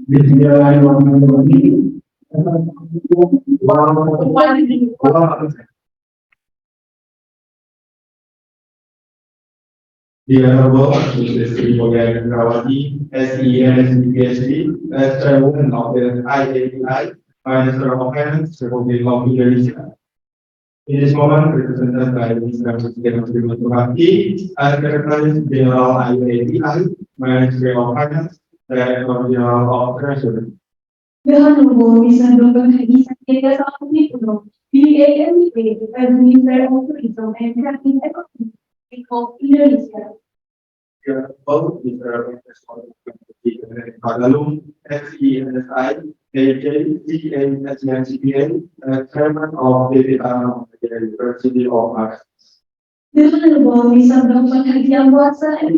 Bismillahirrahmanirrahim. The Honorable Mrs. Sri Mulyani Indrawati, SEN, PhD, Chairwoman of the IAPI, Minister of Finance, Republic of Indonesia. In this moment, represented by Mr. Presiden Republik as Secretary General IAPI, Ministry of Finance, Director General of Treasury. The Honorable Mr. Dr. Hadi Santiago Salatipuno, BAMA, as Minister of Tourism and Creative Economy of Indonesia. The Honorable Mr. Pagalung, SENSI, AJCA, Chairman of the University of Arts. The Honorable Mr. Dr. Hadi Amwasa, the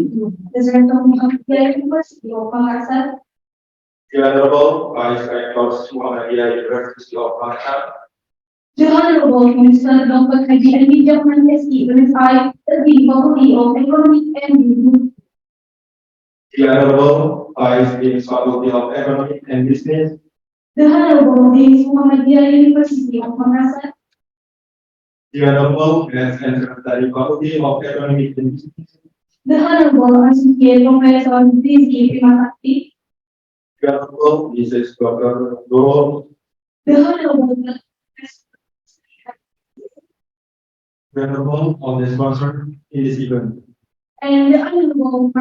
Director of the University of Makassar. The Honorable Vice Rector Muhammadiyah University of Makassar. The Honorable Mr. Dr. Haji Andi Jahman SE, MSI, the Faculty of Economic and Business. The Honorable Vice Dean Faculty of Economic and Business. The Honorable Dean Muhammadiyah University of Makassar. The Honorable and Secretary Faculty of Economic and Business. The Honorable Associate Professor Rizky Primasakti. The Honorable Mrs. Dr. Doro. The Honorable on the sponsor in this event. And the Honorable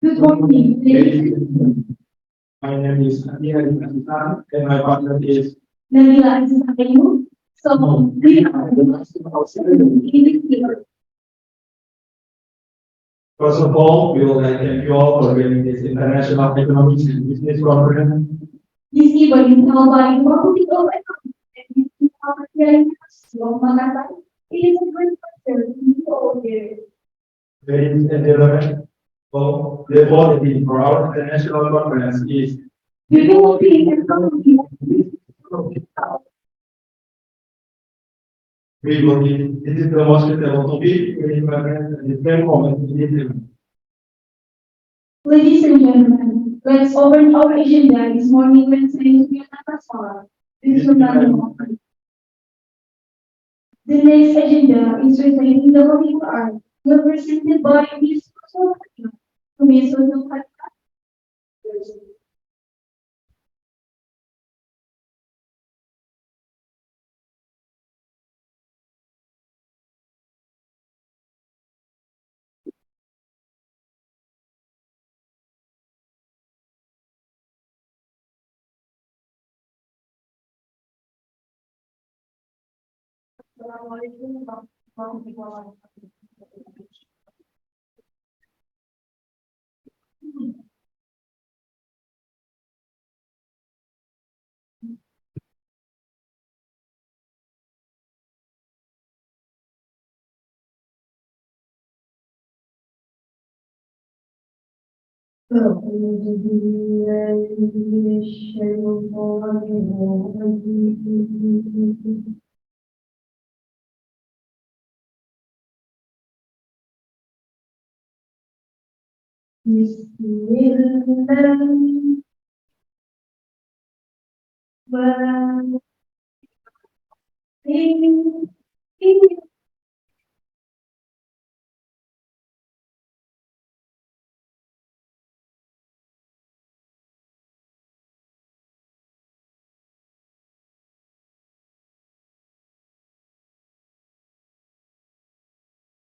Good morning, ladies and gentlemen. My name is Nadia Azizan and my partner is Nabila Azizan. So we are the master of ceremony. First of all, we would like to thank you all for joining this International Economics and Business Conference. This event is held by the Faculty of Economics and Business of the University of Makassar. It is a great pleasure to be all here. Ladies and gentlemen, so the voting for our international conference is developing economy. We believe this is the most suitable topic to implement and very moment in this event. Ladies and gentlemen, let's open our agenda this morning with saying this is the next agenda is reciting the Holy Quran, represented by Ms. Susan.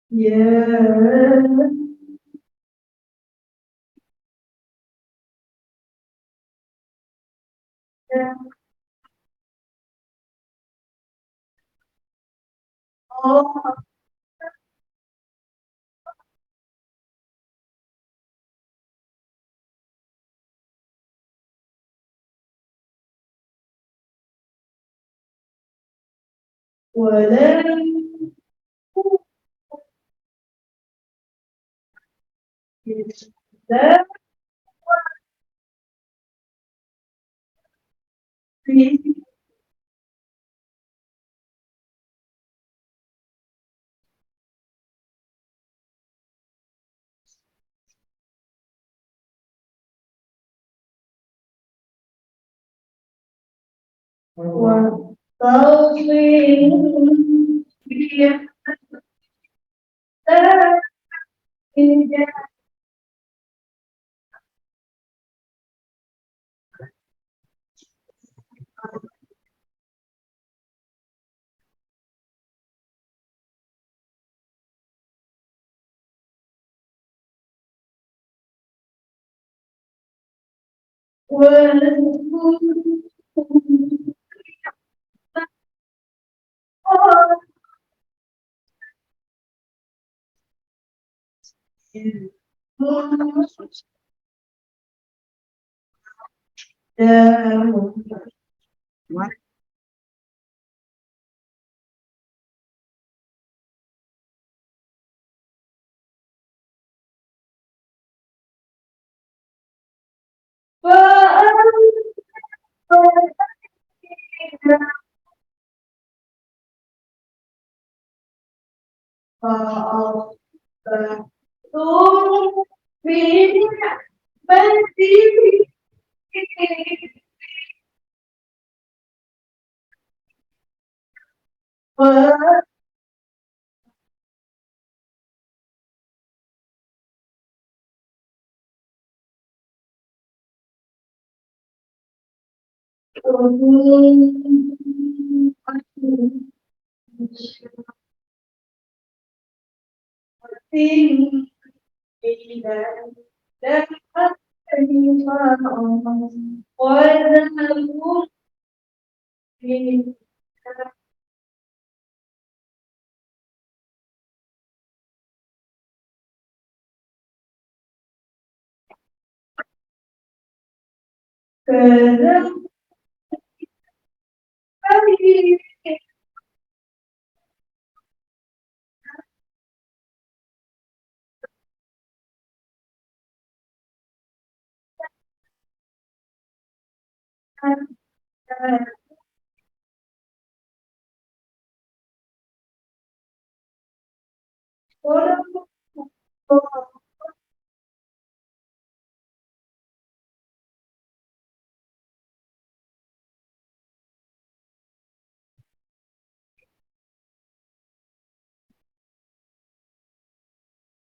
Yeah. Oh, well, that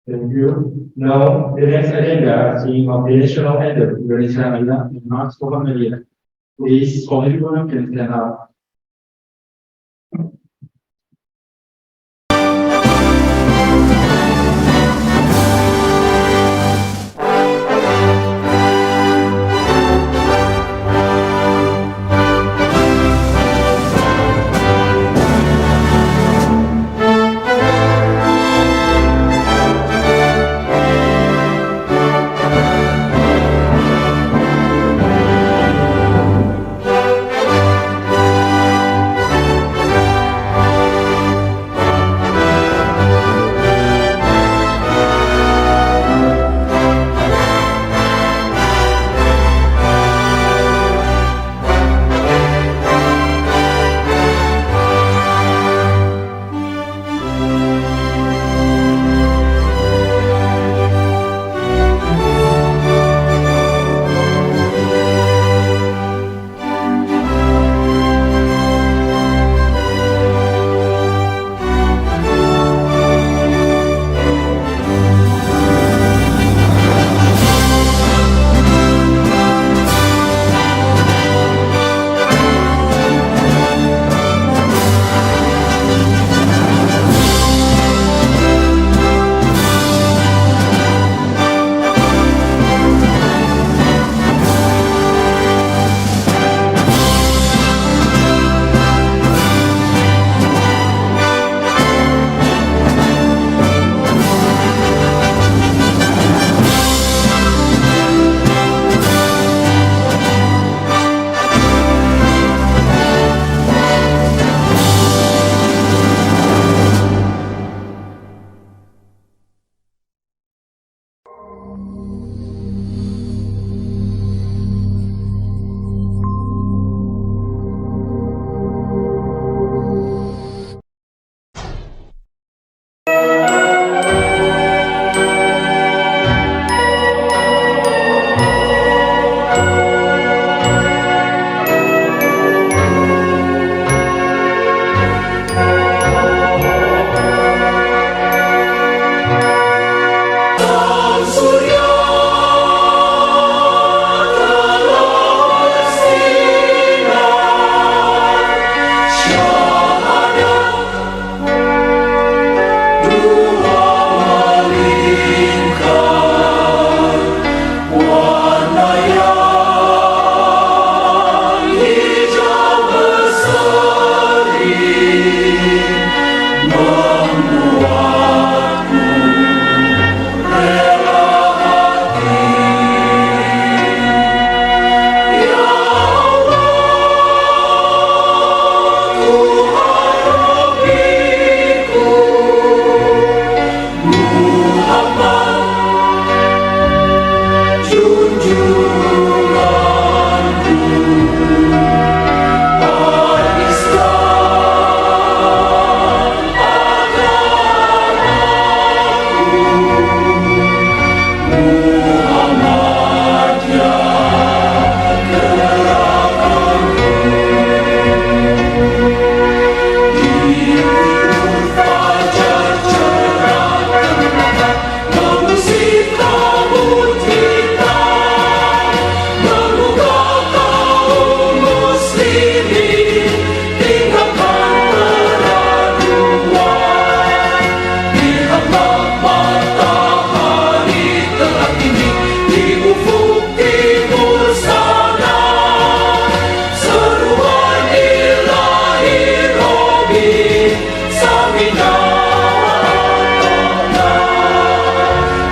Thank you. Now, the next agenda, seeing of the national anthem, Indonesia Raya, and March Media. Please, everyone can stand up.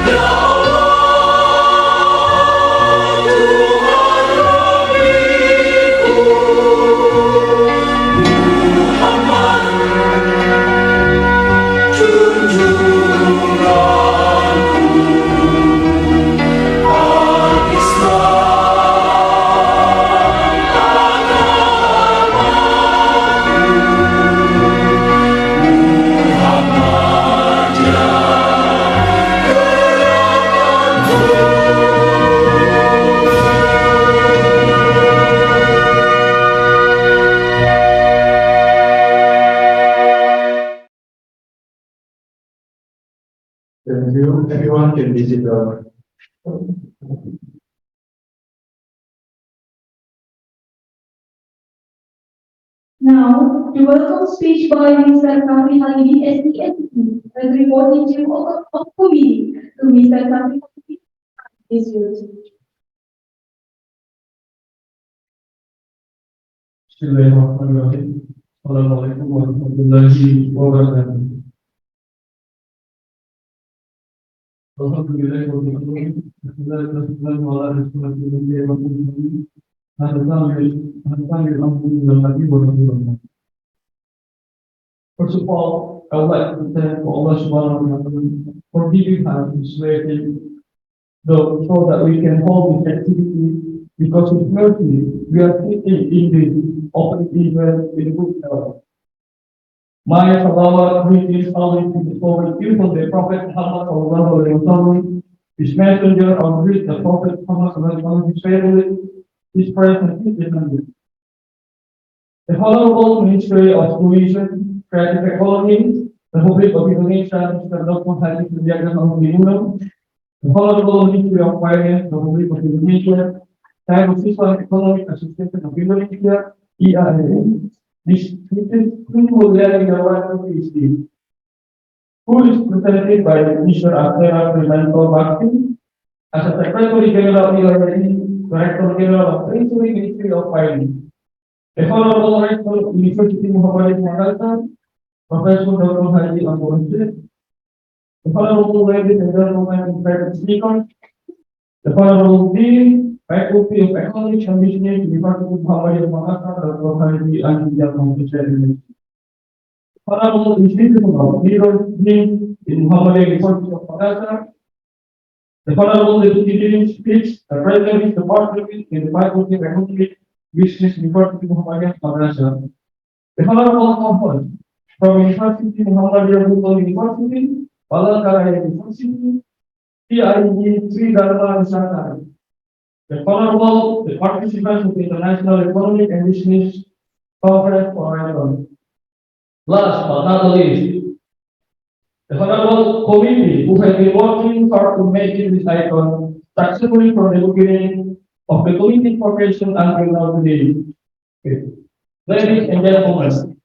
Thank you. Everyone can visit the. Now, the welcome speech by Mr. Kafri Halidi, SDSP, as reporting to of committee to Mr. Kafri Halidi is yours. Bismillahirrahmanirrahim. Assalamualaikum warahmatullahi wabarakatuh. Alhamdulillah, first of all, I would like to thank Allah Subhanahu wa Taala for giving us this way so that we can hold this activity because of mercy we are sitting in the open event in good health. My salawat greetings always to the forward people, the Prophet Muhammad sallallahu alaihi wasallam, his messenger, or greet the Prophet Muhammad sallallahu alaihi wasallam, his family, his friends, and his descendants. The Honorable Ministry of Tourism, Creative Economy, the Republic of Indonesia, Mr. Dr. Haji Sudiaga Uno, the Honorable Ministry of Finance, the Republic of Indonesia, Time of Fiscal and Economic Association of Indonesia, EIA. This principal learning award is the who is presented by Mr. Akhera Primanto Bakti as a Secretary General EIA, Director General of Treasury Ministry of Finance. The Honorable Rector of University Muhammadiyah Jakarta, Professor Dr. Haji Ambo Masjid, the Honorable Ladies and Gentlemen in private speakers, the Honorable Dean, Faculty of Economics and Business, University Muhammadiyah Jakarta, Dr. Haji Ambo Masjid, Honorable Institutional Leaders Dean in Muhammadiyah University of Jakarta, the Honorable Deputy Dean speaks, the President of the Department in the Faculty of Economics, Business University Muhammadiyah Jakarta, the Honorable Confrence from University Muhammadiyah University, Balangkaraya University, TIE Sri Dharma Nusantara. The Honorable, the participants of the International Economic and Business Conference for Ireland. Last but not least, the Honorable Committee who has been working hard to make this icon successfully from the beginning of the committee formation until now today. Okay. Ladies and gentlemen,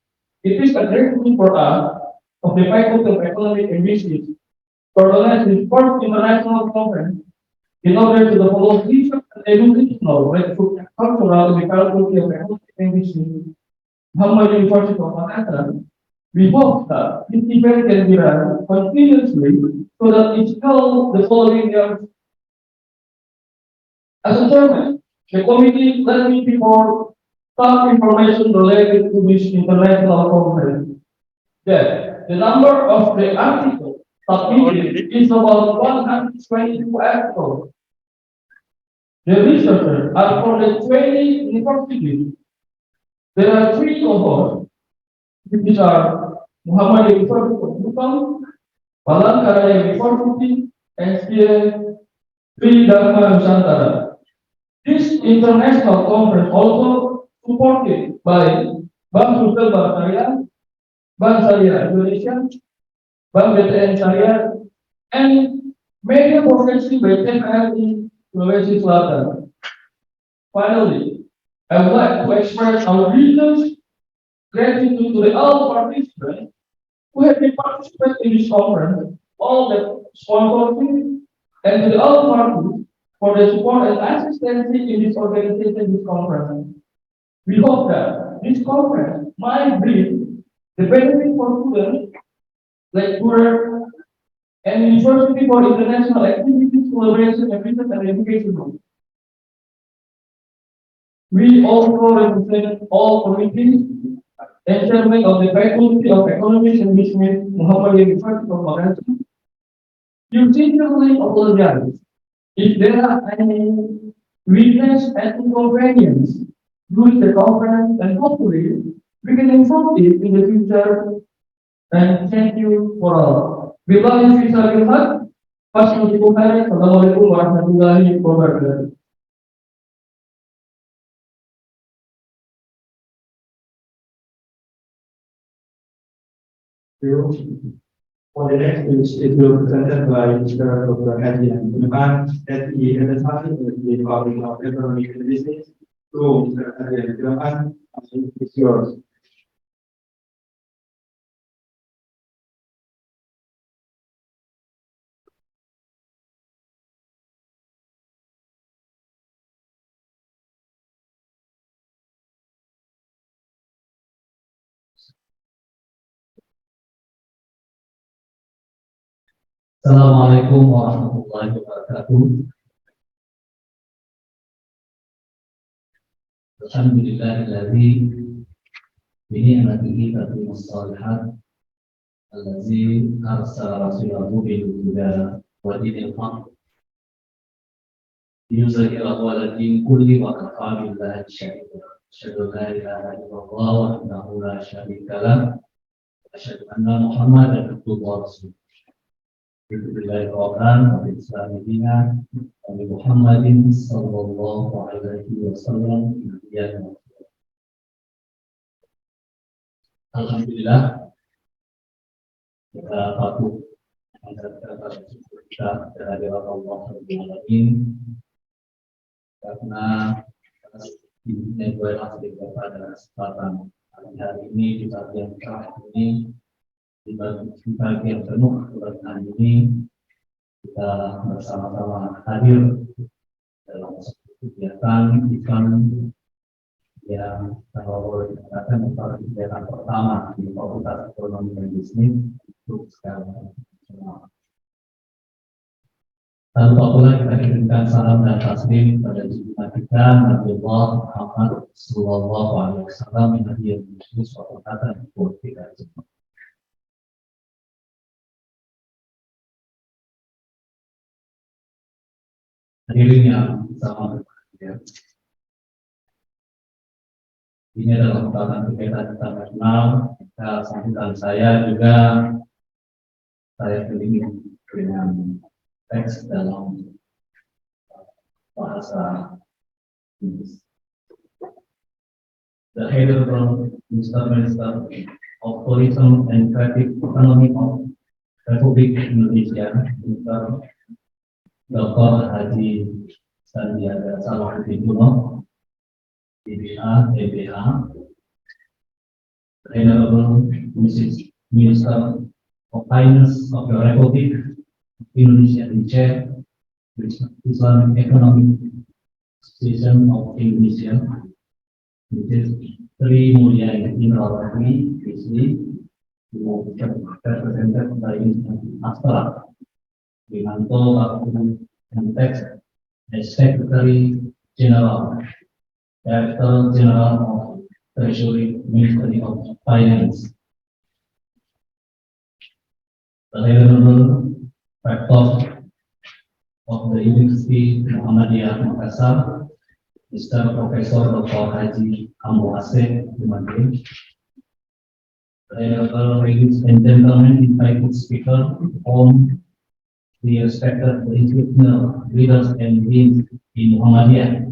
it is a great thing for us of the Faculty of Economic and Business to organize this first international conference in order to develop research and educational, cultural, and the Faculty of Economic and Business, Muhammad University of Jakarta. We hope that this event can be run continuously so that it's held the following years. As a chairman, the committee let me before some information related to this international conference. That the number of the articles submitted is about 122 articles. The researchers are from the 20 universities. There are 3 cohorts, which are Muhammadiyah University of Bukan, Balangkaraya University, and Sri Dharma Nusantara. This international conference also supported by Bank Sosial Bank Syariah, Bank Syariah Indonesia, Bank BTN Syariah, and media professional by TNI Sulawesi Selatan. Finally, I would like to express our deepest gratitude to all participants who have been participating in this conference, all the sponsors, and to all parties for the support and assistance in this organization, this conference. We hope that this conference might bring the benefit for students, lecturers, and University for International Activities, Collaboration, and Research and Education. We also represent all committees and chairman of the Faculty of Economics and Business, Muhammadiyah University of Malaysia. You sincerely apologize if there are any weakness and inconvenience during the conference, and hopefully we can improve it in the future. And thank you for all. Bila bisa lihat, pas mencukupi. Assalamualaikum warahmatullahi wabarakatuh. For the next speech, it will be presented by Mr. Dr. Hadi Abdurrahman, SE at the time in the Department of Economic and Business. So, Mr. Hadi Abdurrahman, it's yours. Assalamualaikum warahmatullahi wabarakatuh. Alhamdulillahilladzi bi ni'matihi tatimmus shalihat allazi arsala rasulahu bil huda wa dinil haqq liyuzhhirahu 'ala din kulli wa kafa billahi shahida. Asyhadu an la ilaha illallah wahdahu la syarika lah wa asyhadu anna Muhammadan abduhu wa rasuluh. Bismillahirrahmanirrahim. Wa bismillahirrahmanirrahim. Nabi Muhammadin sallallahu alaihi wasallam. Alhamdulillah kita patut mengucapkan syukur kita kehadirat Allah Subhanahu wa taala karena ini adalah pada kesempatan hari ini di bagian terakhir ini di bagian penuh keberkahan ini kita bersama-sama hadir dalam kegiatan event yang kalau dikatakan merupakan kegiatan pertama di Fakultas Ekonomi dan Bisnis untuk sekarang semua. Tanpa pula kita kirimkan salam dan taslim pada junjungan kita Nabi Muhammad Sallallahu Alaihi Wasallam yang hadir di suatu kata politik dan semua. Hadirin yang sama berbahagia. Ini adalah merupakan kegiatan internasional. Sambutan saya juga saya kelilingi dengan teks dalam bahasa Inggris. The Honorable Mr. Minister of Tourism and Creative Economy of Republik Indonesia, Mr. Dr. Haji Sandiaga Salahuddin Uno, DBA, DBA, Honorable Mrs. Minister of Finance of the Republic Indonesia in Chair, Islamic Economic Association of Indonesia, which is Sri Mulyani Indrawati, represented by Astra, Wimanto Bakun and Text, as Secretary General, Director General of Treasury, Ministry of Finance. The Honorable Rector of the University Muhammadiyah Makassar, Mr. Professor Dr. Haji Ambo Asep Dumadi. The Honorable ladies and gentlemen, invited speaker from the respected institutional leaders and deans in Muhammadiyah.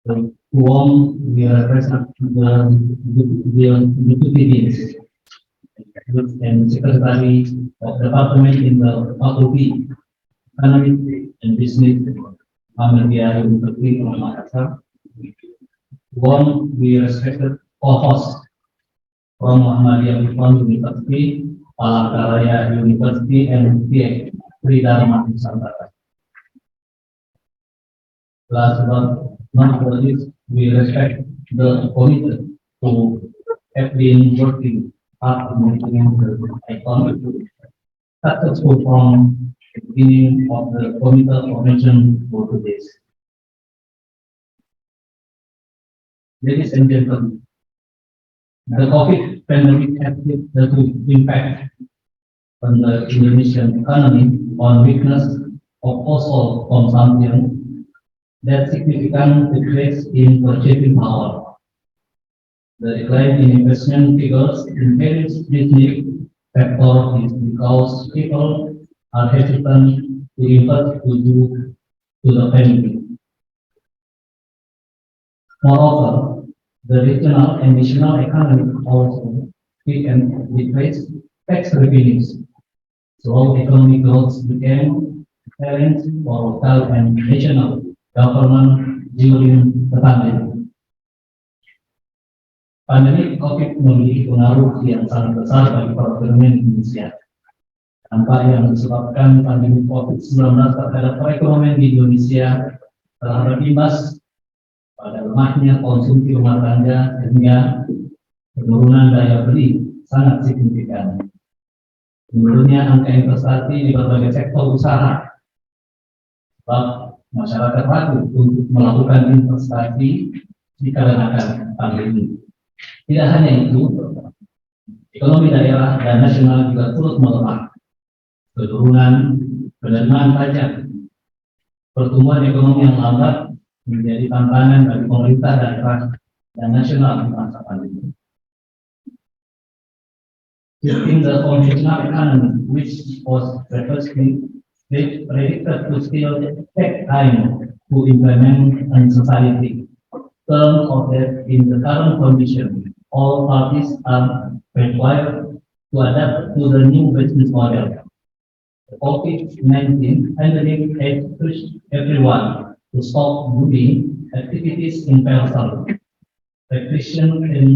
To whom we represent the deputy deans and secretary of department in the faculty Economic and Business Muhammadiyah University of Makassar. One we respected co-host from Muhammadiyah University, Palangkaraya University, and Sri Dharma Nusantara. Last but not least, we respect the committee who have been working part in making the economy successful from the beginning of the computer formation for today's. Ladies and gentlemen, the COVID pandemic has had the impact on the Indonesian economy on weakness of household consumption that significant decrease in purchasing power. The decline in investment figures in various business sectors is because people are hesitant to invest due to the pandemic. Moreover, the regional and national economy also weakened decreased tax revenues. So economic growth became a challenge for local and national government during the pandemic. Pandemi COVID memiliki pengaruh yang sangat besar bagi perekonomian Indonesia. Dampak yang disebabkan pandemi COVID-19 terhadap perekonomian di Indonesia telah berimbas pada lemahnya konsumsi rumah tangga sehingga penurunan daya beli sangat signifikan. Menurunnya angka investasi di berbagai sektor usaha, sebab masyarakat ragu untuk melakukan investasi dikarenakan pandemi. Tidak hanya itu, ekonomi daerah dan nasional juga terus melemah. Penurunan penerimaan pajak, pertumbuhan ekonomi yang lambat menjadi tantangan bagi pemerintah daerah dan nasional di masa pandemi. In the conventional economy, which was previously predicted to still take time to implement in society, term of that in the current condition, all parties are required to adapt to the new business model. The COVID-19 pandemic has pushed everyone to stop doing activities in person. Restriction in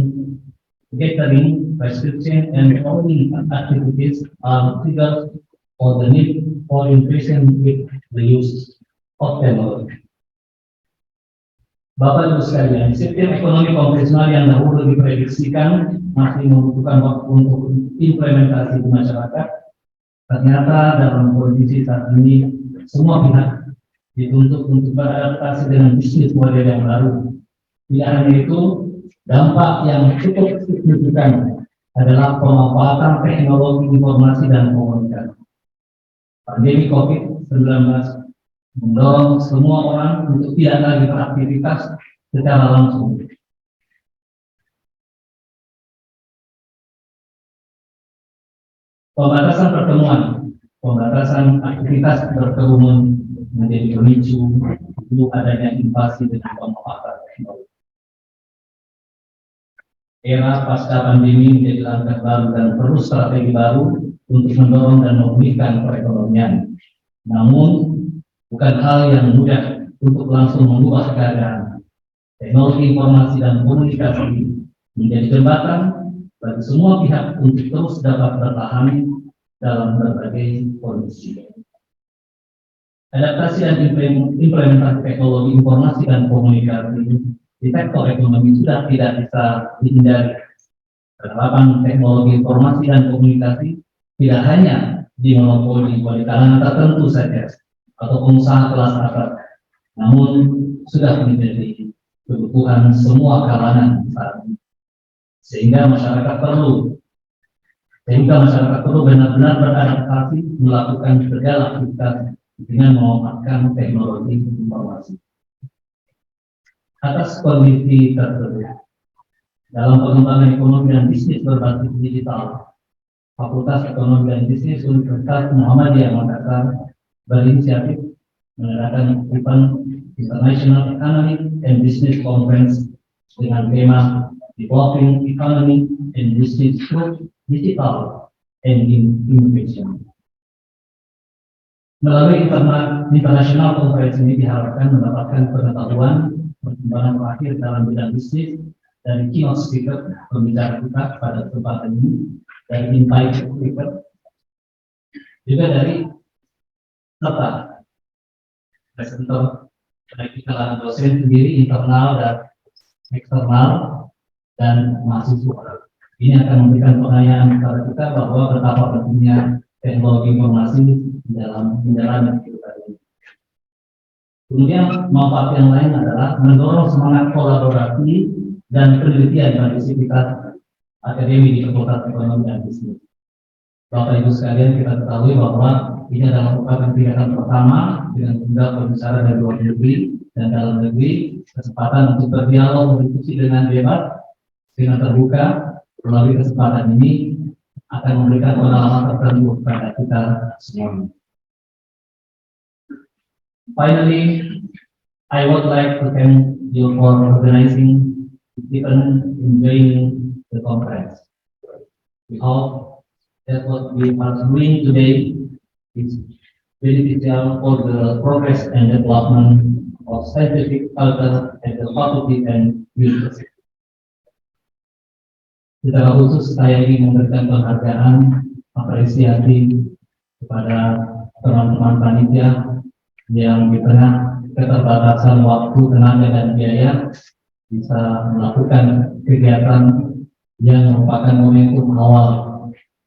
gathering, prescription, and following activities are triggers for the need for increasing with the use of technology. Bapak Ibu sekalian, sistem ekonomi konvensional yang dahulu diprediksikan masih membutuhkan waktu untuk implementasi di masyarakat. Ternyata dalam kondisi saat ini, semua pihak dituntut untuk beradaptasi dengan bisnis model yang baru. Tidak hanya itu, dampak yang cukup signifikan adalah pemanfaatan teknologi informasi dan komunikasi. Pandemi COVID-19 mendorong semua orang untuk tidak lagi beraktivitas secara langsung. Pembatasan pertemuan, pembatasan aktivitas berkerumun menjadi pemicu untuk adanya invasi dengan pemanfaatan teknologi. Era pasca pandemi menjadi langkah baru dan perlu strategi baru untuk mendorong dan memulihkan perekonomian. Namun, bukan hal yang mudah untuk langsung mengubah keadaan. Teknologi informasi dan komunikasi menjadi jembatan bagi semua pihak untuk terus dapat bertahan dalam berbagai kondisi. Adaptasi dan implementasi teknologi informasi dan komunikasi di sektor ekonomi sudah tidak bisa dihindari. Penerapan teknologi informasi dan komunikasi tidak hanya dimonopoli oleh kalangan tertentu saja atau pengusaha kelas atas, namun sudah menjadi kebutuhan semua kalangan saat ini. Sehingga masyarakat perlu benar-benar beradaptasi melakukan segala aktivitas dengan memanfaatkan teknologi informasi. Atas kondisi tersebut, dalam pengembangan ekonomi dan bisnis berbasis digital, Fakultas Ekonomi dan Bisnis Universitas Muhammadiyah Makassar berinisiatif mengadakan event International Economic and Business Conference dengan tema Developing Economy and Business through Digital and Innovation. Melalui internasional konferensi ini diharapkan mendapatkan pengetahuan perkembangan terakhir dalam bidang bisnis dari keynote speaker pembicara kita pada kesempatan ini, dari invite speaker, juga dari serta presenter baik di kalangan dosen sendiri internal dan eksternal dan mahasiswa. Ini akan memberikan pengayaan kepada kita bahwa betapa pentingnya teknologi informasi dalam menjalani kehidupan ini. Kemudian manfaat yang lain adalah mendorong semangat kolaborasi dan penelitian bagi sivitas akademi di Fakultas Ekonomi dan Bisnis. Bapak Ibu sekalian, kita ketahui bahwa ini adalah merupakan kegiatan pertama dengan jumlah pembicara dari luar negeri dan dalam negeri, kesempatan untuk berdialog, berdiskusi dengan bebas, dengan terbuka. Melalui kesempatan ini akan memberikan pengalaman tertentu kepada kita semua. Finally, I would like to thank you for organizing even enjoying the conference. We hope that what we are doing today is beneficial for the progress and development of scientific culture at the faculty and university. Secara khusus saya ingin memberikan penghargaan, apresiasi kepada teman-teman panitia yang di tengah keterbatasan waktu, tenaga, dan biaya bisa melakukan kegiatan yang merupakan momentum awal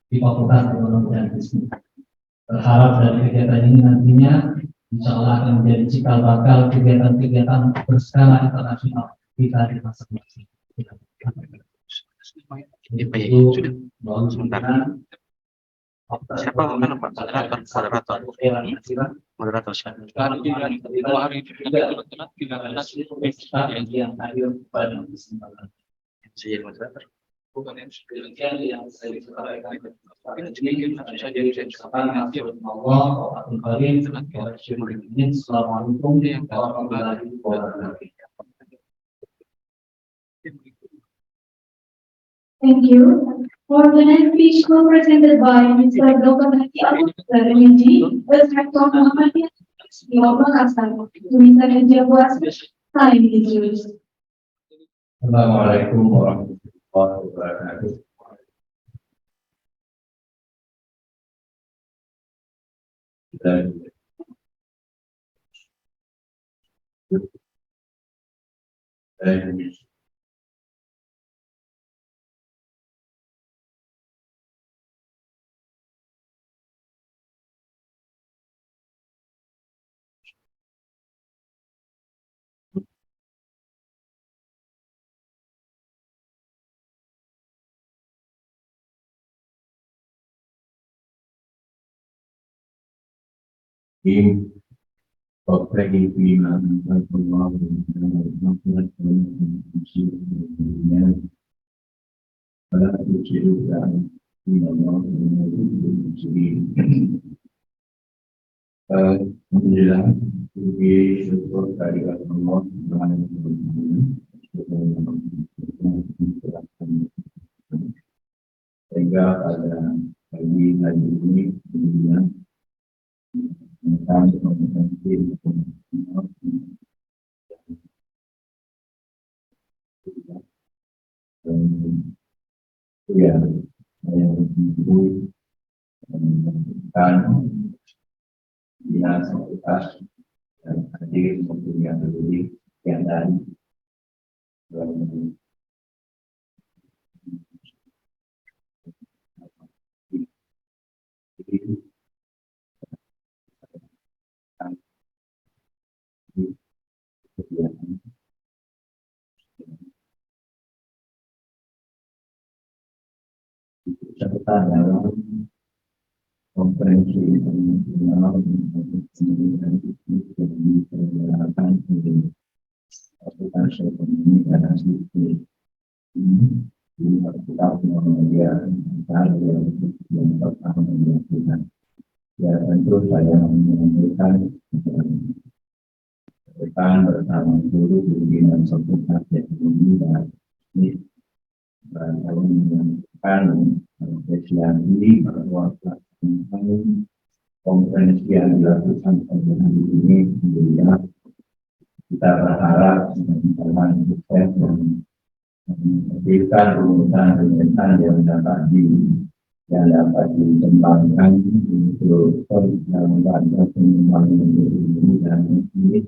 di Fakultas Ekonomi dan Bisnis. Berharap dari kegiatan ini nantinya insya Allah akan menjadi cikal bakal kegiatan-kegiatan berskala internasional kita di masing-masing. Sudah sebentar. Siapa kan Pak? Moderator siapa? Yang hadir pada kesempatan. Saya jadi moderator. Bukan yang saya sampaikan. Assalamualaikum warahmatullahi wabarakatuh. Thank you. For the next speech will presented by Mr. Dr. Hati Abu with Rector Muhammadiyah di Makassar. Mr. Haji Abu Asif, time is yours. Assalamualaikum warahmatullahi wabarakatuh. Tim Operasi Pilihan Allah pada kehidupan Alhamdulillah, puji syukur kehadirat Allah sehingga pada pagi hari ini kemudian tentang kompetensi ya saya menunggu dan dinas fakultas dan hadir mempunyai berdiri yang dan serta dalam konferensi internasional dan diselenggarakan di Fakultas Ekonomi dan Bisnis ini di Fakultas Muhammadiyah yang pertama dilakukan. Ya tentu saya menyampaikan depan bersama guru pimpinan Fakultas Ekonomi dan Bisnis dan kami menyampaikan apresiasi bahwa pelaksanaan konferensi yang dilakukan pada hari ini sehingga kita berharap dengan sukses dan memberikan rumusan yang dapat dikembangkan untuk dalam rangka pengembangan ini dan ini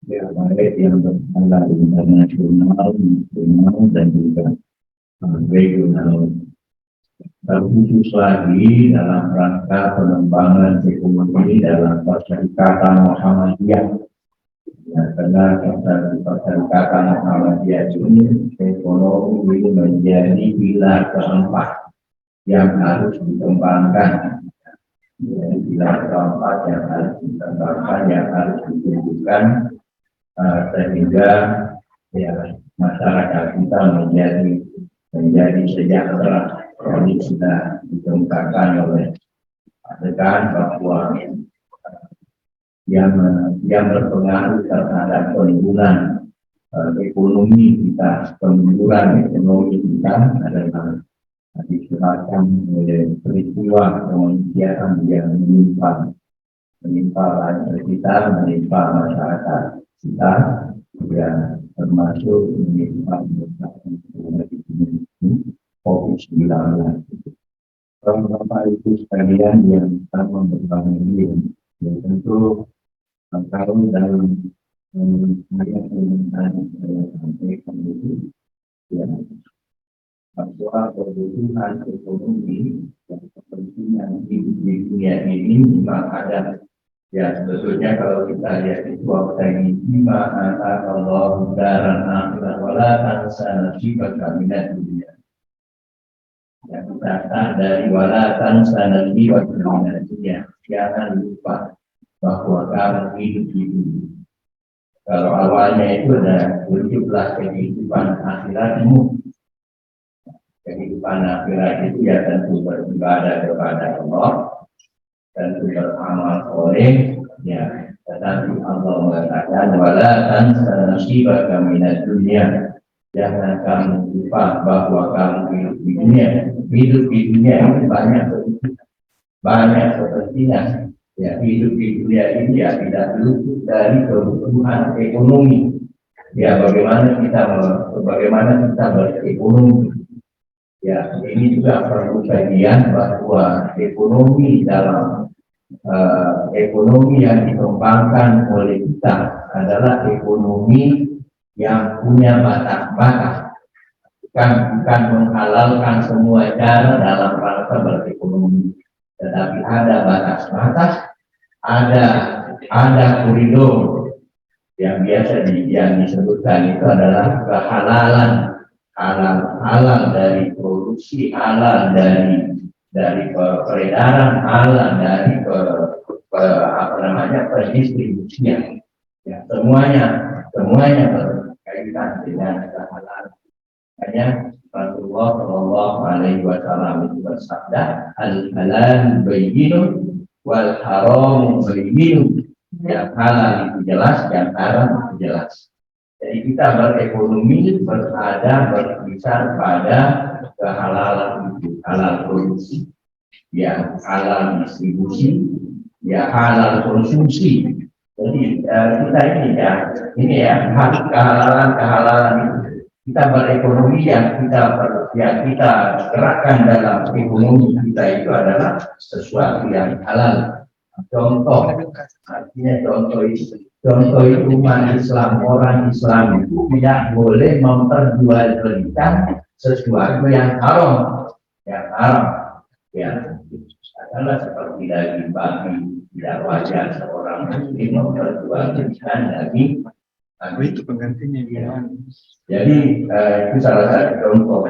ya baik yang berskala internasional, nasional dan juga regional. Terkhusus lagi dalam rangka pengembangan ekonomi dalam perserikatan Muhammadiyah. Ya, karena perserikatan Muhammadiyah ini ekonomi menjadi pilar keempat yang harus dikembangkan. Ya, pilar keempat yang harus dikembangkan, yang harus ditunjukkan sehingga ya masyarakat kita menjadi sejahtera. Ini sudah dikemukakan oleh adegan bahwa yang berpengaruh terhadap penurunan ekonomi kita, penurunan ekonomi kita adalah disebabkan oleh peristiwa kemanusiaan yang menimpa rakyat kita, menimpa masyarakat kita, yang termasuk menimpa COVID-19. Bapak Ibu sekalian yang sama berbangun ini, ya tentu kalau dalam ayat yang saya sampaikan itu, ya bahwa kebutuhan ekonomi dan kepentingan di dunia ini memang ada. Ya sebetulnya kalau kita lihat itu apa ini lima Allah daran akhirat wala tansa nasibaka minad dunia. Yang datang dari wala tansa nasibaka minad dunia. Jangan lupa bahwa kamu hidup di dunia. Kalau awalnya itu ada hiduplah kehidupan akhiratmu. Kehidupan akhirat itu ya tentu beribadah kepada Allah, tentu beramal soleh, ya. Tetapi Allah mengatakan wala tansa nasibaka minad dunya. Jangan kamu lupa bahwa kamu hidup di dunia. Hidup di dunia ini banyak kepentingan. Ya, hidup di dunia ini ya tidak luput dari kebutuhan ekonomi. Ya, bagaimana kita berekonomi. Ya, ini juga perlu kajian bahwa ekonomi yang dikembangkan oleh kita adalah ekonomi yang punya batas-batas, bukan menghalalkan semua cara dalam rangka berekonomi, tetapi ada batas-batas, ada koridor yang biasa yang disebutkan itu adalah kehalalan. Halal dari produksi, halal dari peredaran, halal dari pendistribusian. Ya, semuanya berkaitan dengan kehalalan. Makanya Rasulullah Shallallahu Alaihi Wasallam itu bersabda, al halal bayyinun wal haram bayyinun. Yang halal itu jelas, yang haram itu jelas. Jadi kita berekonomi berkisar pada kehalalan itu, halal produksi, ya halal distribusi, ya halal konsumsi. Jadi kita ini ya kehalalan itu. Kita berekonomi yang kita gerakkan dalam ekonomi kita itu adalah sesuatu yang halal. Contoh, artinya contoh itu umat Islam, orang Islam itu tidak boleh memperjualbelikan sesuatu yang haram, ya adalah seperti daging babi. Tidak wajar seorang muslim memperjualbelikan daging babi. Itu penggantinya ya. Jadi itu salah satu contoh.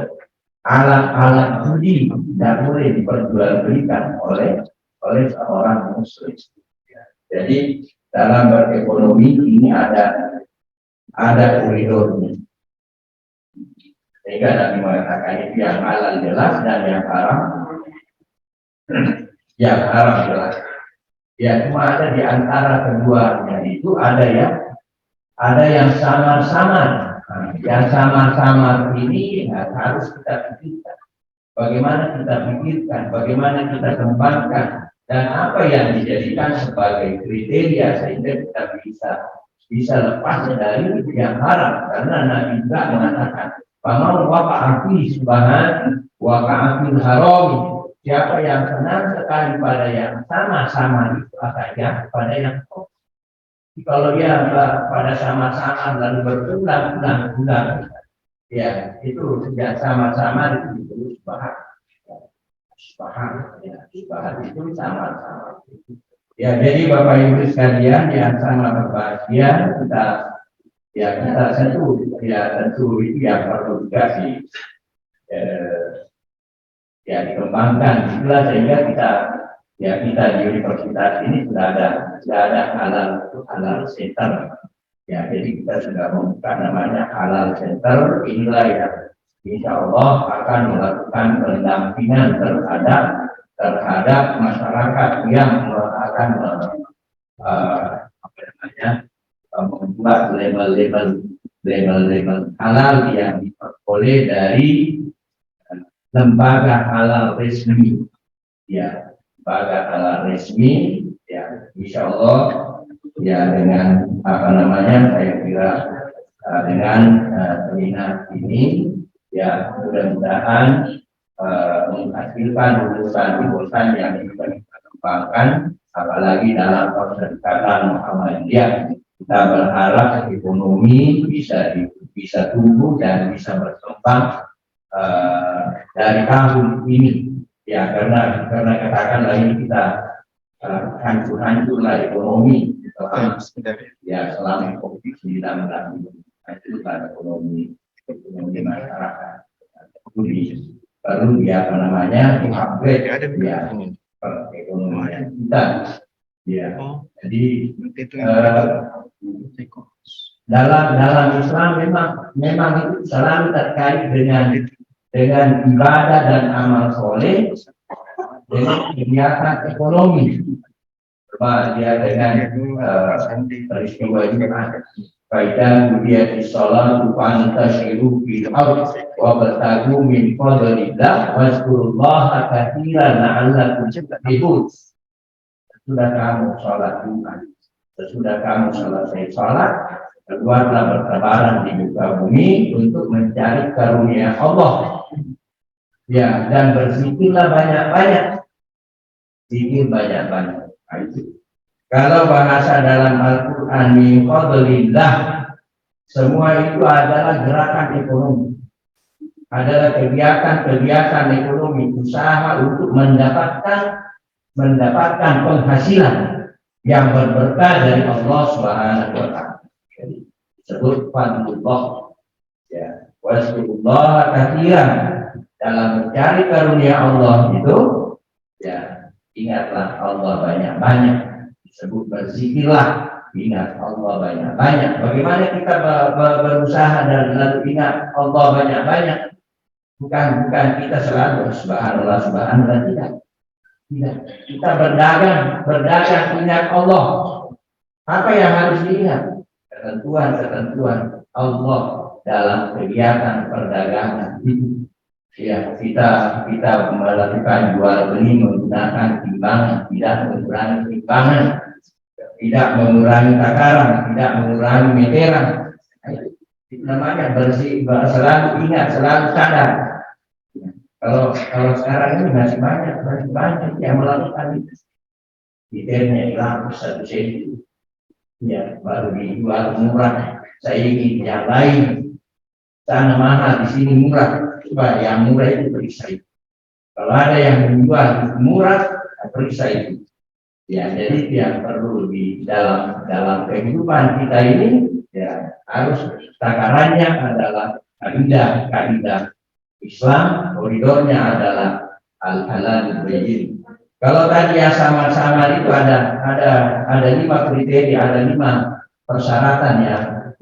Alat-alat judi tidak boleh diperjualbelikan oleh seorang muslim. Jadi dalam berekonomi ini ada koridornya. Sehingga Nabi mengatakan itu yang halal jelas dan yang haram jelas. Ya cuma ada di antara keduanya itu ada yang samar-samar. Yang samar-samar ini harus kita pikirkan. Bagaimana kita pikirkan, bagaimana kita kembangkan, dan apa yang dijadikan sebagai kriteria sehingga kita bisa lepas dari yang haram. Karena Nabi juga mengatakan, "Faman waqa'a subhan waqa'atil haram." Siapa yang senang sekali pada yang sama-sama itu akan pada yang haram. Kalau dia pada sama-sama lalu berulang-ulang, Ya, itu sudah sama-sama disebut subhan. Subhan, ya, subhan itu sama-sama. Ya, jadi Bapak Ibu sekalian yang sama berbahagia, kita tentu itu yang perlu juga dikembangkan itulah sehingga kita di universitas ini sudah ada halal center. Ya, jadi kita sudah membuka namanya halal center. Inilah yang insya Allah akan melakukan pendampingan terhadap masyarakat yang akan membuat label halal yang diperoleh dari lembaga halal resmi. Ya, lembaga halal resmi. Ya, insya Allah ya dengan saya kira dengan seminar ini ya mudah-mudahan menghasilkan lulusan yang bisa kita kembangkan, apalagi dalam perserikatan Muhammadiyah. Kita berharap ekonomi bisa tumbuh dan bisa berkembang dari tahun ini. Ya, karena katakanlah ini kita hancur-hancurlah ekonomi selama COVID-19 hancurlah ekonomi masyarakat. Perlu upgrade perekonomian kita. Ya, jadi dalam Islam memang itu selalu terkait dengan ibadah dan amal soleh dengan kegiatan ekonomi. Dia dengan peristiwa Jumat. Faidah kemudian sholat fantashiru fil ardh wa bertagu min fadlillah wazkurullaha katsiran la'allakum tuflihun. Sesudah kamu sholat Jumat, sesudah kamu selesai sholat, keluarlah bertebaran di muka bumi untuk mencari karunia Allah. Ya, dan berzikirlah banyak-banyak. Zikir banyak-banyak. Kalau bahasa dalam Al-Quran min fadlillah, semua itu adalah gerakan ekonomi, adalah kegiatan ekonomi, usaha untuk mendapatkan penghasilan yang berberkah dari Allah Subhanahu wa Ta'ala. Jadi disebut fadlullah. Ya, wazkurullah katsiran, dalam mencari karunia Allah itu ya ingatlah Allah banyak-banyak. Disebut berzikirlah, ingat Allah banyak-banyak. Bagaimana kita berusaha dan lalu ingat Allah banyak-banyak? Bukan kita selalu subhanallah tidak. Kita berdagang ingat Allah. Apa yang harus diingat? Ketentuan Allah dalam kegiatan perdagangan itu. Ya, kita melakukan jual beli menggunakan timbangan, tidak mengurangi timbangan, tidak mengurangi takaran, tidak mengurangi meteran. Itu namanya bersih, selalu ingat, selalu sadar. Kalau sekarang ini masih banyak yang melakukan itu. Meternya hilang 1 senti, ya baru dijual murah. Saya ingin yang lain, sana mahal, di sini murah. Coba yang murah itu periksa itu. Kalau ada yang menjual murah, periksa itu. Ya, jadi yang perlu di dalam kehidupan kita ini, ya harus takarannya adalah kaidah Islam, koridornya adalah al-halal bayyin. Kalau tadi yang sama-sama itu ada 5 kriteria, ada 5 persyaratan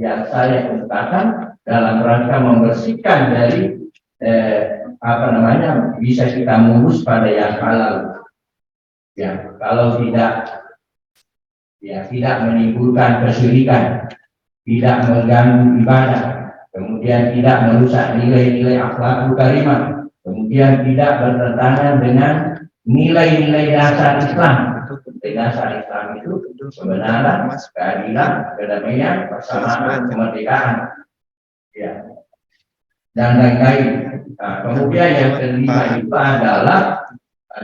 yang saya kemukakan dalam rangka membersihkan dari bisa kita mulus pada yang halal. Ya, kalau tidak menimbulkan kesyirikan, tidak mengganggu ibadah, kemudian tidak merusak nilai-nilai akhlakul karimah, kemudian tidak bertentangan dengan nilai-nilai dasar Islam. Dasar Islam itu kebenaran, keadilan, kedamaian, persamaan, kemerdekaan, ya, dan lain-lain. Nah, kemudian yang kelima itu adalah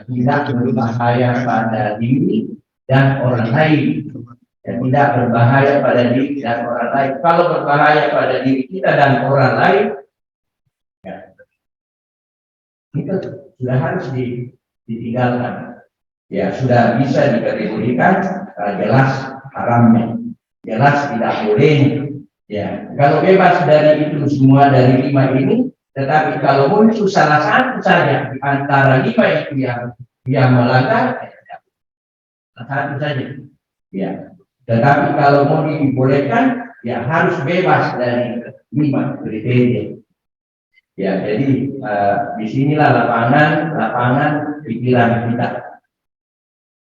tidak berbahaya pada diri dan orang lain. Ya, tidak berbahaya pada diri dan orang lain. Kalau berbahaya pada diri kita dan orang lain, itu sudah harus ditinggalkan. Ya sudah bisa dikategorikan jelas haramnya, jelas tidak boleh. Ya kalau bebas dari itu semua dari 5 ini, tetapi kalau muncul salah satu saja di antara 5 itu yang melanggar, salah satu saja. Ya, tetapi kalau mau dibolehkan, ya harus bebas dari 5 kriteria. Ya, jadi disinilah lapangan pikiran kita.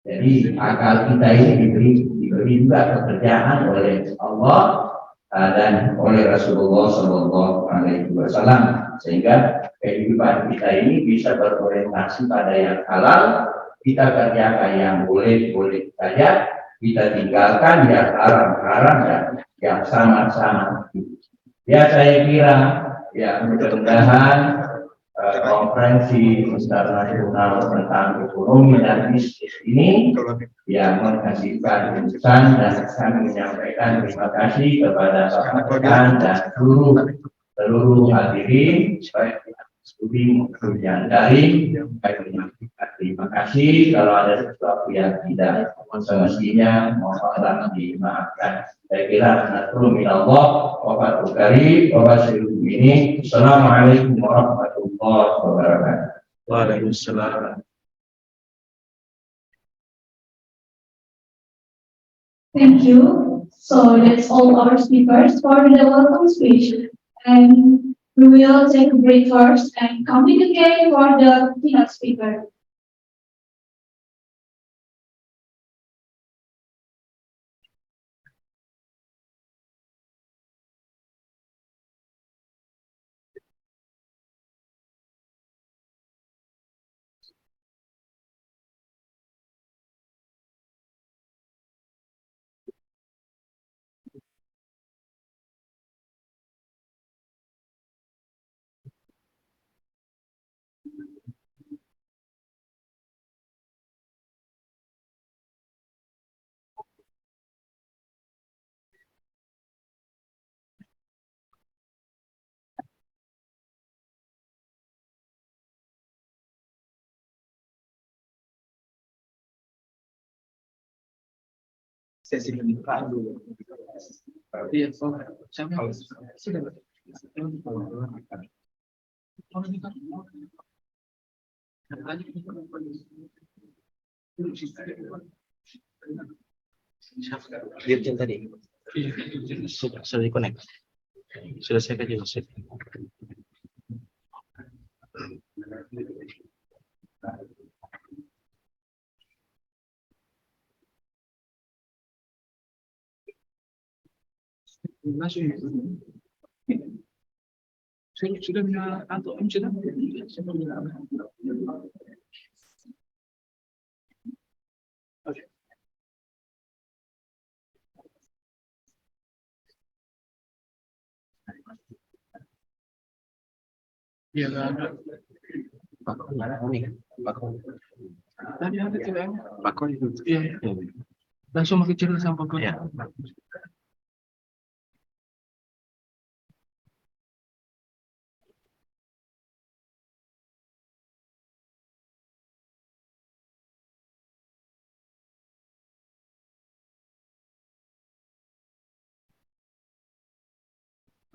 Jadi akal kita ini diberi juga pekerjaan oleh Allah dan oleh Rasulullah Shallallahu Alaihi Wasallam, sehingga kehidupan kita ini bisa berorientasi pada yang halal. Kita kerjakan yang boleh saja, kita tinggalkan yang haram dan yang sama-sama. Ya saya kira ya mudah-mudahan konferensi internasional tentang ekonomi dan bisnis ini yang menghasilkan keputusan, dan kami menyampaikan terima kasih kepada Bapak Dekan dan seluruh hadirin baik studi maupun yang daring. Terima kasih. Kalau ada sesuatu yang tidak semestinya mohon dimaafkan. Saya kira Allah wabarakatuh kari wabarakatuh ini. Assalamualaikum warahmatullahi wabarakatuh. Waalaikumsalam. Thank you. So that's all our speakers for the welcome speech. And we will take a break first and come back again for the keynote speaker. Sesi pembukaan dulu. Iya, siapa? Sudah. Dirjen tadi. Sudah di-connect. Sudah saya kerja Yosef. Sudah punya kantor sudah. Oke. Iya, ada. Pakon ini kan? Pakon. Tadi ada tidak? Pakon itu. Iya. Langsung makin kecil sama pakon. Iya.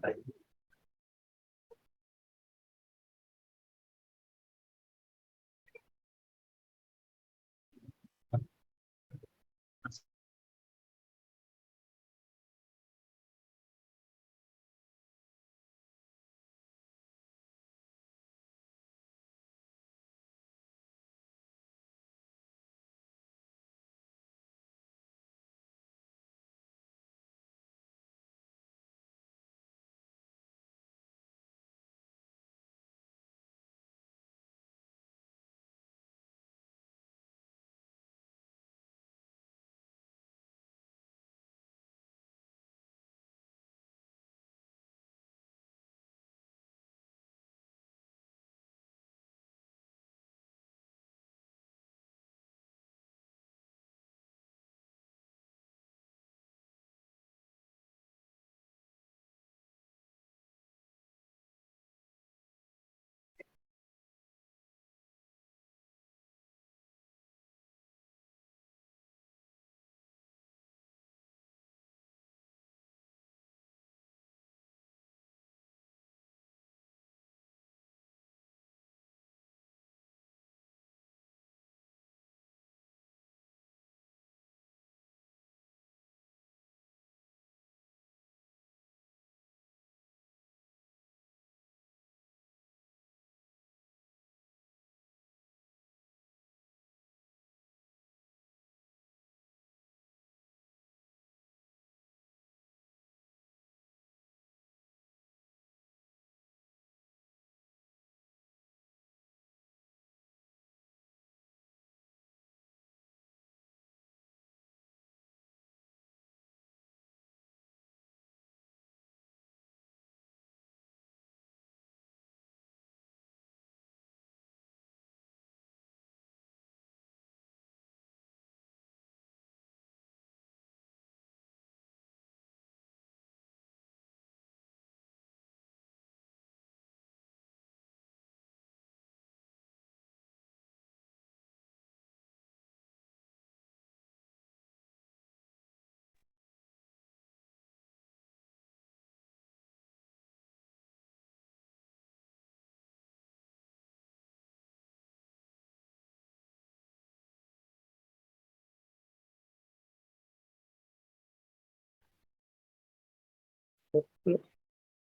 Baik.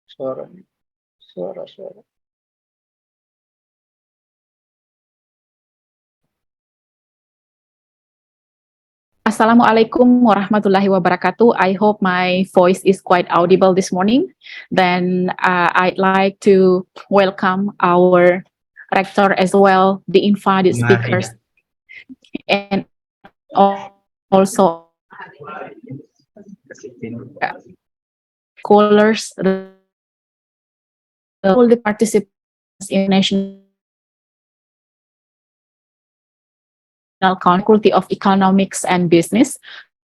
Suara. Suara. Assalamualaikum warahmatullahi wabarakatuh. I hope my voice is quite audible this morning. Then I'd like to welcome our rector as well, the invited speakers, and also scholars, all the participants in national Faculty of Economics and Business,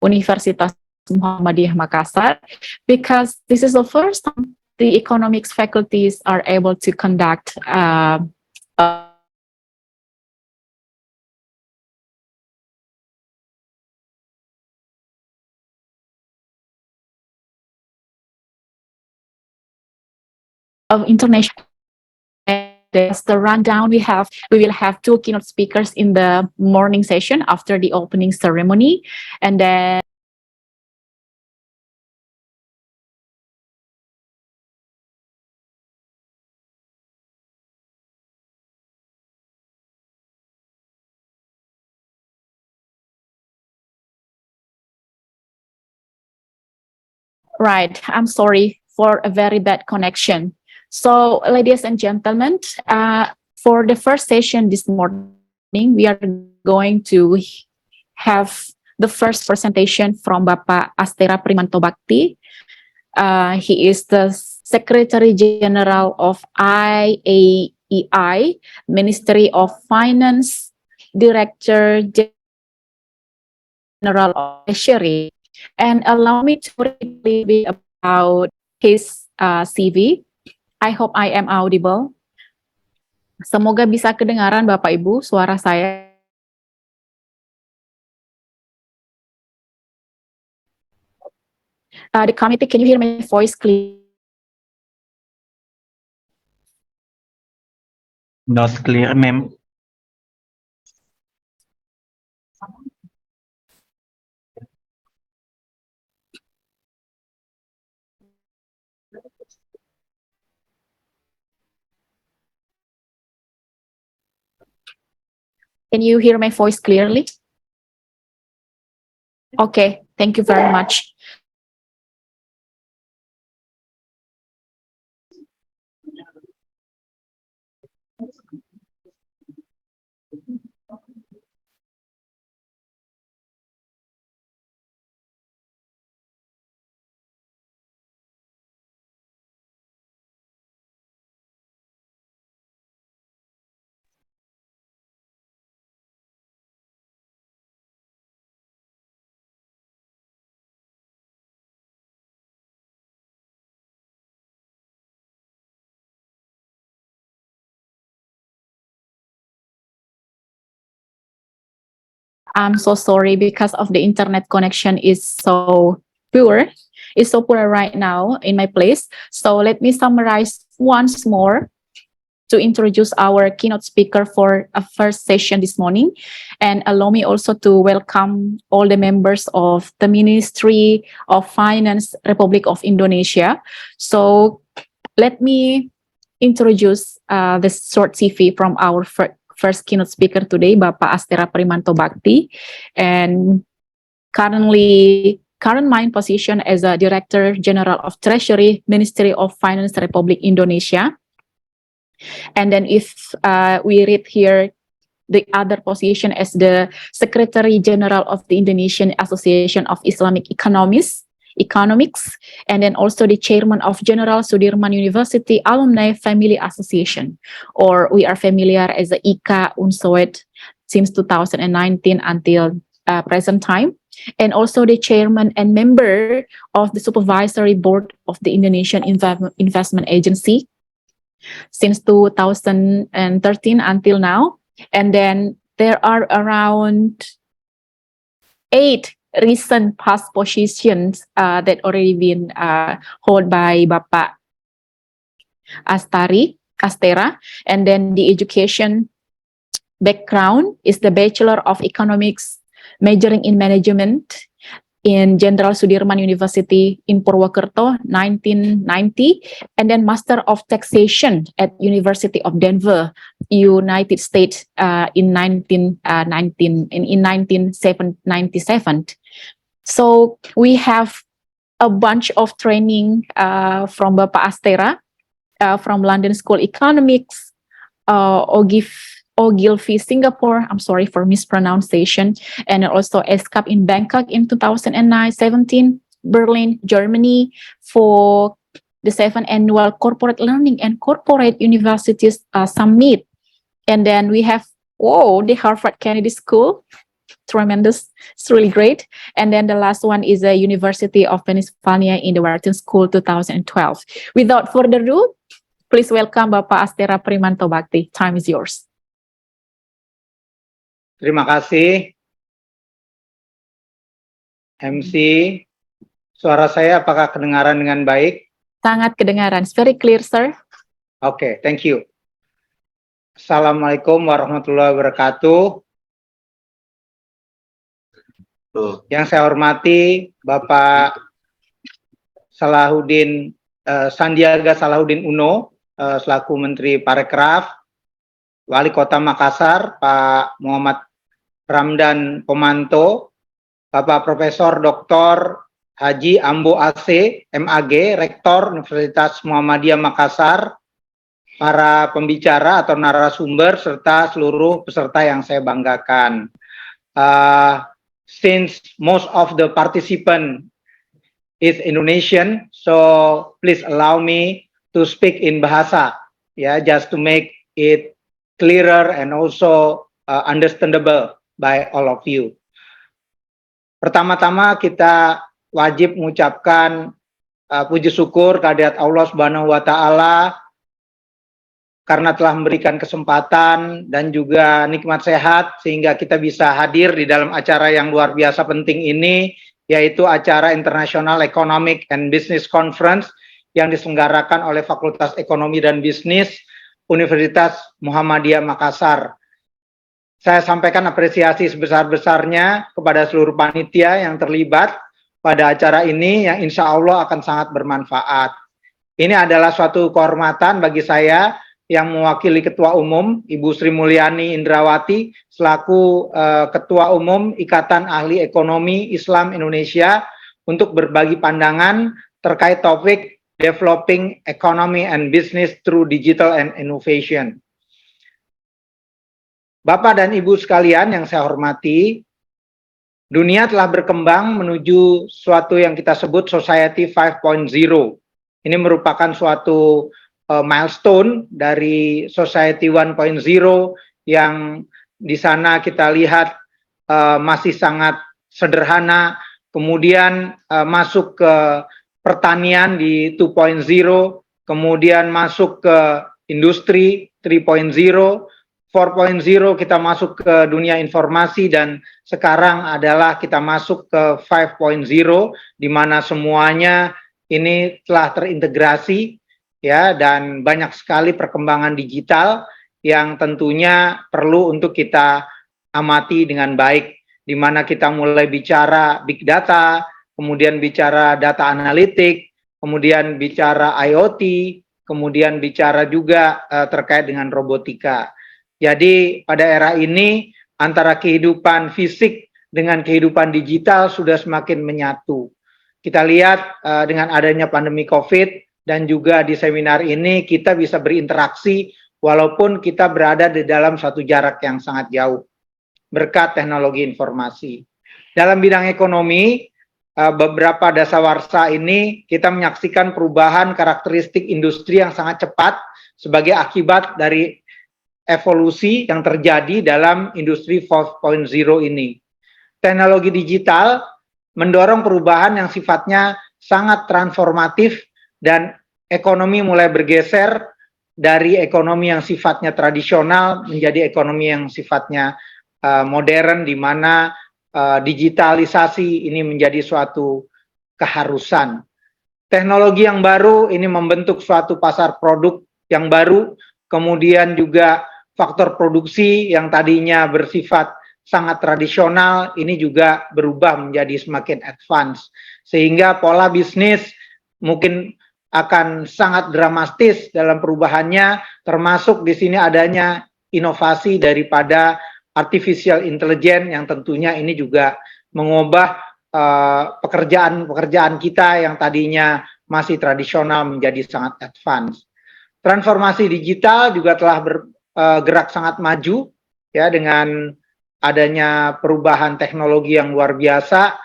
Universitas Muhammadiyah Makassar, because this is the first time the economics faculties are able to conduct of international. That's the rundown we have. We will have two keynote speakers in the morning session after the opening ceremony, and then right. I'm sorry for a very bad connection. So, ladies and gentlemen, for the first session this morning, we are going to have the first presentation from Bapak Astera Primanto Bakti. He is the Secretary General of IAEI, Ministry of Finance, Director General of Treasury. And allow me to read a little bit about his CV. I hope I am audible. Semoga bisa kedengaran Bapak Ibu suara saya. The committee, can you hear my voice clearly? Not clear, ma'am. Can you hear my voice clearly? Okay, thank you very much. I'm so sorry because of the internet connection is so poor. It's so poor right now in my place. So let me summarize once more to introduce our keynote speaker for a first session this morning. And allow me also to welcome all the members of the Ministry of Finance, Republic of Indonesia. So let me introduce this short CV from our first keynote speaker today, Bapak Astera Primanto Bakti, and current main position as a Director General of Treasury, Ministry of Finance, Republic Indonesia. And then if we read here the other position as the Secretary General of the Indonesian Association of Islamic Economics, and then also the chairman of General Sudirman University Alumni Family Association, or we are familiar as the IKA Unsoed since 2019 until present time, and also the chairman and member of the supervisory board of the Indonesian Investment Agency since 2013 until now. And then there are around 8 recent past positions that already been held by Bapak Astera. And then the education background is the Bachelor of Economics, majoring in Management in Jenderal Sudirman University in Purwokerto, 1990, and then Master of Taxation at University of Denver, United States, in 1997. So we have a bunch of training from Bapak Astera, from London School Economics, Ogilvy Singapore, I'm sorry for mispronunciation, and also ESCAP in Bangkok in 2017, Berlin, Germany, for the 7th annual Corporate Learning and Corporate Universities Summit. And then we have, the Harvard Kennedy School, tremendous, it's really great. And then the last one is the University of Pennsylvania in the Wharton School 2012. Without further ado, please welcome Bapak Astera Primanto Bakti. Time is yours. Terima kasih. MC, suara saya apakah kedengaran dengan baik? Sangat kedengaran. It's very clear, sir. Oke, thank you. Assalamualaikum warahmatullahi wabarakatuh. Yang saya hormati Bapak Sandiaga Salahuddin Uno, selaku Menteri Parekraf, Wali Kota Makassar, Pak Muhammad Ramdan Pomanto, Bapak Profesor Dr. Haji Ambo AC, MAG, Rektor Universitas Muhammadiyah Makassar, para pembicara atau narasumber, serta seluruh peserta yang saya banggakan. Since most of the participant is Indonesian, so please allow me to speak in bahasa, just to make it clearer and also understandable by all of you. Pertama-tama kita wajib mengucapkan puji syukur kehadirat Allah Subhanahu wa Ta'ala karena telah memberikan kesempatan dan juga nikmat sehat sehingga kita bisa hadir di dalam acara yang luar biasa penting ini, yaitu acara International Economic and Business Conference yang diselenggarakan oleh Fakultas Ekonomi dan Bisnis Universitas Muhammadiyah Makassar. Saya sampaikan apresiasi sebesar-besarnya kepada seluruh panitia yang terlibat pada acara ini yang insya Allah akan sangat bermanfaat. Ini adalah suatu kehormatan bagi saya yang mewakili Ketua Umum Ibu Sri Mulyani Indrawati selaku Ketua Umum Ikatan Ahli Ekonomi Islam Indonesia untuk berbagi pandangan terkait topik Developing Economy and Business through Digital and Innovation. Bapak dan Ibu sekalian yang saya hormati, dunia telah berkembang menuju suatu yang kita sebut Society 5.0. Ini merupakan suatu milestone dari Society 1.0 yang di sana kita lihat masih sangat sederhana, kemudian masuk ke pertanian di 2.0, kemudian masuk ke industri 3.0, 4.0 kita masuk ke dunia informasi, dan sekarang adalah kita masuk ke 5.0 di mana semuanya ini telah terintegrasi, dan banyak sekali perkembangan digital yang tentunya perlu untuk kita amati dengan baik, di mana kita mulai bicara big data, kemudian bicara data analitik, kemudian bicara IoT, kemudian bicara juga terkait dengan robotika. Jadi pada era ini antara kehidupan fisik dengan kehidupan digital sudah semakin menyatu. Kita lihat dengan adanya pandemi COVID, dan juga di seminar ini kita bisa berinteraksi walaupun kita berada di dalam satu jarak yang sangat jauh berkat teknologi informasi. Dalam bidang ekonomi, beberapa dasawarsa ini kita menyaksikan perubahan karakteristik industri yang sangat cepat sebagai akibat dari evolusi yang terjadi dalam industri 4.0 ini. Teknologi digital mendorong perubahan yang sifatnya sangat transformatif, dan ekonomi mulai bergeser dari ekonomi yang sifatnya tradisional menjadi ekonomi yang sifatnya modern, di mana digitalisasi ini menjadi suatu keharusan. Teknologi yang baru ini membentuk suatu pasar produk yang baru, kemudian juga faktor produksi yang tadinya bersifat sangat tradisional ini juga berubah menjadi semakin advance. Sehingga pola bisnis mungkin akan sangat dramatis dalam perubahannya, termasuk di sini adanya inovasi daripada artificial intelligence yang tentunya ini juga mengubah pekerjaan-pekerjaan kita yang tadinya masih tradisional menjadi sangat advance. Transformasi digital juga telah bergerak sangat maju ya dengan adanya perubahan teknologi yang luar biasa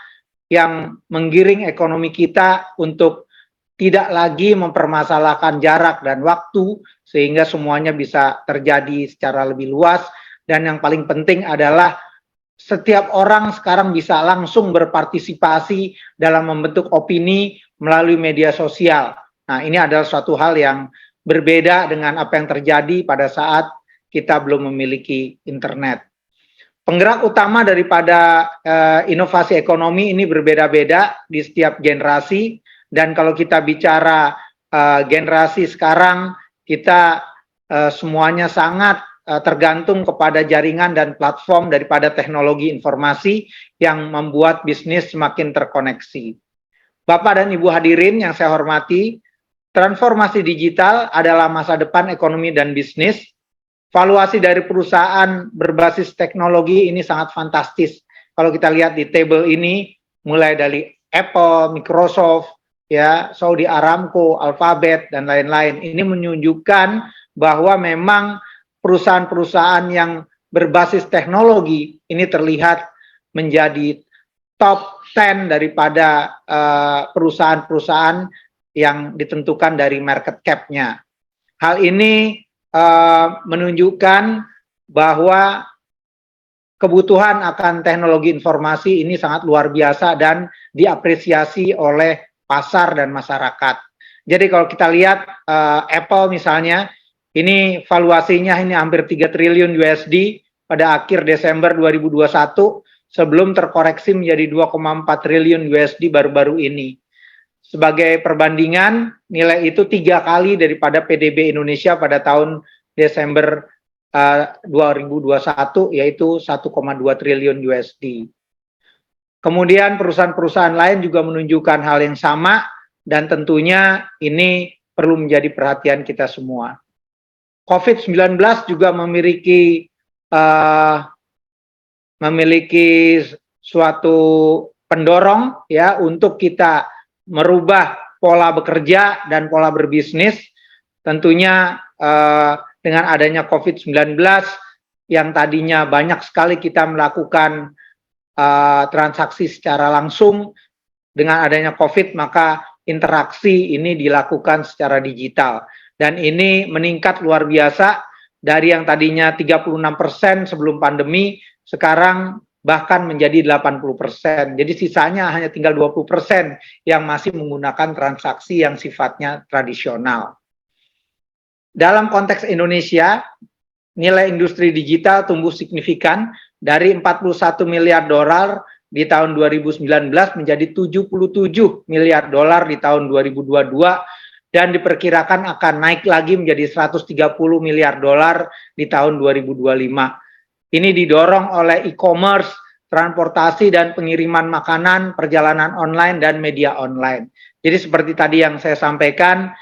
yang menggiring ekonomi kita untuk tidak lagi mempermasalahkan jarak dan waktu sehingga semuanya bisa terjadi secara lebih luas, dan yang paling penting adalah setiap orang sekarang bisa langsung berpartisipasi dalam membentuk opini melalui media sosial. Nah, ini adalah suatu hal yang berbeda dengan apa yang terjadi pada saat kita belum memiliki internet. Penggerak utama daripada inovasi ekonomi ini berbeda-beda di setiap generasi, dan kalau kita bicara generasi sekarang, kita semuanya sangat tergantung kepada jaringan dan platform daripada teknologi informasi yang membuat bisnis semakin terkoneksi. Bapak dan Ibu hadirin yang saya hormati, transformasi digital adalah masa depan ekonomi dan bisnis. Valuasi dari perusahaan berbasis teknologi ini sangat fantastis. Kalau kita lihat di table ini, mulai dari Apple, Microsoft, ya, Saudi Aramco, Alphabet, dan lain-lain. Ini menunjukkan bahwa memang perusahaan-perusahaan yang berbasis teknologi ini terlihat menjadi top 10 daripada perusahaan-perusahaan yang ditentukan dari market cap-nya. Hal ini menunjukkan bahwa kebutuhan akan teknologi informasi ini sangat luar biasa dan diapresiasi oleh pasar dan masyarakat. Jadi kalau kita lihat Apple misalnya, ini valuasinya ini hampir 3 triliun USD pada akhir Desember 2021 sebelum terkoreksi menjadi 2,4 triliun USD baru-baru ini. Sebagai perbandingan, nilai itu 3 kali daripada PDB Indonesia pada tahun Desember 2021, yaitu 1,2 triliun USD. Kemudian perusahaan-perusahaan lain juga menunjukkan hal yang sama, dan tentunya ini perlu menjadi perhatian kita semua. COVID-19 juga memiliki suatu pendorong ya untuk kita merubah pola bekerja dan pola berbisnis. Tentunya dengan adanya COVID-19 yang tadinya banyak sekali kita melakukan transaksi secara langsung, dengan adanya COVID maka interaksi ini dilakukan secara digital. Dan ini meningkat luar biasa dari yang tadinya 36% sebelum pandemi, sekarang bahkan menjadi 80%. Jadi sisanya hanya tinggal 20% yang masih menggunakan transaksi yang sifatnya tradisional. Dalam konteks Indonesia, nilai industri digital tumbuh signifikan dari 41 miliar dolar di tahun 2019 menjadi 77 miliar dolar di tahun 2022, dan diperkirakan akan naik lagi menjadi 130 miliar dolar di tahun 2025. Ini didorong oleh e-commerce, transportasi dan pengiriman makanan, perjalanan online, dan media online. Jadi seperti tadi yang saya sampaikan,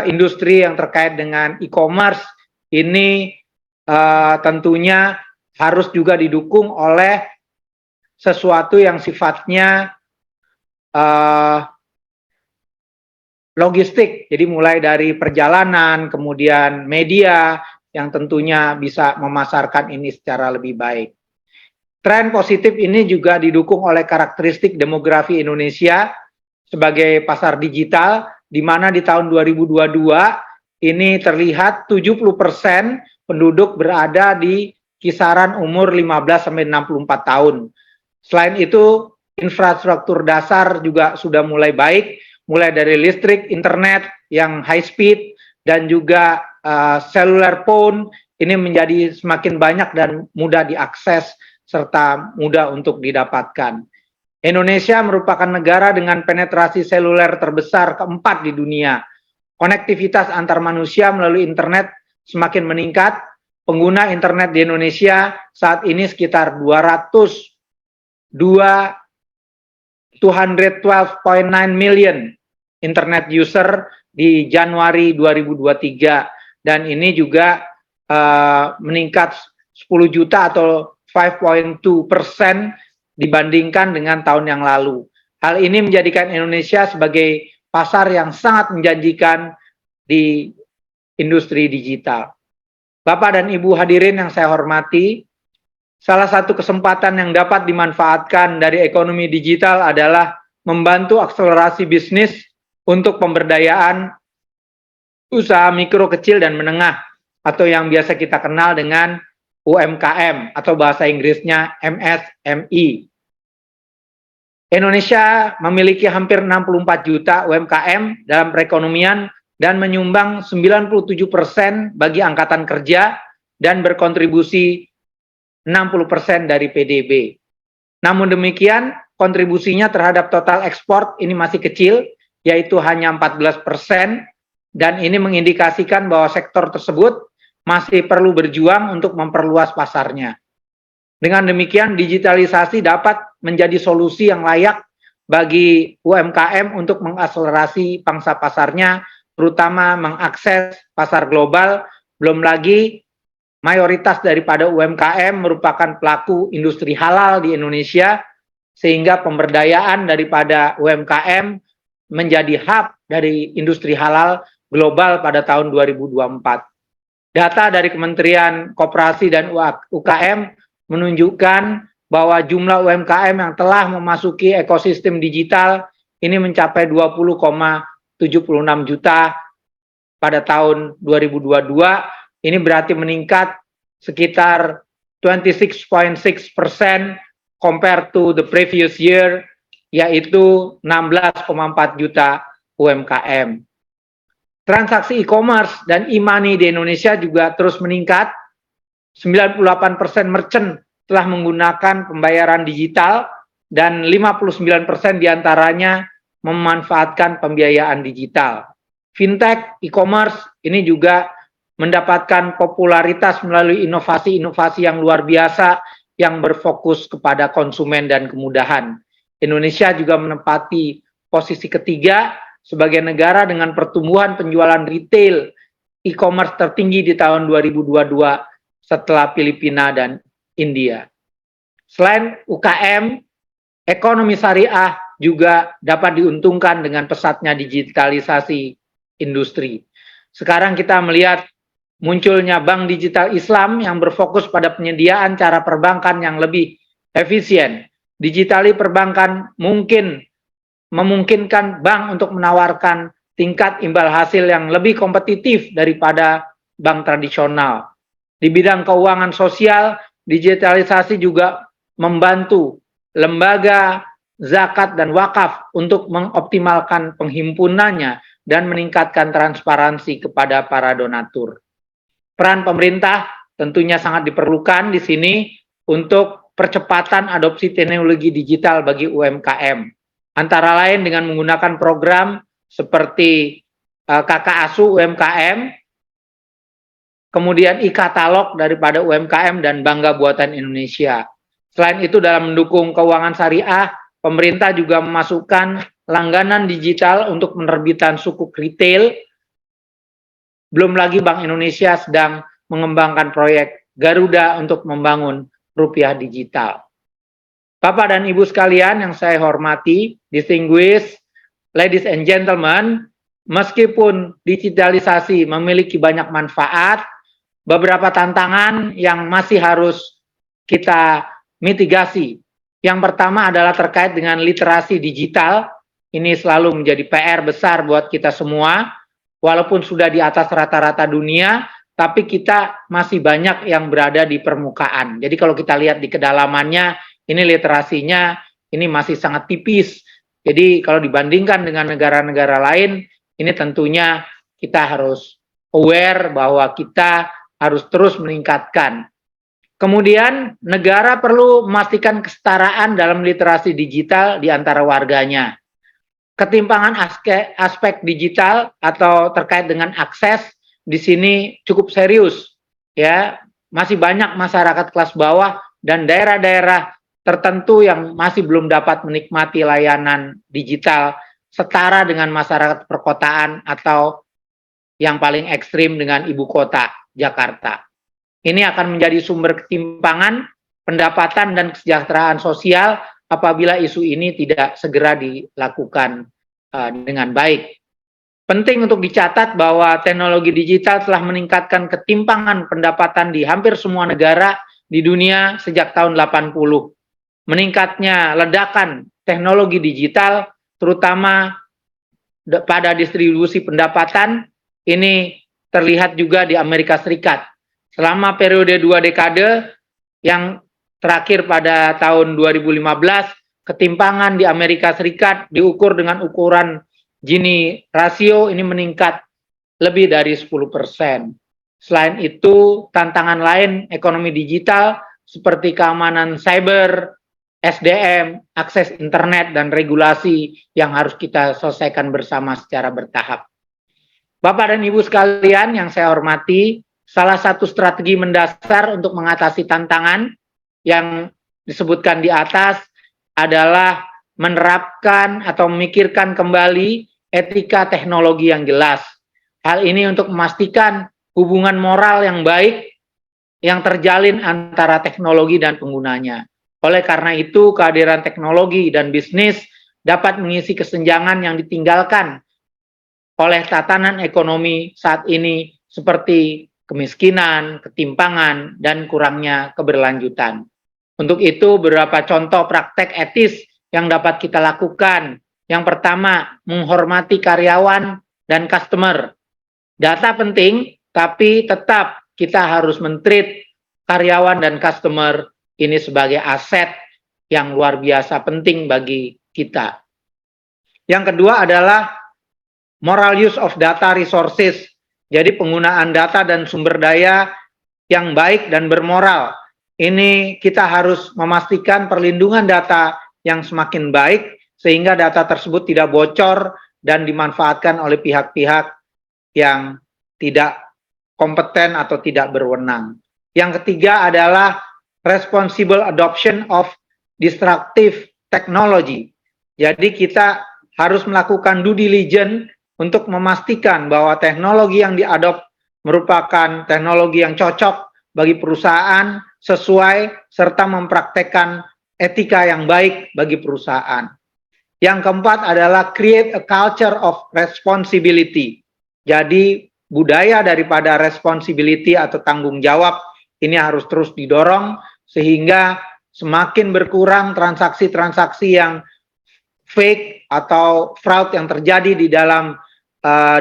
industri yang terkait dengan e-commerce ini tentunya harus juga didukung oleh sesuatu yang sifatnya logistik. Jadi mulai dari perjalanan, kemudian media yang tentunya bisa memasarkan ini secara lebih baik. Tren positif ini juga didukung oleh karakteristik demografi Indonesia sebagai pasar digital, di mana di tahun 2022 ini terlihat 70% penduduk berada di kisaran umur 15-64 tahun. Selain itu, infrastruktur dasar juga sudah mulai baik, mulai dari listrik, internet yang high speed, dan juga cellular phone ini menjadi semakin banyak dan mudah diakses serta mudah untuk didapatkan. Indonesia merupakan negara dengan penetrasi seluler terbesar keempat di dunia. Konektivitas antar manusia melalui internet semakin meningkat, pengguna internet di Indonesia saat ini sekitar 212.9 million internet user di Januari 2023, dan ini juga meningkat 10 juta atau 5.2% dibandingkan dengan tahun yang lalu. Hal ini menjadikan Indonesia sebagai pasar yang sangat menjanjikan di industri digital. Bapak dan Ibu hadirin yang saya hormati, salah satu kesempatan yang dapat dimanfaatkan dari ekonomi digital adalah membantu akselerasi bisnis untuk pemberdayaan usaha mikro, kecil, dan menengah, atau yang biasa kita kenal dengan UMKM atau bahasa Inggrisnya MSME. Indonesia memiliki hampir 64 juta UMKM dalam perekonomian dan menyumbang 97% bagi angkatan kerja dan berkontribusi 60% dari PDB. Namun demikian, kontribusinya terhadap total ekspor ini masih kecil, yaitu hanya 14%, dan ini mengindikasikan bahwa sektor tersebut masih perlu berjuang untuk memperluas pasarnya. Dengan demikian, digitalisasi dapat menjadi solusi yang layak bagi UMKM untuk mengakselerasi pangsa pasarnya, terutama mengakses pasar global. Belum lagi mayoritas daripada UMKM merupakan pelaku industri halal di Indonesia, sehingga pemberdayaan daripada UMKM menjadi hub dari industri halal global pada tahun 2024. Data dari Kementerian Koperasi dan UKM menunjukkan bahwa jumlah UMKM yang telah memasuki ekosistem digital ini mencapai 20,76 juta pada tahun 2022. Ini berarti meningkat sekitar 26.6% compared to the previous year, yaitu 16,4 juta UMKM. Transaksi e-commerce dan e-money di Indonesia juga terus meningkat. 98% merchant telah menggunakan pembayaran digital dan 59% diantaranya memanfaatkan pembiayaan digital. Fintech, e-commerce ini juga mendapatkan popularitas melalui inovasi-inovasi yang luar biasa yang berfokus kepada konsumen dan kemudahan. Indonesia juga menempati posisi ketiga sebagai negara dengan pertumbuhan penjualan retail e-commerce tertinggi di tahun 2022 setelah Filipina dan India. Selain UKM, ekonomi syariah juga dapat diuntungkan dengan pesatnya digitalisasi industri. Sekarang kita melihat munculnya bank digital Islam yang berfokus pada penyediaan cara perbankan yang lebih efisien. Digitali perbankan memungkinkan bank untuk menawarkan tingkat imbal hasil yang lebih kompetitif daripada bank tradisional. Di bidang keuangan sosial, digitalisasi juga membantu lembaga zakat dan wakaf untuk mengoptimalkan penghimpunannya dan meningkatkan transparansi kepada para donatur. Peran pemerintah tentunya sangat diperlukan di sini untuk percepatan adopsi teknologi digital bagi UMKM. Antara lain dengan menggunakan program seperti Kakak Asuh UMKM, kemudian e-katalog daripada UMKM dan Bangga Buatan Indonesia. Selain itu, dalam mendukung keuangan syariah, pemerintah juga memasukkan langganan digital untuk penerbitan sukuk retail. Belum lagi Bank Indonesia sedang mengembangkan proyek Garuda untuk membangun rupiah digital. Bapak dan Ibu sekalian yang saya hormati, distinguished ladies and gentlemen, meskipun digitalisasi memiliki banyak manfaat, beberapa tantangan yang masih harus kita mitigasi. Yang pertama adalah terkait dengan literasi digital. Ini selalu menjadi PR besar buat kita semua. Walaupun sudah di atas rata-rata dunia, tapi kita masih banyak yang berada di permukaan. Jadi kalau kita lihat di kedalamannya, ini literasinya ini masih sangat tipis. Jadi kalau dibandingkan dengan negara-negara lain, ini tentunya kita harus aware bahwa kita harus terus meningkatkan. Kemudian negara perlu memastikan kesetaraan dalam literasi digital di antara warganya. Ketimpangan aspek digital atau terkait dengan akses di sini cukup serius, ya. masih banyak masyarakat kelas bawah dan daerah-daerah tertentu yang masih belum dapat menikmati layanan digital setara dengan masyarakat perkotaan atau yang paling ekstrim dengan ibu kota Jakarta. Ini akan menjadi sumber ketimpangan, pendapatan dan kesejahteraan sosial apabila isu ini tidak segera dilakukan dengan baik. Penting untuk dicatat bahwa teknologi digital telah meningkatkan ketimpangan pendapatan di hampir semua negara di dunia sejak tahun 80. Meningkatnya ledakan teknologi digital, terutama pada distribusi pendapatan, ini terlihat juga di Amerika Serikat. Selama periode 2 dekade yang terakhir pada tahun 2015, ketimpangan di Amerika Serikat diukur dengan ukuran Gini rasio ini meningkat lebih dari 10%. Selain itu, tantangan lain ekonomi digital seperti keamanan cyber, SDM, akses internet, dan regulasi yang harus kita selesaikan bersama secara bertahap. Bapak dan Ibu sekalian yang saya hormati, salah satu strategi mendasar untuk mengatasi tantangan yang disebutkan di atas adalah menerapkan atau memikirkan kembali etika teknologi yang jelas. Hal ini untuk memastikan hubungan moral yang baik yang terjalin antara teknologi dan penggunanya. Oleh karena itu, kehadiran teknologi dan bisnis dapat mengisi kesenjangan yang ditinggalkan oleh tatanan ekonomi saat ini seperti kemiskinan, ketimpangan, dan kurangnya keberlanjutan. Untuk itu, beberapa contoh praktek etis yang dapat kita lakukan. Yang pertama, menghormati karyawan dan customer. Data penting, tapi tetap kita harus men-treat karyawan dan customer ini sebagai aset yang luar biasa penting bagi kita. Yang kedua adalah moral use of data resources. Jadi penggunaan data dan sumber daya yang baik dan bermoral. Ini kita harus memastikan perlindungan data yang semakin baik sehingga data tersebut tidak bocor dan dimanfaatkan oleh pihak-pihak yang tidak kompeten atau tidak berwenang. Yang ketiga adalah responsible adoption of disruptive technology. Jadi kita harus melakukan due diligence untuk memastikan bahwa teknologi yang diadop merupakan teknologi yang cocok bagi perusahaan sesuai serta mempraktekkan etika yang baik bagi perusahaan. Yang keempat adalah create a culture of responsibility. Jadi budaya daripada responsibility atau tanggung jawab ini harus terus didorong sehingga semakin berkurang transaksi-transaksi yang fake atau fraud yang terjadi di dalam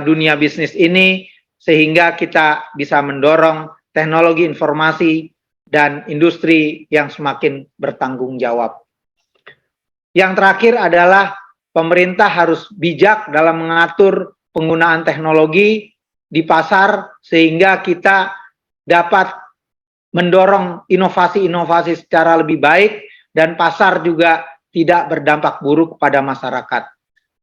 dunia bisnis ini sehingga kita bisa mendorong teknologi informasi dan industri yang semakin bertanggung jawab. Yang terakhir adalah pemerintah harus bijak dalam mengatur penggunaan teknologi di pasar sehingga kita dapat mendorong inovasi-inovasi secara lebih baik dan pasar juga tidak berdampak buruk pada masyarakat.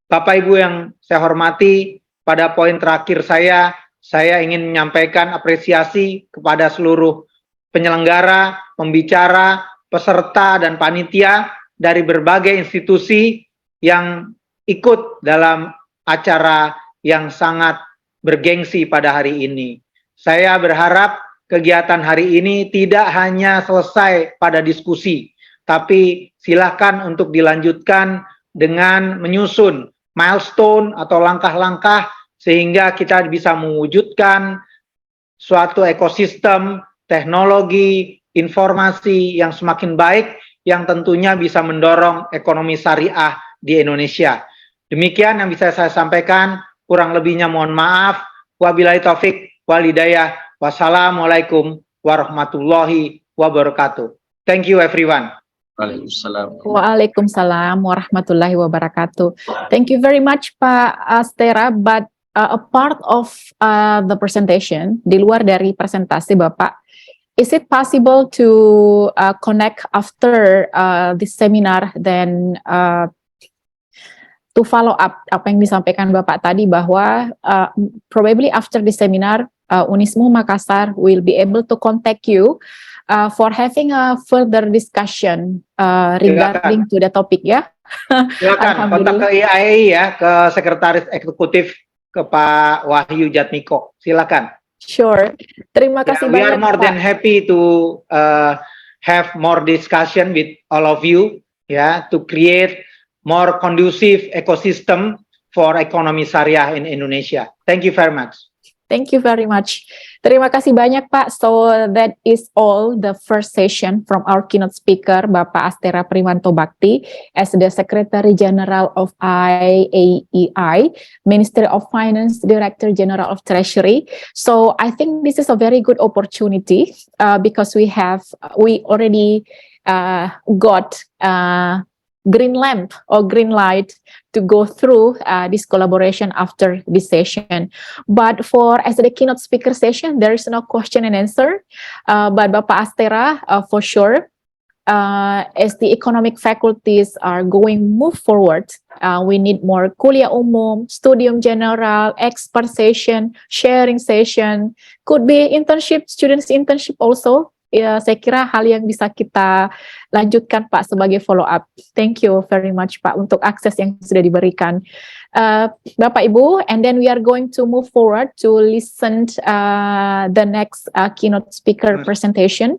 Bapak Ibu yang saya hormati, pada poin terakhir saya ingin menyampaikan apresiasi kepada seluruh penyelenggara, pembicara, peserta, dan panitia dari berbagai institusi yang ikut dalam acara yang sangat bergengsi pada hari ini. Saya berharap kegiatan hari ini tidak hanya selesai pada diskusi, tapi silakan untuk dilanjutkan dengan menyusun milestone atau langkah-langkah sehingga kita bisa mewujudkan suatu ekosistem teknologi informasi yang semakin baik yang tentunya bisa mendorong ekonomi syariah di Indonesia. Demikian yang bisa saya sampaikan, kurang lebihnya mohon maaf. Wabillahi taufik wal hidayah. Wassalamualaikum warahmatullahi wabarakatuh. Thank you everyone. Waalaikumsalam. Waalaikumsalam warahmatullahi wabarakatuh. Thank you very much Pak Astera, but a part of the presentation, di luar dari presentasi Bapak, is it possible to connect after this seminar then to follow up apa yang disampaikan Bapak tadi bahwa probably after this seminar Unismu Makassar will be able to contact you for having a further discussion regarding to the topic ya. Silakan kontak ke IAI ya, ke Sekretaris Eksekutif ke Pak Wahyu Jatmiko. Silakan. Sure. Terima kasih We are banyak more Pak. than happy to have more discussion with all of you, to create more conducive ecosystem for economy syariah in Indonesia. Thank you very much. Thank you very much. Terima kasih banyak Pak. So that is all the first session from our keynote speaker, Bapak Astera Primanto Bakti, as the Secretary General of IAEI, Ministry of Finance, Director General of Treasury. So I think this is a very good opportunity because we already got green lamp or green light to go through this collaboration after this session. But as the keynote speaker session, there is no question and answer. But Bapak Astera, for sure, as the economic faculties are move forward, we need more kuliah umum, studium general, expert session, sharing session, could be internship, students internship also. Ya, saya kira hal yang bisa kita lanjutkan Pak sebagai follow up. Thank you very much Pak untuk akses yang sudah diberikan. Bapak Ibu, and then we are going to move forward to listen the next keynote speaker presentation.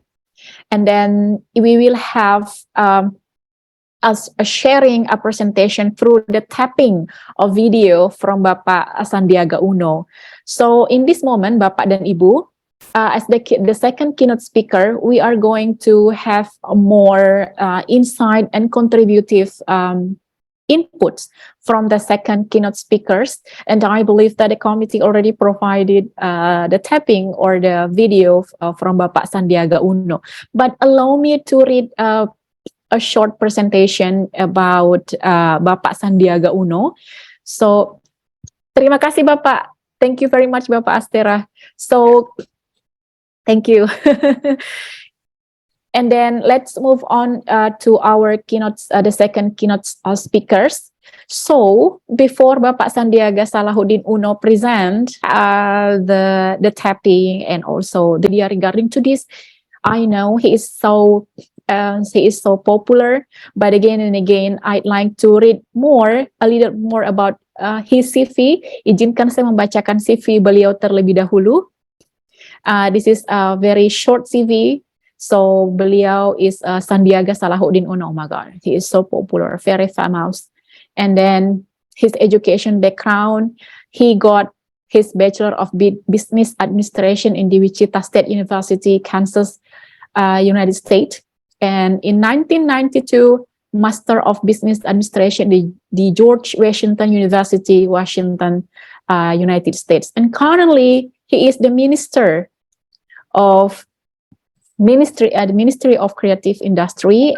And then we will have sharing a presentation through the tapping of video from Bapak Sandiaga Uno. So in this moment, Bapak dan Ibu, as the second keynote speaker, we are going to have a more insight and contributive inputs from the second keynote speakers. And I believe that the committee already provided the tapping or the video from Bapak Sandiaga Uno. But allow me to read a short presentation about Bapak Sandiaga Uno. So, terima kasih Bapak. Thank you very much Bapak Astera. So, thank you. And then let's move on to our keynotes, the second keynote speakers. So before Bapak Sandiaga Salahuddin Uno present the tapping and also the idea regarding to this, I know he is so popular, but again and again I'd like to read a little more about his CV. Izinkan saya membacakan CV beliau terlebih dahulu. This is a very short CV. So beliau is Sandiaga Salahuddin Uno. Oh my God, he is so popular, very famous. And then his education background, he got his Bachelor of Business Administration in the Wichita State University, Kansas, United States. And in 1992, Master of Business Administration in the George Washington University, Washington, United States. And currently, he is the Minister of Ministry of Creative Industry.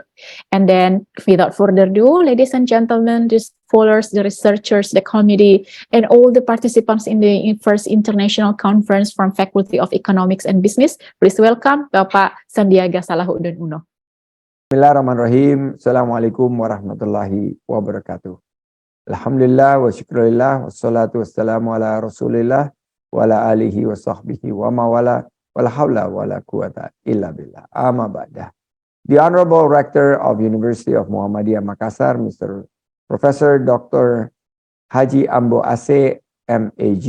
And then without further ado, ladies and gentlemen, the scholars, the researchers, the committee, and all the participants in the first international conference from Faculty of Economics and Business, please welcome Bapak Sandiaga Salahuddin Uno. Bismillahirrahmanirrahim. Assalamualaikum warahmatullahi wabarakatuh. Alhamdulillah wa syukurillah wassalatu wassalamu ala rasulillah wa ala alihi wa sahbihi wa mawala wala hawla wala quwata illa billah. Amma ba'dah. The Honorable Rector of University of Muhammadiyah Makassar, Mr. Professor Dr. Haji Ambo Aceh, MAG,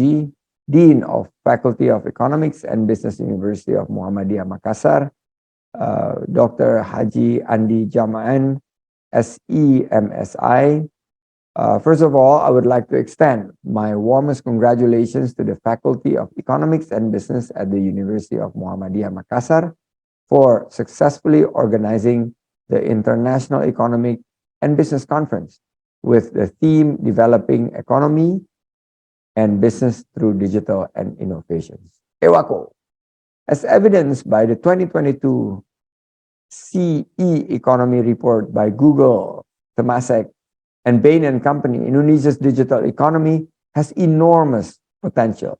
Dean of Faculty of Economics and Business University of Muhammadiyah Makassar, Dr. Haji Andi Jama'an, SE, MSI. First of all, I would like to extend my warmest congratulations to the Faculty of Economics and Business at the University of Muhammadiyah Makassar for successfully organizing the International Economic and Business Conference with the theme Developing Economy and Business Through Digital and Innovations. EWACO. As evidenced by the 2022 CE Economy Report by Google, Temasek, and Bain & Company, Indonesia's digital economy has enormous potential.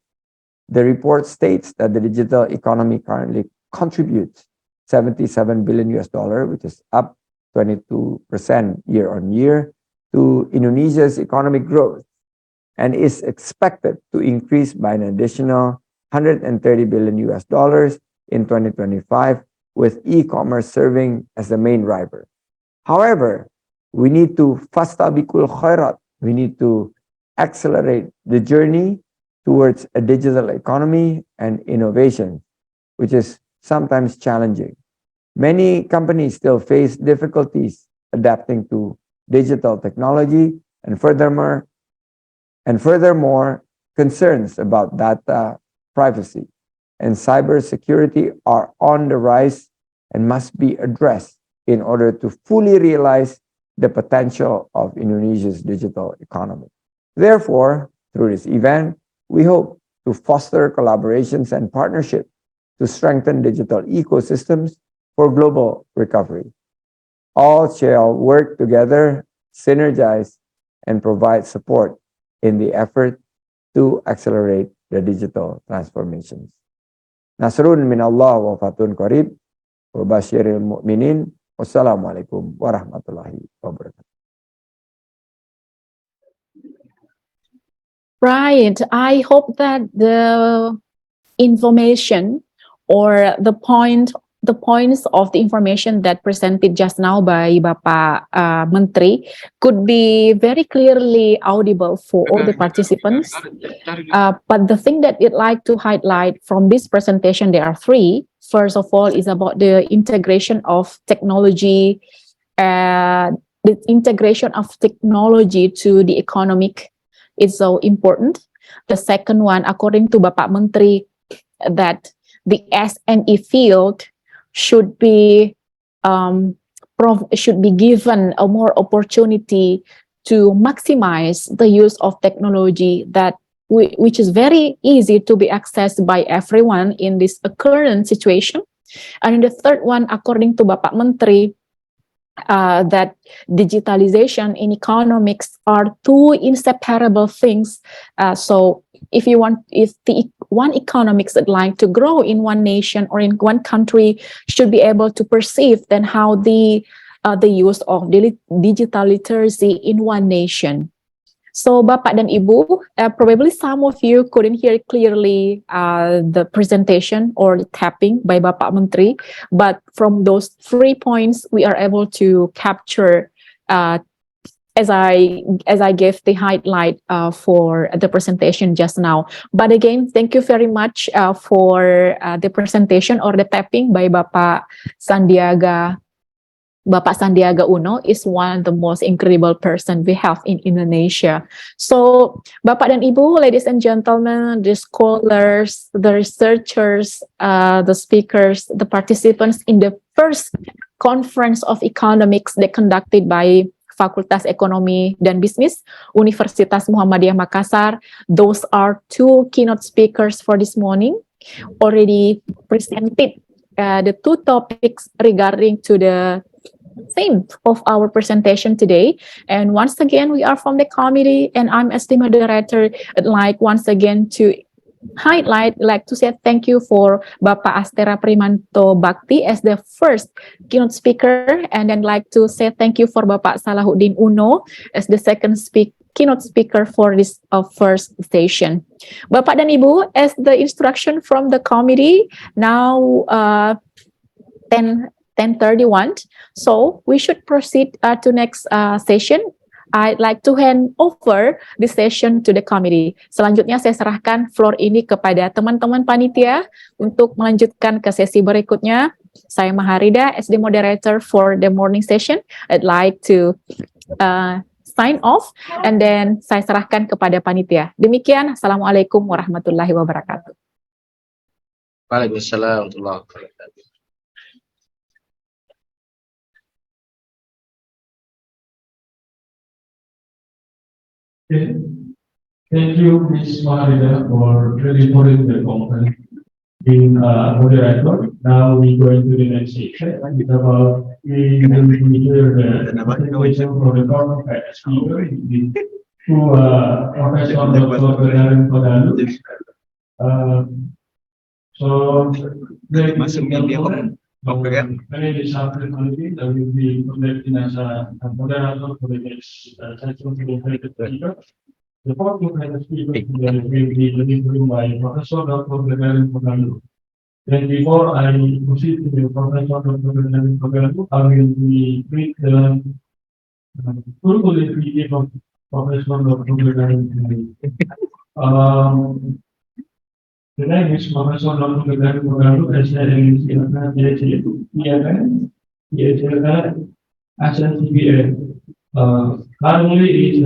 The report states that the digital economy currently contributes $77 billion, which is up 22% year on year, to Indonesia's economic growth and is expected to increase by an additional 130 billion US dollars in 2025, with e-commerce serving as the main driver. However, we need to fastabikul khairat. We need to accelerate the journey towards a digital economy and innovation, which is sometimes challenging. Many companies still face difficulties adapting to digital technology, and furthermore, concerns about data privacy and cybersecurity are on the rise and must be addressed in order to fully realize the potential of Indonesia's digital economy. Therefore, through this event, we hope to foster collaborations and partnership to strengthen digital ecosystems for global recovery. All shall work together, synergize, and provide support in the effort to accelerate the digital transformations. Nasrun minallah wa fatun qarib wa basyiril mu'minin. Wassalamualaikum warahmatullahi wabarakatuh. Right. I hope that the information or the points of the information that presented just now by Bapak Menteri could be very clearly audible for all the participants. But the thing that I'd like to highlight from this presentation, there are three. First of all, is about the integration of technology, the integration of technology to the economic is so important. The second one, according to Bapak Menteri, that the SME field should be given a more opportunity to maximize the use of technology which is very easy to be accessed by everyone in this current situation. And the third one, according to Bapak Menteri, that digitalization and economics are two inseparable things. So if the one economics would like to grow in one nation or in one country, should be able to perceive then how the use of digital literacy in one nation. So Bapak dan Ibu, probably some of you couldn't hear clearly the presentation or the tapping by Bapak Menteri, but from those 3 points, we are able to capture as I gave the highlight for the presentation just now. But again, thank you very much for the presentation or the tapping by Bapak Sandiaga. Bapak Sandiaga Uno is one of the most incredible person we have in Indonesia. So, Bapak dan Ibu, ladies and gentlemen, the scholars, the researchers, the speakers, the participants in the first conference of economics that conducted by Fakultas Ekonomi dan Bisnis, Universitas Muhammadiyah Makassar. Those are two keynote speakers for this morning, already presented the two topics regarding to the theme of our presentation today. And once again, we are from the committee and I'm as the moderator. I'd like once again to to say thank you for Bapak Astera Primanto Bakti as the first keynote speaker, and then like to say thank you for Bapak Salahuddin Uno as the second keynote speaker for this first session. Bapak dan Ibu, as the instruction from the committee, now 10:31, so we should proceed to next session. I'd like to hand over the session to the committee. Selanjutnya saya serahkan floor ini kepada teman-teman panitia untuk melanjutkan ke sesi berikutnya. Saya Maharida as the moderator for the morning session. I'd like to sign off and then saya serahkan kepada panitia. Demikian, Assalamualaikum warahmatullahi wabarakatuh. Waalaikumsalam warahmatullahi wabarakatuh. Okay. Thank you, Ms. Maharida, for really putting the conference being moderator. Now we go into the next section. It's about we will hear the presentation from the government speaker, Professor Dr. Benarin Padalu. So very many disciples that will be conducting as a moderator for the next session. The fourth book has a speaker here will be delivered by Professor Dr. Gregory Pagalu. Then before I proceed to the Professor Dr. Gregory Pagalu, I will be read the full qualification of Professor Dr. Gregory Pagalu. The name is Professor Dr. Gregory Pagalu, PhD, PMN, PhD, SNCBA. Currently is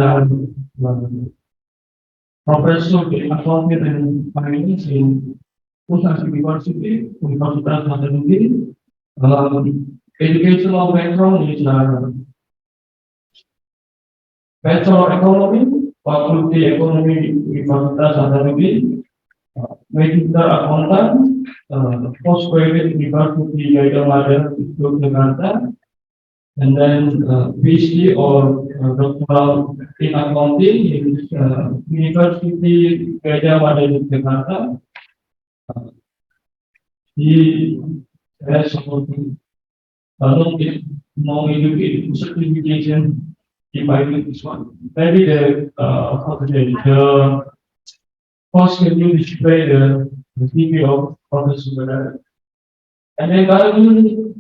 Professor of Accounting and Finance in Pusat University, Universitas Hasanuddin. Educational background is Bachelor of Economy, Faculty Economy, Universitas Hasanuddin, Medical Accountant, Postgraduate University Gajah Institute Jakarta, and then PhD or doctoral in accounting in University Gajah Mada Jakarta. He has no education certification divided this one. Maybe the first can you display the CV of Professor Badar. And then currently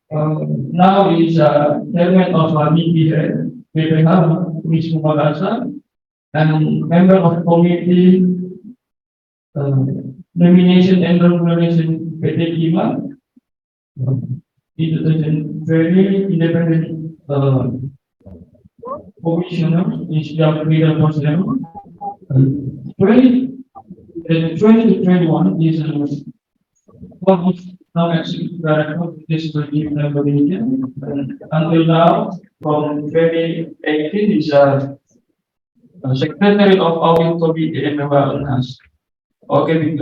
now is chairman of BPH, Wisnu Magasa, and member of committee nomination and remuneration PT Kima. It is a very independent commissioner in Sejak Bidang Muslim. 2021 is one of now executive director of this regime Indonesia. Until now, from 2018 is secretary of audit committee and member UNAS. Okay,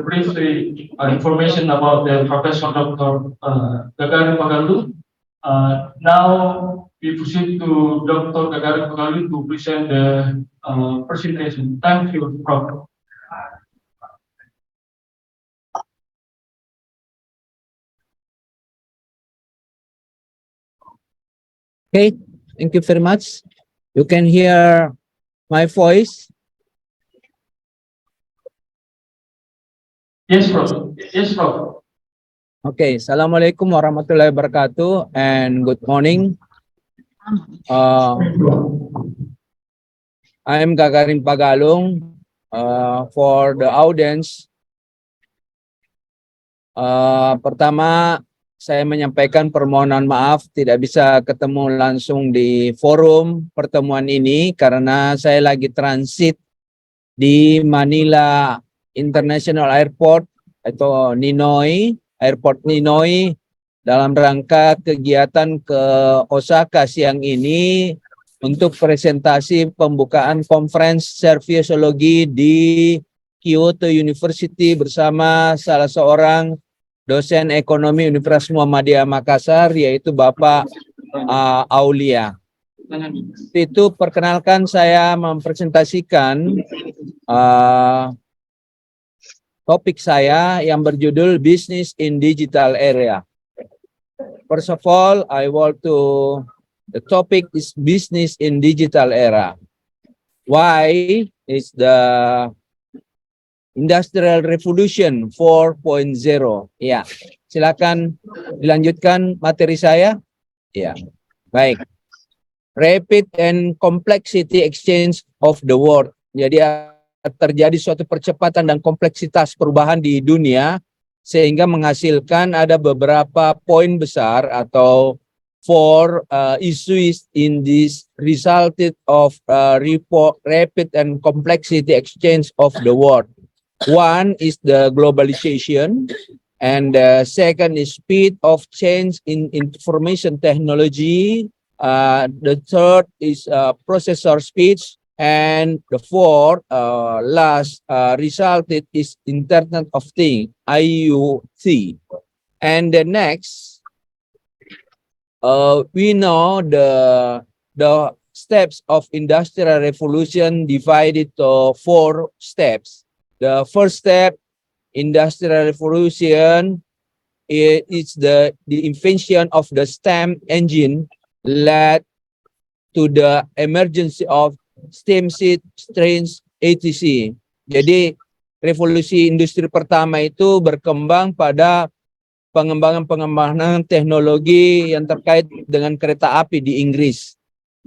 briefly information about the Professor Dr. Gregory Pagalu. Now we proceed to Dr. Gregory Pagalu to present the presentation. Thank you, Prof. Okay, thank you very much. You can hear my voice. Yes, Prof. Yes, Prof. Okay, Assalamualaikum warahmatullahi wabarakatuh and good morning. I am Gagarin Pagalong. For the audience, pertama saya menyampaikan permohonan maaf tidak bisa ketemu langsung di forum pertemuan ini karena saya lagi transit di Manila International Airport atau Ninoy, Airport Ninoy dalam rangka kegiatan ke Osaka siang ini untuk presentasi pembukaan Confrence Servisiologi di Kyoto University bersama salah seorang dosen ekonomi Universitas Muhammadiyah Makassar, yaitu Bapak Aulia. Itu perkenalkan saya mempresentasikan topik saya yang berjudul Business in Digital Area. First of all, the topic is Business in Digital Era. Why is the Industrial Revolution 4.0. Ya, silakan dilanjutkan materi saya. Ya, baik. Rapid and complexity exchange of the world. Jadi terjadi suatu percepatan dan kompleksitas perubahan di dunia sehingga menghasilkan ada beberapa poin besar atau four issues in this resulted of rapid and complexity exchange of the world. One is the globalization, and the second is speed of change in information technology. The third is processor speeds, and the fourth, last resulted is Internet of Things (IoT). And the next, we know the steps of industrial revolution divided to 4 steps. The first step, industrial revolution, is the invention of the steam engine led to the emergence of steam seed strains etc. Jadi revolusi industri pertama itu berkembang pada pengembangan teknologi yang terkait dengan kereta api di Inggris.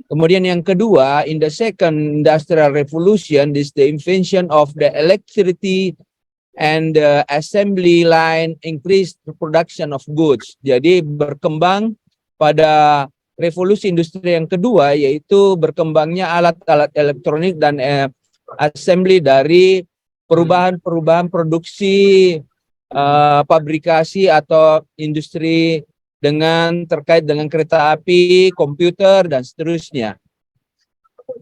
Kemudian yang kedua, in the second industrial revolution, this the invention of the electricity and the assembly line increased the production of goods. Jadi berkembang pada revolusi industri yang kedua, yaitu berkembangnya alat-alat elektronik dan assembly dari perubahan produksi pabrikasi atau industri terkait dengan kereta api, komputer dan seterusnya.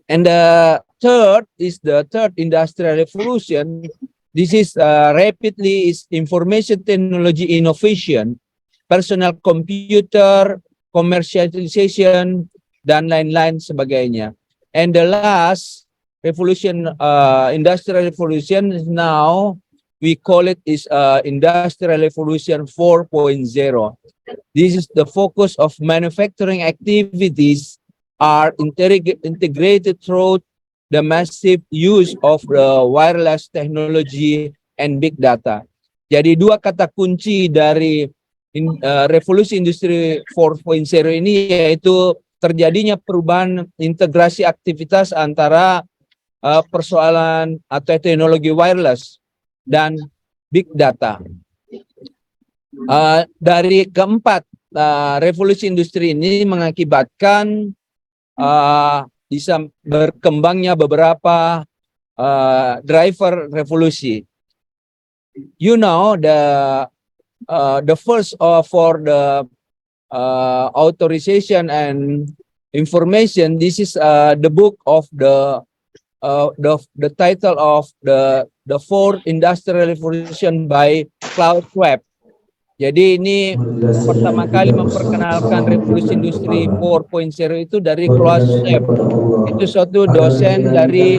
And the third is the third industrial revolution. This is rapidly is information technology innovation, personal computer, commercialization dan lain-lain sebagainya. And the last revolution, industrial revolution is now we call it is industrial revolution 4.0. This is the focus of manufacturing activities are integrated through the massive use of the wireless technology and big data. Jadi dua kata kunci dari revolusi industri 4.0 ini yaitu terjadinya perubahan integrasi aktivitas antara persoalan atau teknologi wireless dan big data. Dari keempat revolusi industri ini mengakibatkan bisa berkembangnya beberapa driver revolusi. You know the first for the authorization and information. This is the book of the title of the fourth industrial revolution by Klaus Schwab. Jadi ini pertama kali memperkenalkan revolusi industri 4.0 itu dari Klaus Schwab. Itu suatu dosen dari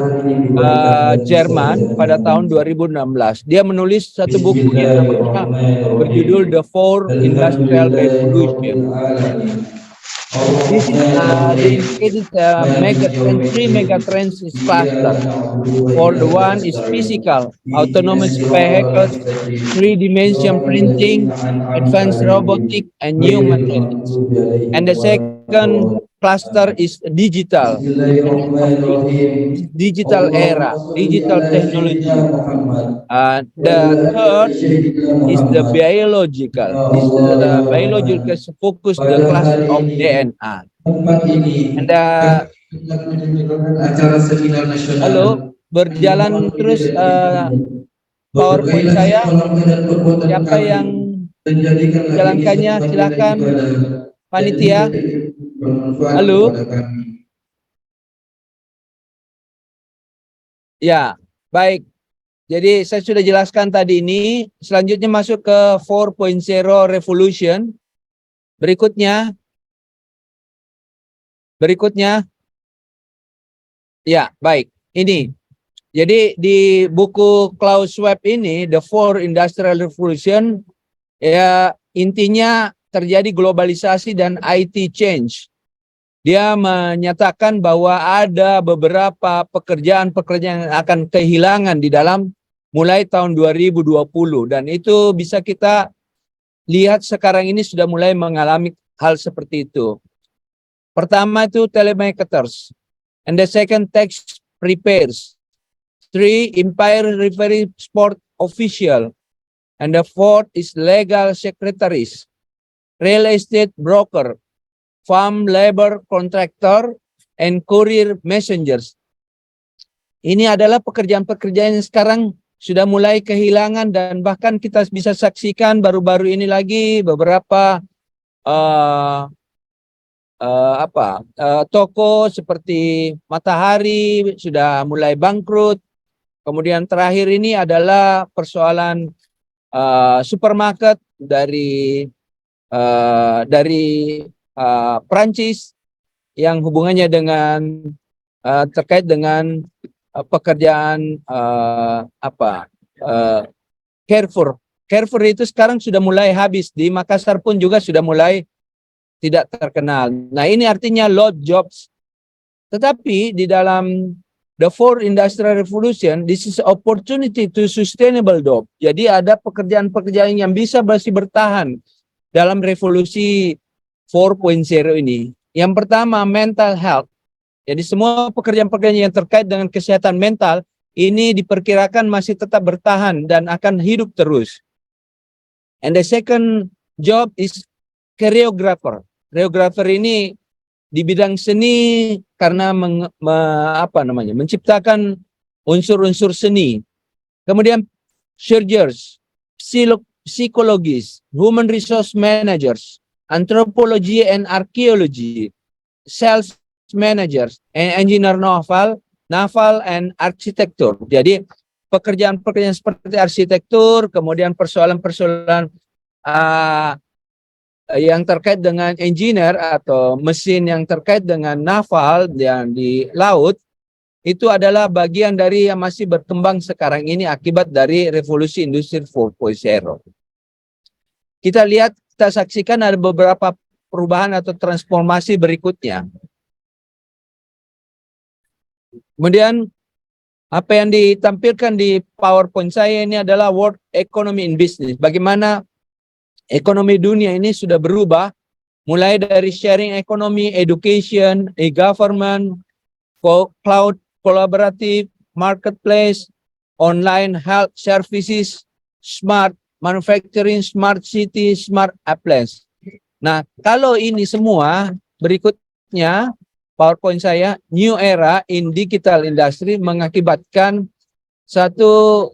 Jerman pada tahun 2016. Dia menulis satu buku yang namanya berjudul The Fourth Industrial Revolution. This is they indicated three megatrends is cluster. For the one is physical, autonomous vehicles, three-dimension printing, advanced robotic, and new materials. And the second cluster is digital. Digital era, digital technology. The third is the biological. This biological focus the cluster of DNA. And halo, berjalan terus PowerPoint saya. Siapa yang menjalankannya? Silakan, panitia. Halo. Ya, baik. Jadi saya sudah jelaskan tadi ini. Selanjutnya masuk ke 4.0 revolution. Berikutnya. Ya, baik. Ini. Jadi di buku Klaus Schwab ini, The Four Industrial Revolution, ya intinya terjadi globalisasi dan IT change. Dia menyatakan bahwa ada beberapa pekerjaan-pekerjaan yang akan kehilangan di dalam mulai tahun 2020 dan itu bisa kita lihat sekarang ini sudah mulai mengalami hal seperti itu. Pertama itu telemarketers, and the second tax preparers, three empire referee sport official, and the fourth is legal secretaries, real estate broker, farm labor contractor, and courier messengers. Ini adalah pekerjaan-pekerjaan yang sekarang sudah mulai kehilangan dan bahkan kita bisa saksikan baru-baru ini lagi beberapa toko seperti Matahari sudah mulai bangkrut. Kemudian terakhir ini adalah persoalan supermarket dari Prancis yang hubungannya dengan terkait dengan pekerjaan Carrefour. Carrefour itu sekarang sudah mulai habis, di Makassar pun juga sudah mulai tidak terkenal. Nah, ini artinya lost jobs Tetapi di dalam the fourth industrial revolution, this is opportunity to sustainable job. Jadi ada pekerjaan-pekerjaan yang bisa masih bertahan dalam revolusi 4.0 ini. Yang pertama, mental health. Jadi semua pekerjaan-pekerjaan yang terkait dengan kesehatan mental ini diperkirakan masih tetap bertahan dan akan hidup terus. And the second job is choreographer. Choreographer ini di bidang seni karena menciptakan unsur-unsur seni. Kemudian surgeons, psikologis, human resource managers, anthropology and archaeology, sales managers, and engineer naval and arsitektur. Jadi pekerjaan-pekerjaan seperti arsitektur, kemudian persoalan-persoalan yang terkait dengan engineer atau mesin yang terkait dengan naval yang di laut, itu adalah bagian dari yang masih berkembang sekarang ini akibat dari revolusi industri 4.0. Kita lihat, kita saksikan ada beberapa perubahan atau transformasi berikutnya. Kemudian apa yang ditampilkan di PowerPoint saya ini adalah World Economy in Business. Bagaimana ekonomi dunia ini sudah berubah, mulai dari sharing economy, education, e-government, cloud, collaborative, marketplace, online health services, smart manufacturing, smart city, smart appliance. Nah, kalau ini semua berikutnya, PowerPoint saya, new era in digital industry mengakibatkan satu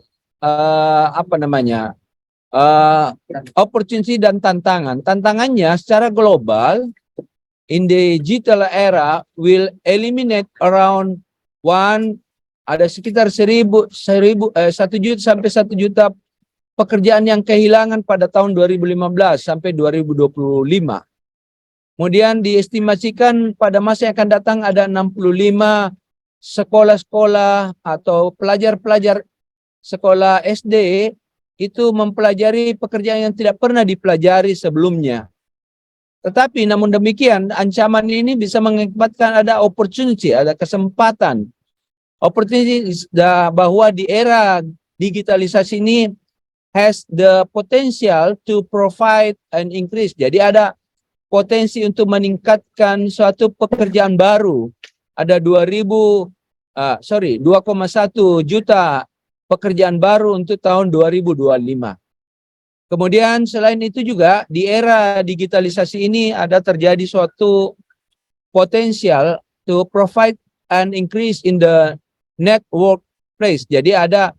opportunity dan tantangan. Tantangannya secara global, in the digital era will eliminate around ada sekitar 1 juta sampai 1 juta pekerjaan yang kehilangan pada tahun 2015 sampai 2025. Kemudian diestimasikan pada masa yang akan datang ada 65 sekolah-sekolah atau pelajar-pelajar sekolah SD itu mempelajari pekerjaan yang tidak pernah dipelajari sebelumnya. Tetapi namun demikian ancaman ini bisa mengakibatkan ada opportunity, ada kesempatan. Opportunity bahwa di era digitalisasi ini has the potential to provide an increase. Jadi ada potensi untuk meningkatkan suatu pekerjaan baru. Ada 2,1 juta pekerjaan baru untuk tahun 2025. Kemudian selain itu juga di era digitalisasi ini ada terjadi suatu potensial to provide an increase in the network place. Jadi ada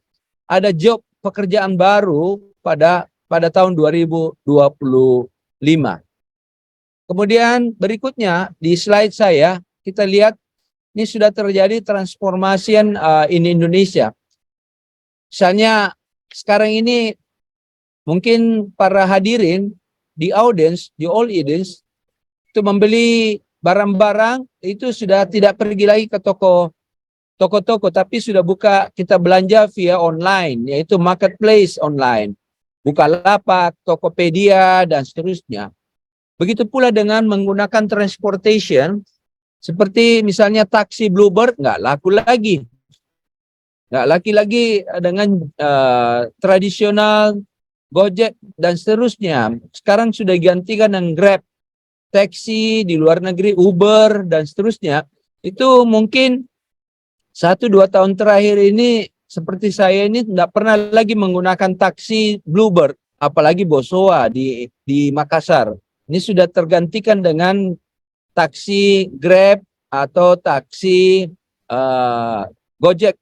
job pekerjaan baru pada tahun 2025. Kemudian berikutnya di slide saya kita lihat ini sudah terjadi transformasi in Indonesia. Misalnya sekarang ini mungkin para hadirin di audience, di all audience itu membeli barang-barang itu sudah tidak pergi lagi ke toko-toko tapi sudah kita belanja via online, yaitu marketplace online, Bukalapak, Tokopedia dan seterusnya. Begitu pula dengan menggunakan transportation, seperti misalnya taksi Bluebird, nggak laku lagi. Nggak lagi dengan tradisional, Gojek, dan seterusnya. Sekarang sudah digantikan dengan Grab, taksi di luar negeri, Uber, dan seterusnya. Itu mungkin 1-2 tahun terakhir ini, seperti saya ini tidak pernah lagi menggunakan taksi Bluebird, apalagi Bosowa di Makassar. Ini sudah tergantikan dengan taksi Grab atau taksi Gojek,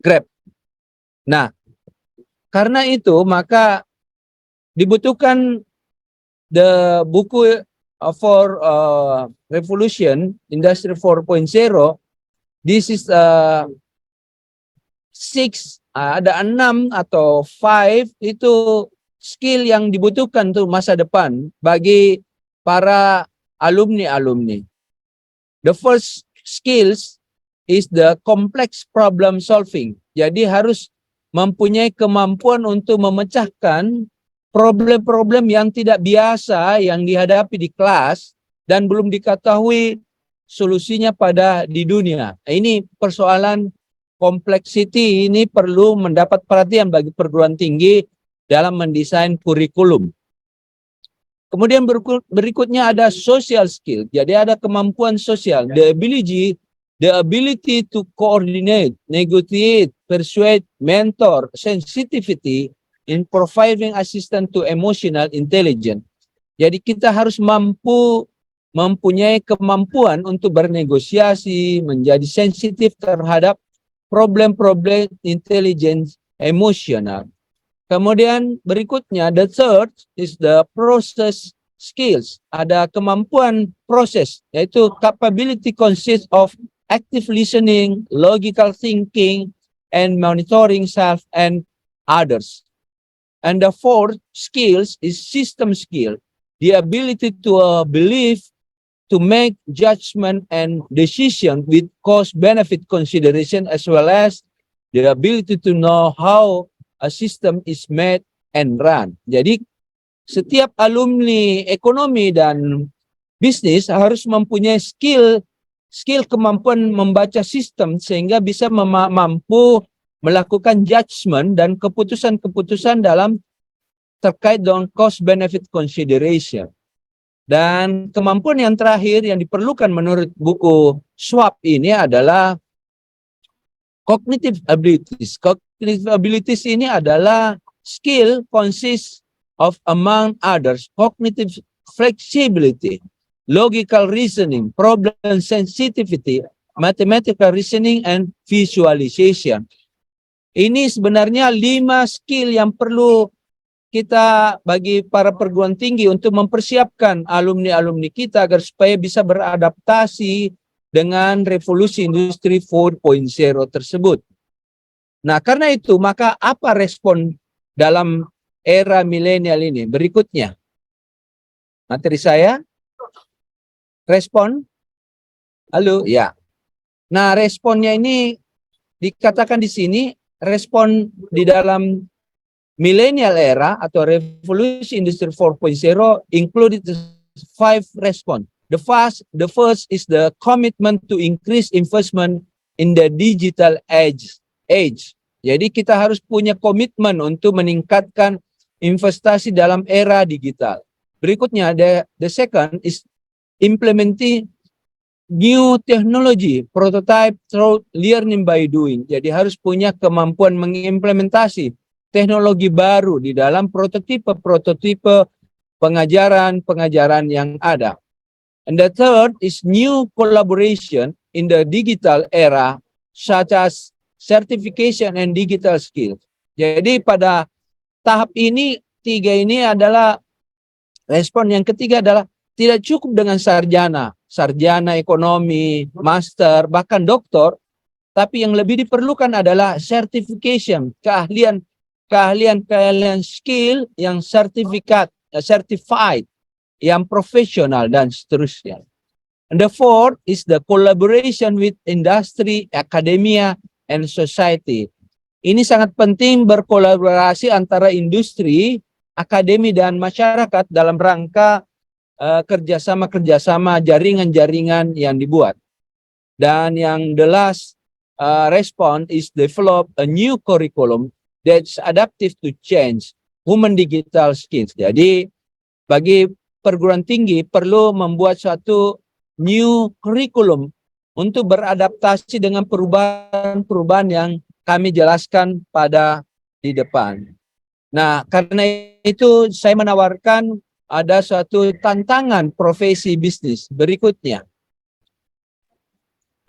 Grab. Nah, karena itu maka dibutuhkan the buku for revolution industry 4.0. This is 6, ada 6 atau 5 itu skill yang dibutuhkan untuk masa depan bagi para alumni. The first skills is the complex problem solving. Jadi harus mempunyai kemampuan untuk memecahkan problem-problem yang tidak biasa yang dihadapi di kelas dan belum diketahui solusinya pada di dunia. Ini persoalan kompleksiti ini perlu mendapat perhatian bagi perguruan tinggi dalam mendesain kurikulum. Kemudian berikutnya ada social skill. Jadi ada kemampuan sosial, the ability to coordinate, negotiate, persuade, mentor, sensitivity in providing assistance to emotional intelligence. Jadi kita harus mempunyai kemampuan untuk bernegosiasi, menjadi sensitif terhadap problem-problem intelligence emosional. Kemudian berikutnya, the third is the process skills. Ada kemampuan proses, yaitu capability consists of active listening, logical thinking, and monitoring self and others. And the fourth skills is system skill, the ability to believe, to make judgment and decision with cost-benefit consideration, as well as the ability to know how a system is made and run. Jadi setiap alumni ekonomi dan bisnis harus mempunyai skill kemampuan membaca sistem sehingga bisa mampu melakukan judgment dan keputusan-keputusan dalam terkait dengan cost benefit consideration. Dan kemampuan yang terakhir yang diperlukan menurut buku Schwab ini adalah cognitive abilities. Cognitive abilities ini adalah skill consists of, among others, cognitive flexibility, logical reasoning, problem sensitivity, mathematical reasoning, and visualization. Ini sebenarnya 5 skill yang perlu kita bagi para perguruan tinggi untuk mempersiapkan alumni-alumni kita agar supaya bisa beradaptasi dengan revolusi industri 4.0 tersebut. Nah, karena itu maka apa respon dalam era milenial ini? Berikutnya. Materi saya. Respon? Halo, ya. Nah, responnya ini dikatakan di sini, respon di dalam millennial era atau revolusi industri 4.0 included 5 response. The first is the commitment to increase investment in the digital age. Jadi kita harus punya komitmen untuk meningkatkan investasi dalam era digital. Berikutnya, the second is implementing new technology, prototype through learning by doing. Jadi harus punya kemampuan mengimplementasi teknologi baru di dalam prototipe pengajaran yang ada. And the third is new collaboration in the digital era, such as certification and digital skills. Jadi pada tahap ini, 3 ini adalah respon yang ketiga adalah tidak cukup dengan sarjana ekonomi, master, bahkan doktor, tapi yang lebih diperlukan adalah certification, keahlian skill yang certified, yang profesional dan seterusnya. And the fourth is the collaboration with industry, academia, and society. Ini sangat penting berkolaborasi antara industri, akademi, dan masyarakat dalam rangka kerjasama jaringan-jaringan yang dibuat. Dan yang the last response is develop a new curriculum that's adaptive to change, human digital skills. Jadi bagi perguruan tinggi perlu membuat suatu new curriculum untuk beradaptasi dengan perubahan-perubahan yang kami jelaskan pada di depan. Nah, karena itu saya menawarkan ada suatu tantangan profesi bisnis berikutnya.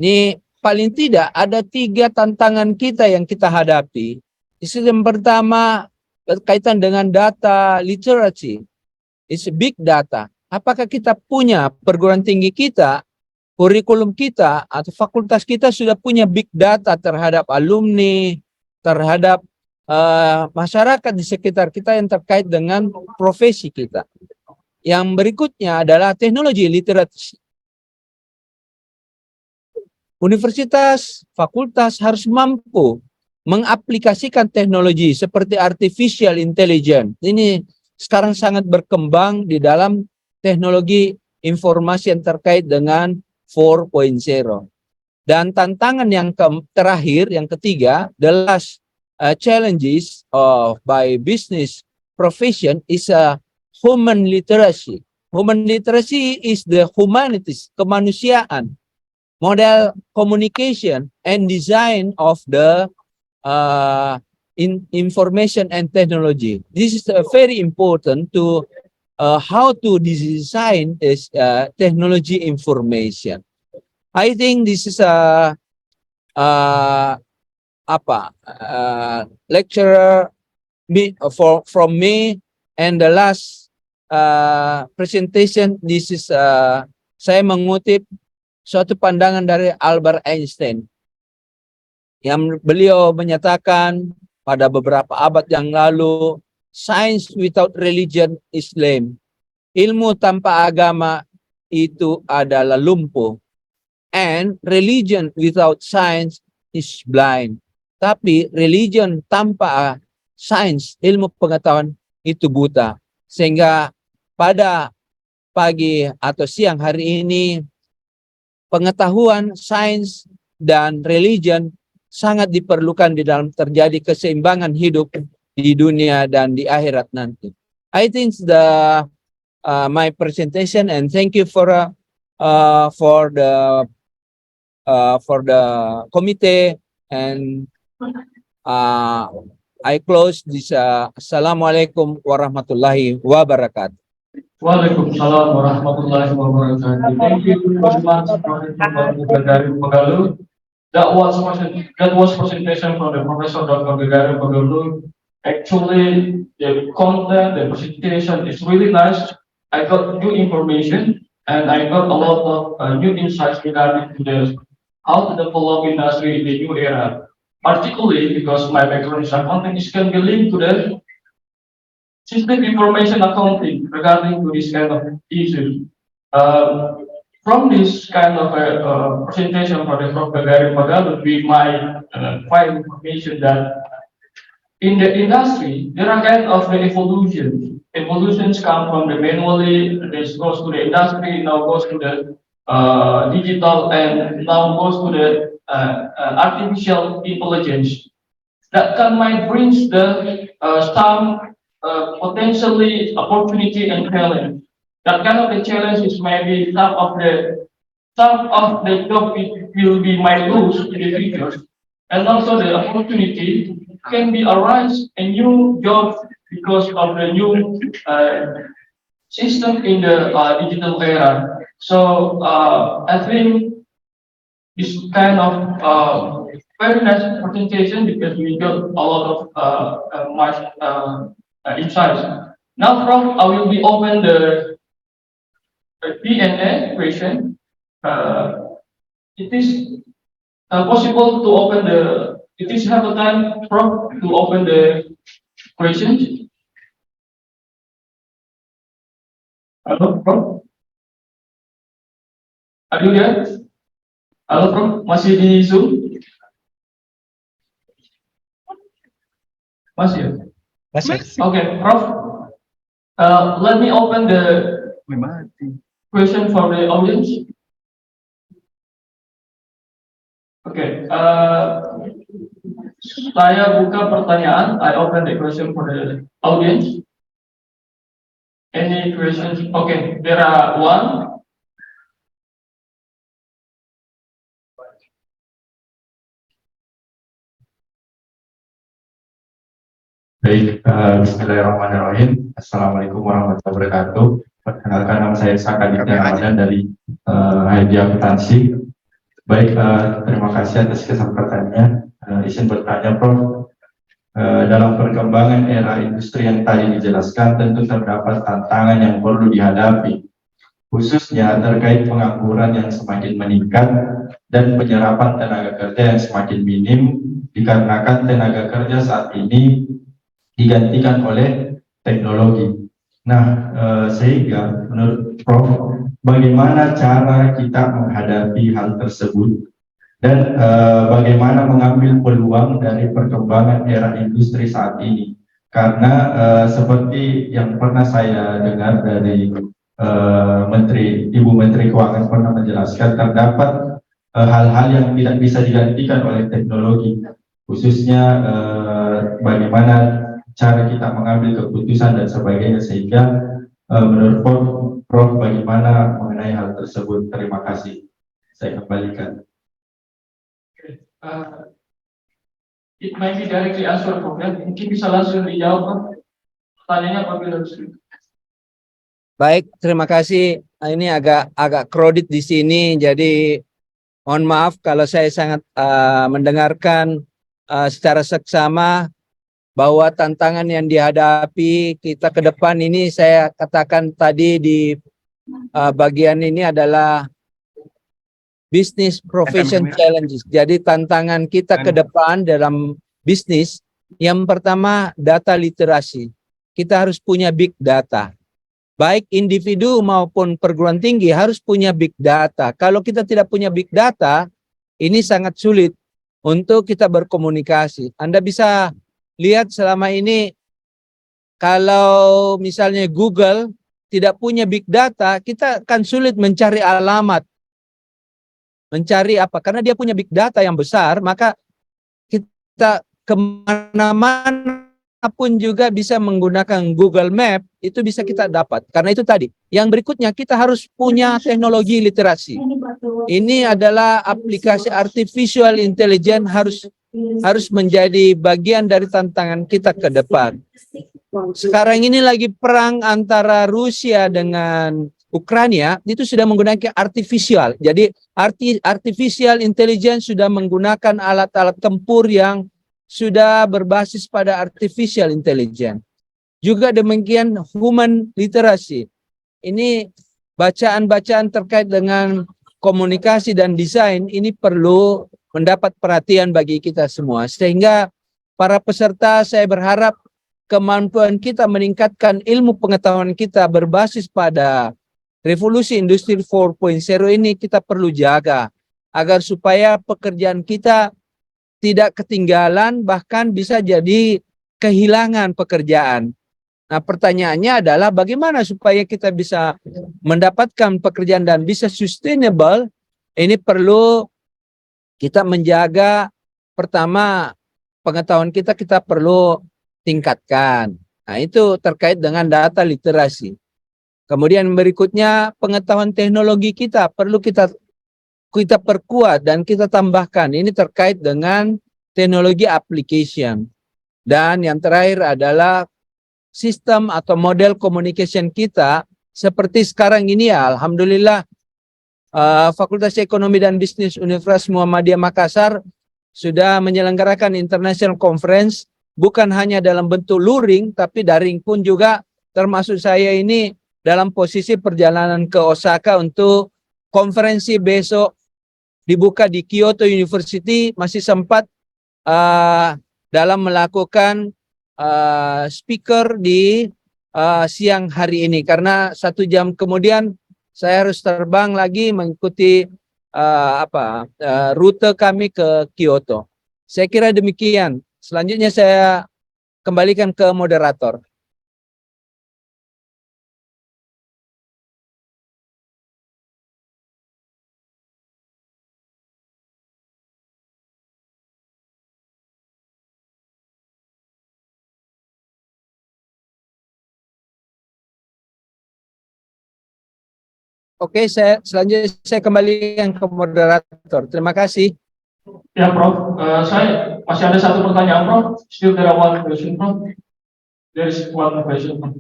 Ini paling tidak ada 3 tantangan kita yang kita hadapi. Yang pertama berkaitan dengan data literacy. It's big data. Apakah kita punya perguruan tinggi kita, kurikulum kita, atau fakultas kita sudah punya big data terhadap alumni, terhadap masyarakat di sekitar kita yang terkait dengan profesi kita. Yang berikutnya adalah teknologi literasi. Universitas, fakultas harus mampu mengaplikasikan teknologi seperti artificial intelligence. Ini sekarang sangat berkembang di dalam teknologi informasi yang terkait dengan 4.0. Dan tantangan yang terakhir, yang ketiga, the last challenges by business profession is human literacy. Human literacy is the humanities, kemanusiaan, model communication and design of the information and technology. This is very important to how to design this technology information. I think this is a lecturer from me, and the last presentation, this is saya mengutip suatu pandangan dari Albert Einstein yang beliau menyatakan pada beberapa abad yang lalu, science without religion is lame. Ilmu tanpa agama itu adalah lumpuh. And religion without science is blind. Tapi religion tanpa science, ilmu pengetahuan, itu buta. Sehingga pada pagi atau siang hari ini, pengetahuan, sains, dan religion sangat diperlukan di dalam terjadi keseimbangan hidup di dunia dan di akhirat nanti. I think my presentation, and thank you for the committee, and I close this. Assalamualaikum warahmatullahi wabarakatuh. Waalaikumsalam warahmatullahi wabarakatuh. Thank you very much, Profesor Gagarin Pagalu. That was presentation from the Professor Dr. Gagarin Pagalu. Actually, the content, the presentation is really nice. I got new information and I got a lot of new insights regarding to how to develop industry in the new era. Particularly because my background is accounting, this can be linked to the system information accounting regarding to this kind of issues. From this kind of presentation for the Dr. Gagarin Pagalu, we might find information that in the industry, there are kind of the evolutions. Evolutions come from the manually, this goes to the industry, now goes to the digital, and now goes to the artificial intelligence. That might bring some potentially opportunity and challenge. That kind of the challenge is maybe some of the job will be might lose in the future, and also the opportunity can be arise a new job because of the new system in the digital era. So I think this kind of very nice presentation because we got a lot of much insights. Now, Prof, I will be open the Q&A question. It is possible to open the. It is have a time, Prof, to open the questions. Halo, Prof. Are you there? Halo, Prof. Masih di Zoom? Masih. Okay, Prof. Let me open the question for the audience. Okay, saya buka pertanyaan. I open the question for the audience. Any questions? Okay, there are one. Baik, bismillahirrahmanirrahim. Assalamualaikum warahmatullahi wabarakatuh. Perkenalkan, nama saya Saka Dikda Ramadan dari HID Akuntansi. Baik, terima kasih atas kesempatannya. Izin bertanya, Prof. Dalam perkembangan era industri yang tadi dijelaskan, tentu terdapat tantangan yang perlu dihadapi, khususnya terkait pengangguran yang semakin meningkat dan penyerapan tenaga kerja yang semakin minim, dikarenakan tenaga kerja saat ini digantikan oleh teknologi. Nah, sehingga menurut Prof, bagaimana cara kita menghadapi hal tersebut dan bagaimana mengambil peluang dari perkembangan era industri saat ini? Karena seperti yang pernah saya dengar dari Ibu Menteri Keuangan pernah menjelaskan terdapat hal-hal yang tidak bisa digantikan oleh teknologi, khususnya bagaimana cara kita mengambil keputusan dan sebagainya, sehingga menurut Prof bagaimana mengenai hal tersebut. Terima kasih. Saya kembalikan. It might be directly answered from that. Mungkin bisa langsung dijawab, Pak. Pertanyaannya apabila Baik, terima kasih. Ini agak kredit di sini, jadi mohon maaf kalau saya sangat mendengarkan secara seksama bahwa tantangan yang dihadapi kita ke depan ini, saya katakan tadi di bagian ini adalah business profession challenges. Jadi tantangan kita ke depan dalam bisnis, yang pertama data literasi. Kita harus punya big data. Baik individu maupun perguruan tinggi harus punya big data. Kalau kita tidak punya big data, ini sangat sulit untuk kita berkomunikasi. Anda bisa lihat selama ini, kalau misalnya Google tidak punya big data, kita akan sulit mencari alamat. Mencari apa? Karena dia punya big data yang besar, maka kita kemana-mana pun juga bisa menggunakan Google Map, itu bisa kita dapat. Karena itu tadi. Yang berikutnya, kita harus punya teknologi literasi. Ini adalah aplikasi artificial intelligence harus menjadi bagian dari tantangan kita ke depan. Sekarang ini lagi perang antara Rusia dengan Ukraina, itu sudah menggunakan artificial. Jadi artificial intelligence sudah menggunakan alat-alat tempur yang sudah berbasis pada artificial intelligence. Juga demikian human literacy. Ini bacaan-bacaan terkait dengan komunikasi dan desain, ini perlu mendapat perhatian bagi kita semua. Sehingga para peserta, saya berharap kemampuan kita meningkatkan ilmu pengetahuan kita berbasis pada revolusi industri 4.0 ini kita perlu jaga agar supaya pekerjaan kita tidak ketinggalan, bahkan bisa jadi kehilangan pekerjaan. Nah, pertanyaannya adalah bagaimana supaya kita bisa mendapatkan pekerjaan dan bisa sustainable. Ini perlu kita menjaga, pertama, pengetahuan kita perlu tingkatkan. Nah, itu terkait dengan data literasi. Kemudian berikutnya, pengetahuan teknologi kita perlu kita perkuat dan kita tambahkan. Ini terkait dengan teknologi application. Dan yang terakhir adalah sistem atau model communication kita seperti sekarang ini ya, alhamdulillah Fakultas Ekonomi dan Bisnis Universitas Muhammadiyah Makassar sudah menyelenggarakan International Confrence, bukan hanya dalam bentuk luring tapi daring pun juga, termasuk saya ini dalam posisi perjalanan ke Osaka untuk konferensi besok dibuka di Kyoto University, masih sempat dalam melakukan speaker di siang hari ini, karena 1 jam kemudian saya harus terbang lagi mengikuti rute kami ke Kyoto. Saya kira demikian. Selanjutnya saya kembalikan ke moderator. Oke, selanjutnya saya kembalikan ke moderator. Terima kasih. ya, Prof. Saya masih ada satu pertanyaan, Prof. Still there are one question, Prof. There is one question, Prof.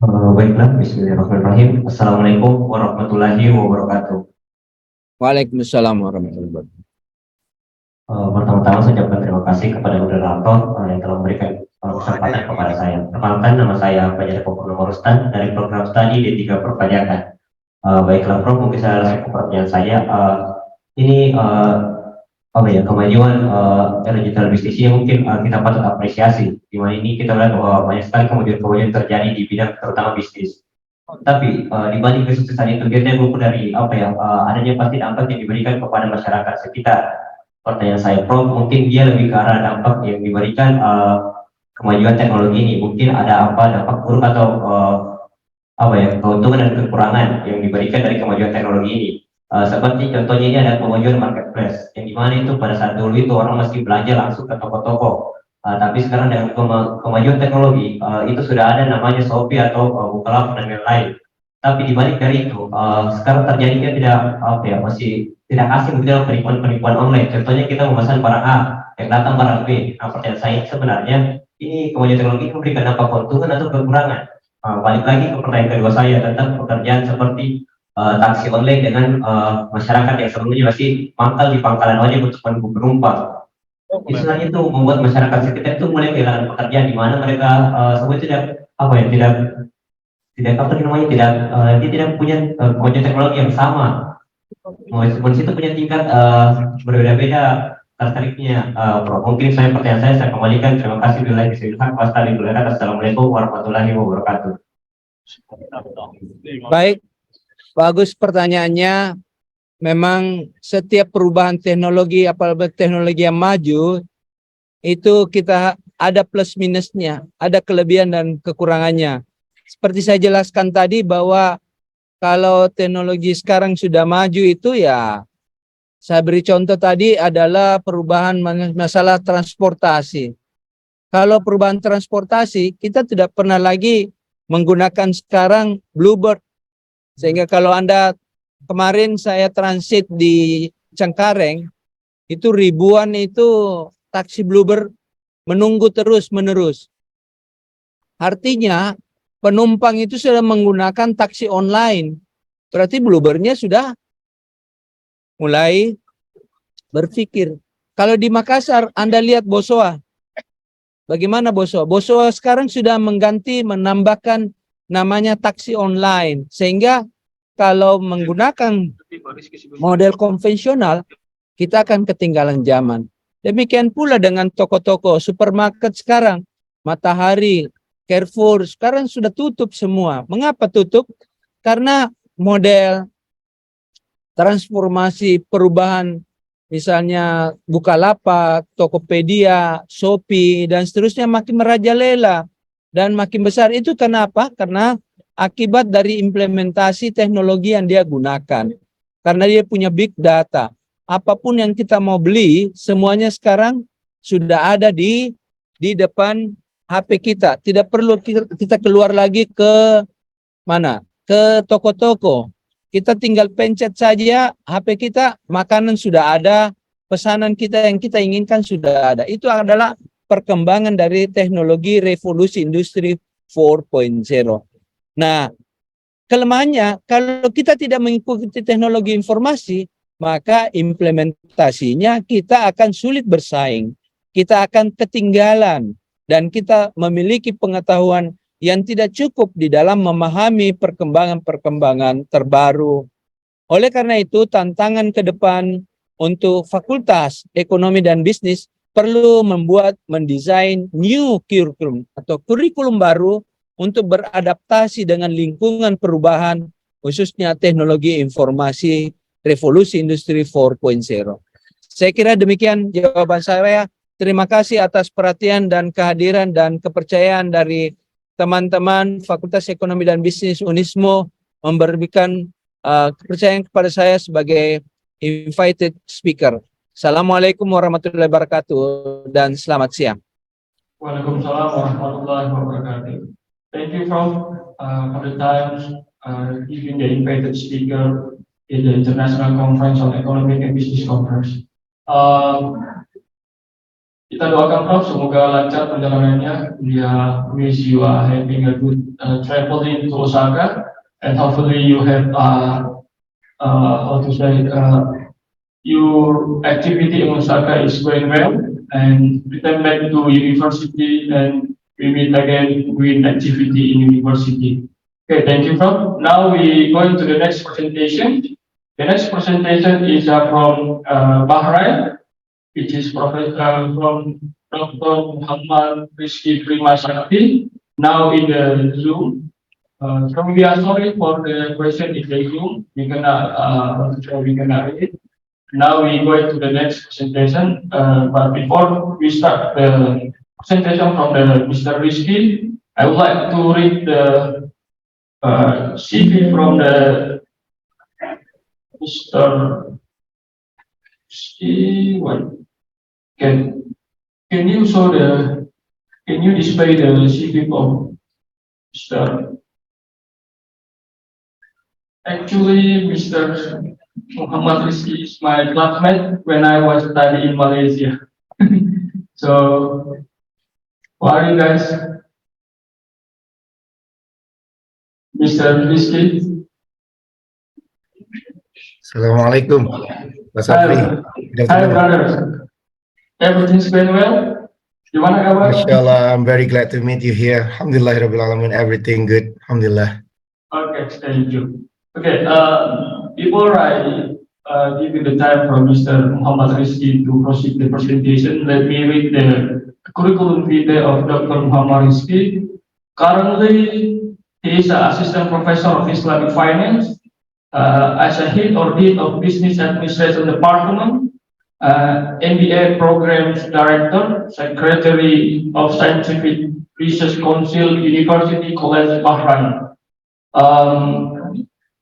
Baiklah, bismillahirrahmanirrahim. Assalamualaikum warahmatullahi wabarakatuh. Waalaikumsalam warahmatullahi wabarakatuh. Pertama-tama saya ucapkan terima kasih kepada moderator yang telah memberikan kesempatan kepada saya. Perkenalkan, nama saya Penjara Purnama Rustan dari program studi D3 Perpajakan. Baiklah Prof, mungkin saya langsung ke pertanyaan saya. Ini kemajuan digital bisnis ini mungkin kita patut apresiasi. Di mana ini kita lihat bahwa banyak sekali kemajuan-kemajuan terjadi di bidang terutama bisnis. Tapi dibanding kesuksesan itu biasanya berupa dari adanya pasti dampak yang diberikan kepada masyarakat sekitar. Pertanyaan saya, Prof, mungkin dia lebih ke arah dampak yang diberikan kemajuan teknologi ini? Mungkin ada apa dampak buruk atau apa ya, keuntungan dan kekurangan yang diberikan dari kemajuan teknologi ini. Seperti contohnya ini ada kemajuan marketplace, yang dimana itu pada saat dulu itu orang mesti belanja langsung ke toko-toko. Tapi sekarang dengan kemajuan teknologi, itu sudah ada namanya Shopee atau Bukalapak dan lain-lain. Tapi dibalik dari itu, sekarang terjadinya tidak apa ya, masih tidak asing dalam penipuan-penipuan online. Contohnya kita memesan barang A, yang datang barang B. Nah, pertanyaan saya sebenarnya ini kemajuan teknologi memberikan dampak keuntungan atau kekurangan? Balik lagi ke pertanyaan kedua saya tentang pekerjaan seperti taksi online dengan masyarakat yang sebelumnya masih mangkal di pangkalan ojek untuk menunggu penumpang. Istilahnya itu membuat masyarakat sekitar itu mulai kehilangan pekerjaan, di mana mereka semua tidak apa ya, tidak apa namanya, dia tidak punya kemajuan teknologi yang sama. Meskipun situ punya tingkat berbeda-beda tertariknya. Mungkin pertanyaan saya kembalikan. Terima kasih. Assalamualaikum warahmatullahi wabarakatuh. Baik, bagus pertanyaannya. Memang setiap perubahan teknologi, apalagi teknologi yang maju, itu kita ada plus minusnya, ada kelebihan dan kekurangannya. Seperti saya jelaskan tadi bahwa kalau teknologi sekarang sudah maju itu ya, saya beri contoh tadi adalah perubahan masalah transportasi. Kalau perubahan transportasi, kita tidak pernah lagi menggunakan sekarang Bluebird. Sehingga kalau Anda, kemarin saya transit di Cengkareng, itu ribuan itu taksi Bluebird menunggu terus-menerus. Artinya penumpang itu sudah menggunakan taksi online. Berarti Bluebird-nya sudah mulai berpikir. Kalau di Makassar, Anda lihat Bosowa. Bagaimana Bosowa? Bosowa sekarang sudah menambahkan namanya taksi online. Sehingga kalau menggunakan model konvensional, kita akan ketinggalan zaman. Demikian pula dengan toko-toko, supermarket sekarang. Matahari, Carrefour, sekarang sudah tutup semua. Mengapa tutup? Karena model transformasi perubahan, misalnya Bukalapak, Tokopedia, Shopee, dan seterusnya makin merajalela dan makin besar. Itu kenapa? Karena akibat dari implementasi teknologi yang dia gunakan. Karena dia punya big data. Apapun yang kita mau beli, semuanya sekarang sudah ada di depan HP kita. Tidak perlu kita keluar lagi ke mana? Ke toko-toko. Kita tinggal pencet saja HP kita, makanan sudah ada, pesanan kita yang kita inginkan sudah ada. Itu adalah perkembangan dari teknologi revolusi industri 4.0. Nah, kelemahannya kalau kita tidak mengikuti teknologi informasi, maka implementasinya kita akan sulit bersaing. Kita akan ketinggalan dan kita memiliki pengetahuan yang tidak cukup di dalam memahami perkembangan-perkembangan terbaru. Oleh karena itu, tantangan ke depan untuk Fakultas Ekonomi dan Bisnis perlu mendesain new curriculum atau kurikulum baru untuk beradaptasi dengan lingkungan perubahan, khususnya teknologi informasi revolusi industri 4.0. Saya kira demikian jawaban saya. Terima kasih atas perhatian dan kehadiran dan kepercayaan dari teman-teman Fakultas Ekonomi dan Bisnis Unismo memberikan kepercayaan kepada saya sebagai invited speaker. Assalamualaikum warahmatullahi wabarakatuh dan selamat siang. Waalaikumsalam warahmatullahi wabarakatuh. Thank you for the time giving the invited speaker in the International Conference on Economic and Business Conference. Kita doakan Prof, semoga lancar perjalanannya. Wish you are having a good traveling to Osaka, and hopefully you have how to say your activity in Osaka is going well, and return back to university and we meet again with activity in university. Okay, thank you, Prof. Now we going to the next presentation. The next presentation is from Bahrain, which is from Dr. Muhammad Rizky Prima Sakti, now in the Zoom. So we are sorry for the question in the Zoom. We cannot read. Now we go to the next presentation. But before we start the presentation from the Mr. Rizky. I would like to read the CV from the Mr. Rizky. What can you show the can you display the CV of Mr. Actually, Mr. Muhammad Rizky is my classmate when I was studying in Malaysia. So, who are you guys? Mr. Rizky? Assalamualaikum. Mas Hi, Afri. Good hi afternoon. brothers. Everything's going well? Gimana kabar? Mashallah, I'm very glad to meet you here. Alhamdulillah, Rabbil Alamin, everything good. Alhamdulillah. Okay, thank you. Okay, before I give you the time for Mr. Muhammad Rizky to proceed the presentation, let me read the curriculum vitae of Dr. Muhammad Rizky. Currently, he is an assistant professor of Islamic finance, as a head or dean of business administration department, MBA programs director, secretary of scientific research council, University College Bahrain.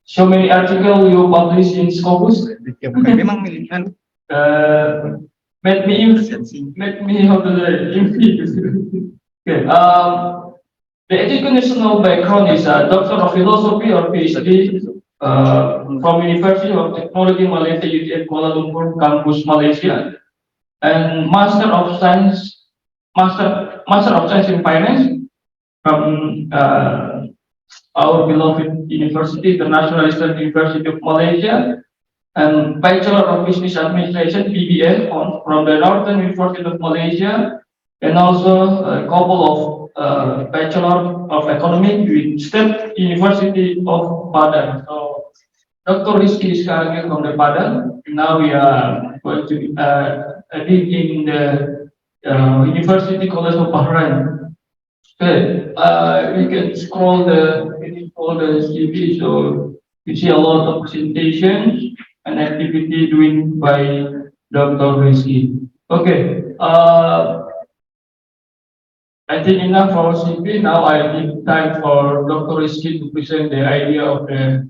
So many articles you publish in Scopus. Memang militan. Made me how to okay. The educational background is a Doctor of Philosophy or PhD from University of Technology Malaysia UTM Kuala Lumpur Campus Malaysia, and Master of Science in Finance from our beloved University, the National Eastern University of Malaysia, and Bachelor of Business Administration (BBA) from the Northern University of Malaysia, and also a couple of Bachelor of Economics with State University of Padang. So Dr. Rizky is currently from the Padang. Now we are going to in the University College of Bahrain. Okay, we can scroll the CV, so you see a lot of presentations and activity doing by Dr. Rizky. Okay, I think enough for CV. Now I give time for Dr. Rizky to present the idea of the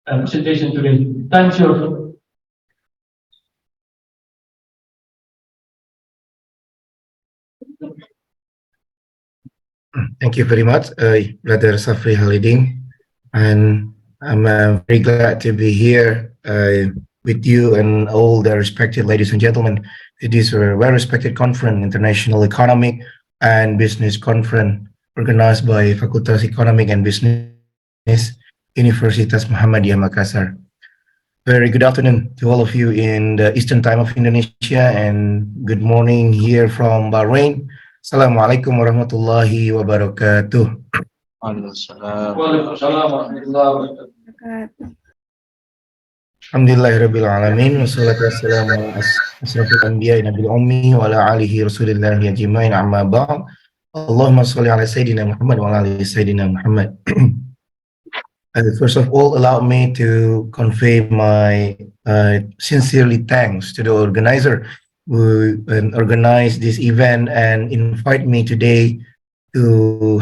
presentation today. Thank you. Thank you very much, Brother Safri Halidin. And I'm very glad to be here with you and all the respected ladies and gentlemen. It is a well-respected conference, International Economic and Business Conference, organized by Fakultas Economic and Business, Universitas Muhammadiyah Makassar. Very good afternoon to all of you in the Eastern Time of Indonesia, and good morning here from Bahrain. Assalamualaikum warahmatullahi wabarakatuh. Waalaikumsalam warahmatullahi wabarakatuh. Alhamdulillahirabbil alamin wassalatu wassalamu ala asrofil anbiya'i nabil ummi wa ala alihi rasulillahi ajmain amma ba'd. Allahumma shalli ala sayyidina Muhammad wa ala ali sayyidina Muhammad. First of all, allow me to convey my sincerely thanks to the organizer who organized this event and invite me today to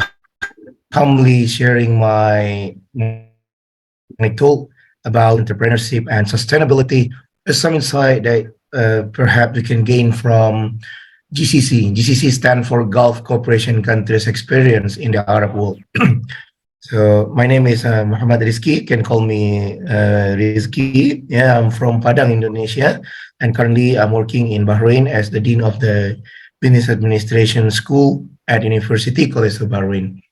humbly sharing my talk about entrepreneurship and sustainability. There's some insight that perhaps we can gain from GCC. GCC stands for Gulf Cooperation Countries Experience in the Arab world. So my name is Muhammad Rizky. You can call me Rizky. Yeah, I'm from Padang, Indonesia, and currently I'm working in Bahrain as the Dean of the Business Administration School at University College of Bahrain.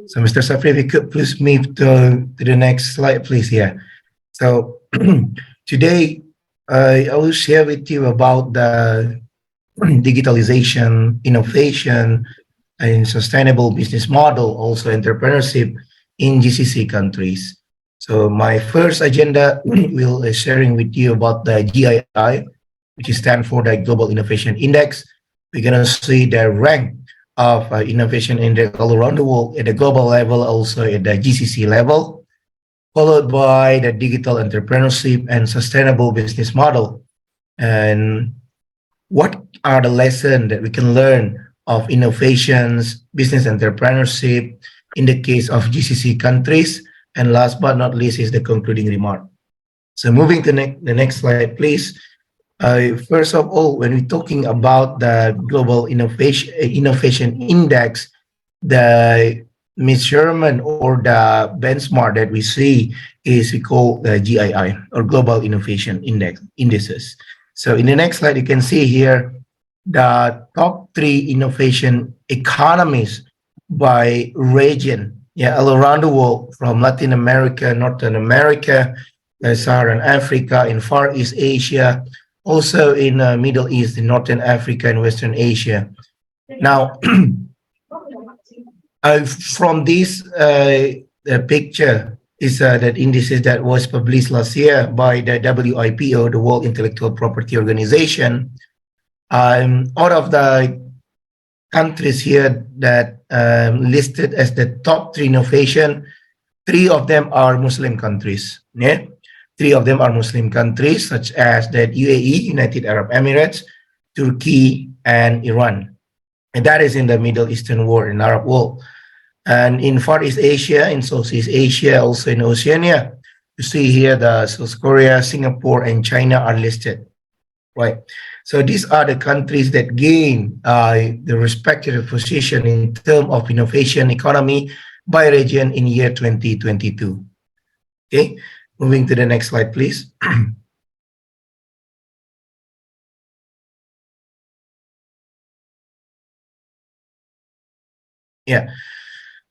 So Mr. Safri, if you could please move to the next slide, please. Yeah. So today I will share with you about the digitalization, innovation, and sustainable business model, also entrepreneurship in GCC countries. So my first agenda will sharing with you about the GII, which stands for the Global Innovation Index. We're gonna see the rank of innovation index all around the world at the global level, also at the GCC level, followed by the digital entrepreneurship and sustainable business model. And what are the lessons that we can learn of innovations, business entrepreneurship in the case of GCC countries? And last but not least is the concluding remark. So moving to the next slide, please. First of all, when we're talking about the global innovation index, the measurement or the benchmark that we see is we call the GII or Global Innovation Indices. So in the next slide, you can see here the top 3 innovation economies by region, all around the world, from Latin America, Northern America, Saharan Africa, in Far East Asia, also in Middle East, in Northern Africa and Western Asia. Now, from this picture is that indices that was published last year by the WIPO, the World Intellectual Property Organization. Out of the countries here that listed as the top 3 innovation, 3 of them are Muslim countries. 3 of them are Muslim countries, such as the UAE, United Arab Emirates, Turkey, and Iran. And that is in the Middle Eastern world, in Arab world. And in Far East Asia, in Southeast Asia, also in Oceania, you see here the South Korea, Singapore, and China are listed, right? So these are the countries that gain the respective position in terms of innovation economy by region in year 2022. Okay, moving to the next slide, please. Yeah.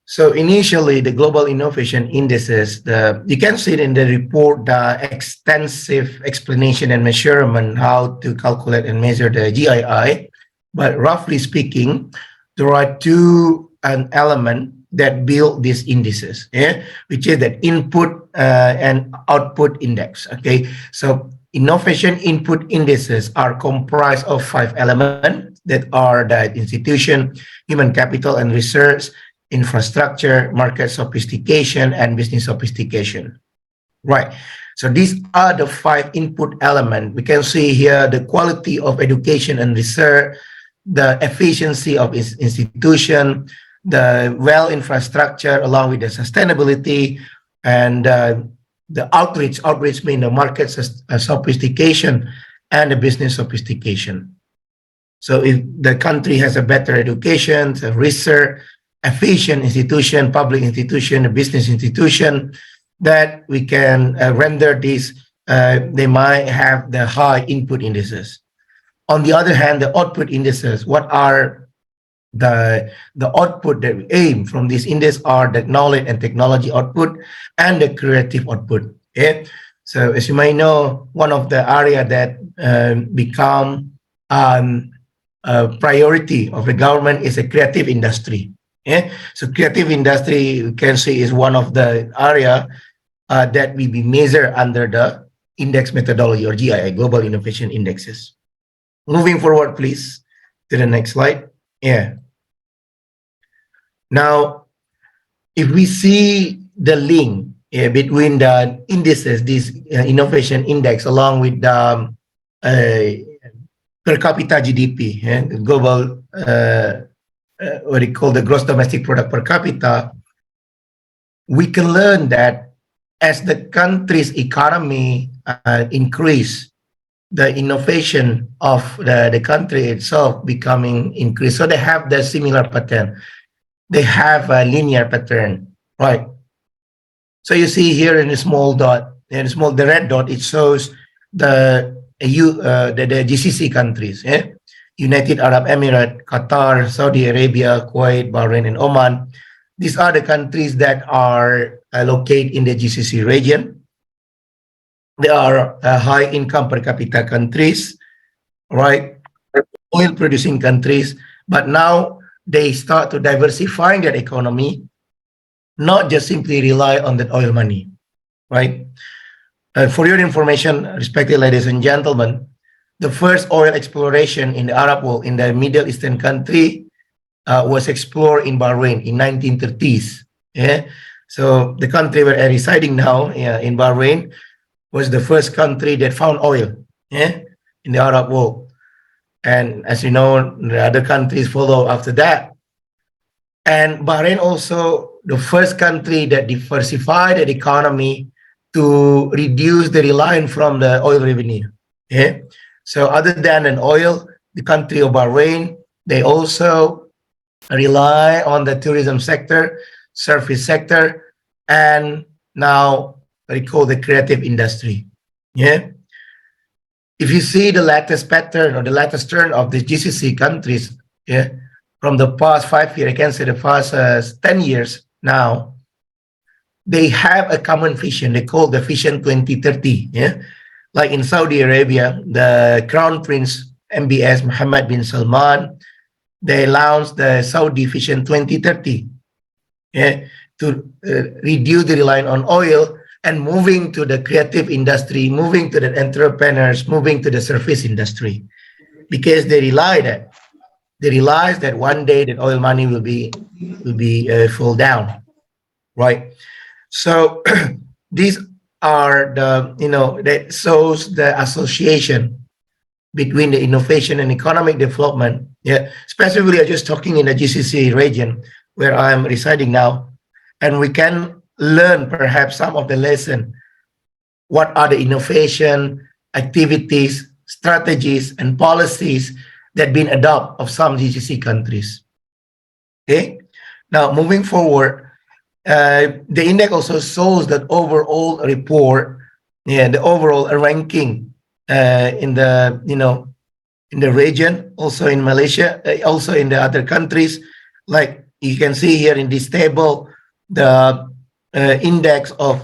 So initially, the global innovation indices, you can see it in the report, the extensive explanation and measurement how to calculate and measure the GII. But roughly speaking, there are 2 elements that build these indices, which is the input and output index. Okay, so innovation input indices are comprised of 5 elements that are the institution, human capital and research, infrastructure, market sophistication, and business sophistication. Right. So these are the 5 input elements. We can see here the quality of education and research, the efficiency of its institution, the well infrastructure, along with the sustainability, and the outreach. Outreach means the market sophistication and the business sophistication. So if the country has a better education, research, efficient institution, public institution, a business institution, that we can render these, they might have the high input indices. On the other hand, the output indices, what are the output that we aim from this index are the knowledge and technology output and the creative output. Okay? So as you may know, one of the area that become priority of the government is a creative industry. So creative industry, you can see, is one of the area that we be measured under the index methodology or GII, Global Innovation Indexes. Moving forward, please, to the next slide. Now, if we see the link between the indices, this innovation index, along with the per capita GDP, the global, what we call the gross domestic product per capita, we can learn that as the country's economy increase, the innovation of the country itself becoming increased. So they have the similar pattern. They have a linear pattern, right? So you see here in the small dot, the red dot, it shows the GCC countries, United Arab Emirates, Qatar, Saudi Arabia, Kuwait, Bahrain, and Oman. These are the countries that are located in the GCC region. They are high income per capita countries, right? Oil producing countries, but now they start to diversify their economy, not just simply rely on that oil money, right? For your information, respected ladies and gentlemen, the first oil exploration in the Arab world, in the Middle Eastern country, was explored in Bahrain in 1930s. So the country where I'm residing now, in Bahrain, was the first country that found oil, in the Arab world. And as you know, the other countries follow after that. And Bahrain also the first country that diversified the economy to reduce the reliance from the oil revenue. Yeah. So other than an oil, the country of Bahrain, they also rely on the tourism sector, service sector, and now what we call the creative industry. Yeah. If you see the latest pattern or the latest turn of the GCC countries, yeah, from the past 5 years, I can say the past 10 years now, they have a common vision. They call the Vision 2030. Yeah, like in Saudi Arabia, the Crown Prince MBS Mohammed bin Salman, they launched the Saudi Vision 2030. Yeah, to reduce the reliance on oil and moving to the creative industry, moving to the entrepreneurs, moving to the service industry, because they realize that one day that oil money will be fall down, right? So these are the that shows the association between the innovation and economic development. Yeah, especially I'm just talking in the GCC region where I'm residing now, and we can learn perhaps some of the lesson. What are the innovation activities, strategies, and policies that been adopted of some GCC countries? Okay, now moving forward, the index also shows that overall report, yeah, the overall ranking in the in the region, also in Malaysia, also in the other countries. Like you can see here in this table, the index of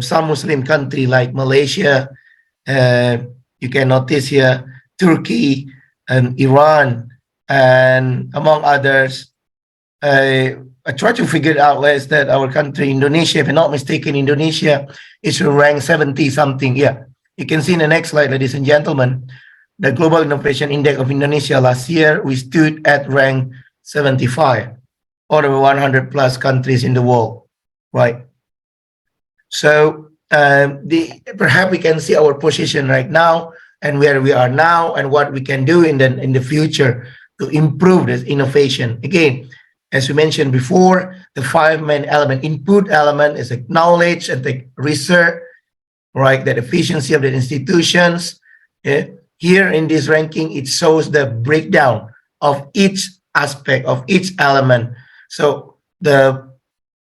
some Muslim country like Malaysia. You can notice here Turkey and Iran, and among others. I try to figure out where is that our country, Indonesia, if I'm not mistaken, Indonesia is ranked 70 something. Yeah, you can see in the next slide, ladies and gentlemen, the Global Innovation Index of Indonesia last year, we stood at rank 75 out of 100 plus countries in the world, right? So perhaps we can see our position right now and where we are now and what we can do in the future to improve this innovation. Again, as we mentioned before, the 5 main element, input element is the knowledge and the research, right? The efficiency of the institutions. Yeah. Here in this ranking, it shows the breakdown of each aspect of each element. So the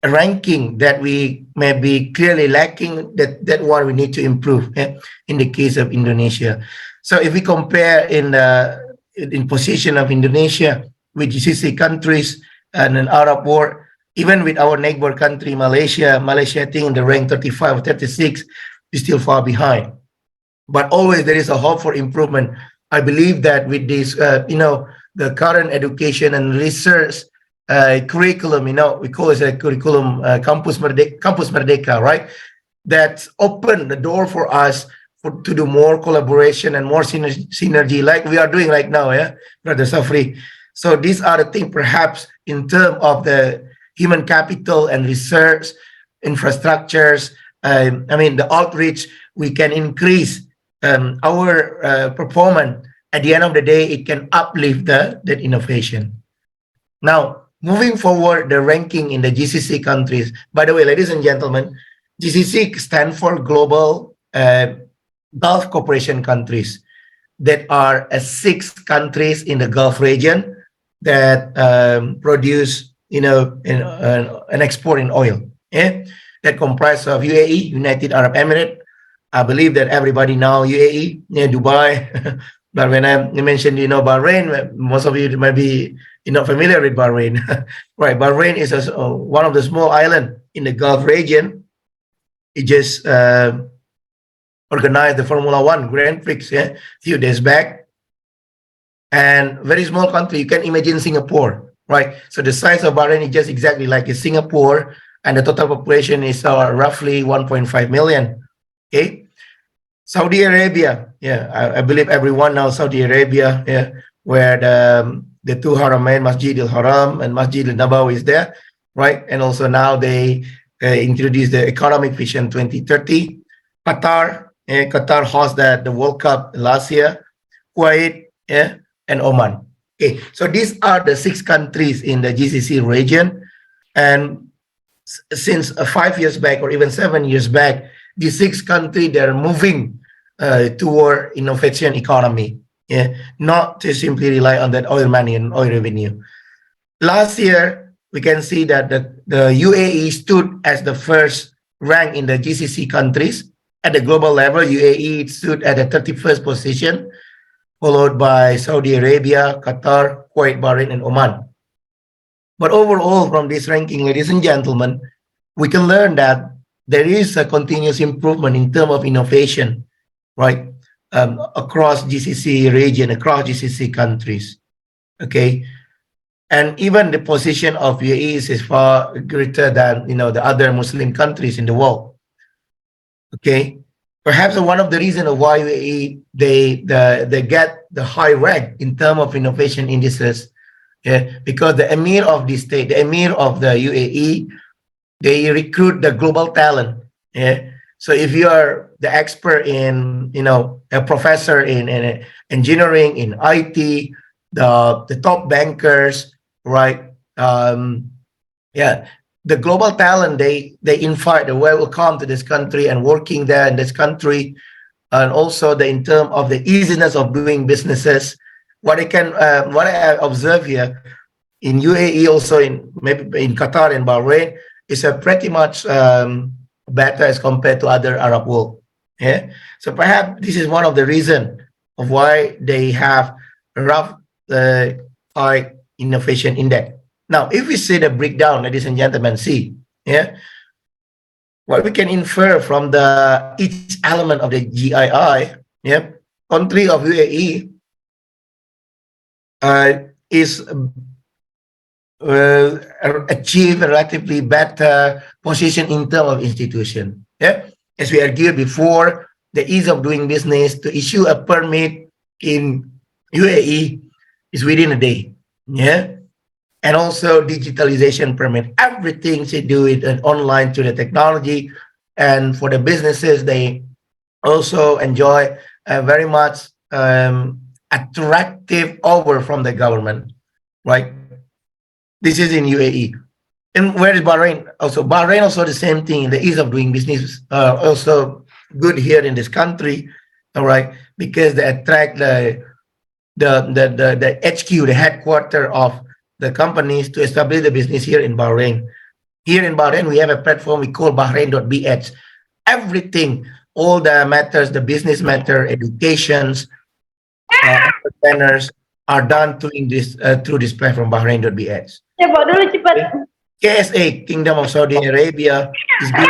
ranking that we may be clearly lacking, that one we need to improve, yeah, in the case of Indonesia. So if we compare in position of Indonesia with GCC countries, and an Arab world, even with our neighbor country, Malaysia, I think in the rank 35 or 36 is still far behind. But always there is a hope for improvement. I believe that with this, the current education and research curriculum, we call it a curriculum Campus Merdeka, right? That's opened the door for us to do more collaboration and more synergy like we are doing right now, yeah, Brother Safri. So these are the things perhaps in terms of the human capital and research infrastructures, the outreach, we can increase our performance. At the end of the day, it can uplift that innovation. Now, moving forward, the ranking in the GCC countries. By the way, ladies and gentlemen, GCC stands for Global Gulf Cooperation Countries. That are 6 countries in the Gulf region that produce, an export in oil. Yeah, that comprise of UAE, United Arab Emirates. I believe that everybody know UAE, Dubai. But when I mentioned, Bahrain, most of you might be not familiar with Bahrain. Right, Bahrain is one of the small islands in the Gulf region. It just organized the Formula One Grand Prix, yeah, few days back. And very small country, you can imagine Singapore, right? So the size of Bahrain is just exactly like Singapore, and the total population is roughly 1.5 million. Okay, Saudi Arabia, yeah, I believe everyone knows Saudi Arabia, yeah, where the 2 Haramain, Masjid al-Haram and Masjid al-Nabawi is there, right? And also now they introduced the Economic Vision 2030. Qatar, Qatar hosted the World Cup last year. Kuwait, yeah, and Oman. Okay, so these are the 6 countries in the GCC region, and since 5 years back or even 7 years back, these 6 countries, they're moving toward innovation economy, yeah, not to simply rely on that oil money and oil revenue. Last year, we can see that the UAE stood as the first rank in the GCC countries. At the global level, UAE stood at the 31st position, followed by Saudi Arabia, Qatar, Kuwait, Bahrain, and Oman. But overall, from this ranking, ladies and gentlemen, we can learn that there is a continuous improvement in terms of innovation, right, across GCC region, across GCC countries. Okay, and even the position of UAE is far greater than the other Muslim countries in the world. Okay, perhaps one of the reasons of why UAE they get the high rank in terms of innovation indices, yeah, because the emir of the state, the emir of the UAE, they recruit the global talent. Yeah, so if you are the expert in, a professor in engineering, in IT, the top bankers, right? Yeah, the global talent, they invite, they welcome to this country and working there in this country, and also in terms of the easiness of doing businesses. What I observe here in UAE, also maybe in Qatar and Bahrain, is a pretty much better as compared to other Arab world. Yeah, so perhaps this is one of the reasons of why they have rough high innovation index. Now, if we see the breakdown, ladies and gentlemen, see, yeah, what we can infer from each element of the GII, yeah, country of UAE is achieve a relatively better position in terms of institution. Yeah, as we argued before, the ease of doing business to issue a permit in UAE is within a day. Yeah, and also digitalization permit. Everything should do it online through the technology, and for the businesses, they also enjoy a very much attractive offer from the government, right? This is in UAE. And where is Bahrain? Also, Bahrain also the same thing. The ease of doing business also good here in this country, all right, because they attract the HQ, the headquarter of the companies to establish the business here in Bahrain. Here in Bahrain, we have a platform we call Bahrain.bh. Everything, all the matters, the business matter, educations, entrepreneurs are done through this platform Bahrain.bh. KSA, Kingdom of Saudi Arabia, is good.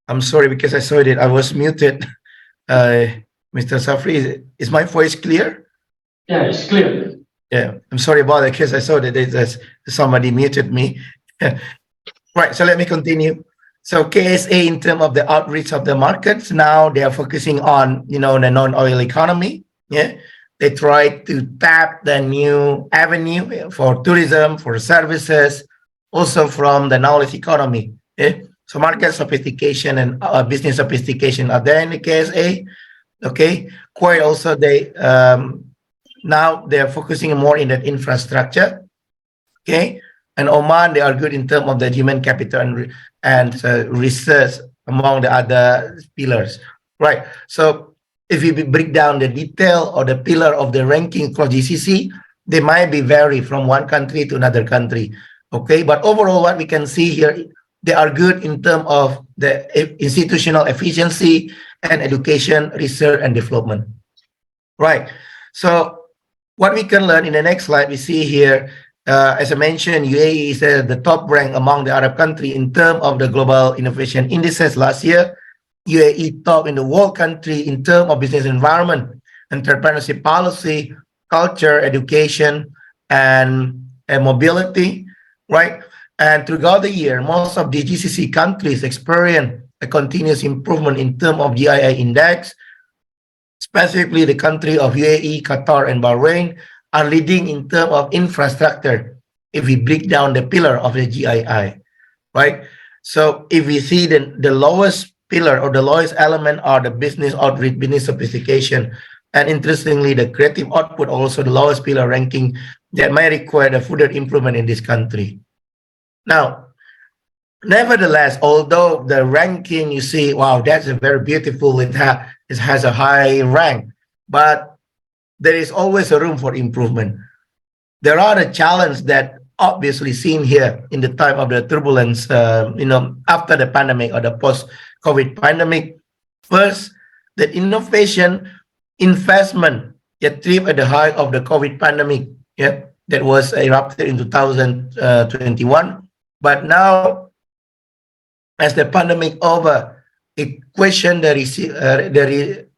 I'm sorry because I saw it. I was muted. Mr. Safri, is my voice clear? Yeah, it's clear. Yeah, I'm sorry about that because I saw that somebody muted me. Right, so let me continue. So KSA, in terms of the outreach of the markets, now they are focusing on, the non-oil economy. Yeah, they try to tap the new avenue for tourism, for services, also from the knowledge economy. Yeah? So market sophistication and business sophistication are there in the KSA. Okay, Kuwait also now they're focusing more in that infrastructure. Okay, and Oman, they are good in terms of the human capital and research among the other pillars. Right. So if we break down the detail or the pillar of the ranking for GCC, they might be vary from one country to another country. Okay, but overall, what we can see here, they are good in terms of the institutional efficiency and education, research, and development. Right. So what we can learn in the next slide, we see here, as I mentioned, UAE is the top rank among the Arab country in terms of the global innovation indices last year. UAE top in the world country in terms of business environment, entrepreneurship policy, culture, education, and mobility, right? And throughout the year, most of the GCC countries experience a continuous improvement in terms of GII index, specifically the country of UAE, Qatar, and Bahrain, are leading in terms of infrastructure. If we break down the pillar of the GII, right? So if we see the lowest pillar or the lowest element are the business outreach, business sophistication, and interestingly, the creative output also the lowest pillar ranking that may require the further improvement in this country. Now, nevertheless, although the ranking you see, wow, that's a very beautiful, it has a high rank, but there is always a room for improvement. There are the challenges that obviously seen here in the time of the turbulence, after the pandemic or the post-COVID pandemic. First, that innovation investment get tripped at the height of the COVID pandemic, that was erupted in 2021. But now, as the pandemic over, it questioned the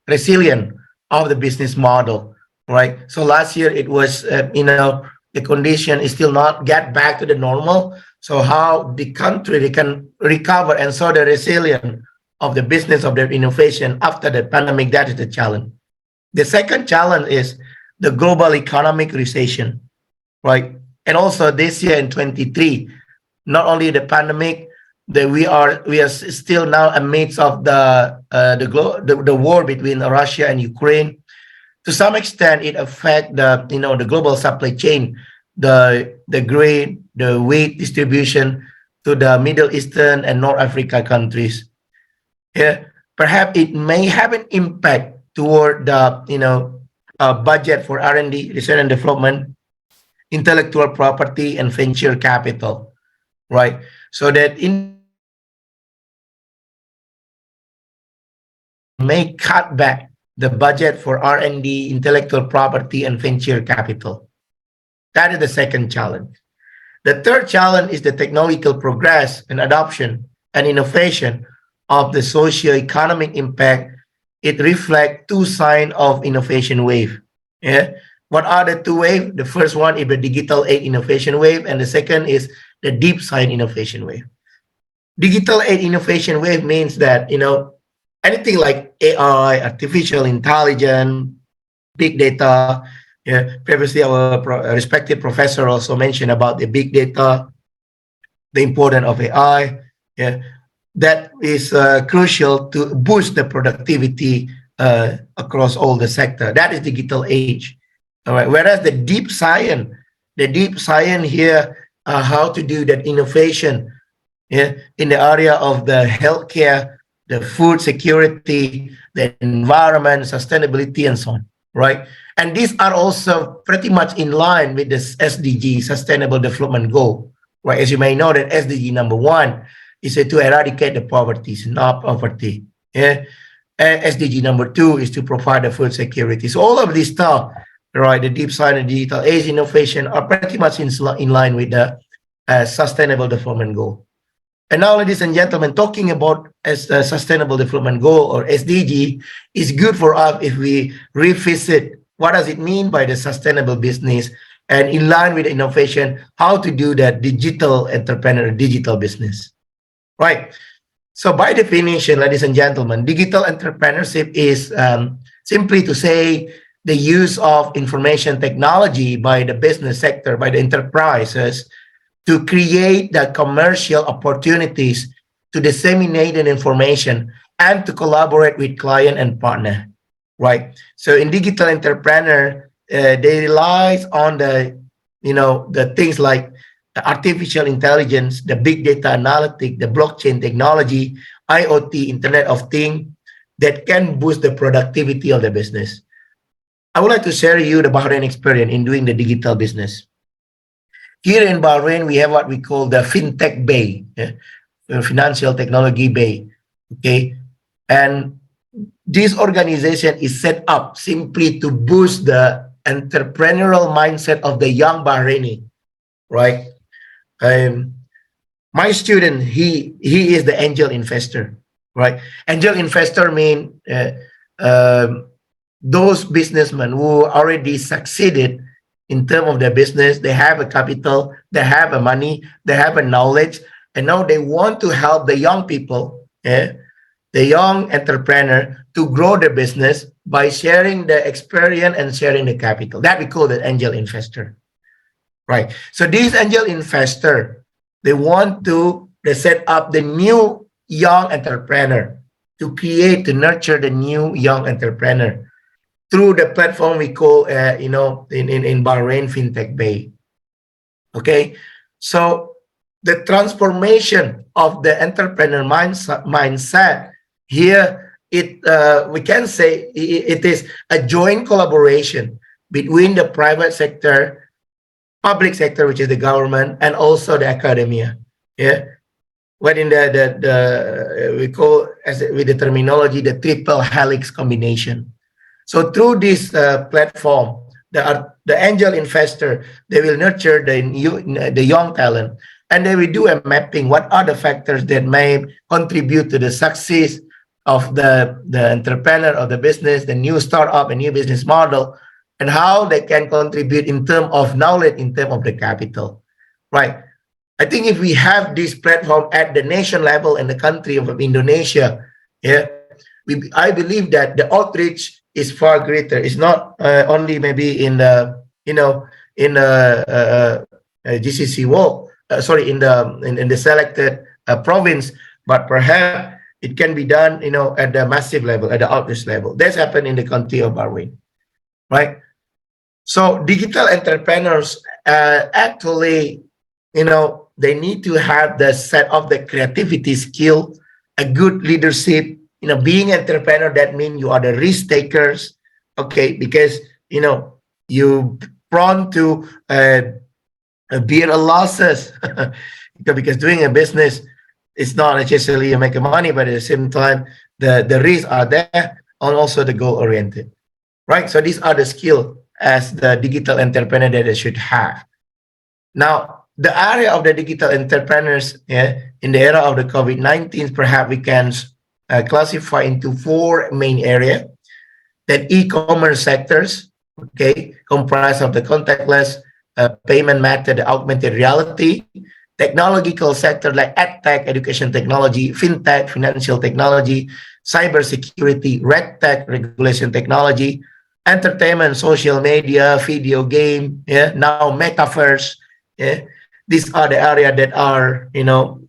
resilience of the business model, right? So last year it was, the condition is still not get back to the normal. So how the country they can recover and show the resilience of the business of their innovation after the pandemic, that is the challenge. The second challenge is the global economic recession, right? And also this year in 23, not only the pandemic, that we are still now amidst of the war between Russia and Ukraine. To some extent, it affects the global supply chain, the grain, the wheat distribution to the Middle Eastern and North Africa countries. Yeah, perhaps it may have an impact toward the budget for R&D, research and development, intellectual property, and venture capital, right? So that in may cut back the budget for R&D, intellectual property, and venture capital. That is the second challenge. The third challenge is the technological progress and adoption and innovation of the socio-economic impact. It reflects two signs of innovation wave. Yeah. What are the two waves? The first one is the digital age innovation wave, and the second is the deep science innovation wave. Digital age innovation wave means that, anything like AI, artificial intelligence, big data. Yeah, previously our respected professor also mentioned about the big data, the importance of AI. Yeah, that is crucial to boost the productivity across all the sector. That is digital age. All right. Whereas the deep science here, how to do that innovation, in the area of the healthcare, the food security, the environment, sustainability, and so on, right? And these are also pretty much in line with this SDG, Sustainable Development Goal, right? As you may know, that SDG number 1 is to eradicate the poverty, not poverty. Yeah. And SDG number 2 is to provide the food security. So all of this stuff, right, the deep science and digital age innovation are pretty much in line with the Sustainable Development Goal. And now, ladies and gentlemen, talking about Sustainable Development Goal or SDG is good for us if we revisit what does it mean by the sustainable business, and in line with innovation, how to do that digital entrepreneur, digital business, right? So by definition, ladies and gentlemen, digital entrepreneurship is simply to say the use of information technology by the business sector, by the enterprises, to create the commercial opportunities to disseminate an information and to collaborate with client and partner, right? So in digital entrepreneur, they relies on the things like the artificial intelligence, the big data analytics, the blockchain technology, IoT, Internet of Things, that can boost the productivity of the business. I would like to share you the Bahrain experience in doing the digital business. Here in Bahrain, we have what we call the FinTech Bay, Financial Technology Bay, okay? And this organization is set up simply to boost the entrepreneurial mindset of the young Bahraini, right? My student, he is the angel investor, right? Angel investor mean those businessmen who already succeeded in terms of their business. They have a capital, they have a money, they have a knowledge, and now they want to help the young people, the young entrepreneur, to grow their business by sharing the experience and sharing the capital. That we call the angel investor, right? So these angel investor, they want to set up the new young entrepreneur, to create, to nurture the new young entrepreneur through the platform we call, in Bahrain, FinTech Bay. Okay, so the transformation of the entrepreneur mindset here, we can say it is a joint collaboration between the private sector, public sector, which is the government, and also the academia. Yeah, what in the we call, with the terminology, the triple helix combination. So through this platform, the angel investor, they will nurture the young talent, and they will do a mapping. What are the factors that may contribute to the success of the entrepreneur, of the business, the new startup, a new business model, and how they can contribute in terms of knowledge, in terms of the capital, right? I think if we have this platform at the nation level in the country of Indonesia, yeah, I believe that the outreach is far greater. It's not only maybe in the GCC world, in the selected province, but perhaps it can be done, at the massive level, at the outreach level. That's happened in the country of Bahrain, right? So digital entrepreneurs actually, they need to have the set of the creativity skill, a good leadership. Being entrepreneur, that means you are the risk takers, okay? Because you prone to bear losses, because doing a business, it's not necessarily you make money, but at the same time, the risks are there, and also the goal oriented, right? So these are the skills as the digital entrepreneur that they should have. Now, the area of the digital entrepreneurs, in the era of the COVID-19, perhaps we can classify into 4 main areas. That e-commerce sectors, okay, comprised of the contactless payment method, the augmented reality, technological sector like edtech, education technology, fintech, financial technology, cybersecurity, regtech, regulation technology, entertainment, social media, video game, now metaverse. These are the areas that are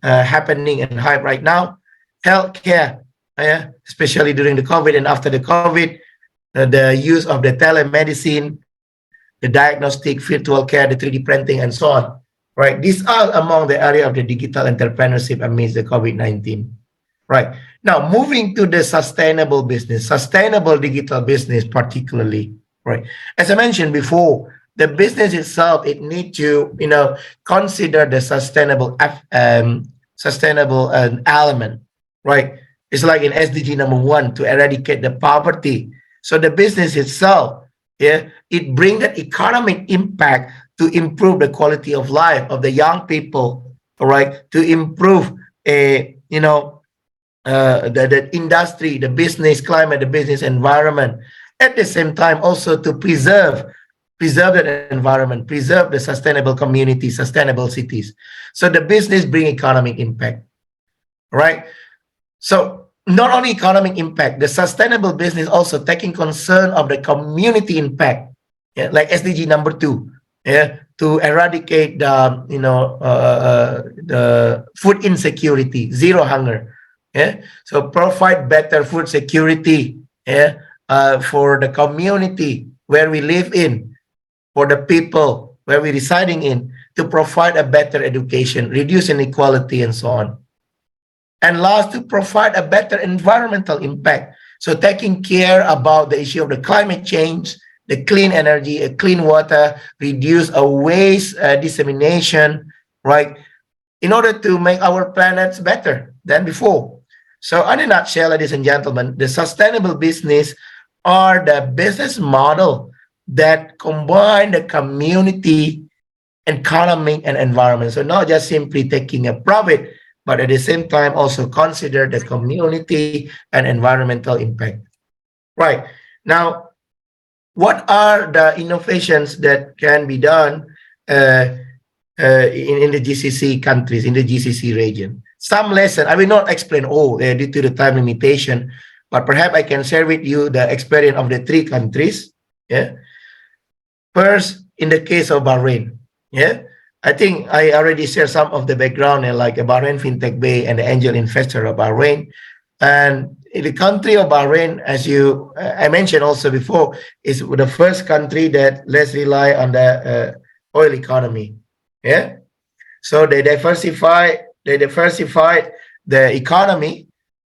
happening and hype right now. Healthcare, especially during the COVID and after the COVID, the use of the telemedicine, the diagnostic, virtual care, the 3D printing, and so on. Right? These are among the area of the digital entrepreneurship amidst the COVID-19. Right. Now, moving to the sustainable business, sustainable digital business particularly. Right. As I mentioned before, the business itself, it needs to, consider the sustainable element. Right. It's like in SDG number 1, to eradicate the poverty. So the business itself, it brings that economic impact to improve the quality of life of the young people, all right, to improve the industry, the business climate, the business environment. At the same time, also to preserve that environment, preserve the sustainable community, sustainable cities. So the business bring economic impact, right? So not only economic impact, the sustainable business also taking concern of the community impact, like SDG number 2, to eradicate the food insecurity, zero hunger. So provide better food security, for the community where we live in, for the people where we're residing in, to provide a better education, reduce inequality, and so on. And last, to provide a better environmental impact. So taking care about the issue of the climate change, the clean energy, clean water, reduce waste dissemination, right? In order to make our planets better than before. So in a nutshell, ladies and gentlemen, the sustainable business are the business model that combine the community, economy, and environment. So not just simply taking a profit, but at the same time also consider the community and environmental impact. Right. Now, what are the innovations that can be done in the GCC countries, in the GCC region? Some lesson, I will not explain all due to the time limitation, but perhaps I can share with you the experience of the three countries. Yeah. First, in the case of Bahrain, yeah, I think I already shared some of the background, like Bahrain FinTech Bay and the angel investor of Bahrain. And in the country of Bahrain, as you I mentioned also before, is the first country that less rely on the oil economy. Yeah, so they diversified the economy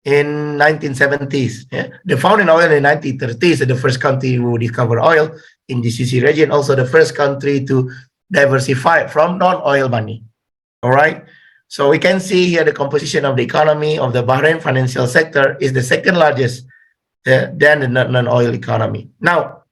in 1970s. Yeah? They found in oil in the 1930s, the first country who discovered oil in the GCC region, also the first country to diversify from non-oil money. All right. So we can see here the composition of the economy of the Bahrain financial sector is the second largest than the non-oil economy. Now,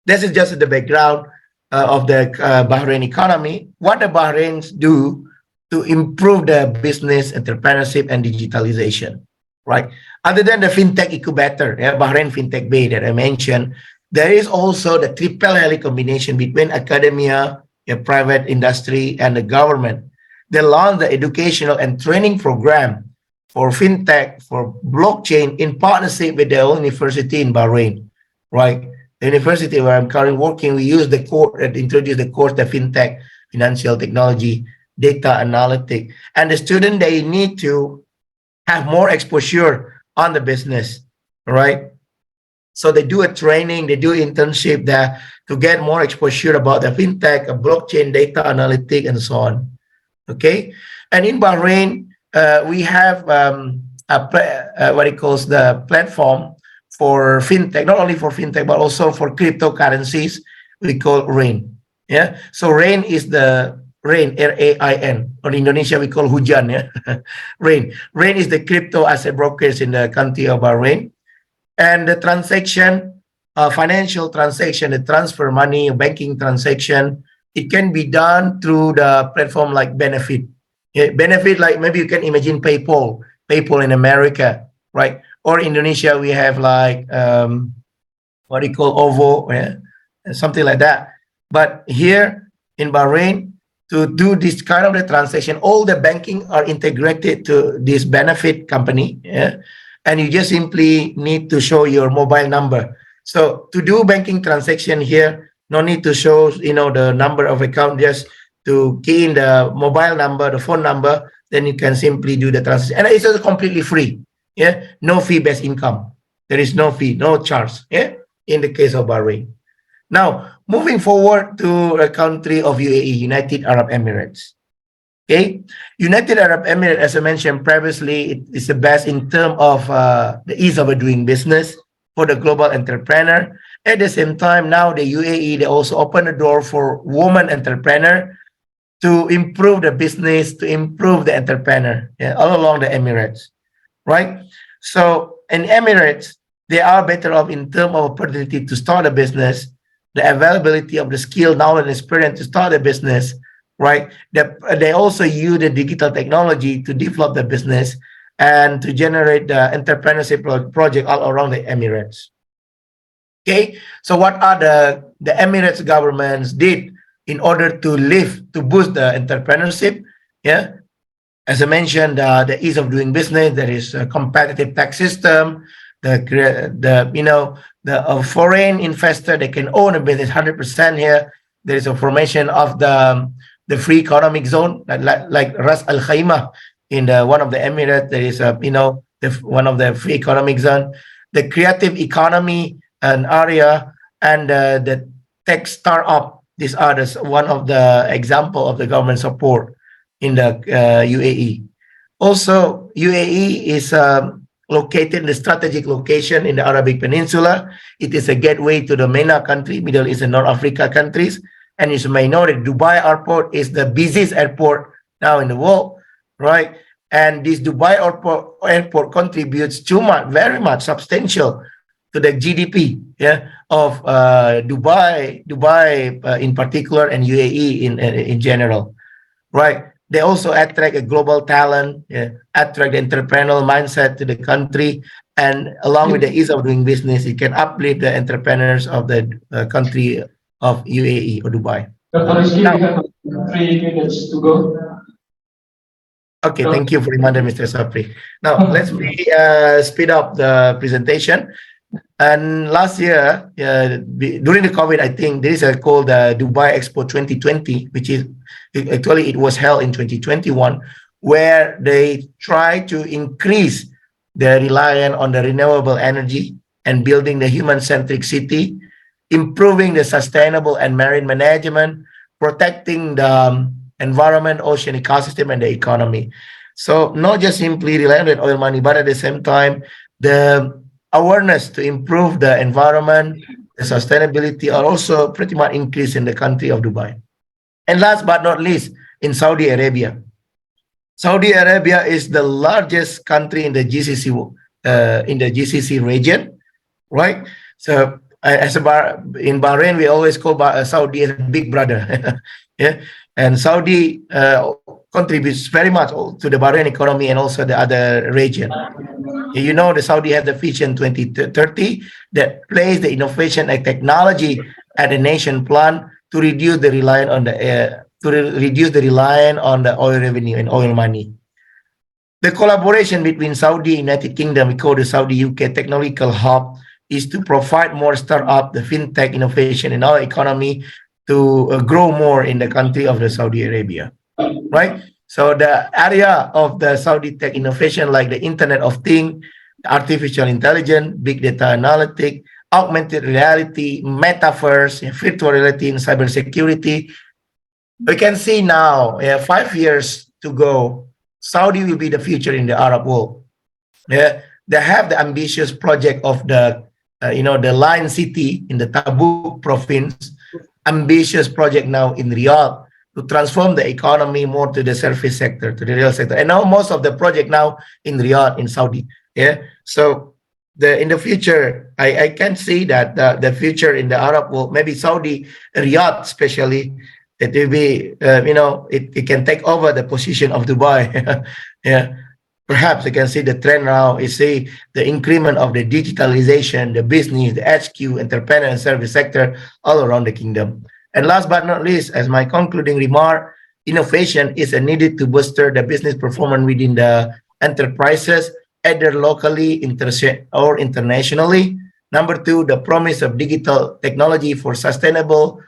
this is just the background of the Bahrain economy. What the Bahrains do to improve their business, entrepreneurship, and digitalization, right? Other than the fintech incubator, Bahrain FinTech Bay that I mentioned, there is also the triple helix combination between academia, private industry, and the government. They launched the educational and training program for fintech, for blockchain in partnership with their own university in Bahrain, right? The university where I'm currently working, we use the course that introduced the course, the fintech, financial technology, data analytic, and the student, they need to have more exposure on the business, right? So they do a training, they do internship there to get more exposure about the fintech, blockchain, data analytic, and so on. Okay, and in Bahrain, we have what it calls the platform for fintech, not only for fintech but also for cryptocurrencies. We call RAIN. Yeah, so RAIN is the RAIN, RAIN. Or in Indonesia we call hujan. Yeah, RAIN. RAIN is the crypto asset brokers in the country of Bahrain, and the transaction, financial transaction, the transfer money, banking transaction, it can be done through the platform like Benefit. Yeah, Benefit, like maybe you can imagine PayPal in America, right? Or Indonesia, we have like what you call OVO, yeah? Something like that. But here in Bahrain, to do this kind of the transaction, all the banking are integrated to this Benefit company, yeah? And you just simply need to show your mobile number. So to do banking transaction here, no need to show, the number of account, just to key in the mobile number, the phone number, then you can simply do the transaction. And it's also completely free. Yeah, no fee-based income. There is no fee, no charge. Yeah, in the case of Bahrain. Now, moving forward to a country of UAE, United Arab Emirates. Okay, United Arab Emirates, as I mentioned previously, it is the best in terms of the ease of doing business for the global entrepreneur. At the same time, now the UAE, they also open the door for women entrepreneur to improve the business, to improve the entrepreneur, all along the Emirates, right? So in Emirates, they are better off in terms of opportunity to start a business, the availability of the skill, knowledge, and experience to start a business, right? They also use the digital technology to develop the business and to generate the entrepreneurship project all around the Emirates. Okay, so what are the Emirates governments did in order to boost the entrepreneurship? Yeah, as I mentioned, the ease of doing business. There is a competitive tax system. The foreign investor, they can own a business 100% here. There is a formation of the free economic zone, like Ras Al Khaimah in one of the Emirates. There is one of the free economic zone. The creative economy an area, and the tech startup. These are one of the example of the government support in the UAE. Also, UAE is located in the strategic location in the Arabic Peninsula. It is a gateway to the MENA country, Middle East and North Africa countries. And as you may know, that Dubai airport is the busiest airport now in the world, right? And this Dubai airport contributes very much substantial to the GDP, of Dubai in particular, and UAE in general, right? They also attract a global talent, attract the entrepreneurial mindset to the country, and along with the ease of doing business, it can uplift the entrepreneurs of the country of UAE or Dubai. Dr. Rizky, we have 3 minutes to go. Okay, thank you for reminder, Mr. Sapri. Now, let's speed up the presentation. And last year, during the COVID, I think there is a called Dubai Expo 2020, which is actually it was held in 2021, where they try to increase the reliance on the renewable energy and building the human-centric city, improving the sustainable and marine management, protecting the environment, ocean ecosystem, and the economy. So not just simply relying on oil money, but at the same time, the awareness to improve the environment, the sustainability are also pretty much increased in the country of Dubai. And last but not least, in Saudi Arabia. Saudi Arabia is the largest country in the GCC region, right? So in Bahrain, we always call Saudi as big brother. Yeah, and Saudi contributes very much to the Bahrain economy and also the other region. You know, the Saudi has the Vision 2030 that places the innovation and technology at the nation plan to reduce the reliance on the oil revenue and oil money. The collaboration between Saudi and United Kingdom, we call the Saudi UK Technological Hub, is to provide more startup, the fintech innovation in our economy to grow more in the country of the Saudi Arabia, right? So the area of the Saudi tech innovation, like the Internet of Things, artificial intelligence, big data analytics, augmented reality, metaverse, virtual reality, and cybersecurity. We can see now, 5 years to go, Saudi will be the future in the Arab world. Yeah, they have the ambitious project of the Lion City in the Tabuk province, ambitious project now in Riyadh to transform the economy more to the service sector, to the real sector. And now most of the project now in Riyadh, in Saudi. Yeah, so in the future, I can see that the future in the Arab world, maybe Saudi, Riyadh especially, it will be, it can take over the position of Dubai. Yeah. Perhaps you can see the trend now is the increment of the digitalization, the business, the HQ, entrepreneur and service sector all around the kingdom. And last but not least, as my concluding remark, innovation is needed to bolster the business performance within the enterprises, either locally or internationally. Number two, the promise of digital technology for sustainable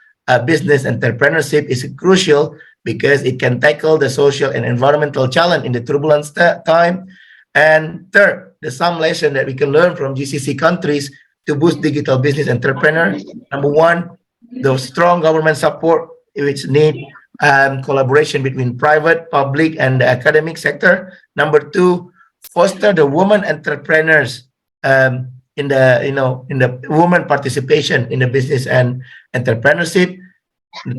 business entrepreneurship is crucial because it can tackle the social and environmental challenge in the turbulent time. And third, the some lesson that we can learn from GCC countries to boost digital business entrepreneurs. Number one, the strong government support, which need collaboration between private, public, and the academic sector. Number two, foster the women entrepreneurs in the women participation in the business and entrepreneurship.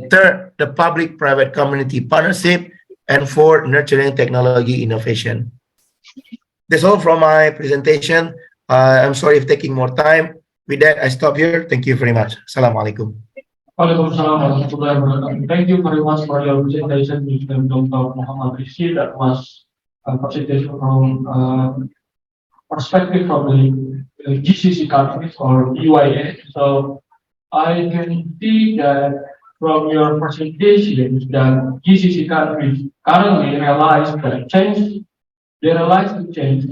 Third, the public-private community partnership. And fourth, nurturing technology innovation. That's all from my presentation. I'm sorry if taking more time. With that, I stop here. Thank you very much. Assalamualaikum. Thank you very much for your presentation, Mr. Dr. Muhammad Rizky. That was a presentation from perspective from the GCC countries or UAE. So I can see that from your presentation that GCC countries currently realize the change. They realize the change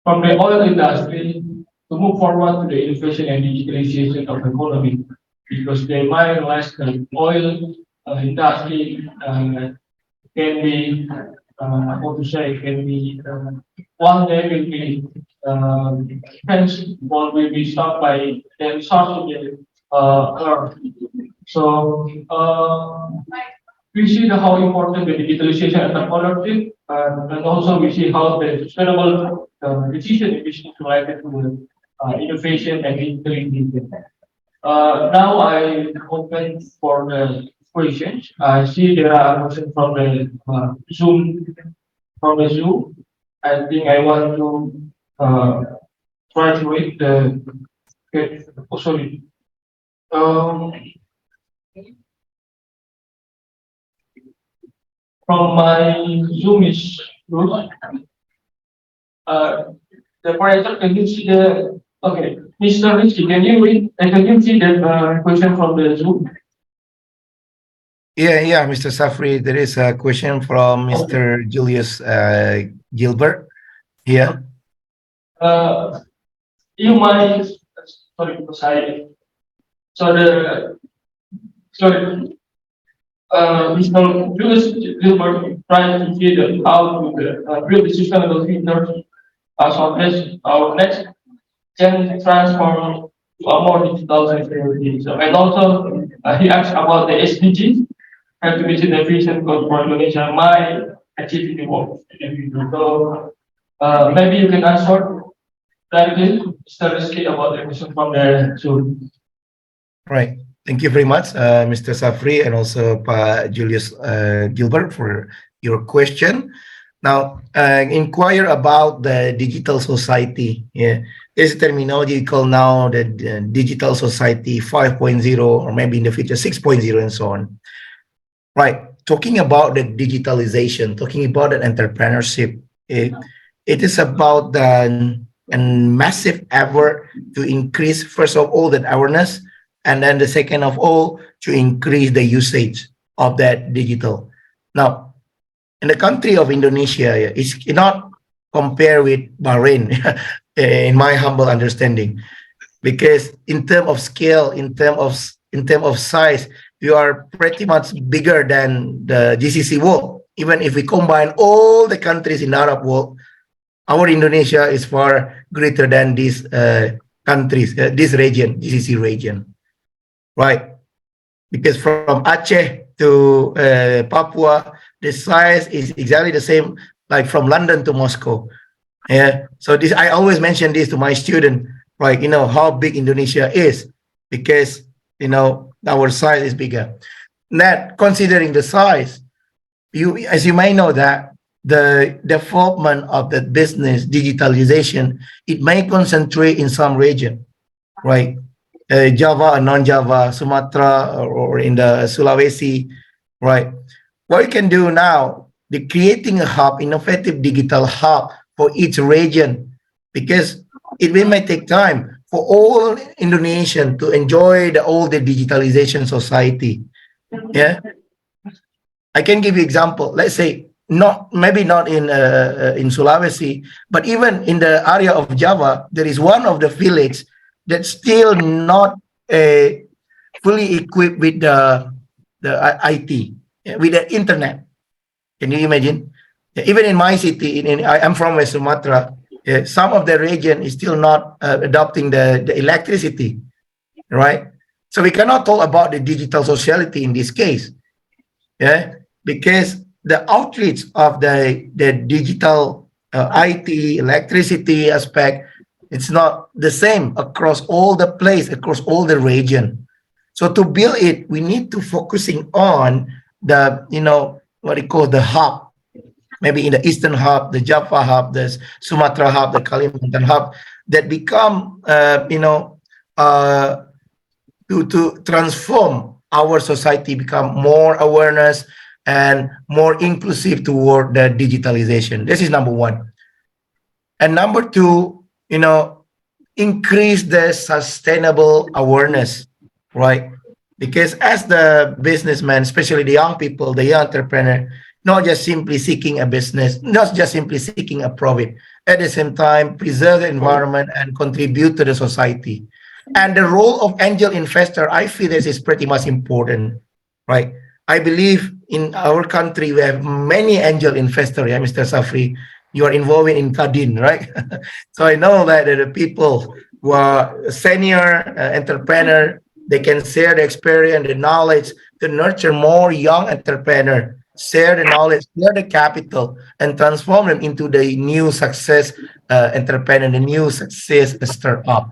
from the oil industry to move forward to the innovation and digitalization of the economy, because they might realize that oil industry can be, how to say, can be one day will be fenced, one will be stopped by the resources earth. So we see how important the digitalization and technology, and also we see how the sustainable decision is related to innovation and digitalization. Now I open for the questions. I see there are questions from the Zoom. From the Zoom, I think I want to try to read the. Okay, oh, sorry. From my Zoom is good. The operator, can you see the? Okay, Mr. Rizky, can you read? Can you see the question from the Zoom? Yeah, Mr. Safri, there is a question from Mr. Julius Gilbert here. You might, sorry, because so the, sorry, Mr. Julius Gilbert trying to figure how to build the sustainable future as our next can transform to a more digital society. So, and also, he asked about the SDGs, and to visit the vision code for Indonesia, my activity work. So, maybe you can answer directly, Mr. Rizky, about the question from the Zoom. Right. Thank you very much, Mr. Safri, and also Pa Julius Gilbert for your question. Now, inquire about the digital society. Yeah, there's a terminology called now the digital society 5.0, or maybe in the future 6.0, and so on. Right. Talking about the digitalization, talking about the entrepreneurship, it is about the massive effort to increase, first of all, that awareness, and then the second of all, to increase the usage of that digital. Now, in the country of Indonesia, it's cannot compare with Bahrain, in my humble understanding, because in terms of scale, in term of size, we are pretty much bigger than the GCC world. Even if we combine all the countries in the Arab world, our Indonesia is far greater than these countries, this region, GCC region, right? Because from Aceh to Papua, the size is exactly the same, like from London to Moscow. Yeah. So this, I always mention this to my student, right? You know how big Indonesia is, because you know our size is bigger. That considering the size, as you may know that the development of the business digitalization, it may concentrate in some region, right? Java and non-Java, Sumatra, or in the Sulawesi, right? What you can do now, the creating a hub, innovative digital hub for each region, because it will may take time for all Indonesian to enjoy all the digitalization society. Yeah, I can give you example. Let's say not maybe not in Sulawesi, but even in the area of Java, there is one of the village that's still not fully equipped with the IT, with the internet. Can you imagine? Even in my city, I'm from West Sumatra. Some of the region is still not adopting the electricity, right? So we cannot talk about the digital sociality in this case, yeah, because the outreach of the digital IT electricity aspect, it's not the same across all the place, across all the region. So to build it, we need to focusing on the, you know, what you call the hub, maybe in the Eastern hub, the Java hub, the Sumatra hub, the Kalimantan hub, that become, to transform our society, become more awareness and more inclusive toward the digitalization. This is number one. And number two, you know, increase the sustainable awareness, right? Because as the businessman, especially the young people, the young entrepreneur, not just simply seeking a business, not just simply seeking a profit, at the same time, preserve the environment and contribute to the society. And the role of angel investor, I feel this is pretty much important, right? I believe in our country, we have many angel investors, yeah, Mr. Safri. You are involved in Kadin, right? So I know that the people who are senior entrepreneur, they can share the experience, the knowledge to nurture more young entrepreneur, share the knowledge, share the capital, and transform them into the new success entrepreneur, the new success startup,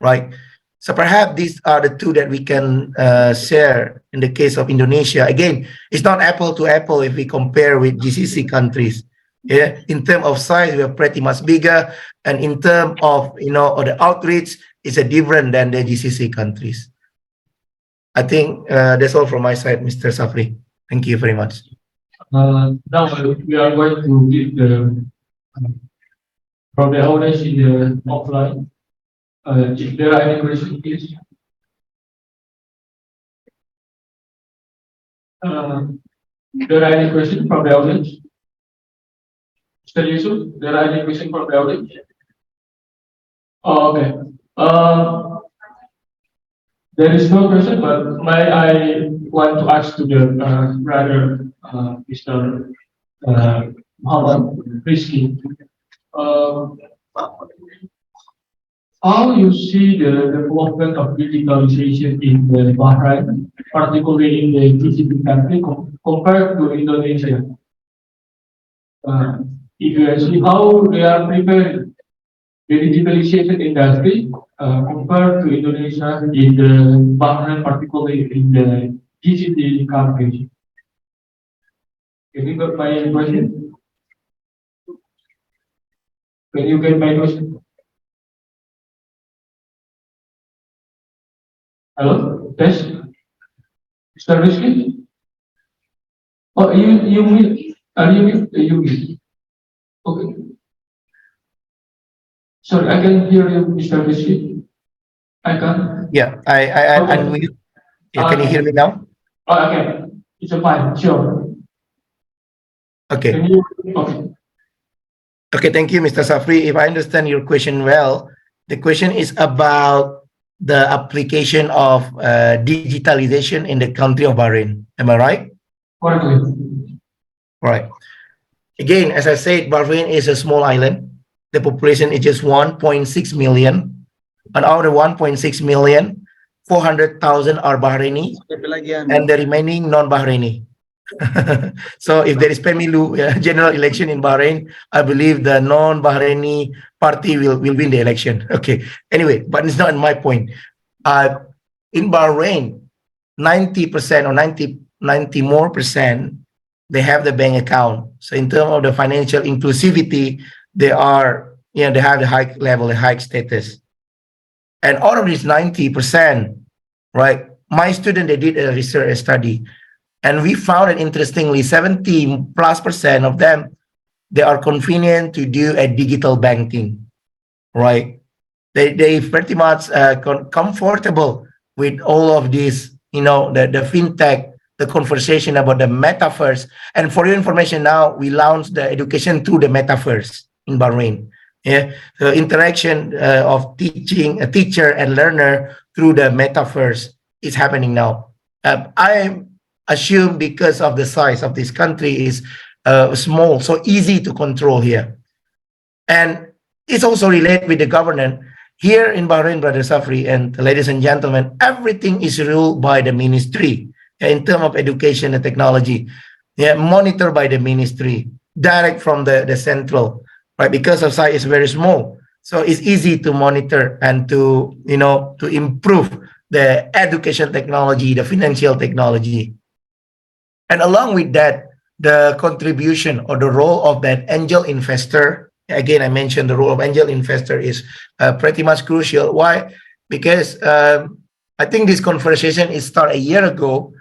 right? So perhaps these are the two that we can share in the case of Indonesia. Again, it's not apple to apple if we compare with GCC countries. Yeah, in terms of size, we are pretty much bigger, and in terms of the outreach, it's a different than the GCC countries. I think that's all from my side, Mr. Safri. Thank you very much. Now we are going to give from the audience in the offline. If there are any questions, please. There are any questions from the audience? Mr. Yusuf, there are any questions from the audience? Oh, okay. There is no question, but I want to ask to the brother, Mr. Muhammad Rizky. Uh, how you see the development of digitalization in the Bahrain, particularly in the GCC country, compared to Indonesia? If you see how they are preparing the digitalization industry compared to Indonesia in the Bahrain, particularly in the GCC countries. Can you get my question? Can you get my question? Hello? Yes? Mr. Rizky? Oh, you mean, are you mean? Okay. Sorry, I can hear you, Mr. Rizky. I can. Yeah, I Okay. unmute. Yeah, can you hear me now? Oh, okay. It's fine, sure. Okay. Can you, okay. Okay, thank you, Mr. Safri. If I understand your question well, the question is about the application of digitalization in the country of Bahrain. Am I right? Correctly. Right. Again, as I said, Bahrain is a small island. The population is just 1.6 million. And out of 1.6 million, 400,000 are Bahraini, and the remaining non-Bahraini. So if there is pemilu, general election in Bahrain, I believe the non-Bahraini party will win the election. Okay. Anyway, but it's not my point. In Bahrain, 90% or 90 more percent, they have the bank account. So in terms of the financial inclusivity, they are, they have the high level, the high status. And out of this 90%, right, my student, they did a research study. And we found that interestingly, 70+% of them, they are convenient to do a digital banking, right? They pretty much comfortable with all of this, the fintech, the conversation about the metaverse. And for your information now, we launched the education through the metaverse in Bahrain. Yeah, the interaction of teaching a teacher and learner through the metaverse is happening now. I assume because of the size of this country is small, so easy to control here. And it's also related with the governance. Here in Bahrain, Brother Safri and ladies and gentlemen, everything is ruled by the ministry in terms of education and technology. Yeah, monitored by the ministry, direct from the central, right? Because of size is very small. So it's easy to monitor and to improve the education technology, the financial technology. And along with that, the contribution or the role of that angel investor, again, I mentioned the role of angel investor is pretty much crucial. Why? Because I think this conversation is started a year ago.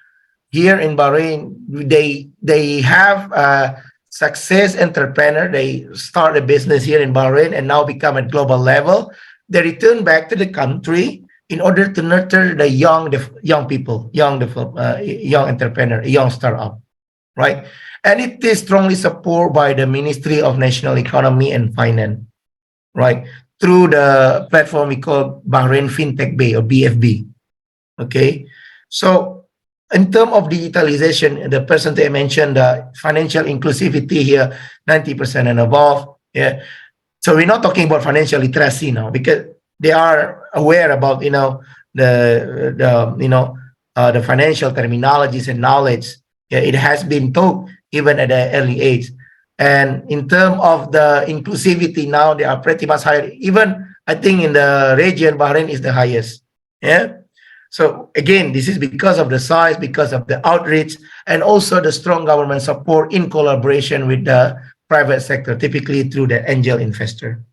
Here in Bahrain, they have a success entrepreneur. They start a business here in Bahrain and now become at global level. They return back to the country in order to nurture the young people, young entrepreneur, young startup, right? And it is strongly supported by the Ministry of National Economy and Finance, right? Through the platform we call Bahrain FinTech Bay or BFB. Okay, so in terms of digitalization, the percentage I mentioned, the financial inclusivity here, 90% and above. Yeah. So we're not talking about financial literacy now because they are aware about the financial terminologies and knowledge. Yeah, it has been taught even at an early age. And in terms of the inclusivity now, they are pretty much higher. Even I think in the region, Bahrain is the highest. Yeah. So again, this is because of the size, because of the outreach, and also the strong government support in collaboration with the private sector, typically through the angel investor.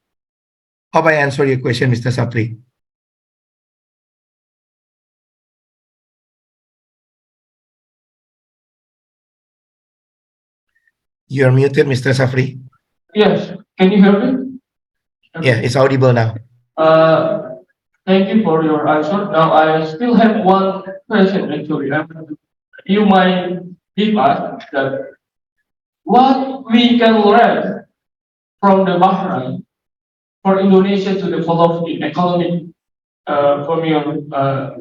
Hope I answered your question, Mr. Sapri. You're muted, Mr. Safri. Yes, can you hear me? Yeah, it's audible now. Thank you for your answer. Now I still have one question actually. You might give us that what we can learn from the Bahrain for Indonesia to develop in economic from your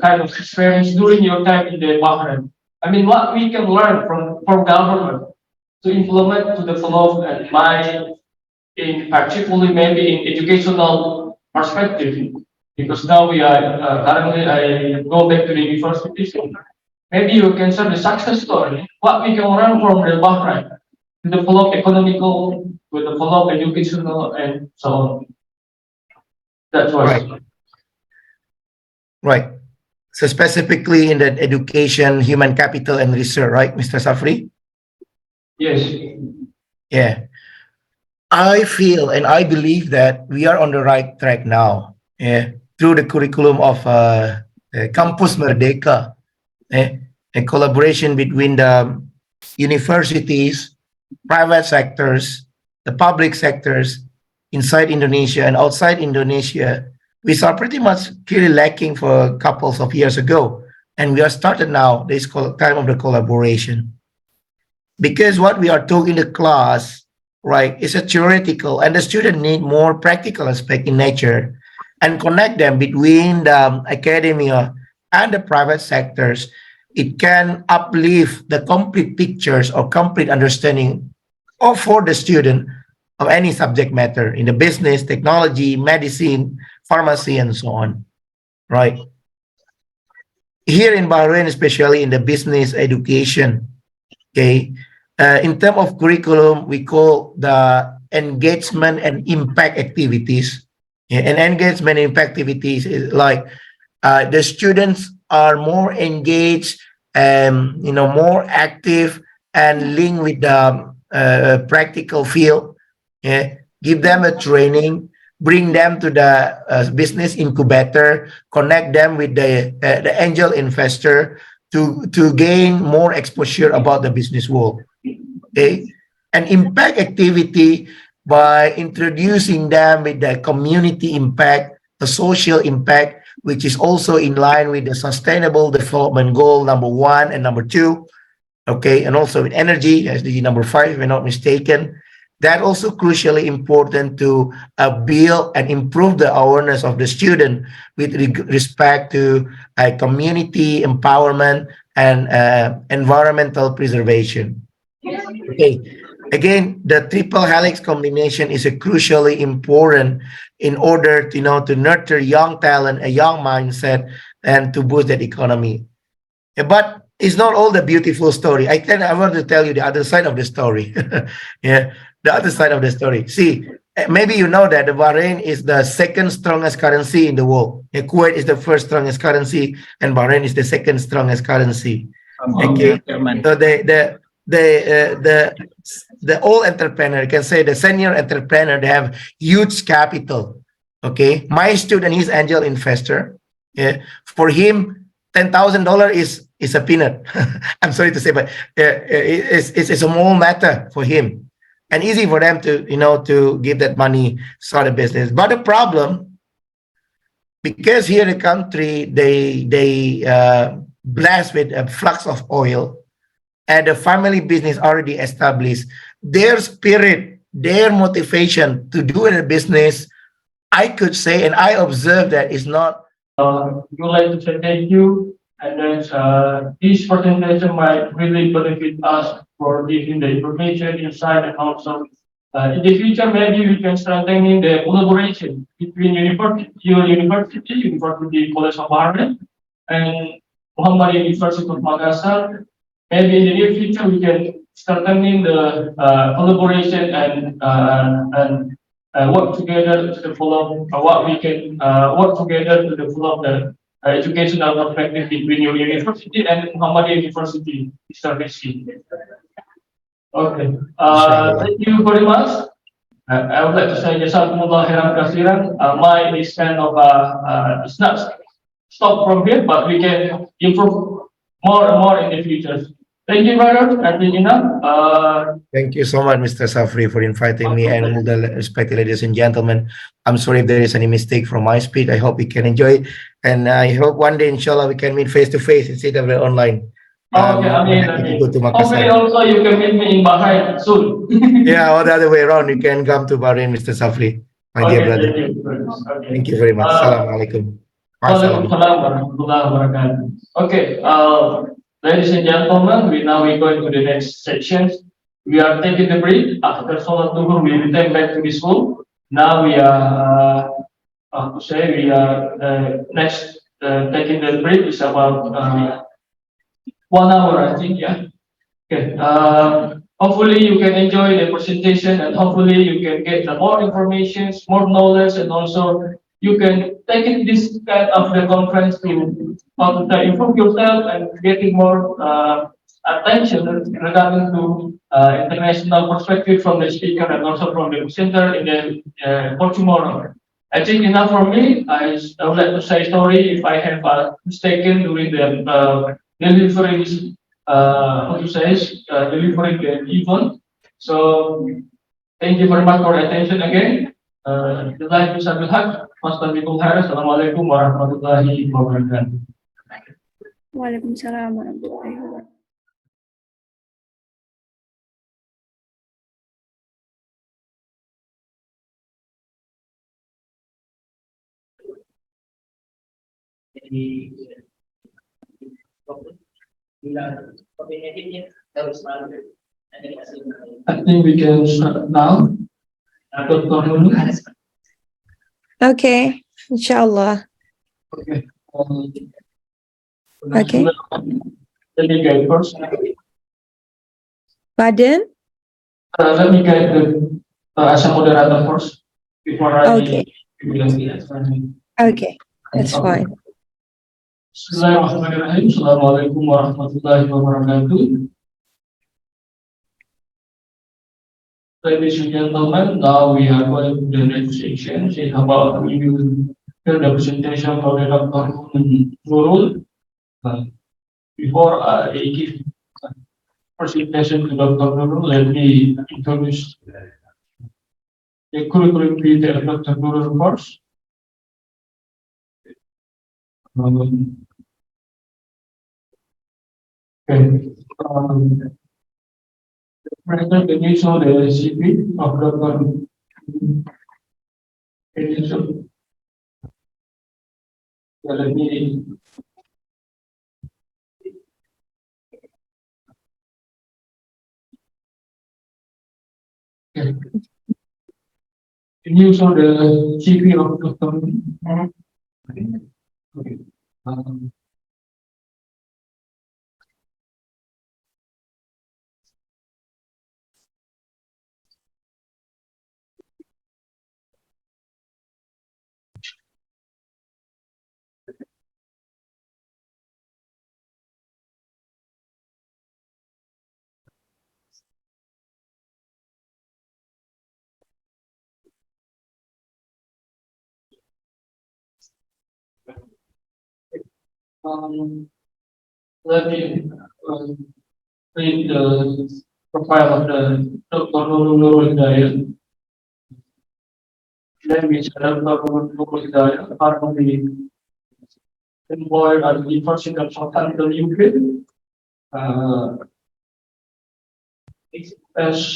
kind of experience during your time in the Bahrain. I mean, what we can learn from government to implement to develop and my in particularly maybe in educational perspective, because now we are currently I go back to the university, so maybe you can share the success story, what we can learn from the Bahrain to develop economical, to develop educational, and so on. That was Right. Right. So specifically in the education, human capital, and research, right, Mr. Safri? yes. Yeah. I feel and I believe that we are on the right track now. Yeah. Through the curriculum of Campus Merdeka, a collaboration between the universities, private sectors, the public sectors inside Indonesia and outside Indonesia, we saw pretty much clearly lacking for a couple of years ago. And we are started now, this time of the collaboration. Because what we are taught in the class, right, is a theoretical, and the student need more practical aspect in nature and connect them between the academia and the private sectors. It can uplift the complete pictures or complete understanding or for the student of any subject matter in the business, technology, medicine, pharmacy, and so on, right? Here in Bahrain, especially in the business education, okay, in terms of curriculum, we call the engagement and impact activities. Yeah, and engagement and impact activities is like the students are more engaged and more active and linked with the practical field. Yeah, give them a training, bring them to the business incubator, connect them with the angel investor to gain more exposure about the business world. Okay, an impact activity by introducing them with the community impact, the social impact, which is also in line with the sustainable development goal number 1 and number 2. Okay, and also with energy, SDG number 5, if I'm not mistaken. That also crucially important to build and improve the awareness of the student with respect to community empowerment and environmental preservation. Okay, again, the triple helix combination is a crucially important in order to to nurture young talent, a young mindset, and to boost that economy. But it's not all the beautiful story. I want to tell you the other side of the story. Yeah, the other side of the story. See, maybe you know that the Bahrain is the second strongest currency in the world. Kuwait is the first strongest currency, and Bahrain is the second strongest currency. Okay, so the old entrepreneur, you can say the senior entrepreneur, they have huge capital. Okay, my student, he's angel investor. Yeah, for him, $10,000 is a peanut. I'm sorry to say, but it's a small matter for him, and easy for them to to give that money, start a business. But the problem, because here in the country they blessed with a flux of oil, and the family business already established, their spirit, their motivation to do a business, I could say, and I observe that is not. Would like to say thank you, and then this presentation might really benefit us for giving the information inside, and also in the future maybe we can strengthen the collaboration between your university College of Bahrain, and Muhammad University of Makassar. Maybe in the near future we can strengthen the collaboration and work together to develop what we can work together to develop the educational perspective between your university and Muhammad University Servicing. Okay. Thank you very much. I would like to say Jazakumullah khairan kasiran. My is kind of it's not stop from here, but we can improve more and more in the future. Thank you very much. I think enough. Thank you so much, Mr. Safri, for inviting me and all the respected ladies and gentlemen. I'm sorry if there is any mistake from my speech. I hope you can enjoy it. And I hope one day, inshallah, we can meet face to face instead of online. Okay, I mean, to go to hopefully Makassar. also you can meet me in Bahrain soon. Yeah, or the other way around. You can come to Bahrain, Mr. Safri, my dear Okay, brother. thank you. Okay. Thank you very much. Assalamualaikum. Waalaikumsalam. Waalaikumsalam warahmatullahi wabarakatuh. Okay, ladies and gentlemen, we going to the next section. We are taking the break. After Salat Duhur, we return back to the school. Now we are, next taking the break is about 1 hour, I think, yeah. Okay. Hopefully you can enjoy the presentation and hopefully you can get more information, more knowledge, and also you can take it this kind of the conference to how to improve yourself and getting more attention regarding to international perspective from the speaker and also from the presenter in the for tomorrow. I think enough for me. I would like to say sorry if I have mistaken during the delivery delivering the event. So thank you very much for your attention again. Jazakallahu Sambil Haq. Assalamualaikum warahmatullahi wabarakatuh. Waalaikumsalam warahmatullahi wabarakatuh. I think we can start now. Dr. Nunu. Okay, inshallah. Okay. Okay. Let me guide first. Pardon? Let me guide the as a moderator first before I. Okay. Okay, that's fine. Bismillahirrahmanirrahim. Assalamualaikum warahmatullahi wabarakatuh. Ladies and gentlemen, now we are going to the next section. It's about we will hear the presentation from the Dr. Nurul. Before I give presentation to Dr. Nurul, let me introduce the curriculum vitae of Dr. Nurul first. Okay. Present the news of the CP of Dr. Edison. Let me okay. The news of the CP of Dr. Okay. Let me read the profile of the Dr. Nurul Hidayat. Then we Dr. Nurul Hidayat, currently employed at the University of Southampton, UK, as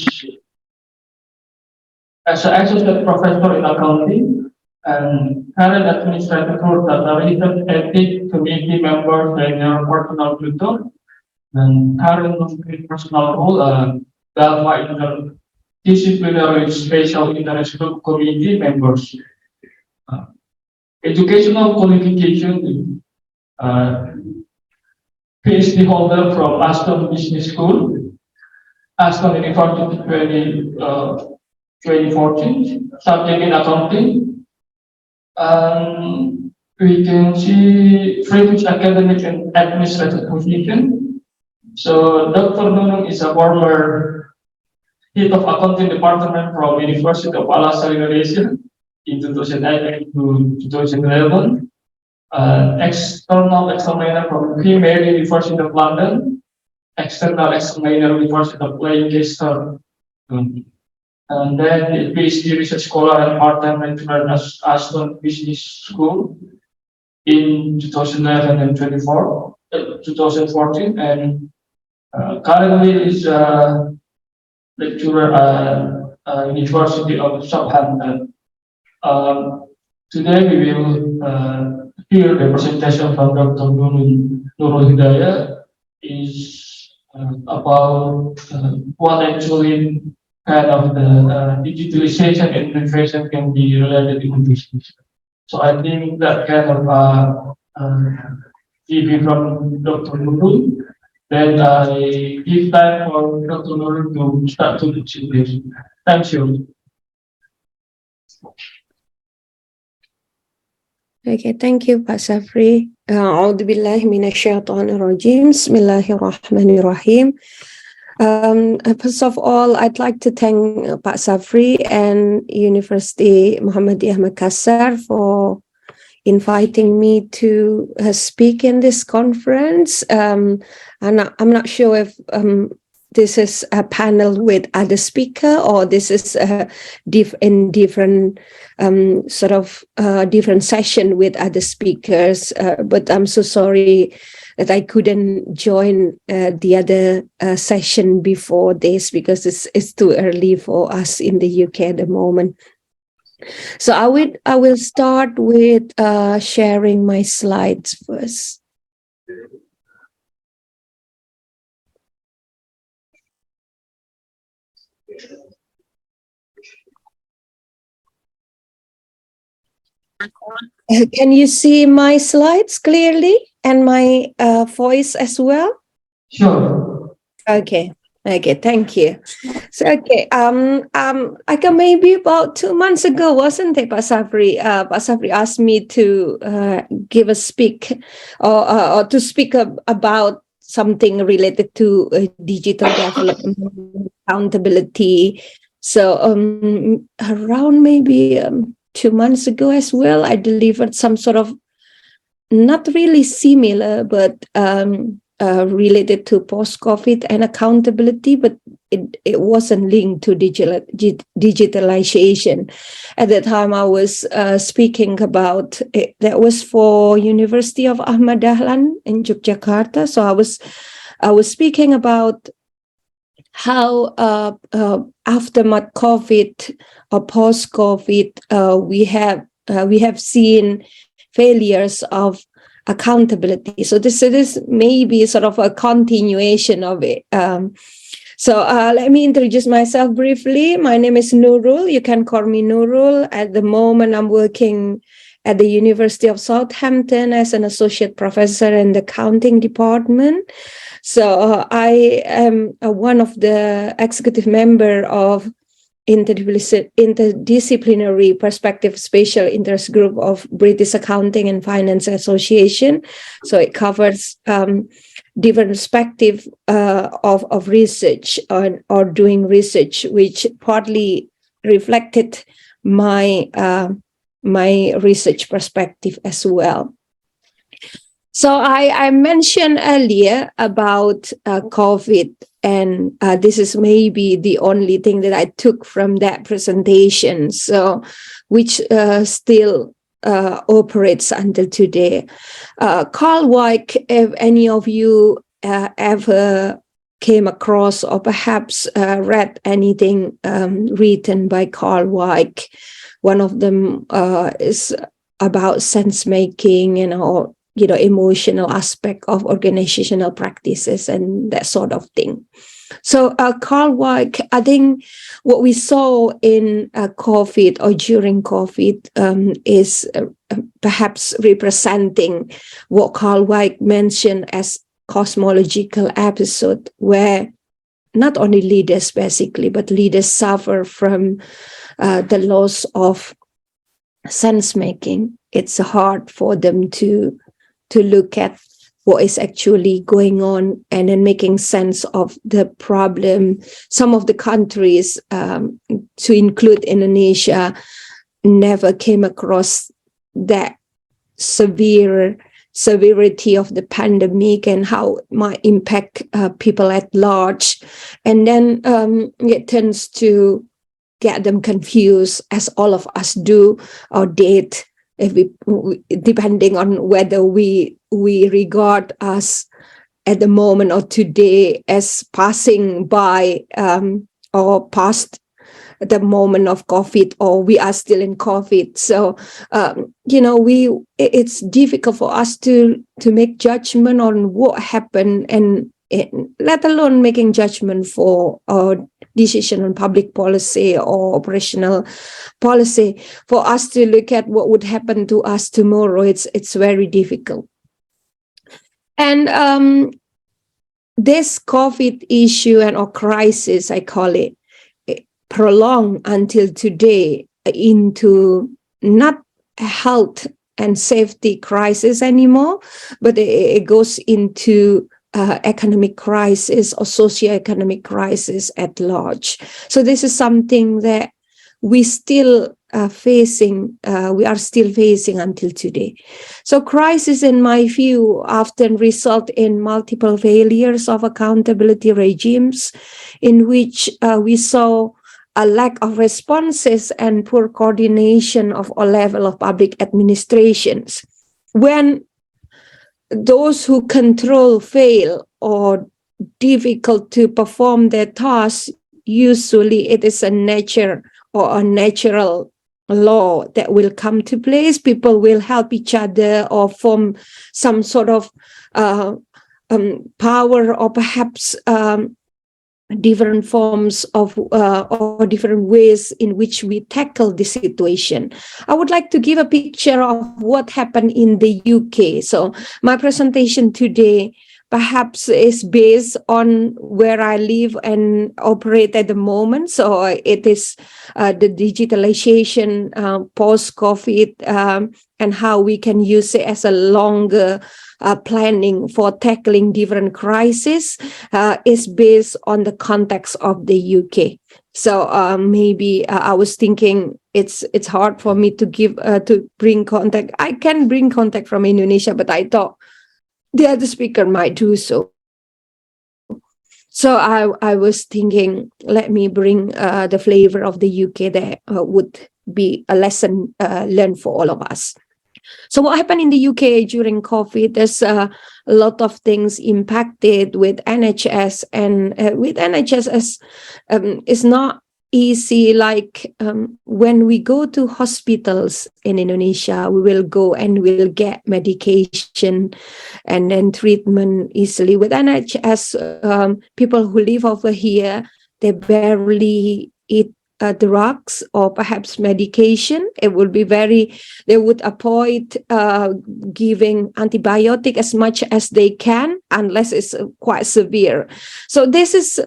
an associate professor in accounting and current administrative role that are research ethics committee members and their personal tutor, and current personal role Delphi interdisciplinary special interest group committee members. Educational qualification, PhD holder from Aston Business School, Aston University 2014, subject in accounting. We can see previous academic and administrative position. So Dr. Nunung is a former head of accounting department from University of Al Azhar Indonesia in 2008 to 2011. External examiner from Queen Mary University of London, external examiner University of Leicester. And then a PhD research scholar and part-time lecturer at Aston Business School in 2011 and 24. 2014, and currently is lecturer at University of Southampton. Today we will hear the presentation from Dr. Nurul Hidayah is about what actually kind of the digitalization and innovation can be related in business. So I think that kind of TV from Dr. Nurul. Then I give time for Dr. Nurul to start to the presentation. Thank you. Okay, thank you, Pak Safri. A'udzu billahi minasyaitonir rajim. Bismillahirrahmanirrahim. First of all, I'd like to thank Pak Safri and University Muhammadiyah Makassar for inviting me to speak in this conference. And I'm not sure if this is a panel with other speaker or this is in different sort of different session with other speakers. But I'm so sorry that I couldn't join the other session before this because it's too early for us in the UK at the moment. So I will start with sharing my slides first. Can you see my slides clearly and my voice as well? Sure. Okay. Okay, thank you. So, okay, like maybe about 2 months ago, wasn't it, Pak Safri? Pak Safri asked me to give a speak or to speak about something related to digital development, accountability. So, around maybe 2 months ago as well, I delivered some sort of not really similar, but related to post-COVID and accountability, but it wasn't linked to digitalization. At that time, I was speaking about it. That was for University of Ahmad Dahlan in Yogyakarta. So I was speaking about how aftermath COVID or post-COVID, we have seen failures of accountability. So this may be sort of a continuation of it. So let me introduce myself briefly. My name is Nurul. You can call me Nurul. At the moment, I'm working at the University of Southampton as an associate professor in the accounting department. So I am one of the executive member of interdisciplinary perspective special interest group of British Accounting and Finance Association. So it covers different perspective of research or doing research, which partly reflected my my research perspective as well. So I mentioned earlier about COVID, and this is maybe the only thing that I took from that presentation, so which still operates until today. Carl Weick, if any of you ever came across or perhaps read anything written by Carl Weick, one of them is about sense making and all, emotional aspect of organizational practices and that sort of thing. So Carl Weick, I think what we saw in COVID or during COVID is perhaps representing what Carl Weick mentioned as cosmological episode, where not only leaders basically, but leaders suffer from the loss of sense making. It's hard for them to look at what is actually going on and then making sense of the problem. Some of the countries, to include Indonesia, never came across that severity of the pandemic and how it might impact people at large. And then it tends to get them confused, as all of us do or did, if depending on whether we regard us at the moment or today as passing by or past the moment of COVID, or we are still in COVID. So, it's difficult for us to make judgment on what happened, and let alone making judgment for decision on public policy or operational policy. For us to look at what would happen to us tomorrow, it's very difficult. And this COVID issue or crisis, I call it, prolonged until today into not a health and safety crisis anymore, but it goes into economic crisis or socio-economic crisis at large. So this is something that we still facing, we are still facing until today. So crisis, in my view, often result in multiple failures of accountability regimes, in which we saw a lack of responses and poor coordination of all level of public administrations. When those who control fail or difficult to perform their tasks, usually it is a nature or a natural law that will come to place. People will help each other or form some sort of power, or perhaps different forms of or different ways in which we tackle the situation. I would like to give a picture of what happened in the UK. So my presentation today perhaps is based on where I live and operate at the moment. So it is the digitalization post-COVID and how we can use it as a longer planning for tackling different crises is based on the context of the UK. So maybe I was thinking it's hard for me to give to bring contact. I can bring contact from Indonesia, but I thought the other speaker might do so. So I was thinking, let me bring the flavor of the UK that would be a lesson learned for all of us. So what happened in the UK during COVID, there's a lot of things impacted with NHS, and with NHS as it's not easy. Like when we go to hospitals in Indonesia, we will go and we'll get medication and then treatment easily. With NHS, people who live over here, they barely eat drugs or perhaps medication. It would be they would avoid giving antibiotic as much as they can, unless it's quite severe. So this is,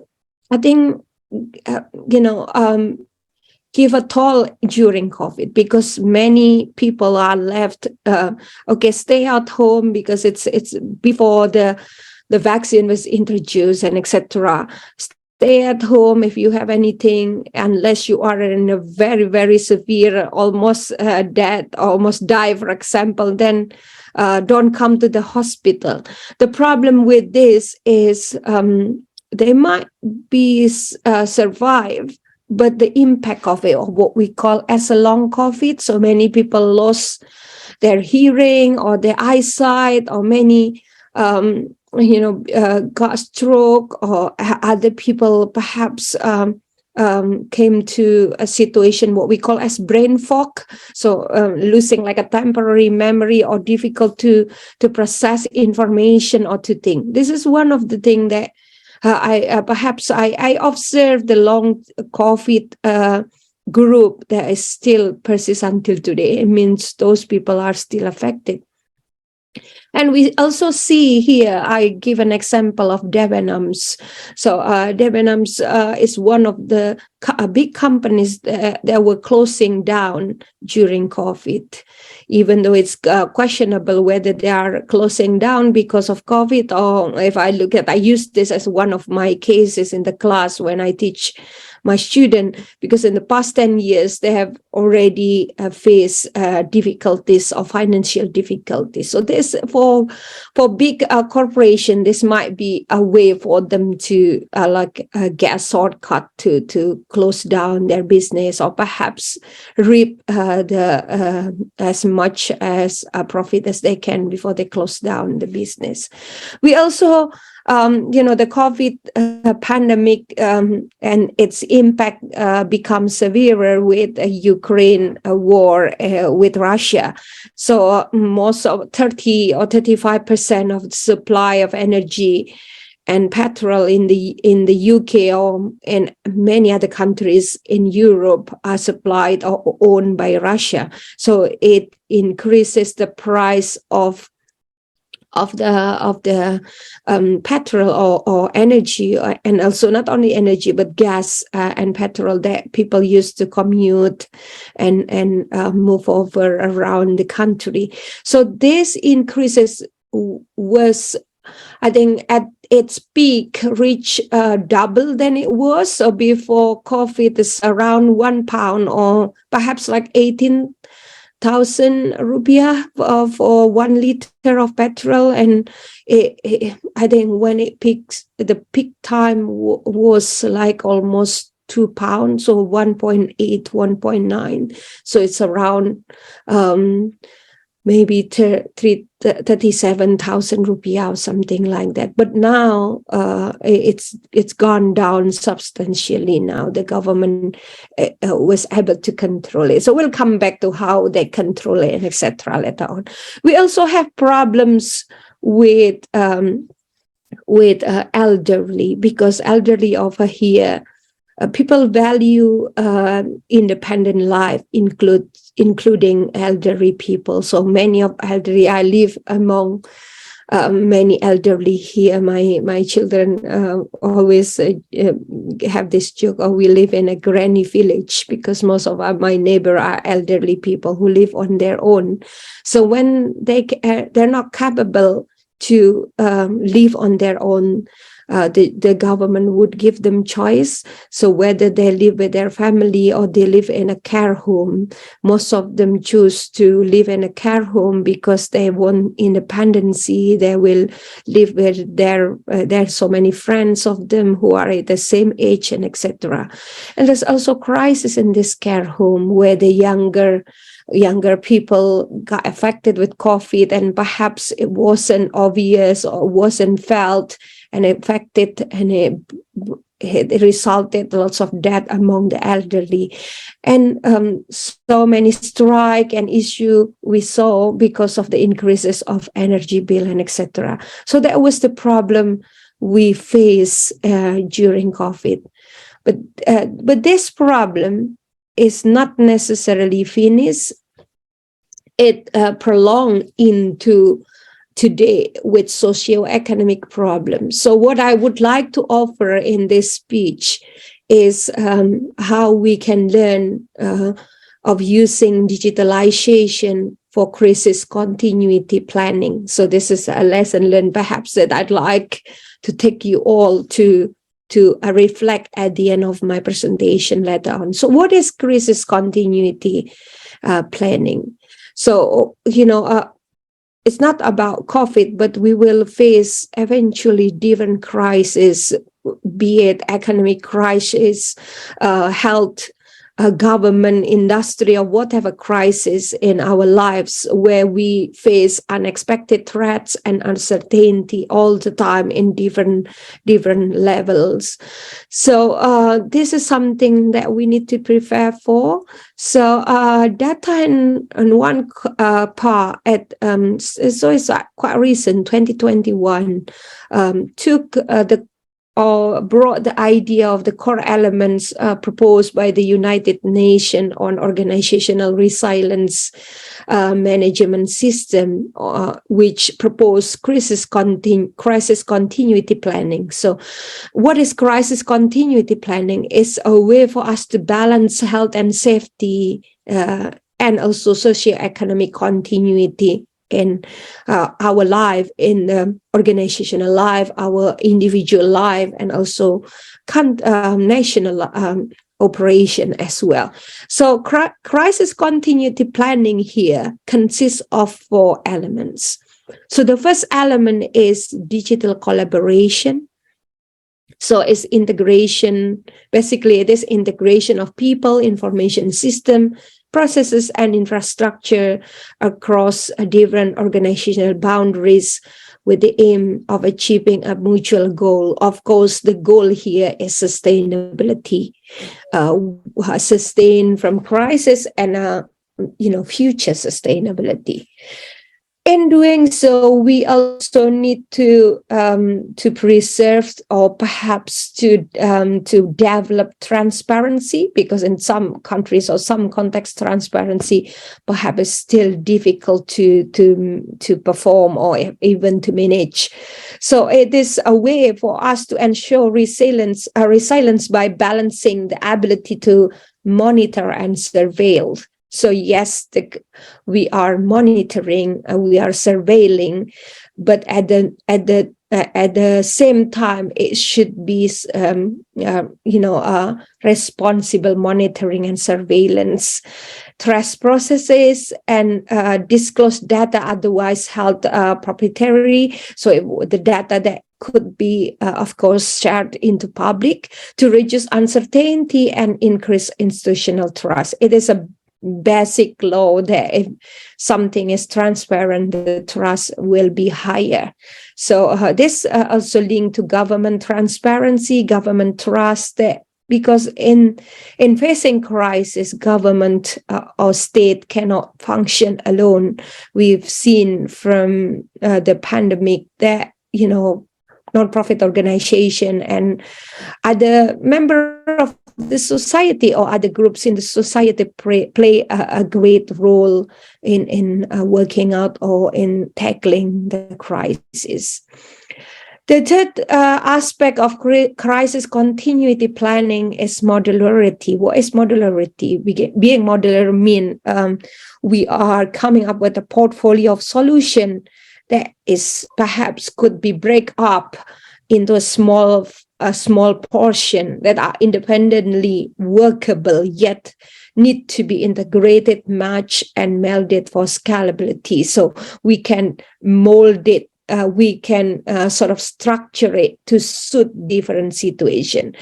I think, give a toll during COVID, because many people are left, stay at home because it's before the vaccine was introduced and etc. Stay at home if you have anything, unless you are in a very, very severe, almost death, almost die, for example, then don't come to the hospital. The problem with this is they might be survive, but the impact of it, or what we call as a long COVID, so many people lost their hearing or their eyesight, or many got stroke, or other people perhaps came to a situation what we call as brain fog, so losing like a temporary memory, or difficult to process information or to think. This is one of the things that I observed the long COVID group that is still persists until today. It means those people are still affected. And we also see here, I give an example of Debenhams. So Debenhams is one of the big companies that were closing down during COVID, even though it's questionable whether they are closing down because of COVID, or if I use this as one of my cases in the class when I teach my student, because in the past 10 years, they have already faced difficulties or financial difficulties. So for for big corporation, this might be a way for them to get a shortcut to close down their business, or perhaps reap as much as a profit as they can before they close down the business. We also the COVID pandemic and its impact becomes severer with Ukraine war with Russia. So most of 30 or 35% of the supply of energy and petrol in the UK or in many other countries in Europe are supplied or owned by Russia. So it increases the price of the petrol or energy, and also not only energy but gas and petrol that people use to commute and move over around the country. So this increases was, I think, at its peak reached double than it was. So before COVID, is around £1 or perhaps like 18,000 rupiah for 1 liter of petrol, and I think when it peaks, the peak time was like almost £2, so 1.8, 1.9. So it's around maybe 37,000 rupiah or something like that. But now it's gone down substantially. Now the government was able to control it. So we'll come back to how they control it and etc. later on. We also have problems with elderly, because elderly over here, people value independent life, including elderly people. So many of elderly, I live among many elderly here. My children always have this joke, oh, we live in a granny village, because most of my neighbor are elderly people who live on their own. So when they're not capable to live on their own, the government would give them choice. So whether they live with their family or they live in a care home, most of them choose to live in a care home because they want independency. They will live with there's so many friends of them who are at the same age and etc. And there's also crisis in this care home where the younger people got affected with COVID, and perhaps it wasn't obvious or wasn't felt and affected, and it resulted lots of death among the elderly. And so many strike and issue we saw because of the increases of energy bill and etc. So that was the problem we face during COVID. But this problem is not necessarily finished. It prolonged into today with socio-economic problems. So what I would like to offer in this speech is how we can learn of using digitalization for crisis continuity planning. So this is a lesson learned perhaps that I'd like to take you all to reflect at the end of my presentation later on. So what is crisis continuity planning? So, it's not about COVID, but we will face eventually different crises, be it economic crisis, health, government, industry, or whatever crisis in our lives, where we face unexpected threats and uncertainty all the time in different levels. So this is something that we need to prepare for. So data in one part at so it's quite recent, 2021, took brought the idea of the core elements proposed by the United Nations on organizational resilience management system, which proposed crisis continuity planning. So what is crisis continuity planning? It's a way for us to balance health and safety and also socioeconomic continuity in our life, in the organizational life, our individual life, and also national operation as well. So crisis continuity planning here consists of 4 elements. So the first element is digital collaboration. So it's integration, basically it is integration of people, information system, processes and infrastructure across different organizational boundaries with the aim of achieving a mutual goal. Of course, the goal here is sustainability, sustain from crisis and future sustainability. In doing so, we also need to preserve or perhaps to develop transparency, because in some countries or some contexts, transparency perhaps is still difficult to perform or even to manage. So it is a way for us to ensure resilience by balancing the ability to monitor and surveil. So yes, we are monitoring, we are surveilling, but at the same time, it should be responsible monitoring and surveillance. Trace processes and disclose data otherwise held proprietary. So the data that could be, of course, shared into public to reduce uncertainty and increase institutional trust. It is a basic law that if something is transparent, the trust will be higher. So this also linked to government transparency, government trust, because in facing crisis, government or state cannot function alone. We've seen from the pandemic that, non-profit organization and other member of the society or other groups in the society play a great role in working out or in tackling the crisis. The third aspect of crisis continuity planning is modularity. What is modularity? Being modular means we are coming up with a portfolio of solution that is perhaps could be break up into a small portion that are independently workable, yet need to be integrated, matched, and melded for scalability. So we can mold it, we can sort of structure it to suit different situations.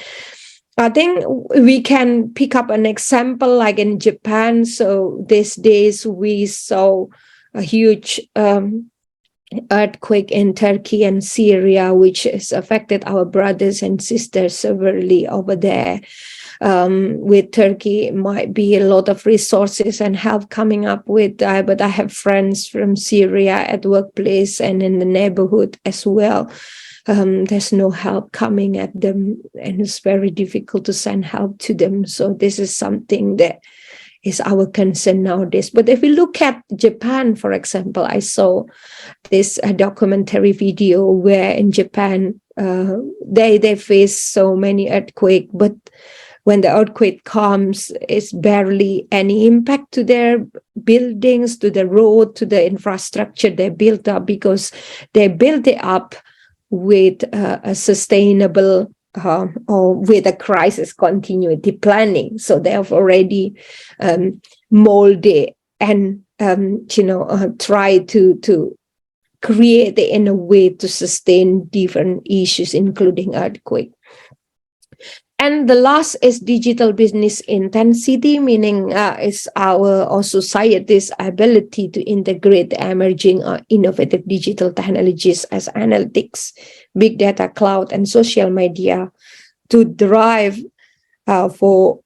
I think we can pick up an example like in Japan. So these days we saw a huge earthquake in Turkey and Syria, which has affected our brothers and sisters severely over there. With Turkey, it might be a lot of resources and help coming up with, but I have friends from Syria at workplace and in the neighborhood as well. There's no help coming at them, and it's very difficult to send help to them. So this is something that is our concern nowadays. But if we look at Japan, for example, I saw this documentary video where in Japan, they face so many earthquakes, but when the earthquake comes, it's barely any impact to their buildings, to the road, to the infrastructure they built up, because they built it up with a sustainable or with a crisis continuity planning. So they have already molded and try to create it in a way to sustain different issues, including earthquake. And the last is digital business intensity, meaning it's our or society's ability to integrate emerging innovative digital technologies as analytics, big data, cloud, and social media to drive to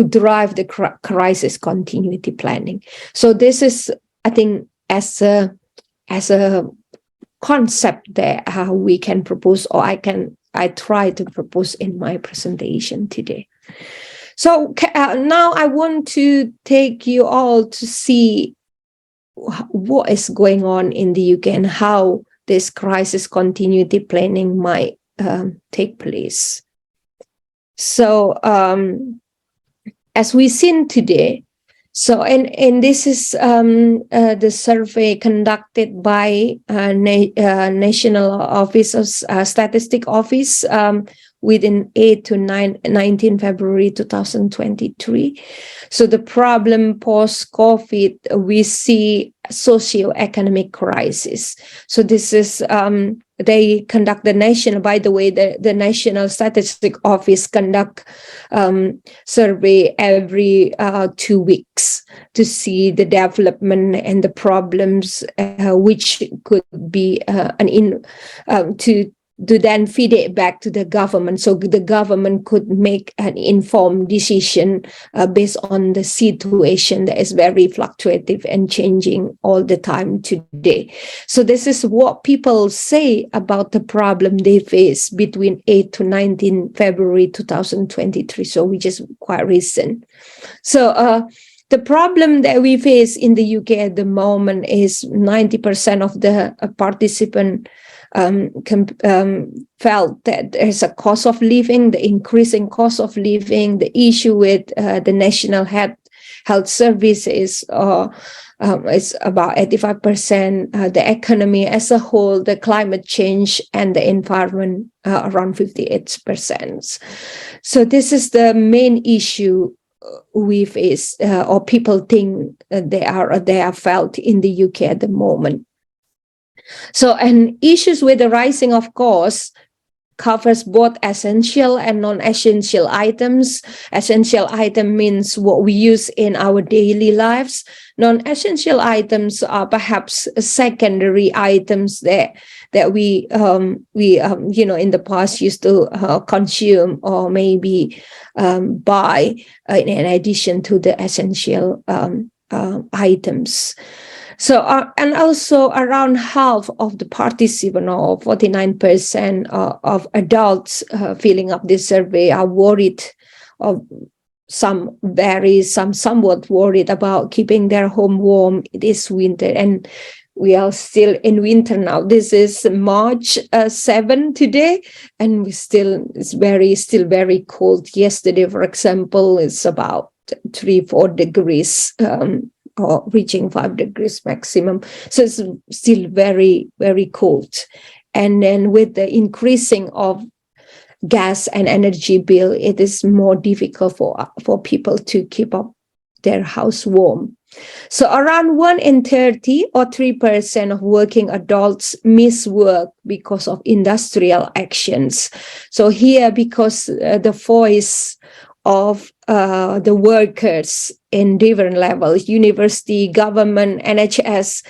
drive the crisis continuity planning. So this is, I think, as a concept that we can propose, or I try to propose in my presentation today. So now I want to take you all to see what is going on in the UK and how this crisis continuity planning might take place. So as we've seen today, so and this is the survey conducted by National Office of Statistic Office within 8 to 19 February 2023. So the problem post-COVID, we see socio-economic crisis. So this is, they conduct the national, by the way, the National Statistic Office conduct survey every 2 weeks to see the development and the problems which could be to then feed it back to the government, so the government could make an informed decision based on the situation that is very fluctuative and changing all the time today. So this is what people say about the problem they face between 8 to 19 February 2023, so which is quite recent. So the problem that we face in the UK at the moment is 90% of the participants felt that there's a cost of living, the increasing cost of living, the issue with the National Health Services is about 85%, the economy as a whole, the climate change and the environment around 58%. So this is the main issue we face, or people think they are felt in the UK at the moment. So, and issues with the rising of costs covers both essential and non-essential items. Essential item means what we use in our daily lives. Non-essential items are perhaps secondary items that we in the past used to consume or maybe buy in addition to the essential items. So, and also around half of the participants, or 49% of adults filling up this survey, are worried, or somewhat worried about keeping their home warm this winter. And we are still in winter now. This is March 7 today, and it's still very cold. Yesterday, for example, it's about 3-4 degrees. Or reaching 5 degrees maximum. So it's still very, very cold. And then with the increasing of gas and energy bill, it is more difficult for people to keep up their house warm. So around 1 in 30 or 3% of working adults miss work because of industrial actions. So here, because the voice of the workers in different levels, university, government, NHS,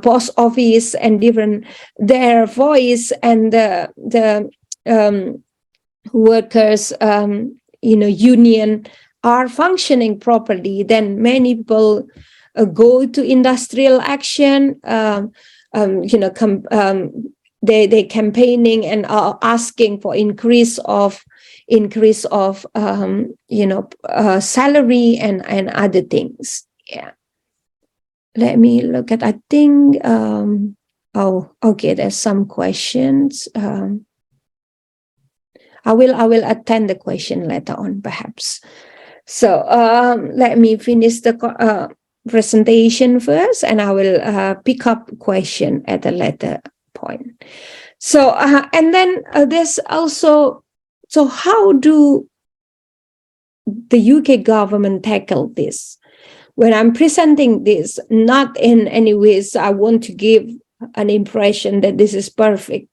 post office, and different, their voice and the workers, union are functioning properly, then many people go to industrial action, they campaigning and are asking for increase of salary and other things. Yeah. Let me look at, I think, okay, there's some questions. I will attend the question later on, perhaps. So let me finish the presentation first, and I will pick up question at a later point. So, and then there's also, so how do the UK government tackle this? When I'm presenting this, not in any ways I want to give an impression that this is perfect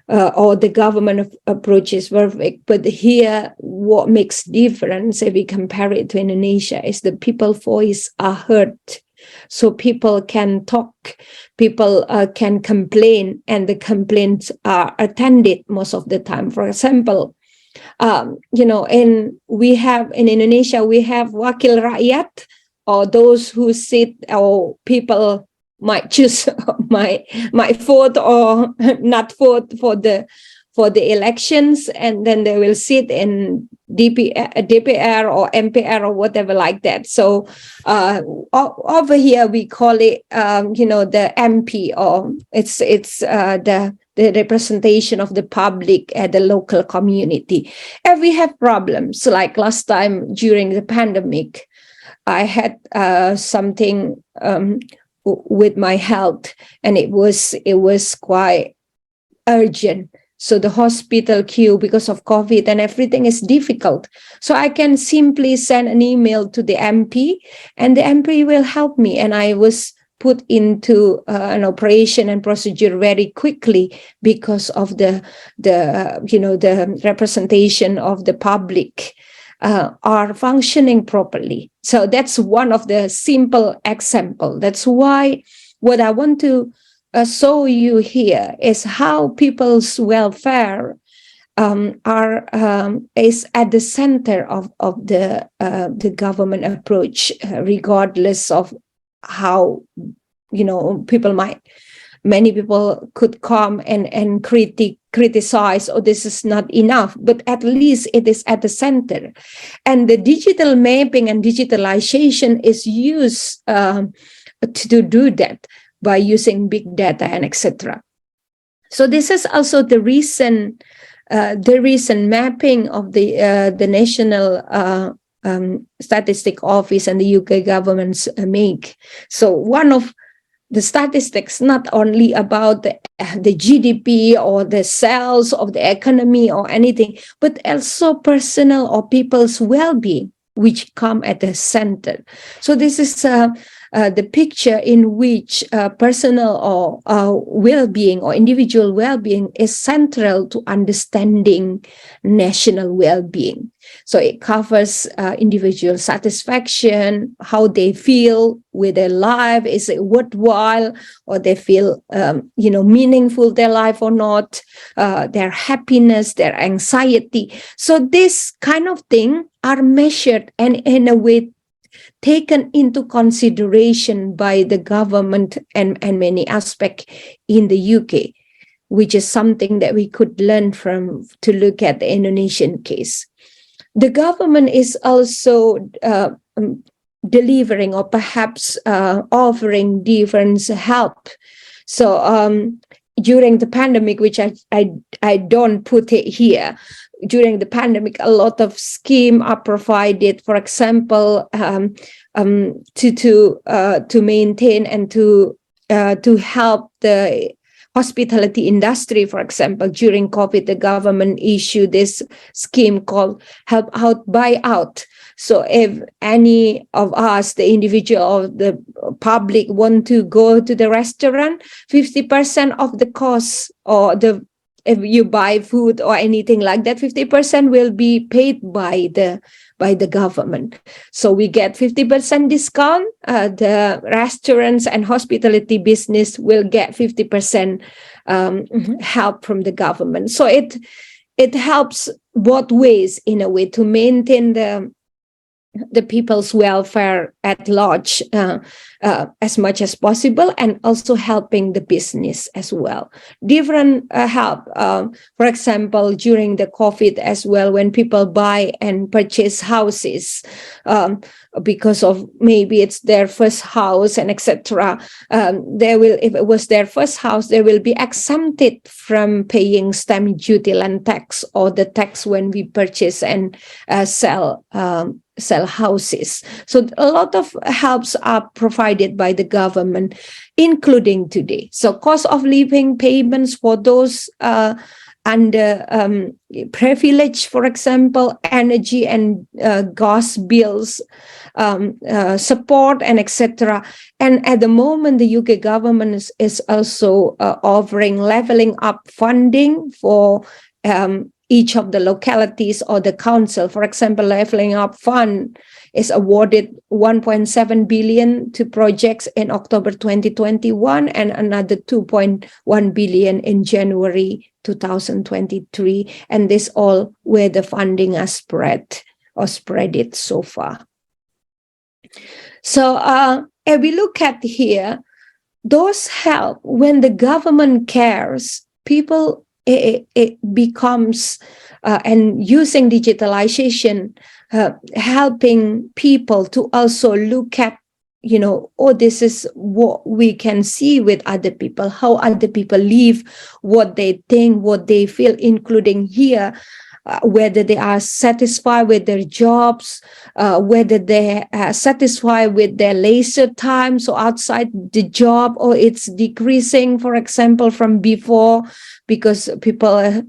or the government approach is perfect, but here what makes difference if we compare it to Indonesia is the people's voice are heard. So people can talk, people can complain, and the complaints are attended most of the time. For example, in Indonesia, we have wakil rakyat, or those who sit, or people might choose might vote or not vote for the elections, and then they will sit in DPR or MPR or whatever like that. So over here we call it the MP, or it's the representation of the public at the local community. And we have problems, like last time during the pandemic, I had something with my health, and it was quite urgent. So the hospital queue because of COVID and everything is difficult. So I can simply send an email to the MP, and the MP will help me. And I was put into an operation and procedure very quickly because of the representation of the public are functioning properly. So that's one of the simple example. That's why what I want to show you here is how people's welfare is at the center of the government approach, regardless of how many people could come and criticize, oh, this is not enough, but at least it is at the center. And the digital mapping and digitalization is used to do that by using big data and etc. So this is also the recent mapping of the National Statistic Office and the UK governments make. So one of the statistics not only about the GDP or the sales of the economy or anything, but also personal or people's well-being, which come at the center. So this is the picture in which personal or well-being or individual well-being is central to understanding national well-being. So it covers individual satisfaction, how they feel with their life, is it worthwhile, or they feel meaningful their life or not, their happiness, their anxiety. So this kind of thing are measured and in a way taken into consideration by the government and many aspects in the UK, which is something that we could learn from to look at the Indonesian case. The government is also delivering or perhaps offering different help. So during the pandemic, which I don't put it here, during the pandemic, a lot of schemes are provided. For example, to maintain and to help the hospitality industry. For example, during COVID, the government issued this scheme called Help Out Buyout. So if any of us, the individual or the public, want to go to the restaurant, 50% of the cost, or if you buy food or anything like that, 50% will be paid by the government. So we get 50% discount. The restaurants and hospitality business will get 50% help from the government. So it helps both ways in a way to maintain the people's welfare at large as much as possible, and also helping the business as well. Different help, for example, during the COVID as well, when people buy and purchase houses because of maybe it's their first house and etc. If it was their first house, they will be exempted from paying stamp duty, land tax, or the tax when we purchase and sell houses. So a lot of helps are provided by the government, including today. So cost of living payments for those under privilege, for example, energy and gas bills, support and etc. And at the moment, the UK government is also offering leveling up funding for each of the localities or the council. For example, leveling up fund is awarded 1.7 billion to projects in October 2021 and another 2.1 billion in January 2023. And this all where the funding are spread it so far. So if we look at here, those help when the government cares, people it becomes and using digitalization, helping people to also look at, oh, this is what we can see with other people, how other people live, what they think, what they feel, including here, whether they are satisfied with their jobs, whether they are satisfied with their leisure time, so outside the job, or it's decreasing, for example, from before, because people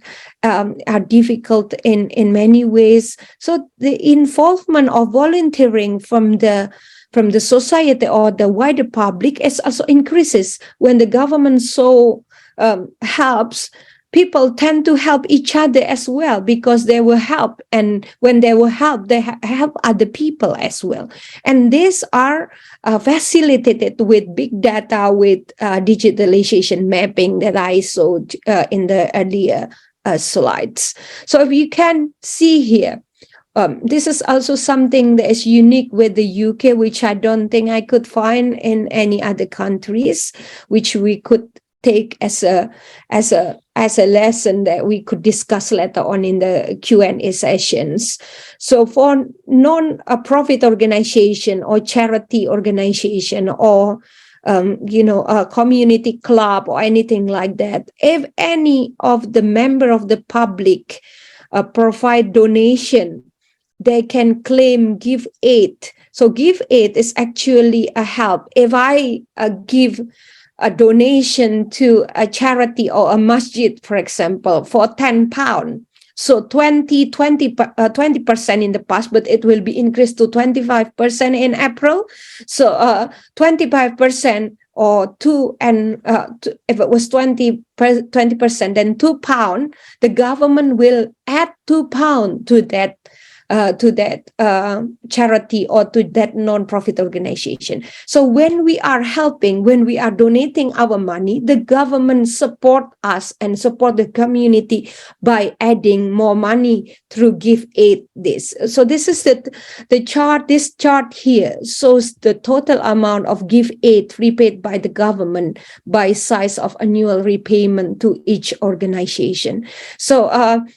are difficult in many ways. So the involvement of volunteering from the from the society or the wider public is also increases. When the government helps, people tend to help each other as well, because they will help, and when they will help, they help other people as well. And these are facilitated with big data, with digitalization mapping that I showed in the earlier slides. So if you can see here, this is also something that is unique with the UK, which I don't think I could find in any other countries, which we could take as a lesson that we could discuss later on in the Q&A sessions. So for non-profit organization or charity organization or a community club or anything like that, if any of the member of the public provide donation, they can claim give aid. So give aid is actually a help. If I give a donation to a charity or a masjid, for example, for £10, so 20% in the past, but it will be increased to 25% in April. So 25% or if it was 20%, then £2, the government will add £2 to that charity or to that non-profit organization. So when we are helping, when we are donating our money, the government support us and support the community by adding more money through give aid. So this is the chart. This chart here shows the total amount of give aid repaid by the government by size of annual repayment to each organization. So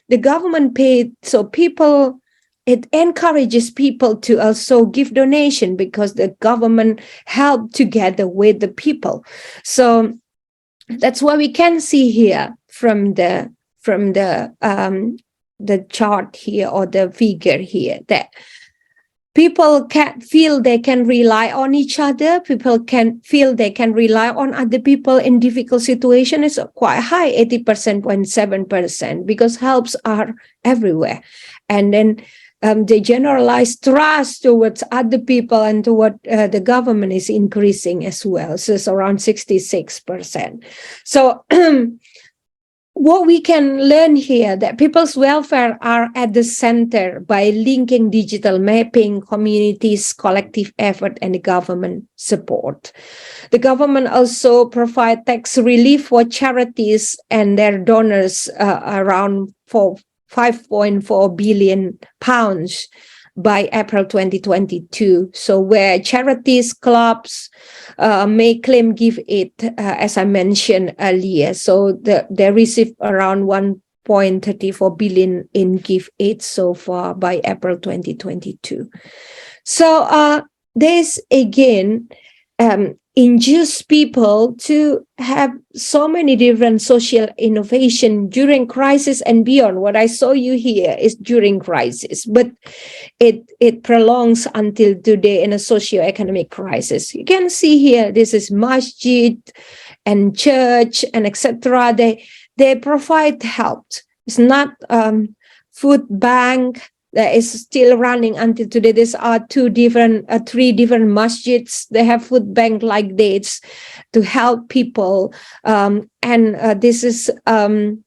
the government paid, so it encourages people to also give donation because the government helped together with the people. So that's what we can see here from the chart here or the figure here, that people can feel they can rely on each other. People can feel they can rely on other people in difficult situations. It's quite high, 80.7%, because helps are everywhere. And then the generalized trust towards other people and toward the government is increasing as well. So it's around 66%. So what we can learn here, that people's welfare are at the center by linking digital mapping, communities, collective effort, and the government support. The government also provide tax relief for charities and their donors around £5.4 billion by April 2022. So where charities, clubs may claim give aid, as I mentioned earlier. So they received around 1.34 billion in give aid so far by April 2022. So this again induce people to have so many different social innovation during crisis and beyond. What I show you here is during crisis, but it prolongs until today in a socio-economic crisis. You can see here, this is masjid and church and etc. They provide help. It's not food bank that is still running until today. These are three different masjids. They have food bank like this to help people. This is a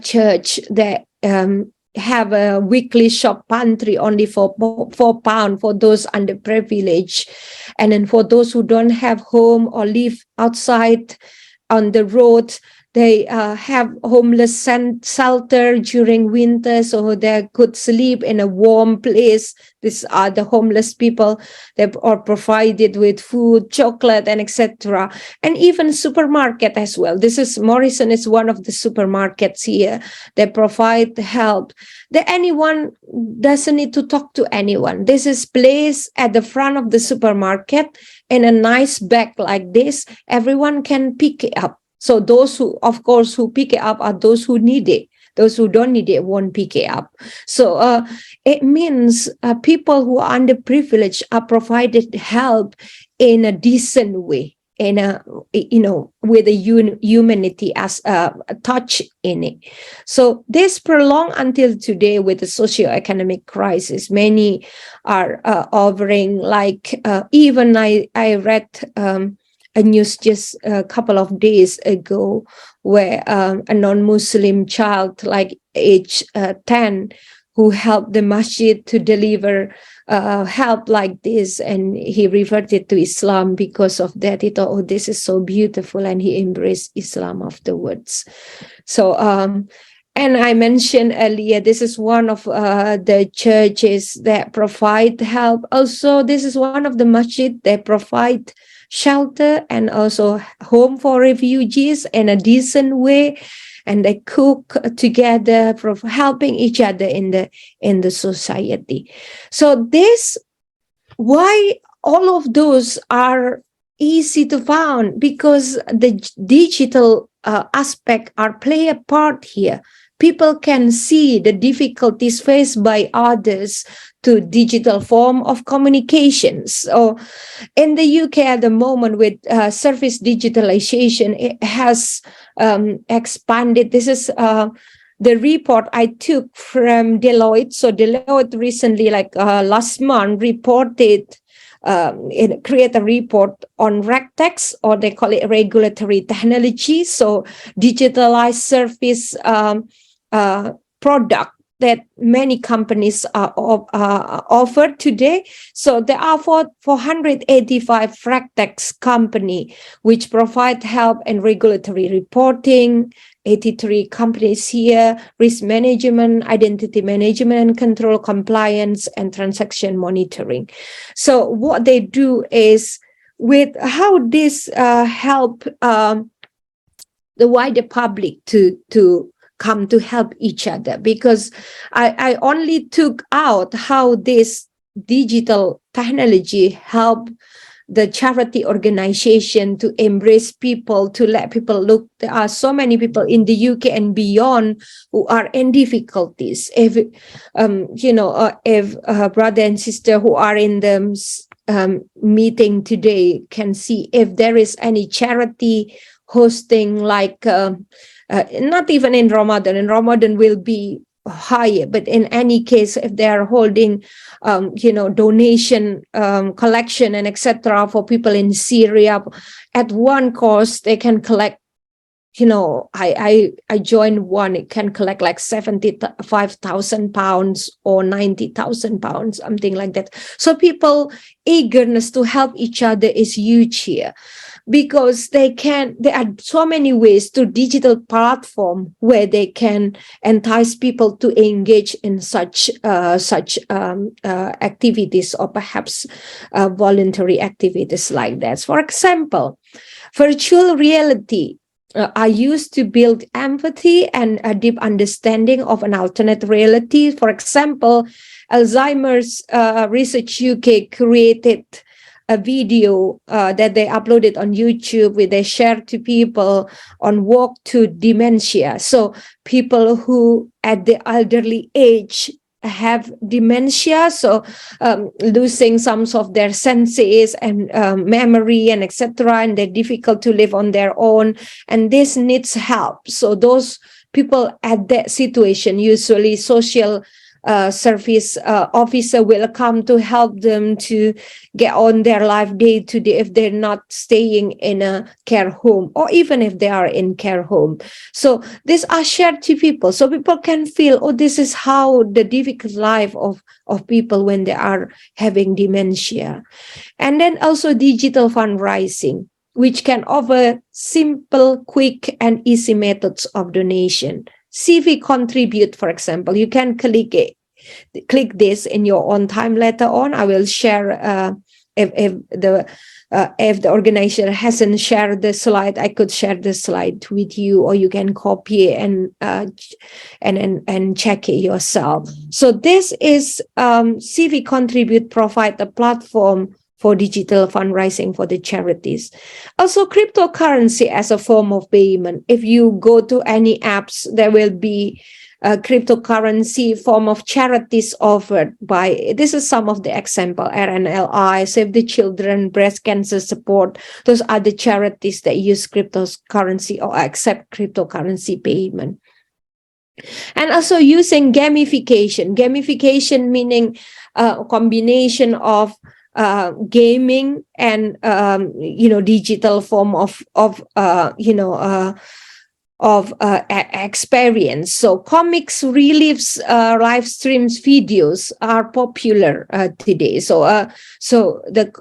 church that have a weekly shop pantry only for £4 for those underprivileged. And then for those who don't have home or live outside on the road, they have homeless shelter during winter, so they could sleep in a warm place. These are the homeless people. They are provided with food, chocolate, and etc. And even supermarket as well. This is Morrison is one of the supermarkets here. They provide help. That anyone doesn't need to talk to anyone. This is placed at the front of the supermarket in a nice bag like this. Everyone can pick it up. So those who, of course, who pick it up are those who need it. Those who don't need it won't pick it up. So it means people who are underprivileged are provided help in a decent way. in a, with a humanity as a touch in it. So this prolonged until today with the socio-economic crisis. Many are offering, like, even I read a news just a couple of days ago where a non-Muslim child, like age 10, who helped the masjid to deliver help like this, and he reverted to Islam because of that. He thought, oh, this is so beautiful, and he embraced Islam afterwards. So and I mentioned earlier, this is one of the churches that provide help. Also, this is one of the masjid that provide shelter and also home for refugees in a decent way, and they cook together, helping each other in the society. So this, why all of those are easy to find, because the digital aspect are play a part here. People can see the difficulties faced by others to digital form of communications. So in the UK at the moment, with service digitalization, it has expanded. This is the report I took from Deloitte. So Deloitte recently, like last month, reported, create a report on RegTech, or they call it regulatory technology. So digitalized service product that many companies offer today. So there are 485 RegTech company which provide help and regulatory reporting. 83 companies here, risk management, identity management and control, compliance, and transaction monitoring. So what they do is, with how this help the wider public to come to help each other, because I only took out how this digital technology help the charity organization to embrace people, to let people look. There are so many people in the UK and beyond who are in difficulties. If brother and sister who are in the meeting today can see if there is any charity hosting, like not even in Ramadan will be higher, but in any case, if they are holding donation collection and etc. for people in Syria, at one cost they can collect, I joined one, it can collect like 75,000 pounds or 90,000 pounds, something like that. So people eagerness to help each other is huge here, because there are so many ways to digital platform where they can entice people to engage in such activities, or perhaps voluntary activities like that. For example, virtual reality are used to build empathy and a deep understanding of an alternate reality. For example, Alzheimer's Research UK created a video that they uploaded on YouTube, where they share to people on walk to dementia. So people who at the elderly age have dementia, so losing some of their senses and memory and etc., and they're difficult to live on their own, and this needs help. So those people at that situation, usually social service officer will come to help them to get on their life day to day if they're not staying in a care home, or even if they are in care home. So these are shared to people, so people can feel, oh, this is how the difficult life of people when they are having dementia. And then also digital fundraising, which can offer simple, quick, and easy methods of donation. CV Contribute, for example, you can click this in your own time later on. I will share if the organization hasn't shared the slide, I could share the slide with you, or you can copy it and check it yourself. So this is CV Contribute provide a platform for digital fundraising for the charities. Also, cryptocurrency as a form of payment. If you go to any apps, there will be cryptocurrency form of charities offered by, this is some of the example, RNLI, Save the Children, Breast Cancer Support. Those are the charities that use cryptocurrency or accept cryptocurrency payment. And also using gamification meaning a combination of gaming and digital form of experience. So comics, reliefs, live streams, videos are popular today. So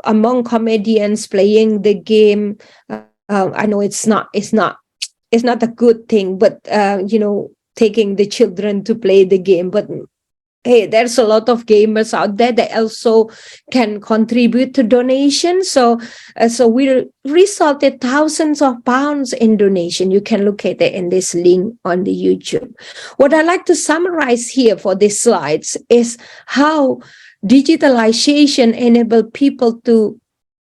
among comedians playing the game, I know it's not a good thing, but taking the children to play the game, but hey, there's a lot of gamers out there that also can contribute to donations. So we resulted thousands of pounds in donation. You can look at it in this link on the YouTube. What I like to summarize here for these slides is how digitalization enable people to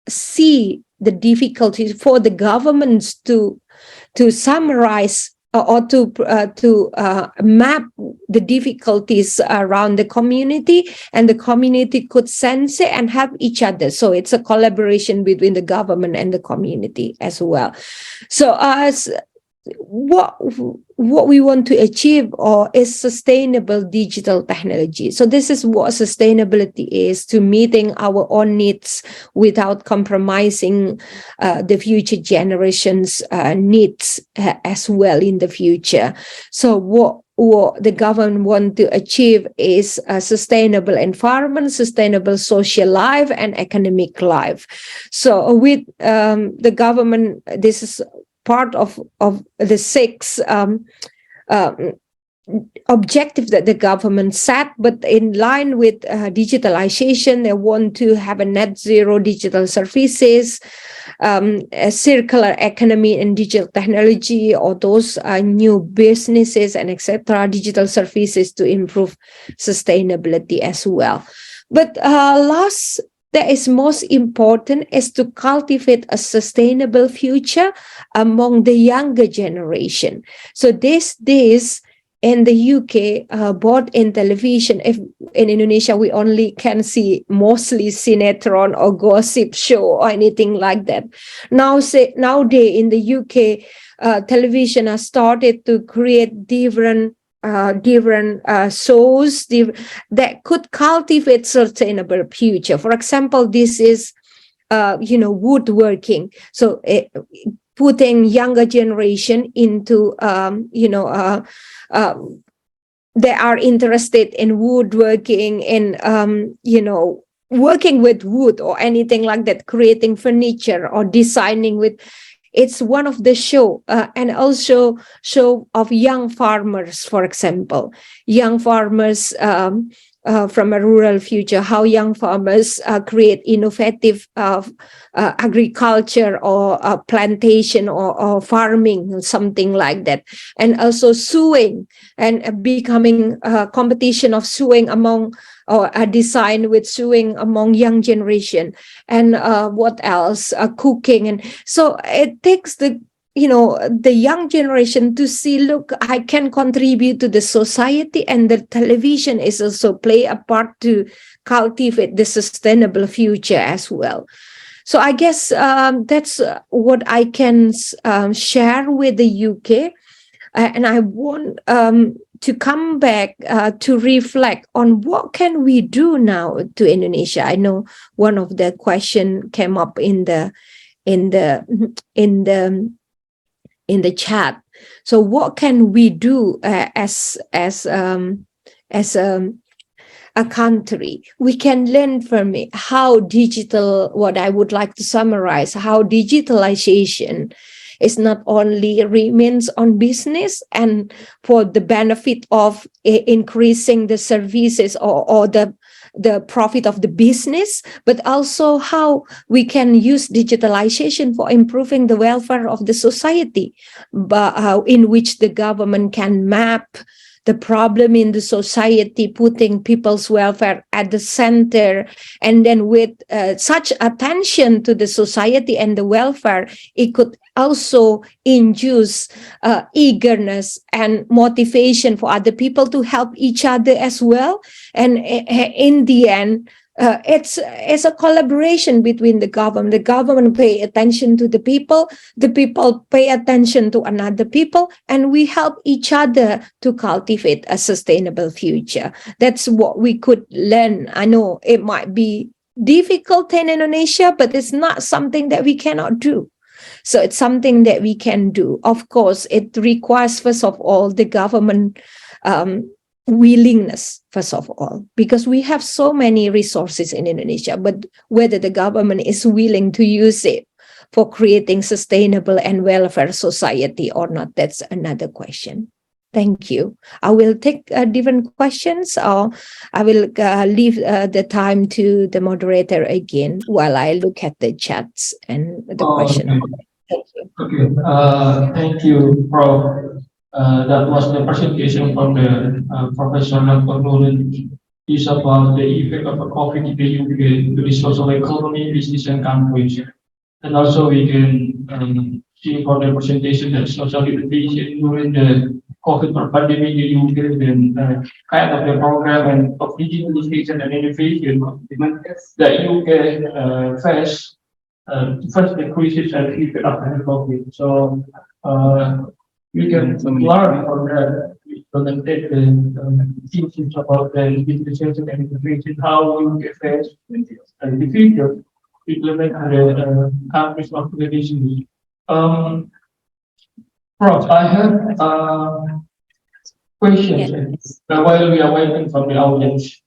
see the difficulties for the governments to summarize or to map the difficulties around the community, and the community could sense it and help each other. So it's a collaboration between the government and the community as well. So what we want to achieve is sustainable digital technology. So this is what sustainability is, to meeting our own needs without compromising the future generations' needs as well in the future. So what the government want to achieve is a sustainable environment, sustainable social life, and economic life. So with the government, this is part of the 6 objectives that the government set, but in line with digitalization, they want to have a net zero digital services, a circular economy and digital technology, or those new businesses and etc., digital services to improve sustainability as well. But last, that is most important, is to cultivate a sustainable future among the younger generation. So these days in the UK, both in television, if in Indonesia we only can see mostly sinetron or gossip show or anything like that. Nowadays in the UK, television has started to create different shows that could cultivate sustainable future. For example, this is woodworking. So putting younger generation into they are interested in woodworking and working with wood or anything like that, creating furniture or designing with. It's one of the show, and also show of young farmers, for example, young farmers from a rural future, how young farmers create innovative agriculture or plantation or farming, something like that. And also sewing, and becoming a competition of sewing among, or a design with sewing among young generation. And what else? Cooking. And so it takes the young generation to see, look, I can contribute to the society, and the television is also play a part to cultivate the sustainable future as well. So I guess that's what I can share with the UK. And I want to come back to reflect on what can we do now to Indonesia. I know one of the question came up in the chat. So what can we do as a country? We can learn from it how digital, what I would like to summarize, how digitalization is not only remains on business and for the benefit of increasing the services or the profit of the business, but also how we can use digitalization for improving the welfare of the society, but in which the government can map the problem in the society, putting people's welfare at the center, and then with such attention to the society and the welfare, it could also induce eagerness and motivation for other people to help each other as well. And in the end, it's a collaboration between the government. The government pay attention to the people pay attention to another people, and we help each other to cultivate a sustainable future. That's what we could learn. I know it might be difficult in Indonesia, but it's not something that we cannot do. So it's something that we can do. Of course, it requires, first of all, the government willingness, first of all, because we have so many resources in Indonesia, but whether the government is willing to use it for creating sustainable and welfare society or not, that's another question. Thank you. I will take different questions, or I will leave the time to the moderator again while I look at the chats and the question. Okay. Thank you. Okay. Thank you, Prof. That was the presentation from the Professor Dr. Nurul is about the effect of COVID in the UK to the social economy, business, and countries. And also we can see for the presentation that social innovation during the COVID pandemic in the UK, then kind of the program and of digitalization and innovation that UK faced first the crisis and effect after COVID. So we can learn from that. We implemented the teachings about the digitalization and innovation, how we can face the future, implement the countries of the region. Prof, I have questions while we are waiting for the audience.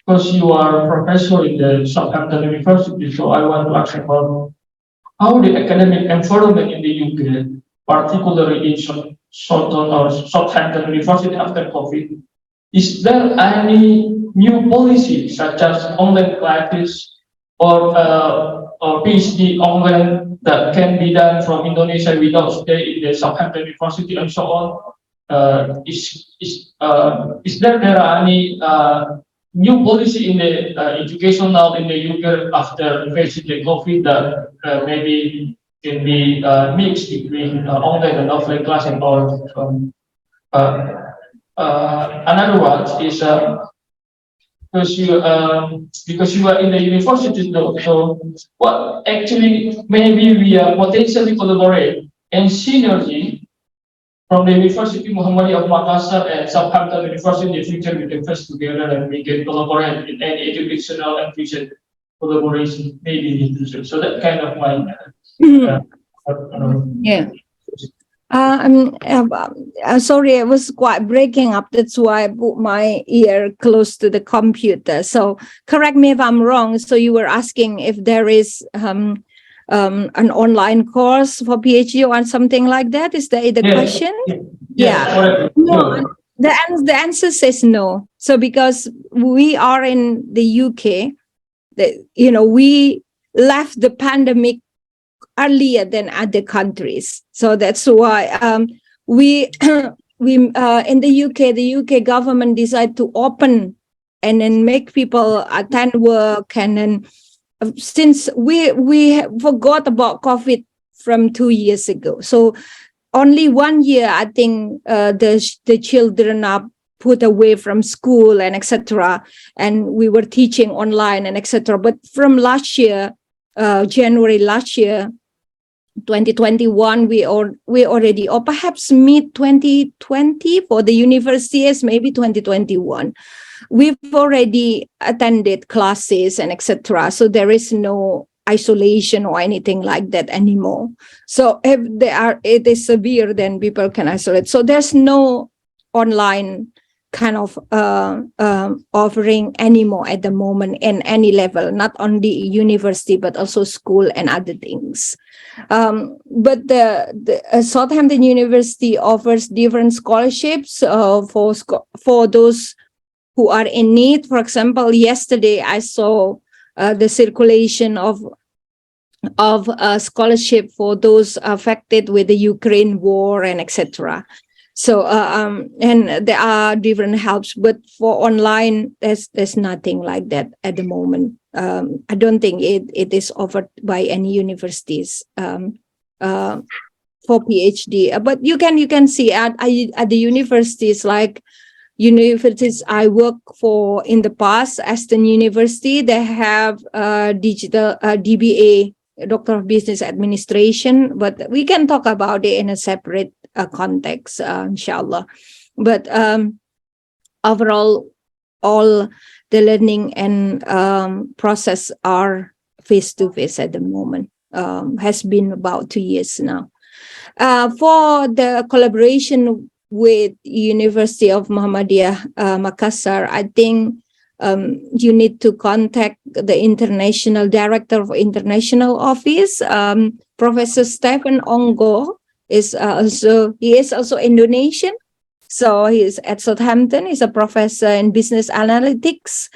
Because you are a professor in the Southampton University, so I want to ask about how the academic environment in the UK, particularly in Southampton University after COVID, is there any new policy such as online classes or PhD online that can be done from Indonesia without stay in the Southampton University and so on? Is there any new policy in the educational in the UK after facing the COVID that maybe can be mixed between online and offline classes, or another one is because you are in the university, so what actually maybe we are potentially collaborate and synergy from the University Muhammadiyah of Makassar and Southampton University in the future. We can face together and we can collaborate in any educational and future collaboration maybe in the future. So that kind of my sorry, I was quite breaking up. That's why I put my ear close to the computer. So correct me if I'm wrong. So you were asking if there is an online course for PhD or something like that. Is that the question? Yeah. No, the answer says no. So because we are in the UK, we left the pandemic earlier than other countries. So that's why we in the UK government decided to open and then make people attend work, and then since we forgot about COVID from 2 years ago, so only 1 year I think the children are put away from school and etc. And we were teaching online and etc. But from last year, January last year, 2021, we already, or perhaps mid 2020 for the universities, maybe 2021. We've already attended classes and etc. So there is no isolation or anything like that anymore. So if it is severe, then people can isolate. So there's no online kind of offering anymore at the moment in any level, not only university but also school and other things. But the Southampton University offers different scholarships for those who are in need. For example, yesterday I saw the circulation of of scholarship for those affected with the Ukraine war and etc. So and there are different helps, but for online, there's nothing like that at the moment. I don't think it is offered by any universities for PhD. But you can see at the universities, like universities I work for in the past, Aston University, they have digital DBA, Doctor of Business Administration, but we can talk about it in a separate context, inshallah. But overall, all the learning and process are face-to-face at the moment. Has been about 2 years now. For the collaboration with University of Muhammadiyah Makassar, I think you need to contact the international director of international office, Professor Stephen Ongo. Is also Indonesian, so he's at Southampton. He's a professor in business analytics.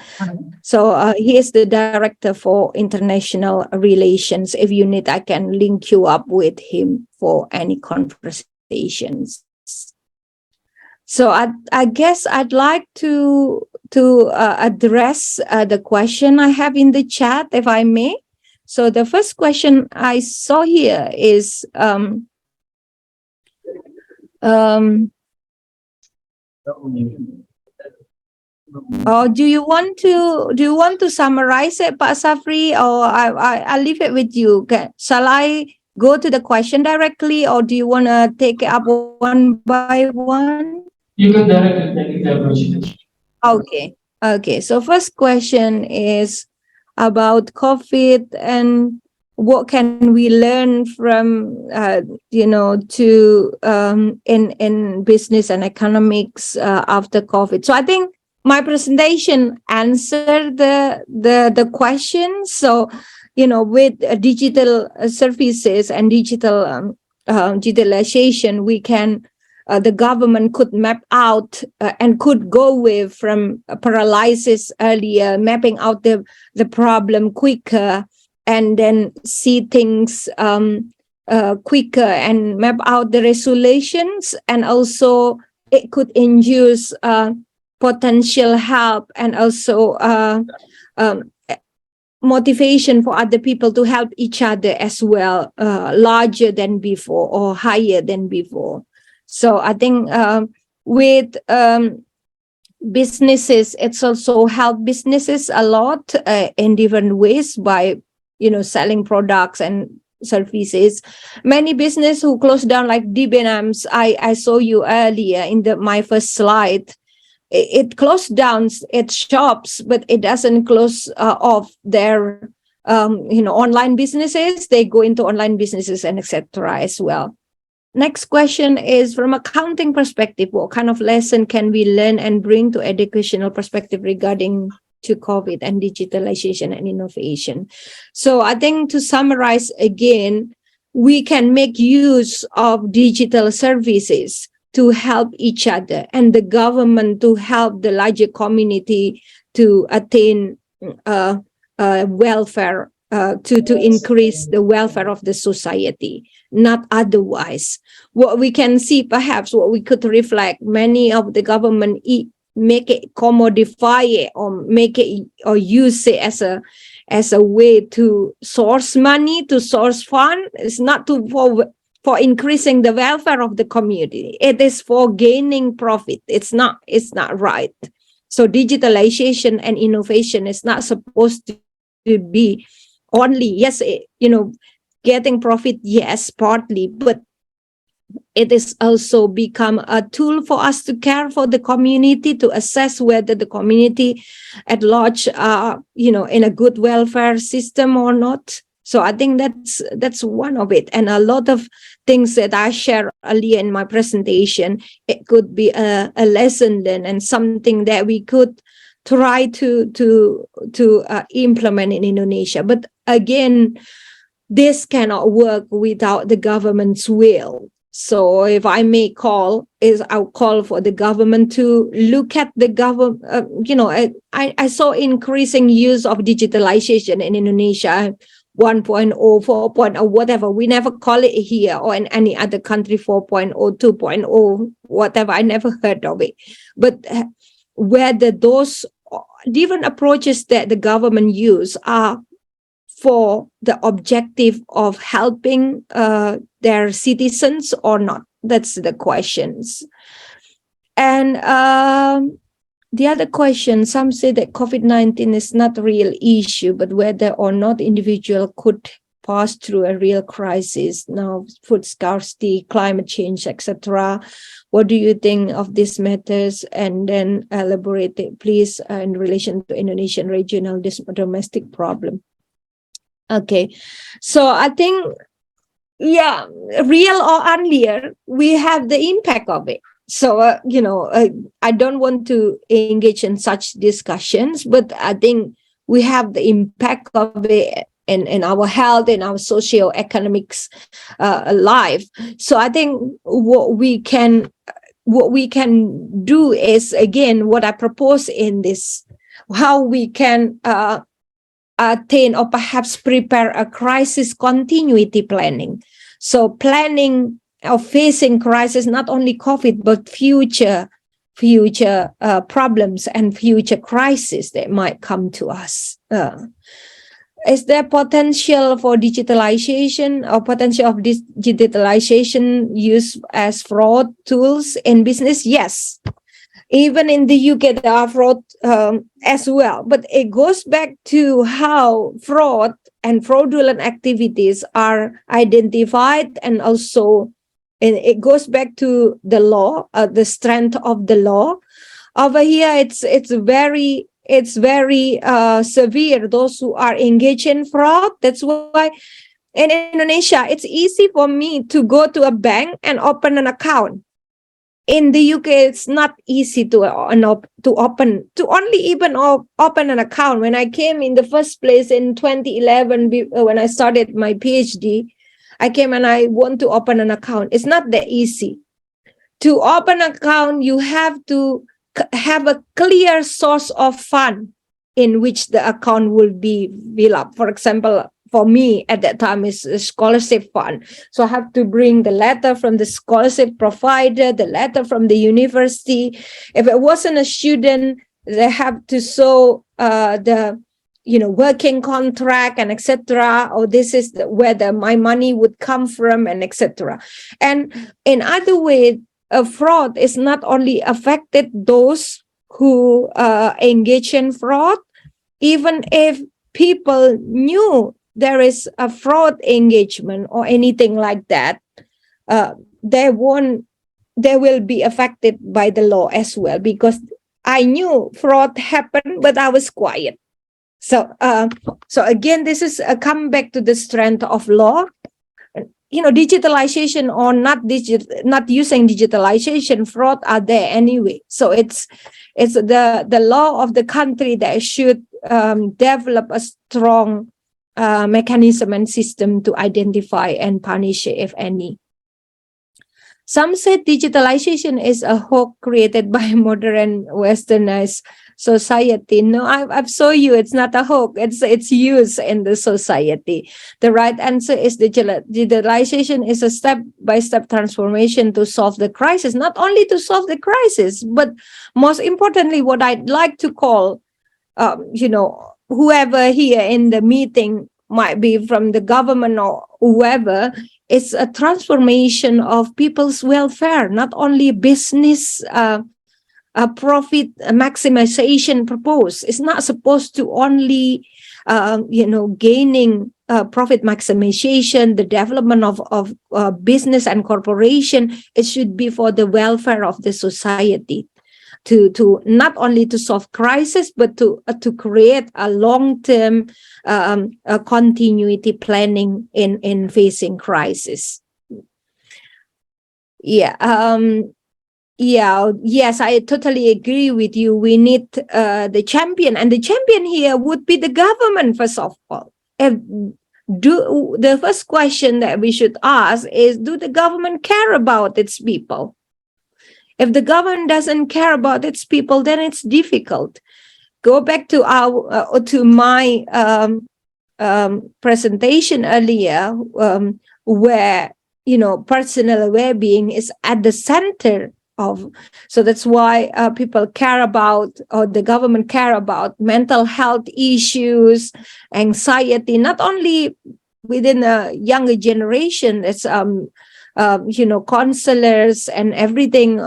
So he is the director for international relations. If you need, I can link you up with him for any conversations. So I guess I'd like to address the question I have in the chat, if I may. So the first question I saw here is do you want to summarize it, Pak Safri, or I'll leave it with you? Shall I go to the question directly, or do you want to take it up one by one? You can directly take the question. Okay. So first question is about COVID and what can we learn from in business and economics after COVID. So I think my presentation answered the question. So with digital services and digital digitalization, we can the government could map out and could go with from paralysis earlier, mapping out the problem quicker, and then see things quicker and map out the resolutions. And also it could induce potential help and also motivation for other people to help each other as well, larger than before or higher than before. So I think with businesses, it's also helped businesses a lot in different ways by selling products and services. Many business who closed down, like DBNAMs, I saw you earlier in my first slide. It closed down its shops, but it doesn't close off their online businesses. They go into online businesses and etc. as well. Next question is, from accounting perspective, what kind of lesson can we learn and bring to educational perspective regarding to COVID and digitalization and innovation? So I think to summarize again, we can make use of digital services to help each other, and the government to help the larger community to attain welfare, to increase the welfare of the society, not otherwise. What we can see, perhaps what we could reflect, many of the government make it commodify it or make it or use it as a way to source money, to source fund. It's not for increasing the welfare of the community. It is for gaining profit. It's not right. So digitalization and innovation is not supposed to be only, yes, getting profit, yes, partly, but it is also become a tool for us to care for the community, to assess whether the community at large are, in a good welfare system or not. So I think that's one of it. And a lot of things that I shared earlier in my presentation, it could be a lesson learned and something that we could try to implement in Indonesia. But again, this cannot work without the government's will. So if I may I'll call for the government to look at the government. I saw increasing use of digitalization in Indonesia. 1.0, 4.0, whatever. We never call it here or in any other country 4.0, 2.0, whatever. I never heard of it. But whether those different approaches that the government use are for the objective of helping their citizens or not. That's the questions. And the other question, some say that COVID-19 is not a real issue, but whether or not individual could pass through a real crisis, now food scarcity, climate change, etc. What do you think of these matters? And then elaborate it, please, in relation to Indonesian regional domestic problem. Okay, so I think, yeah, real or unreal, we have the impact of it. So, I don't want to engage in such discussions, but I think we have the impact of it in our health, in our socio-economics life. So I think what we can do is, again, what I propose in this, how we can attain or perhaps prepare a crisis continuity planning. So planning of facing crisis, not only COVID, but future problems and future crises that might come to us. Is there potential for digitalization or potential of this digitalization used as fraud tools in business? Yes. Even in the UK, there are fraud as well. But it goes back to how fraud and fraudulent activities are identified, and also it goes back to the law, the strength of the law. Over here, it's very severe, those who are engaged in fraud. That's why in Indonesia, it's easy for me to go to a bank and open an account. In the UK, it's not easy to open an account. When I came in the first place in 2011, when I started my PhD, I came and I want to open an account. It's not that easy. To open an account, you have to have a clear source of fund in which the account will be built up. For example, for me at that time is a scholarship fund. So I have to bring the letter from the scholarship provider, the letter from the university. If it wasn't a student, they have to show the working contract and etc. Or this is where my money would come from and etc. And in other way, a fraud is not only affected those who engage in fraud. Even if people knew there is a fraud engagement or anything like that, they will be affected by the law as well, because I knew fraud happened, but I was quiet. So again, this is a comeback to the strength of law. Digitalization or not using digitalization, fraud are there anyway. So it's the law of the country that should develop a strong mechanism and system to identify and punish it, if any. Some said digitalization is a hoax created by modern westernized society. No, I've shown you it's not a hoax. It's used in the society. The right answer is digitalization is a step-by-step transformation to solve the crisis. Not only to solve the crisis, but most importantly, what I'd like to call, whoever here in the meeting might be from the government or whoever, it's a transformation of people's welfare, not only business profit maximization purpose. It's not supposed to only, gaining profit maximization, the development of business and corporation. It should be for the welfare of the society. To not only to solve crisis, but to create a long-term continuity planning in facing crisis. Yes, I totally agree with you. We need the champion, and the champion here would be the government, first of all. The first question that we should ask is, do the government care about its people? If the government doesn't care about its people, then it's difficult. Go back to my presentation earlier, where personal well-being is at the center of. So that's why people care about, or the government care about, mental health issues, anxiety, not only within a younger generation. It's counselors and everything.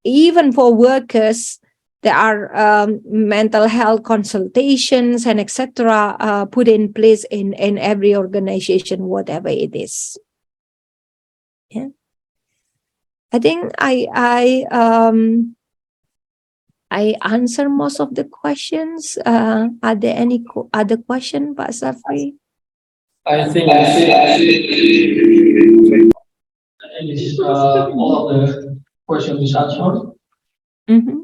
Even for workers, there are mental health consultations and etc. Put in place in every organization, whatever it is. Yeah, I think I answer most of the questions. Are there any other question, Pak Safri? I think all of the questions is answered. Mm-hmm.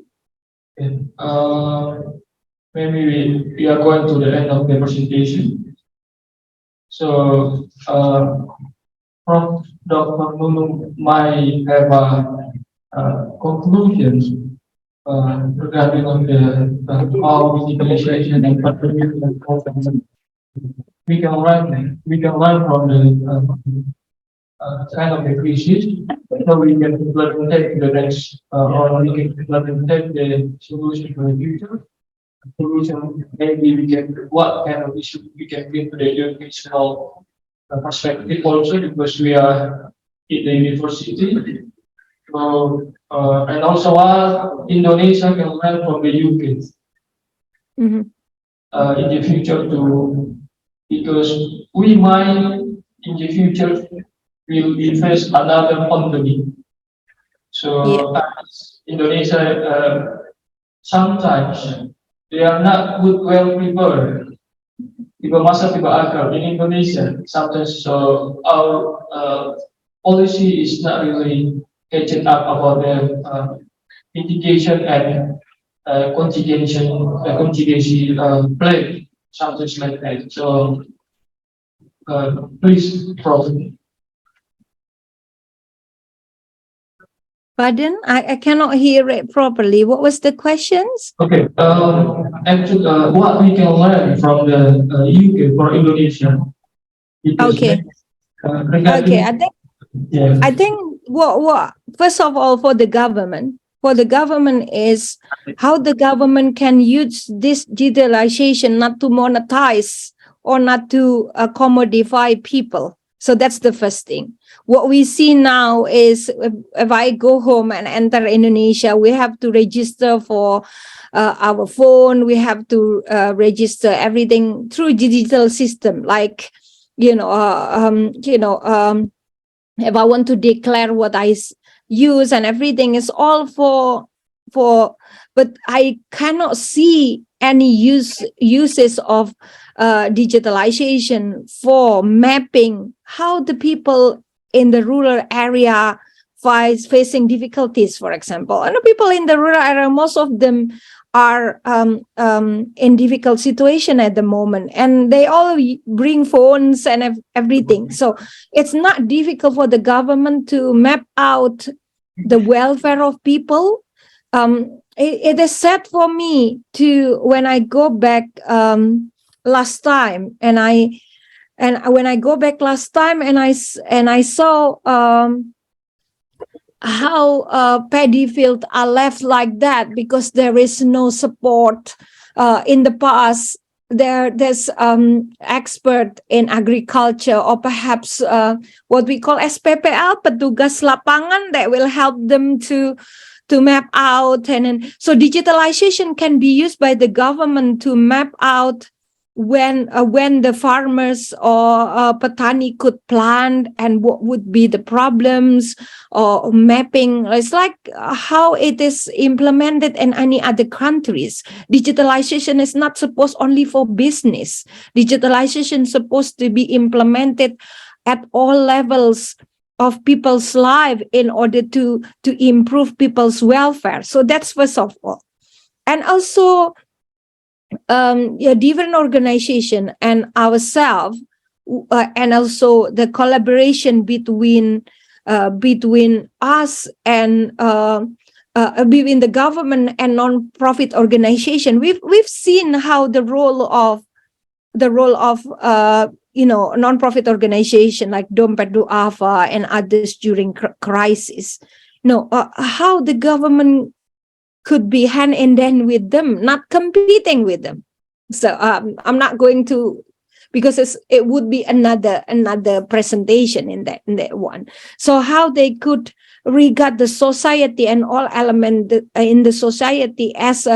Okay. Maybe we are going to the end of the presentation. So, Prof. Dr. Nunung might have a conclusion regarding on the how digitalization and partnership we can learn from the kind of the crisis, so we can implement the next or we can implement the solution for the future. Solution, maybe we can, what kind of issue we can bring to the educational perspective also, because we are in the university. So, and also what Indonesia can learn from the UK Mm-hmm. in the future too, because we might in the future will invest another company. So as Indonesia, sometimes they are not well prepared. Tiba masa tiba akal in Indonesia sometimes, so our policy is not really catching up about the mitigation and contingency plan, something like that. So please, Prof. Pardon, I cannot hear it properly. What was the questions? Okay. Actually, what we can learn from the UK for Indonesia? Because Okay. regarding, Okay, I think yeah. what first of all, for the government is how the government can use this digitalization not to monetize or not to commodify people. So that's the first thing. What we see now is if I go home and enter Indonesia, we have to register for our phone. We have to register everything through digital system, like if I want to declare what I use and everything is all for, but I cannot see any uses of digitalization for mapping how the people in the rural area facing difficulties, for example. And the people in the rural area, most of them are in difficult situation at the moment, and they all bring phones and everything. So it's not difficult for the government to map out the welfare of people. It is sad for me to, when I go back last time, and when I go back last time and I saw how paddy fields are left like that because there is no support. In the past, there's expert in agriculture, or perhaps what we call SPPL, petugas lapangan, that will help them to map out. And so digitalization can be used by the government to map out when the farmers or petani could plant and what would be the problems, or mapping. It's like how it is implemented in any other countries. Digitalization is not supposed only for business. Digitalization is supposed to be implemented at all levels of people's life in order to improve people's welfare. So that's first of all. And also different organization and ourselves, and also the collaboration between us and between the government and non-profit organization. We've seen how the role of the role of non-profit organization like Dompet Duafa and others during crisis. How the government could be hand in hand with them, not competing with them. So I'm not going to, because it would be another presentation in that one. So how they could regard the society and all elements in the society as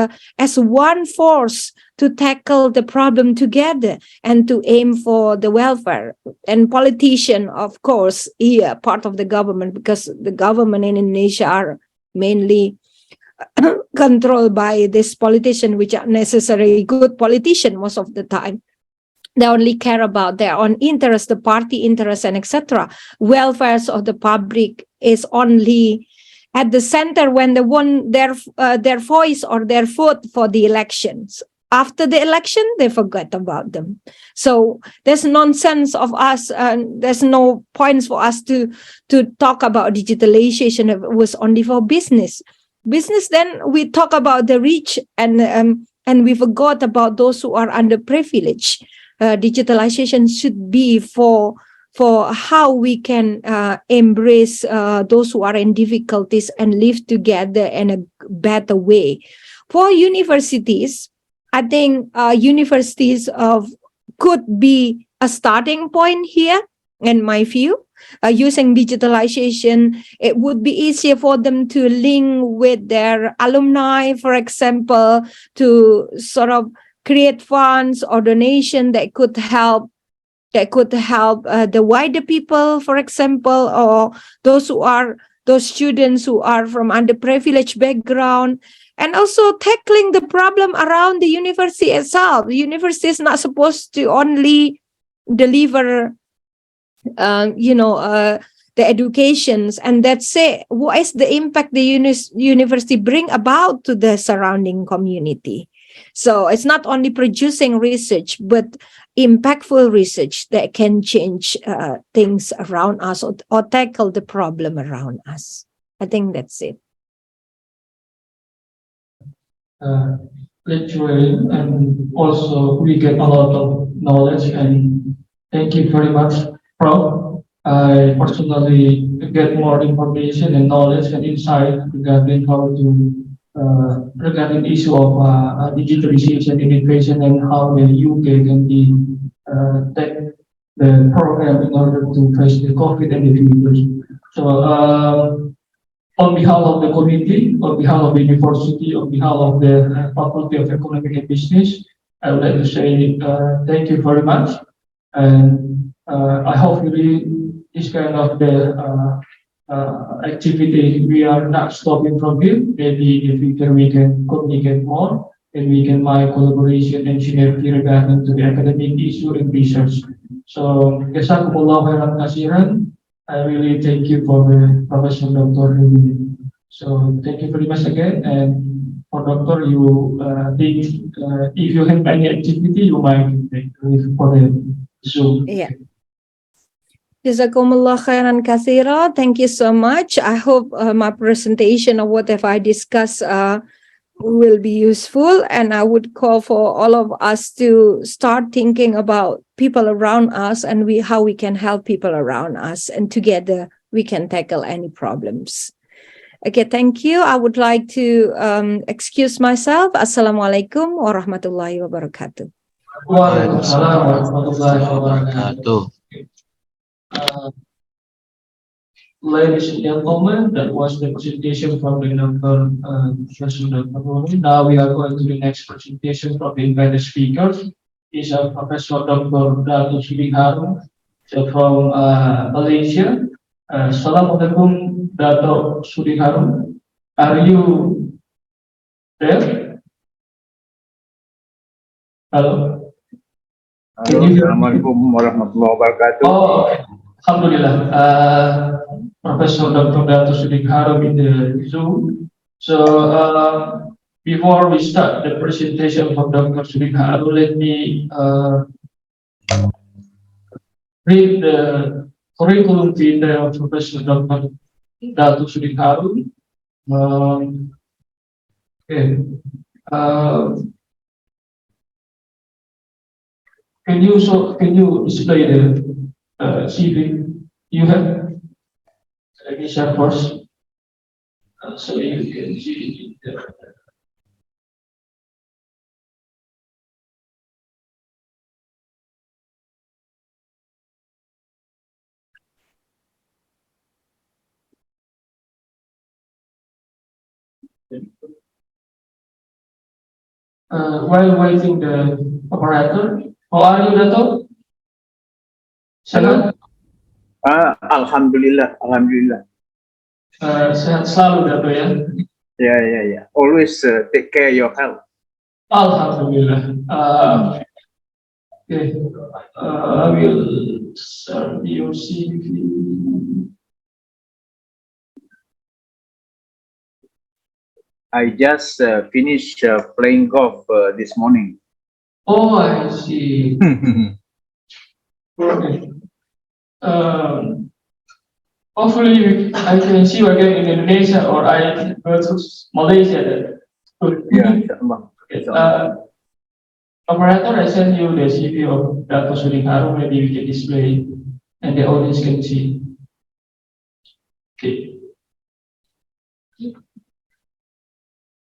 one force to tackle the problem together and to aim for the welfare. And politician, of course, here part of the government, because the government in Indonesia are mainly controlled by this politician, which are necessarily good politician most of the time. They only care about their own interest, the party interest, and etc. Welfare of the public is only at the center when they want their voice or their vote for the elections. After the election, they forget about them. So there's nonsense of us. There's no points for us to talk about digitalization. It was only for business. Then we talk about the rich, and we forgot about those who are underprivileged. Digitalization should be for how we can embrace those who are in difficulties and live together in a better way. For universities, I think universities could be a starting point here, in my view. Using digitalization, it would be easier for them to link with their alumni, for example, to sort of create funds or donation that could help the wider people, for example, or those students who are from underprivileged background, and also tackling the problem around the university itself. The university is not supposed to only deliver the educations, and that's it. What is the impact the university bring about to the surrounding community? So it's not only producing research, but impactful research that can change things around us or tackle the problem around us. I think that's it. Lecturing, and also we get a lot of knowledge, and thank you very much, Prof. I personally get more information and knowledge and insight regarding how to regarding the issue of digitalization, innovation, and how the UK can be take the program in order to face the COVID and the future. So on behalf of the committee, on behalf of the university, on behalf of the Faculty of Economic and Business, I would like to say thank you very much, and I hope really this kind of the activity we are not stopping from here. Maybe in the future we can communicate more, and we can make collaboration and synergy regarding to the academic issue and research. So, jazakumullah khairan kasiran. I really thank you for the Professor Dr. So thank you very much again. And for Doctor, you think if you have any activity, you might take for the Zoom. Yeah. Jazakumullah khairan katsira. Thank you so much. I hope my presentation or whatever I discuss will be useful, and I would call for all of us to start thinking about people around us and how we can help people around us, and together we can tackle any problems. Okay, thank you. I would like to excuse myself. Assalamualaikum warahmatullahi wabarakatuh. Waalaikumsalam warahmatullahi wabarakatuh. Ladies and gentlemen, that was the presentation from the Dr. Professor Dr. Roni. Now we are going to the next presentation from the invited speakers. Is Professor Dr. Dato Sri Harun from Malaysia. Assalamualaikum, Dato Sri Harun. Are you there? Hello. Assalamualaikum warahmatullahi wabarakatuh. Oh, Alhamdulillah. Professor Dr. Dato Sri Harun in the Zoom. So before we start the presentation from Dr. Sri Harun, let me read the curriculum vitae of Professor Dr. Dato Sri Harun. Okay. can you display the CV you have? Let me share first. So you can see it there. While waiting the operator, how are you, Dato? Sehat? Alhamdulillah, alhamdulillah. Sehat selalu, Dato ya. Yeah. Always take care your health. Alhamdulillah. Okay. I will share your CV. I just finished playing golf this morning. Oh, I see. Okay. Hopefully, I can see you again in Indonesia, or I go to Malaysia. Then. Yeah, inshallah. Okay. Operator, I send you the CV of Dato Suding Harum. Maybe we can display and the audience can see. Okay.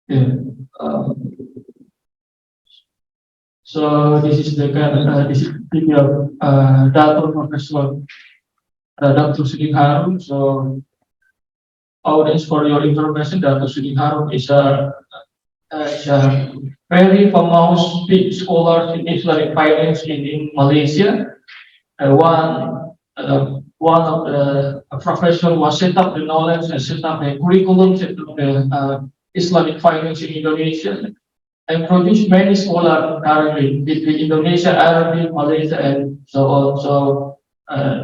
Yeah. So this is the this is the video of Dato Professor Dato Suding Harum. So audience, for your information, Dato Suding Harum is a very famous big scholar in Islamic finance in Malaysia. One of the professor was set up the knowledge and set up the curriculum, set up the Islamic finance in Indonesia, and produced many scholars currently between Indonesia, Arabic, Malaysia, and so on. So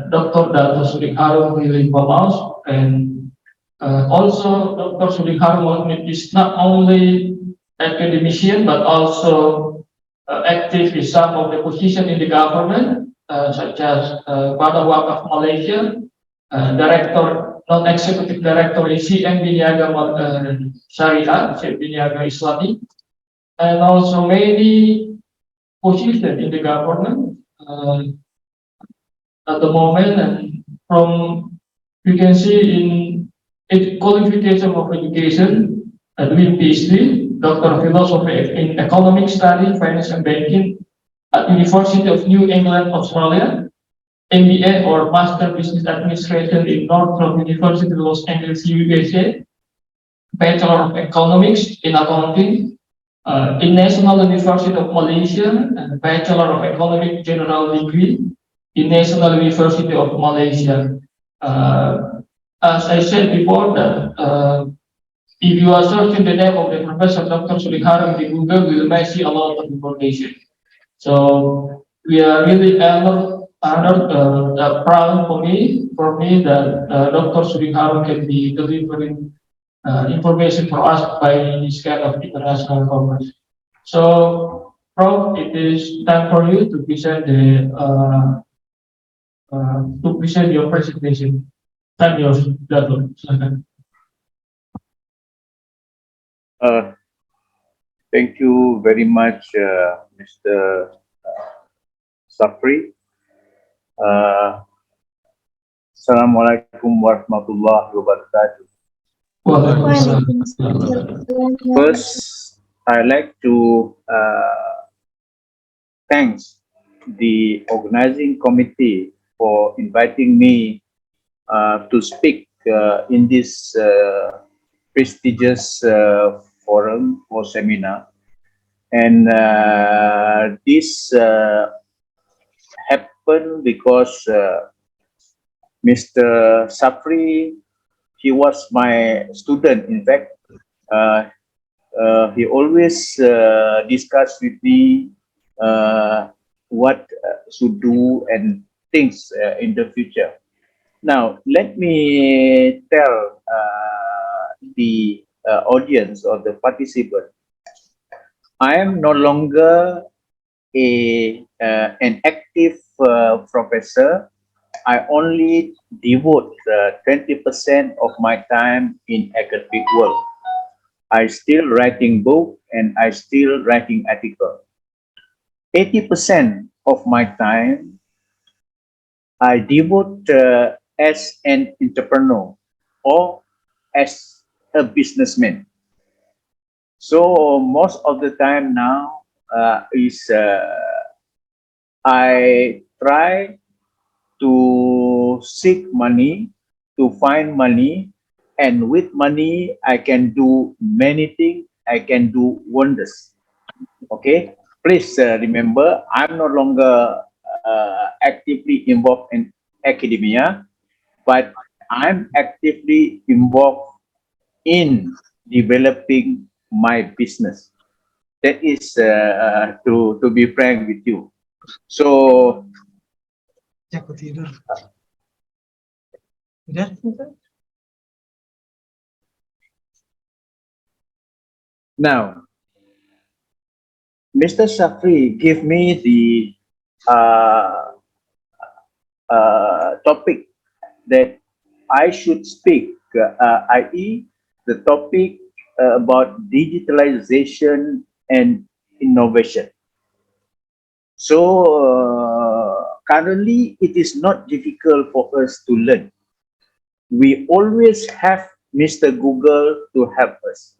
Dr. Dato Suding Harum really famous, and also Dr. Suding Harum is not only academician but also active in some of the positions in the government, such as Badan Wakaf Malaysia, director, non-executive director in CM Biniaga Syariah, CM Biniaga Islami, and also many positions in the government at the moment. And from you can see in qualification of education, doing PhD, Doctor of Philosophy in Economic Study, Finance and Banking at University of New England, Australia, MBA or Master Business Administration in Northrop University, Los Angeles, USA, Bachelor of Economics in Accounting in National University of Malaysia, and Bachelor of Economic General Degree in National University of Malaysia. As I said before, that if you are searching the name of the Professor Dr. Suding Harum in Google, you will see a lot of information. So we are really honored, proud for me that Dr. Suding Harum can be delivering information for us by this kind of international conference. So, Prof, it is time for you to present your presentation. Time yours, Dato. Thank you very much, Mr. Safri. Assalamualaikum warahmatullahi wabarakatuh. First, I'd like to thanks the organizing committee for inviting me to speak in this prestigious forum or seminar. And this happened because Mr. Safri, he was my student. In fact, he always discussed with me what should do and things in the future. Now, let me tell the audience or the participant, I am no longer an active professor. I only devote 20% of my time in academic work. I still writing book and I still writing article. 80% of my time I devote as an entrepreneur or as a businessman. So most of the time now is I try to seek money, to find money, and with money I can do many things. I can do wonders. Okay, please remember I'm no longer actively involved in academia, but I'm actively involved in developing my business. That is to be frank with you. So now, Mr. Shafri give me the topic that I should speak, i.e., the topic about digitalization and innovation. So currently, it is not difficult for us to learn. We always have Mr. Google to help us.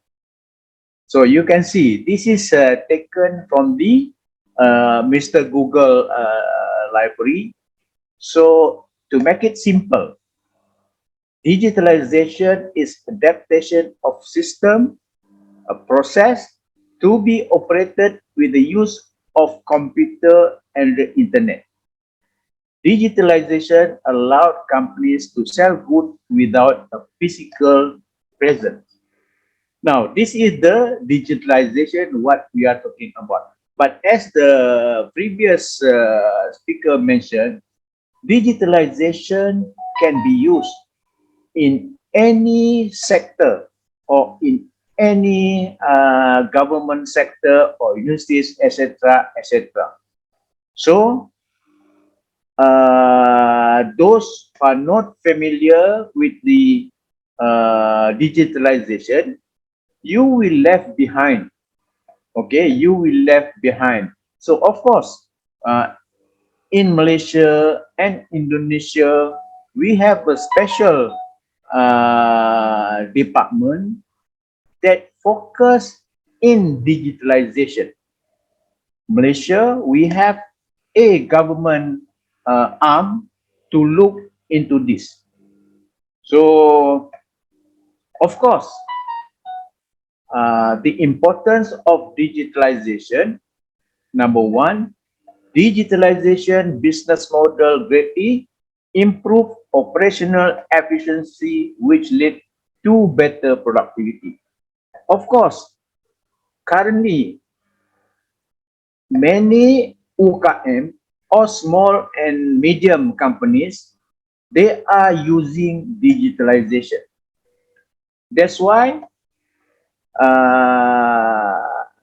So you can see this is taken from the Mr. Google library. So to make it simple, digitalization is adaptation of system, a process to be operated with the use of computer and the internet. Digitalization allowed companies to sell goods without a physical presence. Now, this is the digitalization what we are talking about. But as the previous speaker mentioned, digitalization can be used in any sector or in any government sector or universities, etc., etc. So, those who are not familiar with the digitalization, you will left behind. Okay, you will left behind. So, of course, in Malaysia and Indonesia, we have a special department that focus in digitalization. Malaysia, we have a government arm to look into this. So, of course, the importance of digitalization, number one, digitalization business model greatly improve operational efficiency, which lead to better productivity. Of course, currently, many UKM or small and medium companies, they are using digitalization. That's why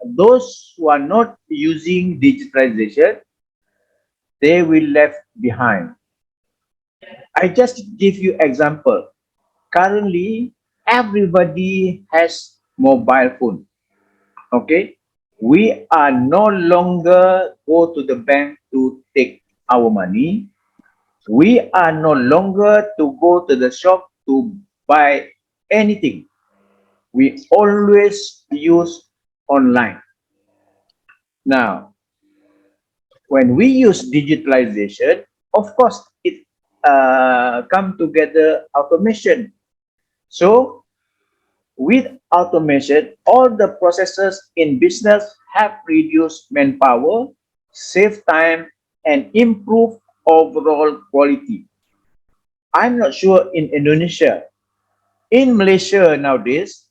those who are not using digitalization, they will left behind. I just give you example. Currently, everybody has mobile phone. Okay, we are no longer go to the bank to take our money. We are no longer to go to the shop to buy anything. We always use online. Now, when we use digitalization, of course, it come together automation. So, with automation, all the processes in business have reduced manpower, save time, and improve overall quality. I'm not sure in Indonesia. In Malaysia nowadays,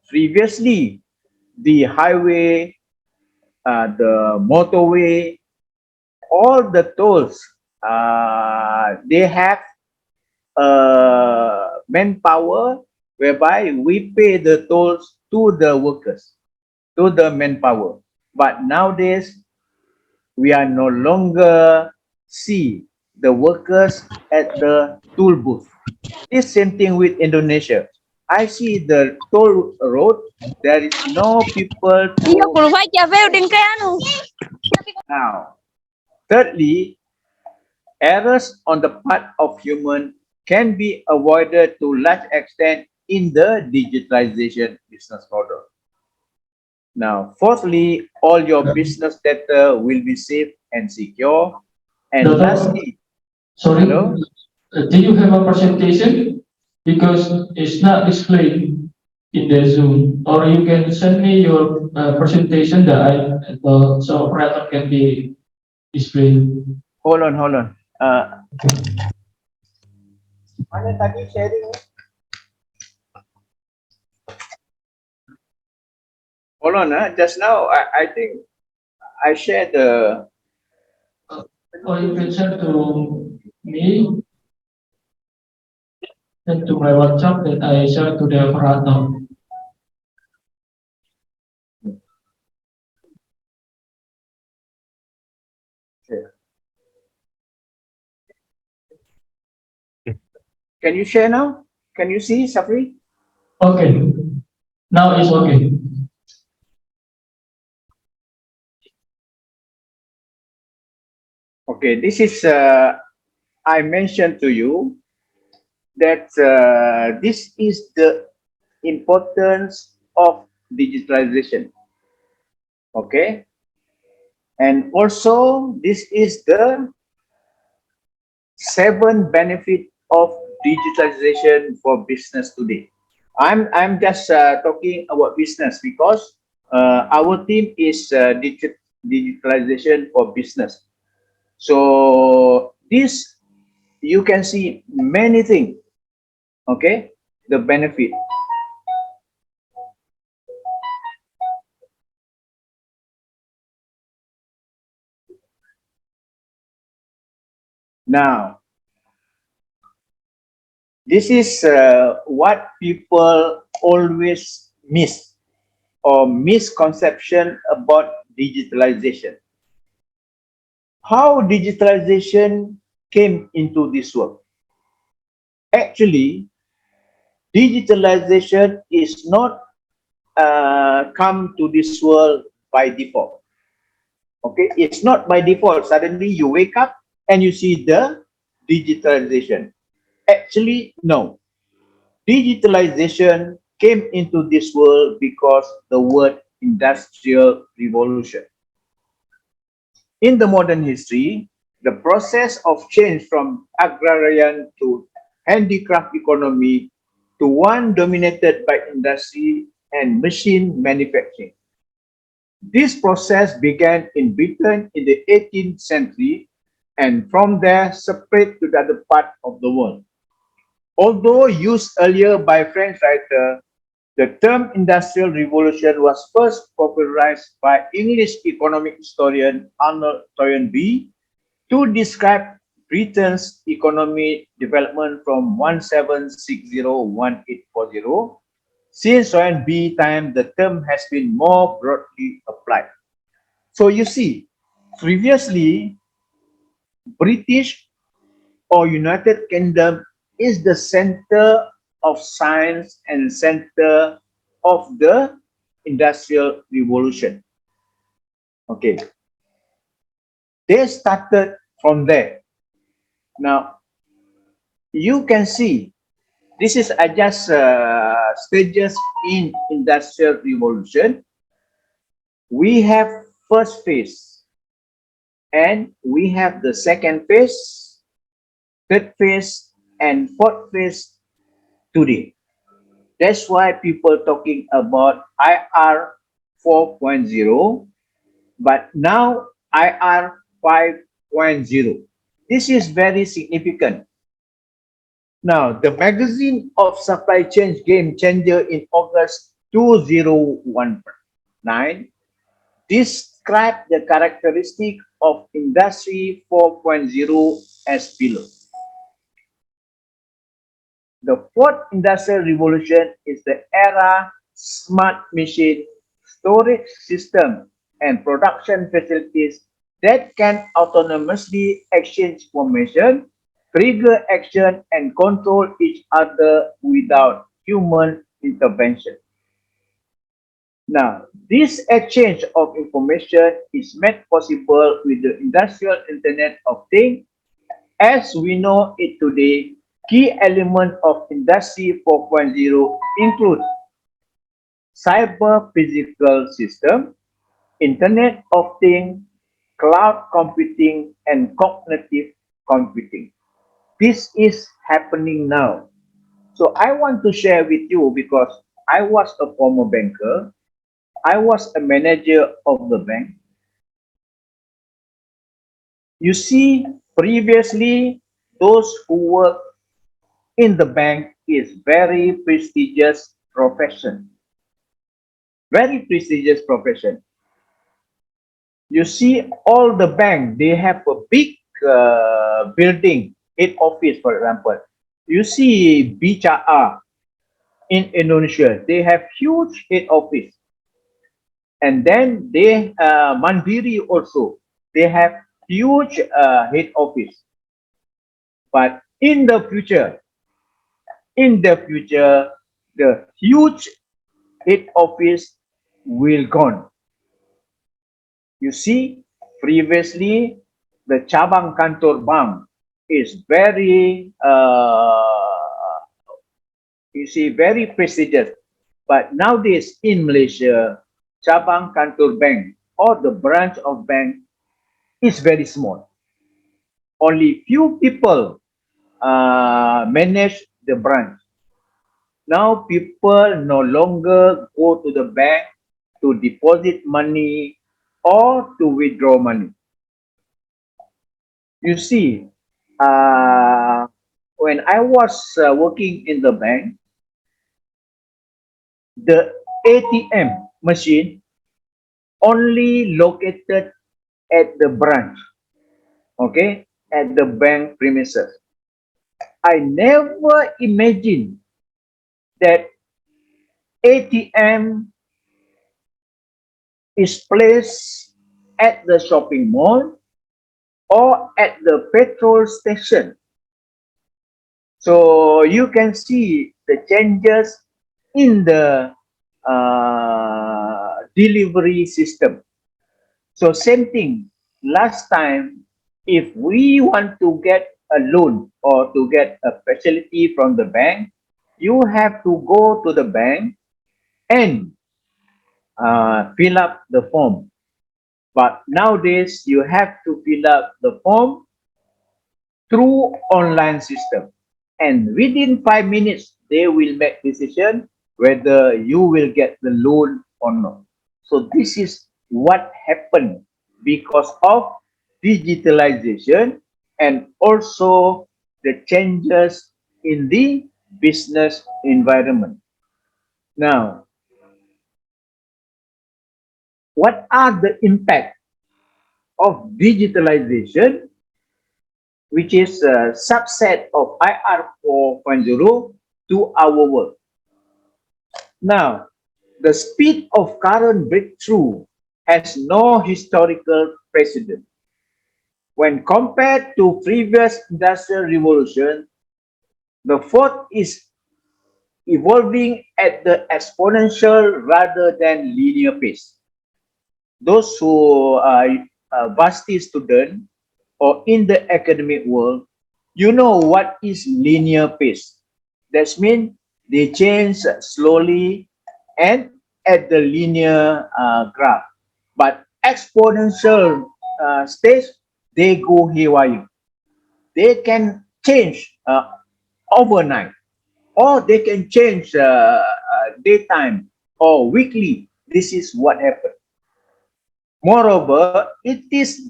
previously, the highway, the motorway, all the tolls, they have manpower whereby we pay the tolls to the workers, to the manpower. But nowadays, we are no longer see the workers at the toll booth. This same thing with Indonesia. I see the toll road. There is no people to now. Thirdly, errors on the part of human can be avoided to large extent in the digitalization business model. Now, fourthly, all your business data will be safe and secure. And Doctor, lastly, sorry, hello? do you have a presentation? Because it's not displayed in the Zoom, or you can send me your presentation that so operator can be displayed. Hold on, hold on. Mana tadi sharing? Hold on, just now I think I shared the. Or you can send to me and to my WhatsApp that I share to the operator. Can you share now? Can you see, Safri? Okay, now it's okay. Okay, this is I mentioned to you that this is the importance of digitalization. Okay, and also this is the 7 benefit of digitalization for business today. I'm just talking about business because our team is digitalization for business. So this you can see many things. Okay, the benefit. Now, this is what people always miss or misconception about digitalization. How digitalization came into this world? Actually, digitalization is not come to this world by default. Okay, it's not by default. Suddenly you wake up and you see the digitalization. Actually, no. Digitalization came into this world because the word industrial revolution. In the modern history, the process of change from agrarian to handicraft economy to one dominated by industry and machine manufacturing. This process began in Britain in the 18th century and from there spread to the other part of the world. Although used earlier by French writer, the term Industrial Revolution was first popularized by English economic historian Arnold Toynbee to describe Britain's economic development from 1760-1840. Since Toynbee time, the term has been more broadly applied. So you see, previously, British or United Kingdom is the center of science and center of the Industrial Revolution. Okay. They started from there. Now, you can see this is just stages in Industrial Revolution. We have first phase and we have the second phase, third phase, and fourth phase today. That's why people talking about IR 4.0, but now IR 5.0. This is very significant. Now, the magazine of supply chain game changer in August 2019 described the characteristic of Industry 4.0 as below. The fourth industrial revolution is the era smart machine, storage system, and production facilities that can autonomously exchange information, trigger action, and control each other without human intervention. Now, this exchange of information is made possible with the Industrial Internet of Things. As we know it today, key elements of Industry 4.0 include cyber physical system, Internet of Things, cloud computing, and cognitive computing. This is happening now. So I want to share with you because I was a former banker. I was a manager of the bank. You see, previously, those who work in the bank is very prestigious profession. Very prestigious profession. You see, all the bank, they have a big building, head office, for example. You see BCA in Indonesia, they have huge head office. And then they, Mandiri also, they have huge head office. But in the future, the huge head office will gone. You see, previously, the cabang kantor bank is very, you see, very prestigious. But nowadays in Malaysia, cabang kantor bank or the branch of bank is very small. Only few people manage the branch. Now people no longer go to the bank to deposit money or to withdraw money. You see, when I was working in the bank, the ATM machine only located at the branch, okay, at the bank premises. I never imagined that ATM is placed at the shopping mall or at the petrol station. So you can see the changes in the delivery system. So same thing, last time, if we want to get a loan or to get a facility from the bank, you have to go to the bank and fill up the form. But nowadays, you have to fill up the form through online system. And within 5 minutes, they will make decision whether you will get the loan or not. So this is what happened because of digitalization and also the changes in the business environment. Now, what are the impact of digitalization, which is a subset of IR 4.0 to our work? Now, the speed of current breakthrough has no historical precedent. When compared to previous industrial revolution, the fourth is evolving at the exponential rather than linear pace. Those who are varsity student or in the academic world, you know what is linear pace. That means they change slowly and at the linear graph. But exponential stage, they go haywire. They can change overnight, or they can change daytime or weekly. This is what happened. Moreover, it is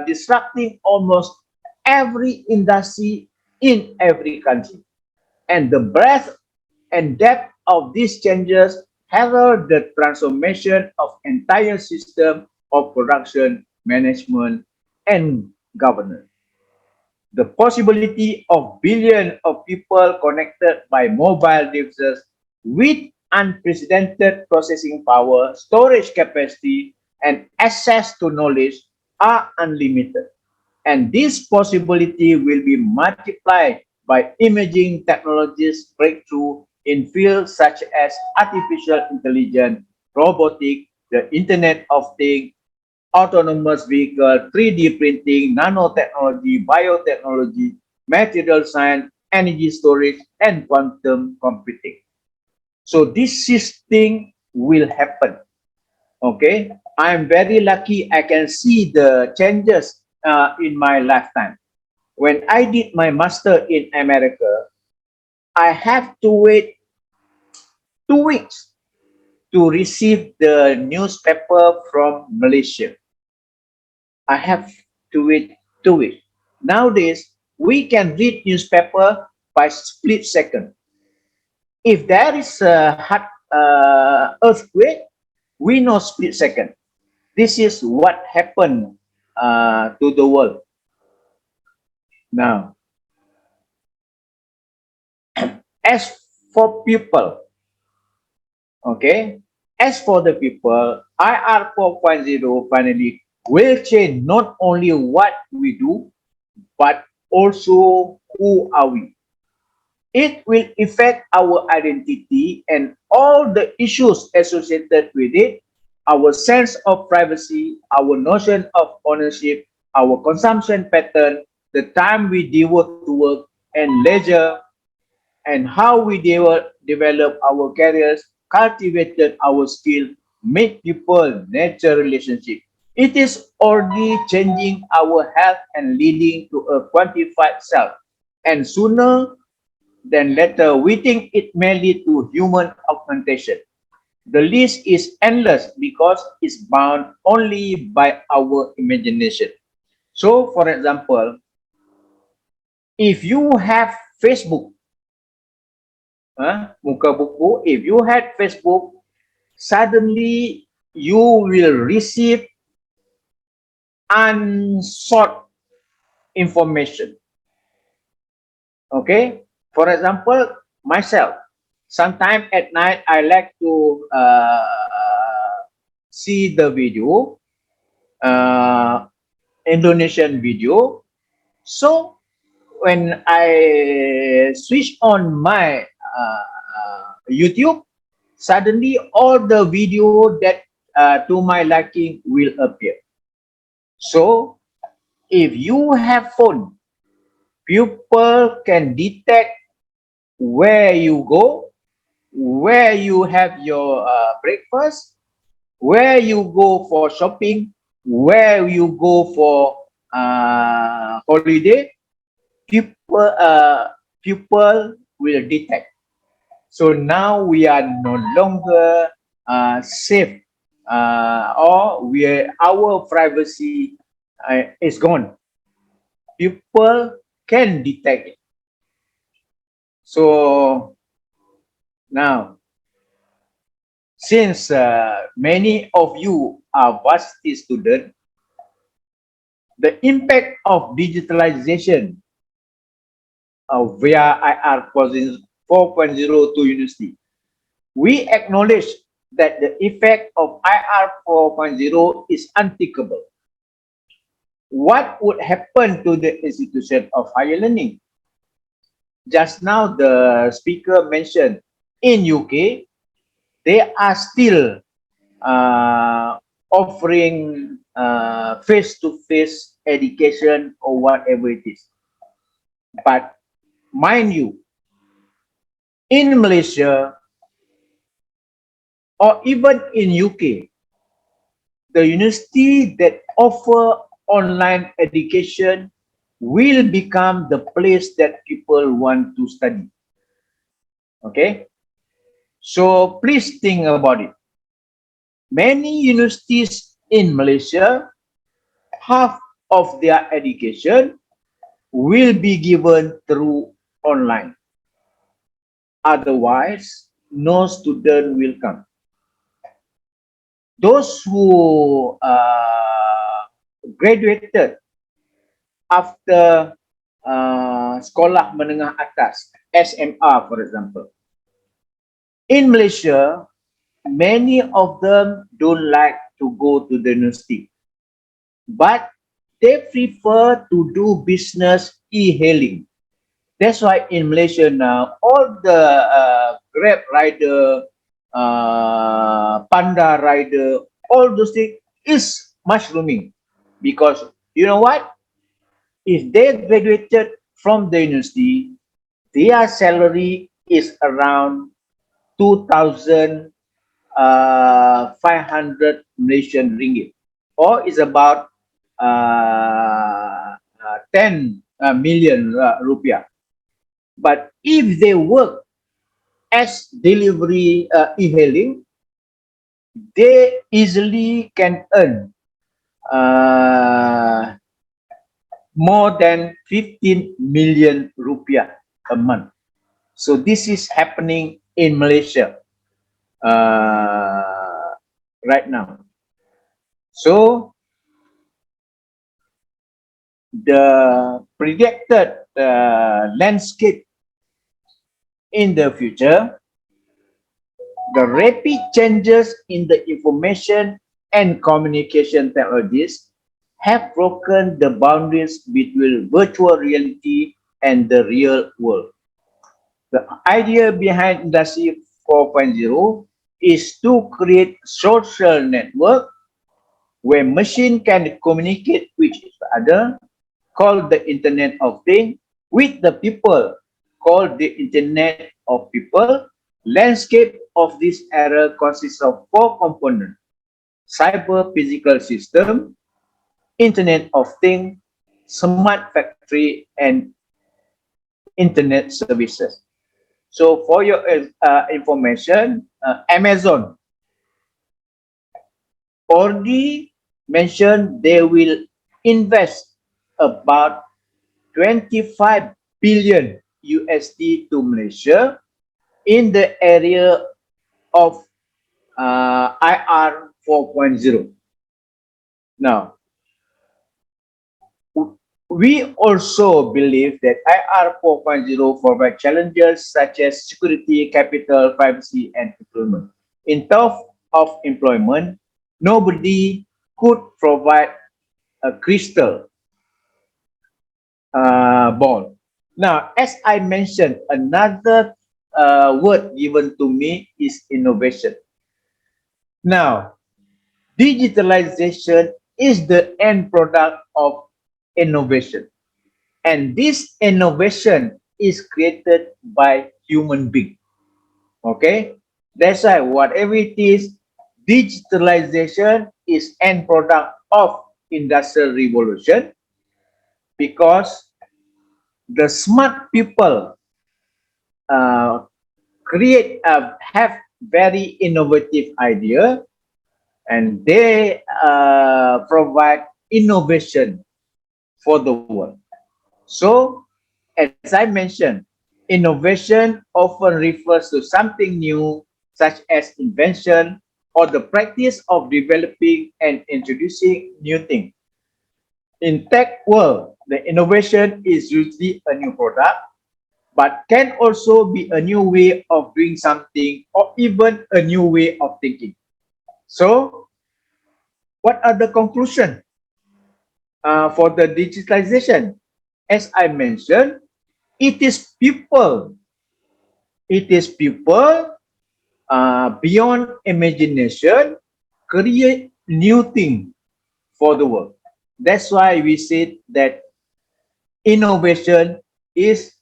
disrupting almost every industry in every country. And the breadth and depth of these changes herald the transformation of entire system of production, management, and governance. The possibility of billions of people connected by mobile devices with unprecedented processing power, storage capacity, and access to knowledge are unlimited. And this possibility will be multiplied by emerging technologies breakthrough in fields such as artificial intelligence, robotic, the Internet of Things, autonomous vehicle, 3D printing, nanotechnology, biotechnology, material science, energy storage, and quantum computing. So this thing will happen. Okay, I'm very lucky. I can see the changes in my lifetime. When I did my master in America, I have to wait 2 weeks to receive the newspaper from Malaysia. I have to wait 2 weeks. Nowadays, we can read newspaper by split second. If there is a earthquake, we know split second. This is what happened to the world. Now, as for people, okay, as for the people, IR 4.0 finally will change not only what we do, but also who are we. It will affect our identity and all the issues associated with it, our sense of privacy, our notion of ownership, our consumption pattern, the time we devote to work and leisure, and how we develop our careers, cultivated our skill, meet people, nature relationship. It is already changing our health and leading to a quantified self. And sooner than later, we think it may lead to human augmentation. The list is endless because it's bound only by our imagination. So, for example, if you have Facebook, muka buku, if you had Facebook, suddenly you will receive unsought information. Okay, for example, myself, sometime at night I like to see the video, Indonesian video. So when I switch on my YouTube, suddenly all the video that to my liking will appear. So if you have phone, people can detect where you go, where you have your breakfast, where you go for shopping, where you go for holiday. People will detect. So now we are no longer safe, or our privacy is gone. People can detect it. So now, since many of you are varsity students, the impact of digitalization via IR 4.0 to university, we acknowledge that the effect of IR 4.0 is unthinkable. What would happen to the institution of higher learning? Just now, the speaker mentioned in UK, they are still offering face-to-face education or whatever it is. But mind you, in Malaysia or even in UK, the university that offer online education will become the place that people want to study. Okay, so please think about it. Many universities in Malaysia, half of their education will be given through online. Otherwise, no student will come. Those who graduated after sekolah menengah atas, SMA for example, in Malaysia, many of them don't like to go to the university, but they prefer to do business e-hailing. That's why in Malaysia now, all the Grab rider, panda rider, all those things is mushrooming. Because you know what? If they graduated from the university, their salary is around 2,500 Malaysian ringgit, or is about 10 million rupiah. But if they work as delivery e-hailing, they easily can earn more than 15 million rupiah a month. So this is happening in Malaysia right now. So the projected landscape in the future, the rapid changes in the information and communication technologies have broken the boundaries between virtual reality and the real world. The idea behind Industry 4.0 is to create social network where machine can communicate with each other, called the Internet of Things, with the people, called the Internet of People. Landscape of this era consists of four components: cyber physical system, Internet of Things, smart factory, and Internet services. So for your information, Amazon already mentioned they will invest about 25 billion USD to Malaysia in the area of IR 4.0. Now, we also believe that IR 4.0 provide challenges such as security, capital, privacy, and employment. In terms of employment, nobody could provide a crystal ball. Now, as I mentioned, another word given to me is innovation. Now, digitalization is the end product of innovation. And this innovation is created by human being. Okay? That's why whatever it is, digitalization is end product of industrial revolution, because the smart people have very innovative idea, and they provide innovation for the world. So, as I mentioned, innovation often refers to something new, such as invention or the practice of developing and introducing new things. In tech world, the innovation is usually a new product, but can also be a new way of doing something or even a new way of thinking. So, what are the conclusions for the digitalization? As I mentioned, it is people beyond imagination create new thing for the world. That's why we said that innovation is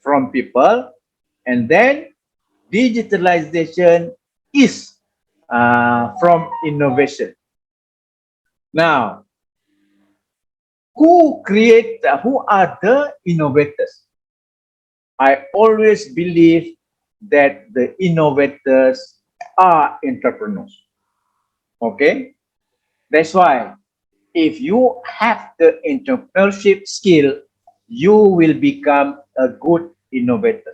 from people, and then digitalization is from innovation. Now, who are the innovators? I always believe that the innovators are entrepreneurs. Okay? That's why if you have the entrepreneurship skill, you will become a good innovator.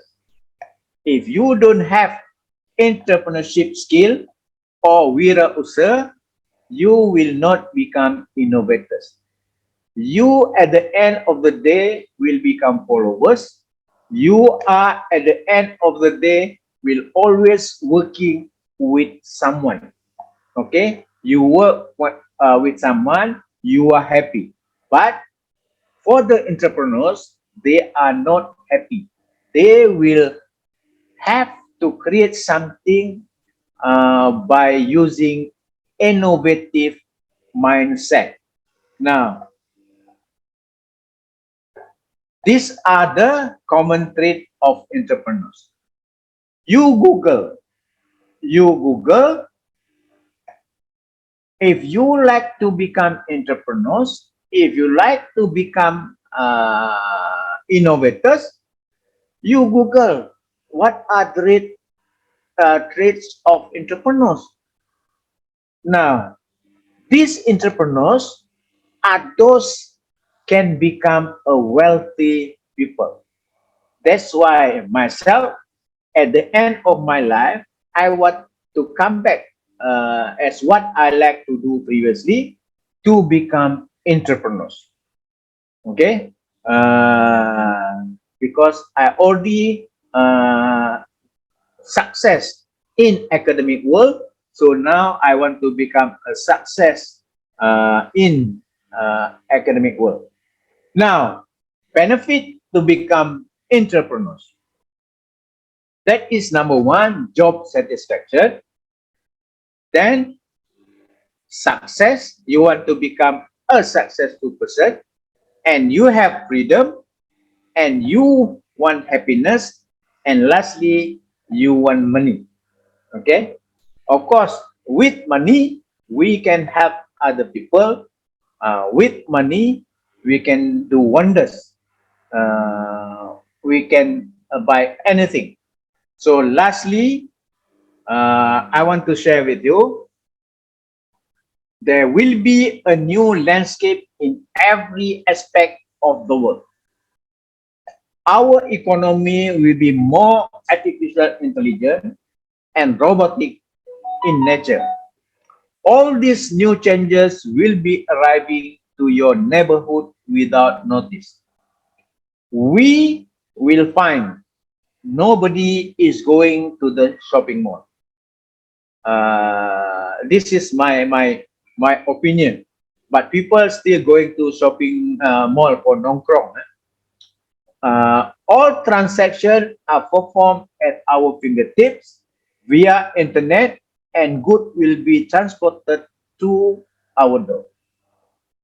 If you don't have entrepreneurship skill or wirausaha, you will not become innovators. You at the end of the day will become followers. You are at the end of the day will always working with someone. Okay, you work with someone, you are happy. But for the entrepreneurs, they are not happy. They will have to create something by using innovative mindset. Now, these are the common trait of entrepreneurs. You Google, if you like to become entrepreneurs, if you like to become innovators, you Google what are the traits of entrepreneurs. Now, these entrepreneurs are those can become a wealthy people. That's why myself, at the end of my life, I want to come back as what I like to do previously, to become entrepreneurs. Okay, because I already success in academic world, so now I want to become a success in academic world. Now, benefit to become entrepreneurs. That is number one, job satisfaction. Then success, you want to become a successful person, and you have freedom, and you want happiness, and lastly, you want money. Okay, of course, with money we can help other people. With money we can do wonders. We can buy anything. So lastly, I want to share with you, there will be a new landscape in every aspect of the world. Our economy will be more artificial intelligence and robotic in nature. All these new changes will be arriving to your neighborhood without notice. We will find nobody is going to the shopping mall. This is my opinion, but people are still going to shopping mall for nongkrong. All transactions are performed at our fingertips via internet, and good will be transported to our door.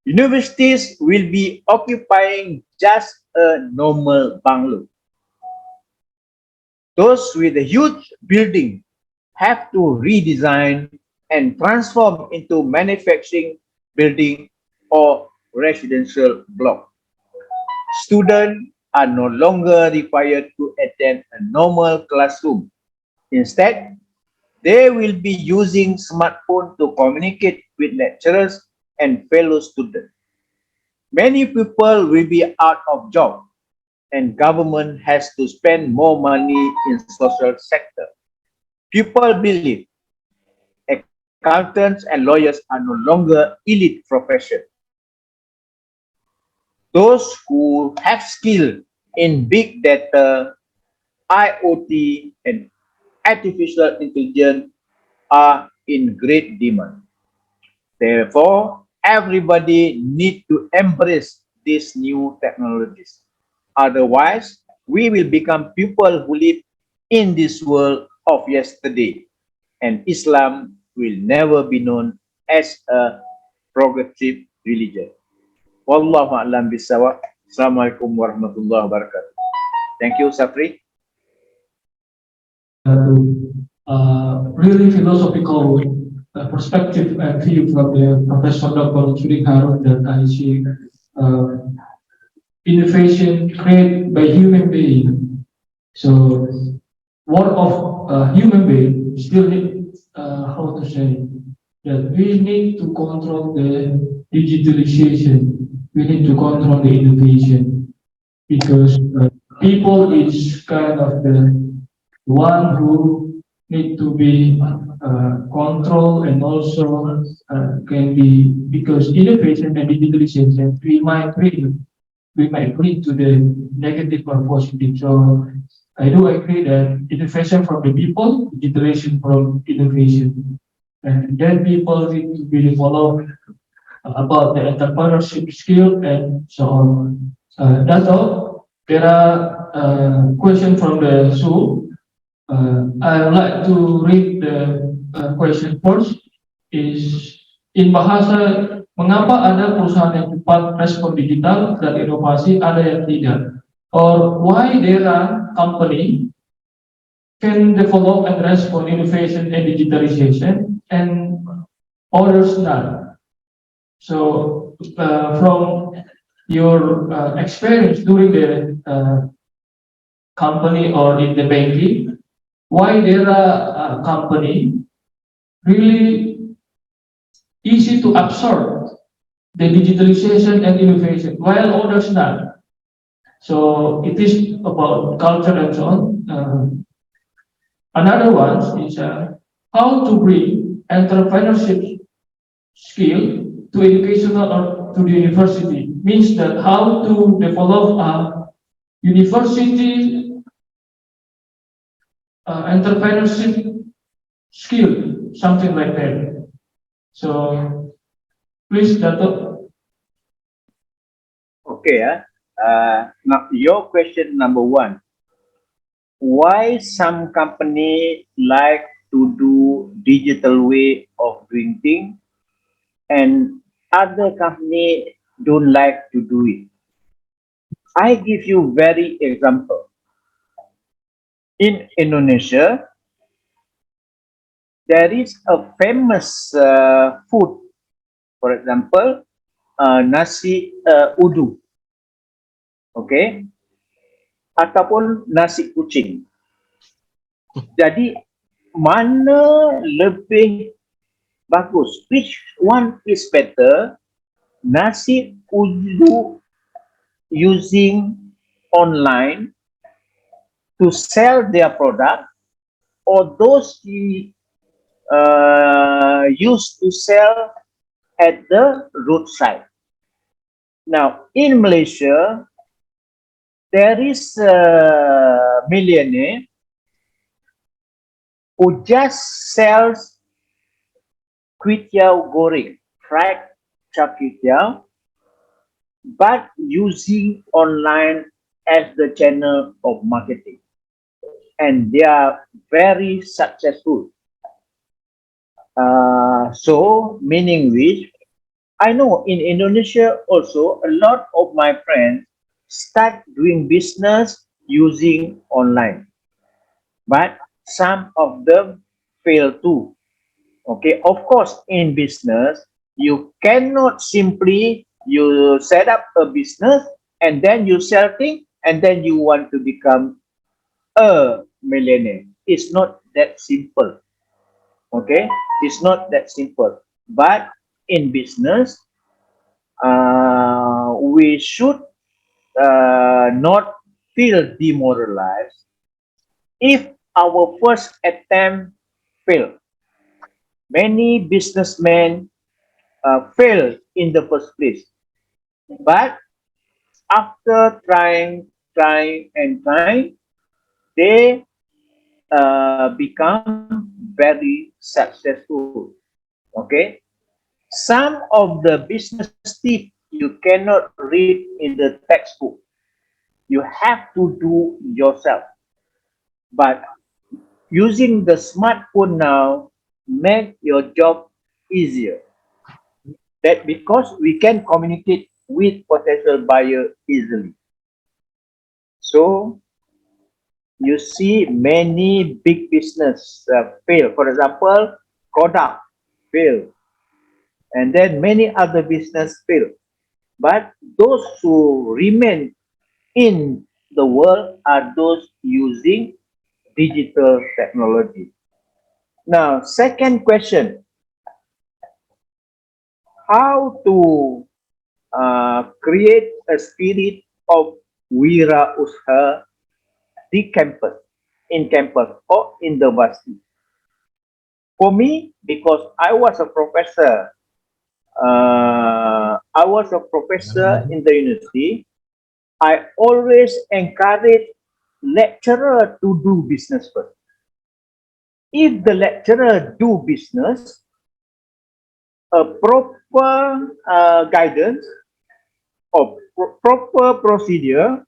Universities will be occupying just a normal bungalow. Those with a huge building have to redesign and transform into manufacturing building or residential block. Students are no longer required to attend a normal classroom. Instead, they will be using smartphone to communicate with lecturers and fellow students. Many people will be out of job, and government has to spend more money in social sector. People believe accountants and lawyers are no longer elite profession. Those who have skill in big data, IoT, and artificial intelligence are in great demand. Therefore, everybody needs to embrace these new technologies. Otherwise, we will become people who live in this world of yesterday, and Islam will never be known as a progressive religion. Wallahu a'lam bishawab. Assalamualaikum warahmatullahi wabarakatuh. Thank you, Safri. Really philosophical perspective and view from the Professor Dr. Churi Harun that I see innovation created by human being. So what of human being still need, how to say, that we need to control the digitalization. We need to control the innovation because people is kind of the one who need to be controlled, and also can be, because innovation and digitalization we might bring to the negative or positive. So I do agree that innovation from the people, digitalization from innovation, and then people need to be developed about the entrepreneurship skill and so on. That's all. There are questions from the Zoom. I would like to read the question. First is in bahasa, mengapa ada perusahaan yang cepat respon digital dan inovasi, ada yang tidak? Or why there are company can develop and respond innovation and digitalization and others not? So from your experience during the company or in the banking, why there are company really easy to absorb the digitalization and innovation, while others not. So it is about culture and so on. Another one is how to bring entrepreneurship skill to educational or to the university. Means that how to develop a university entrepreneurship skill, something like that. So please, Dato. Okay, now your question number one. Why some company like to do digital way of doing things and other company don't like to do it? I give you very example. In Indonesia, there is a famous food, for example, nasi udu, okay, ataupun nasi kucing. Jadi mana lebih bagus? Which one is better? Nasi udu using online to sell their product, or those used to sell at the roadside. Now, in Malaysia, there is a millionaire who just sells kway teow goreng, fried char kway teow, but using online as the channel of marketing. And they are very successful. So, meaning which, I know in Indonesia also, a lot of my friends start doing business using online. But some of them fail too. Okay, of course, in business, you cannot simply you set up a business and then you sell things and then you want to become a millionaire. It's not that simple. Okay, it's not that simple. But in business, we should not feel demoralized if our first attempt fail. Many businessmen fail in the first place, but after trying and trying, they become very successful. Okay, some of the business tips you cannot read in the textbook. You have to do yourself. But using the smartphone now make your job easier. That because we can communicate with potential buyer easily. So you see many big business fail. For example, Kodak fail, and then many other business fail. But those who remain in the world are those using digital technology. Now, second question, how to create a spirit of wira usaha di campus, in campus or in the varsity. For me, because I was a professor in the university, I always encourage lecturer to do business first. If the lecturer do business, a proper guidance or proper procedure,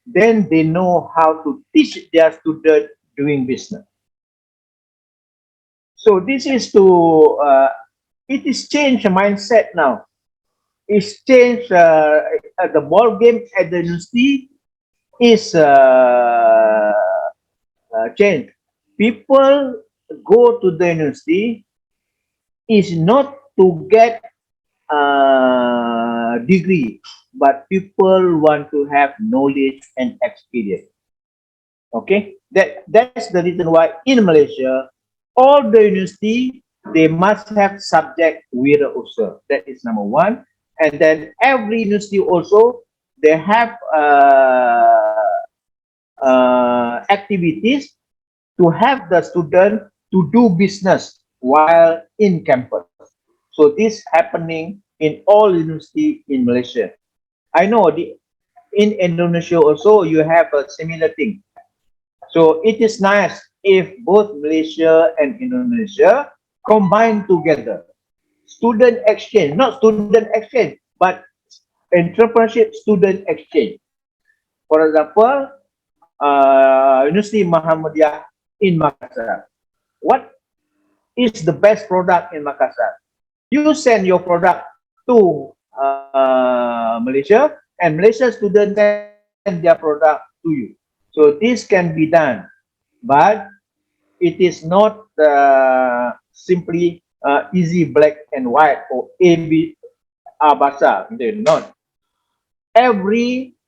then they know how to teach their student doing business. So this is to, it is change mindset now. It's change, the ball game at the university is changed. People go to the university is not to get degree, but people want to have knowledge and experience. Okay, that's the reason why in Malaysia, all the university they must have subject wirausaha. That is number one, and then every university also they have activities to have the student to do business while in campus. So this happening in all university in Malaysia. I know in Indonesia also you have a similar thing. So it is nice if both Malaysia and Indonesia combine together. Student exchange, not student exchange, but entrepreneurship student exchange. For example, University Muhammadiyah in Makassar. What is the best product in Makassar? You send your product to Malaysia, and Malaysia students send their product to you. So this can be done, but it is not simply easy black and white or A B Abasa. Not every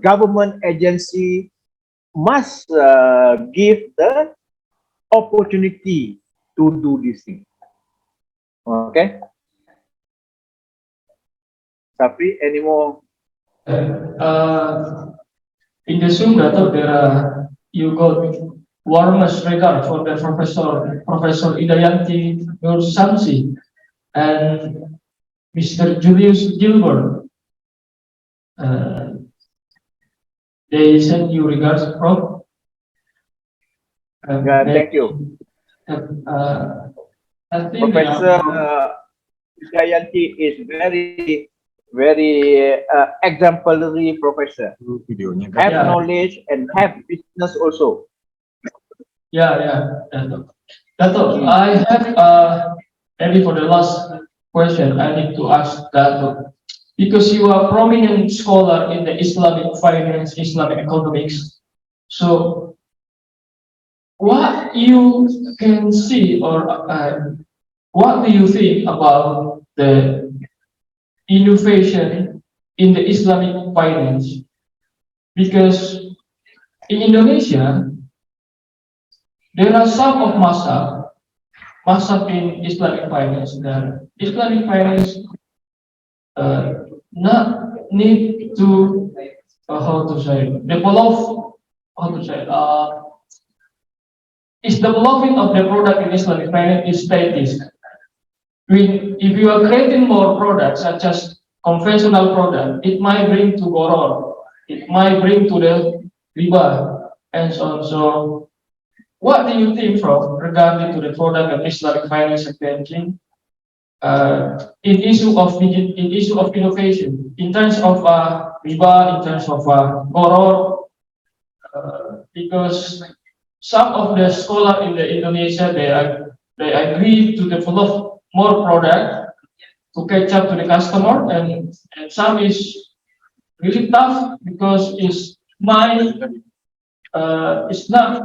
government agency must give the opportunity to do this thing. Okay. Safri, any more? In the Zoom data, you got warmest regard for the Professor Idayanti Nur Samsi and Mr. Julius Gilbert. They send you regards, Prof. Yeah, thank you. I think Professor Idayanti is very exemplary professor. Have knowledge and have business also. Yeah, Dato, I have maybe for the last question I need to ask Dato, because you are prominent scholar in the Islamic finance, Islamic economics. So what you can see or what do you think about the innovation in the Islamic finance? Because in Indonesia, there are some of mazhab in Islamic finance. The Islamic finance not need to how to say develop how to say is developing of the product in Islamic finance is static. If you are creating more products such as conventional product, it might bring to goror, it might bring to the riba and so on. So what do you think from regarding to the product of Islamic finance and banking in issue of innovation, in terms of riba, in terms of goror, because some of the scholar in the Indonesia they agree to develop more product to catch up to the customer, and some is really tough because it's not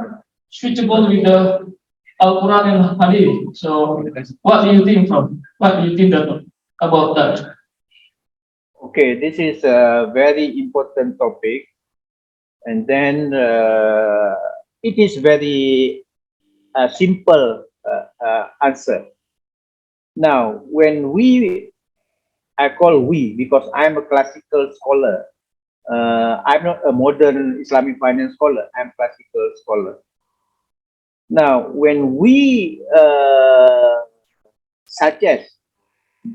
suitable with the Al-Quran and Hadith. So what do you think about that? Okay, this is a very important topic, and then it is very simple answer. Now, when I call we because I'm a classical scholar. I'm not a modern Islamic finance scholar. I'm classical scholar. Now, when we suggest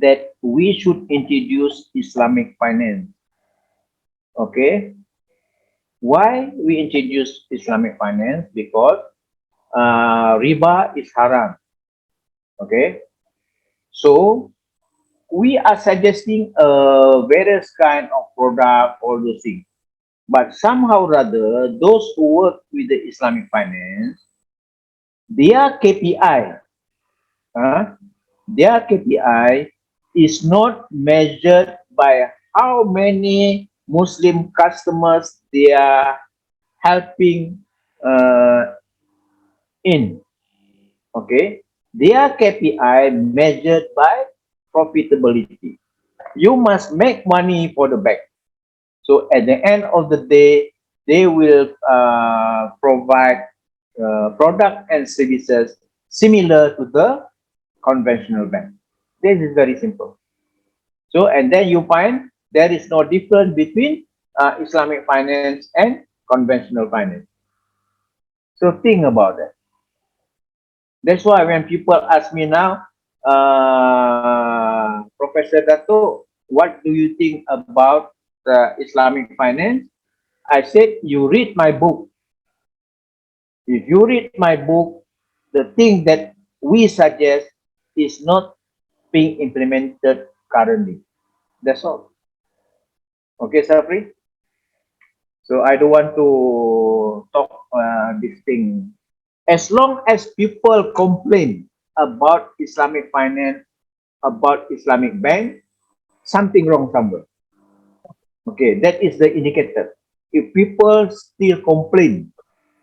that we should introduce Islamic finance, okay, why we introduce Islamic finance? Because riba is haram, okay. So we are suggesting various kind of product, all those things. But somehow or other, those who work with the Islamic finance, their KPI, uh, their KPI is not measured by how many Muslim customers they are helping in. Okay, their KPI measured by profitability. You must make money for the bank. So at the end of the day, they will provide product and services similar to the conventional bank. This is very simple. So, and then you find there is no difference between Islamic finance and conventional finance. So think about that. That's why when people ask me now, Professor Dato, what do you think about Islamic finance? I said, you read my book. If you read my book, the thing that we suggest is not being implemented currently. That's all. Okay, Safri? So I don't want to talk this thing. As long as people complain about Islamic finance, about Islamic bank, something wrong somewhere. Okay, that is the indicator. If people still complain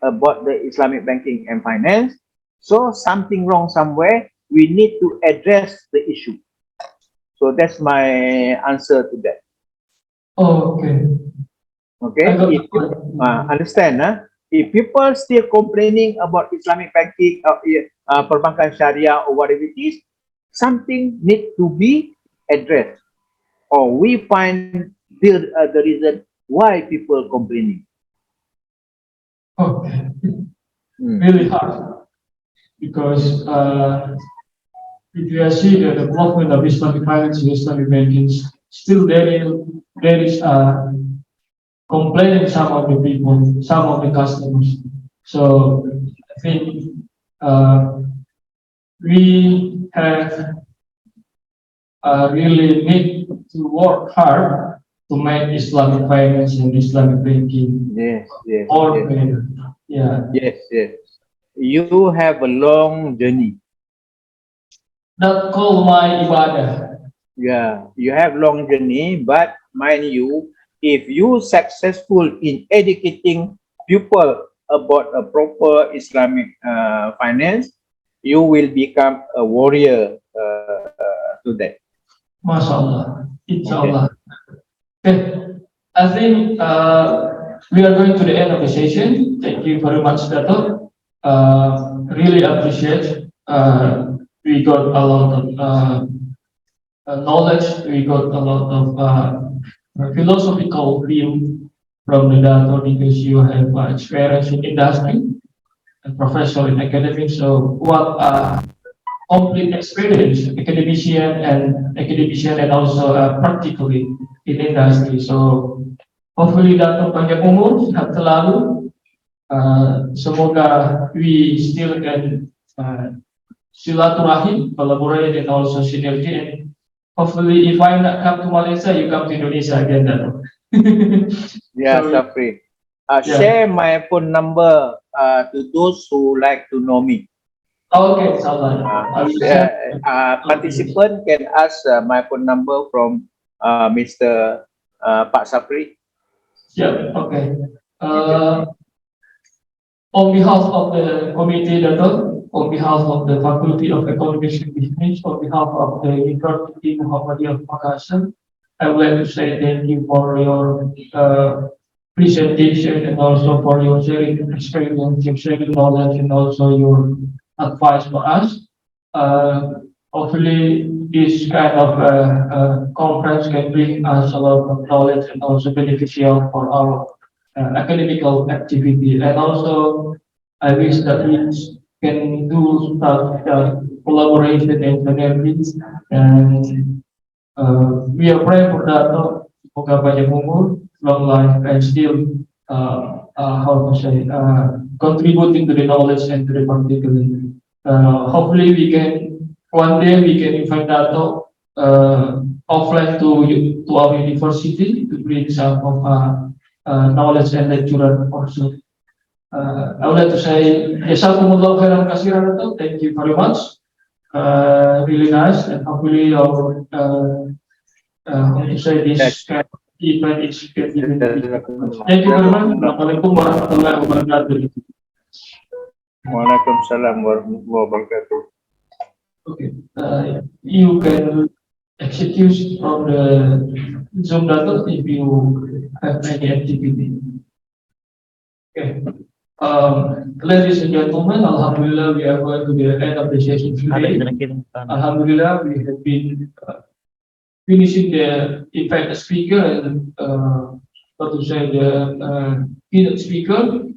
about the Islamic banking and finance, so something wrong somewhere, we need to address the issue. So that's my answer to that. Okay. Okay, if you understand, if people still complaining about Islamic banking, perbankan syariah or whatever it is, something need to be addressed, or we find the reason why people complaining. Okay. Really hard because if you see the development of Islamic finance and Islamic banking, still there is complaining some of the people, some of the customers. So I think we have really need to work hard to make Islamic finance and Islamic banking more better. Yeah. Yes. You have a long journey. That call my ibadah. Yeah, you have long journey, but mind you, if you successful in educating people about a proper Islamic finance, you will become a warrior to that. MashaAllah. Inshallah. Okay. I think we are going to the end of the session. Thank you very much, Dato. Really appreciate. We got a lot of knowledge. We got a lot of philosophical view from the Dato because you have experience in industry and professional in academics. So what complete experience academician and also practically in industry. So hopefully Dato panjang umur, sehat selalu. Semoga we still can silaturahim, collaborate and also synergy. And hopefully if I not come to Malaysia, you come to Indonesia again, Dato. Yeah, Safri. Share my phone number to those who like to know me. Okay, inshallah. Participant can ask my phone number from Mr. Pak Safri. Yeah, okay. On behalf of the committee, on behalf of the Faculty of Economics and Business, on behalf of the University Muhammadiyah of Makassar, I would like to say thank you for your presentation and also for your sharing experience, your sharing knowledge, and also your advice for us. Hopefully, this kind of conference can bring us a lot of knowledge and also beneficial for our academical activity. And also, I wish that we can do such collaboration and synergies. And we are praying for that. Semoga banyak umur, long life, and still how to say contributing to the knowledge and to the particular. Hopefully, we can one day we can invite Dato offline to our university to bring some of knowledge and lecturer also. I would like to say, Jazakumullah khairan kasiran. Thank you very much. Really nice, and hopefully our how to say this kind of event is getting. Thank you very much. Assalamualaikum warahmatullahi wabarakatuh. Waalaikumsalam warahmatullahi wabarakatuh. Okay, you can execute from the Zoom data if you have any activity. Okay. Ladies and gentlemen, Alhamdulillah, we are going to the end of the session today. Alhamdulillah, we have been finishing the effect speaker and what to say the keynote speaker.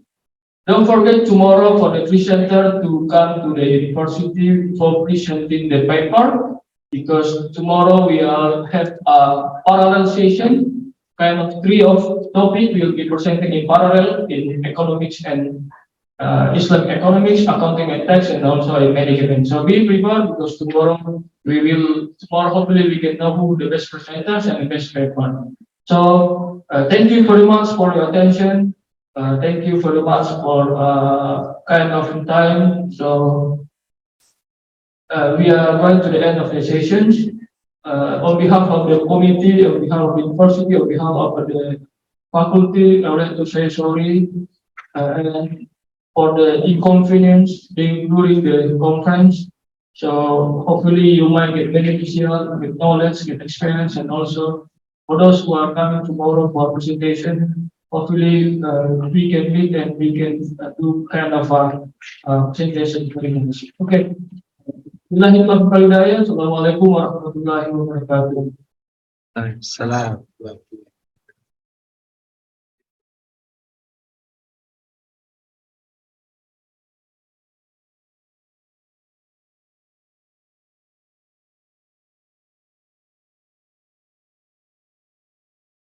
Don't forget tomorrow for the presenter to come to the university for presenting the paper, because tomorrow we have a parallel session. Kind of three of topic we will be presenting in parallel in economics and Islamic economics, accounting and tax, and also in management. So be prepared, because tomorrow hopefully we can know who the best presenters and the best paper. So thank you very much for your attention. Thank you very much for kind of time. So we are going to the end of the sessions. On behalf of the committee, on behalf of the university, on behalf of the faculty, I would like to say sorry and for the inconvenience during the conference. So hopefully you might get beneficial with knowledge, with experience, and also for those who are coming tomorrow for presentation, hopefully we can meet and we can do kind of a presentation. Okay. Assalamualaikum warahmatullahi wabarakatuh. Salam.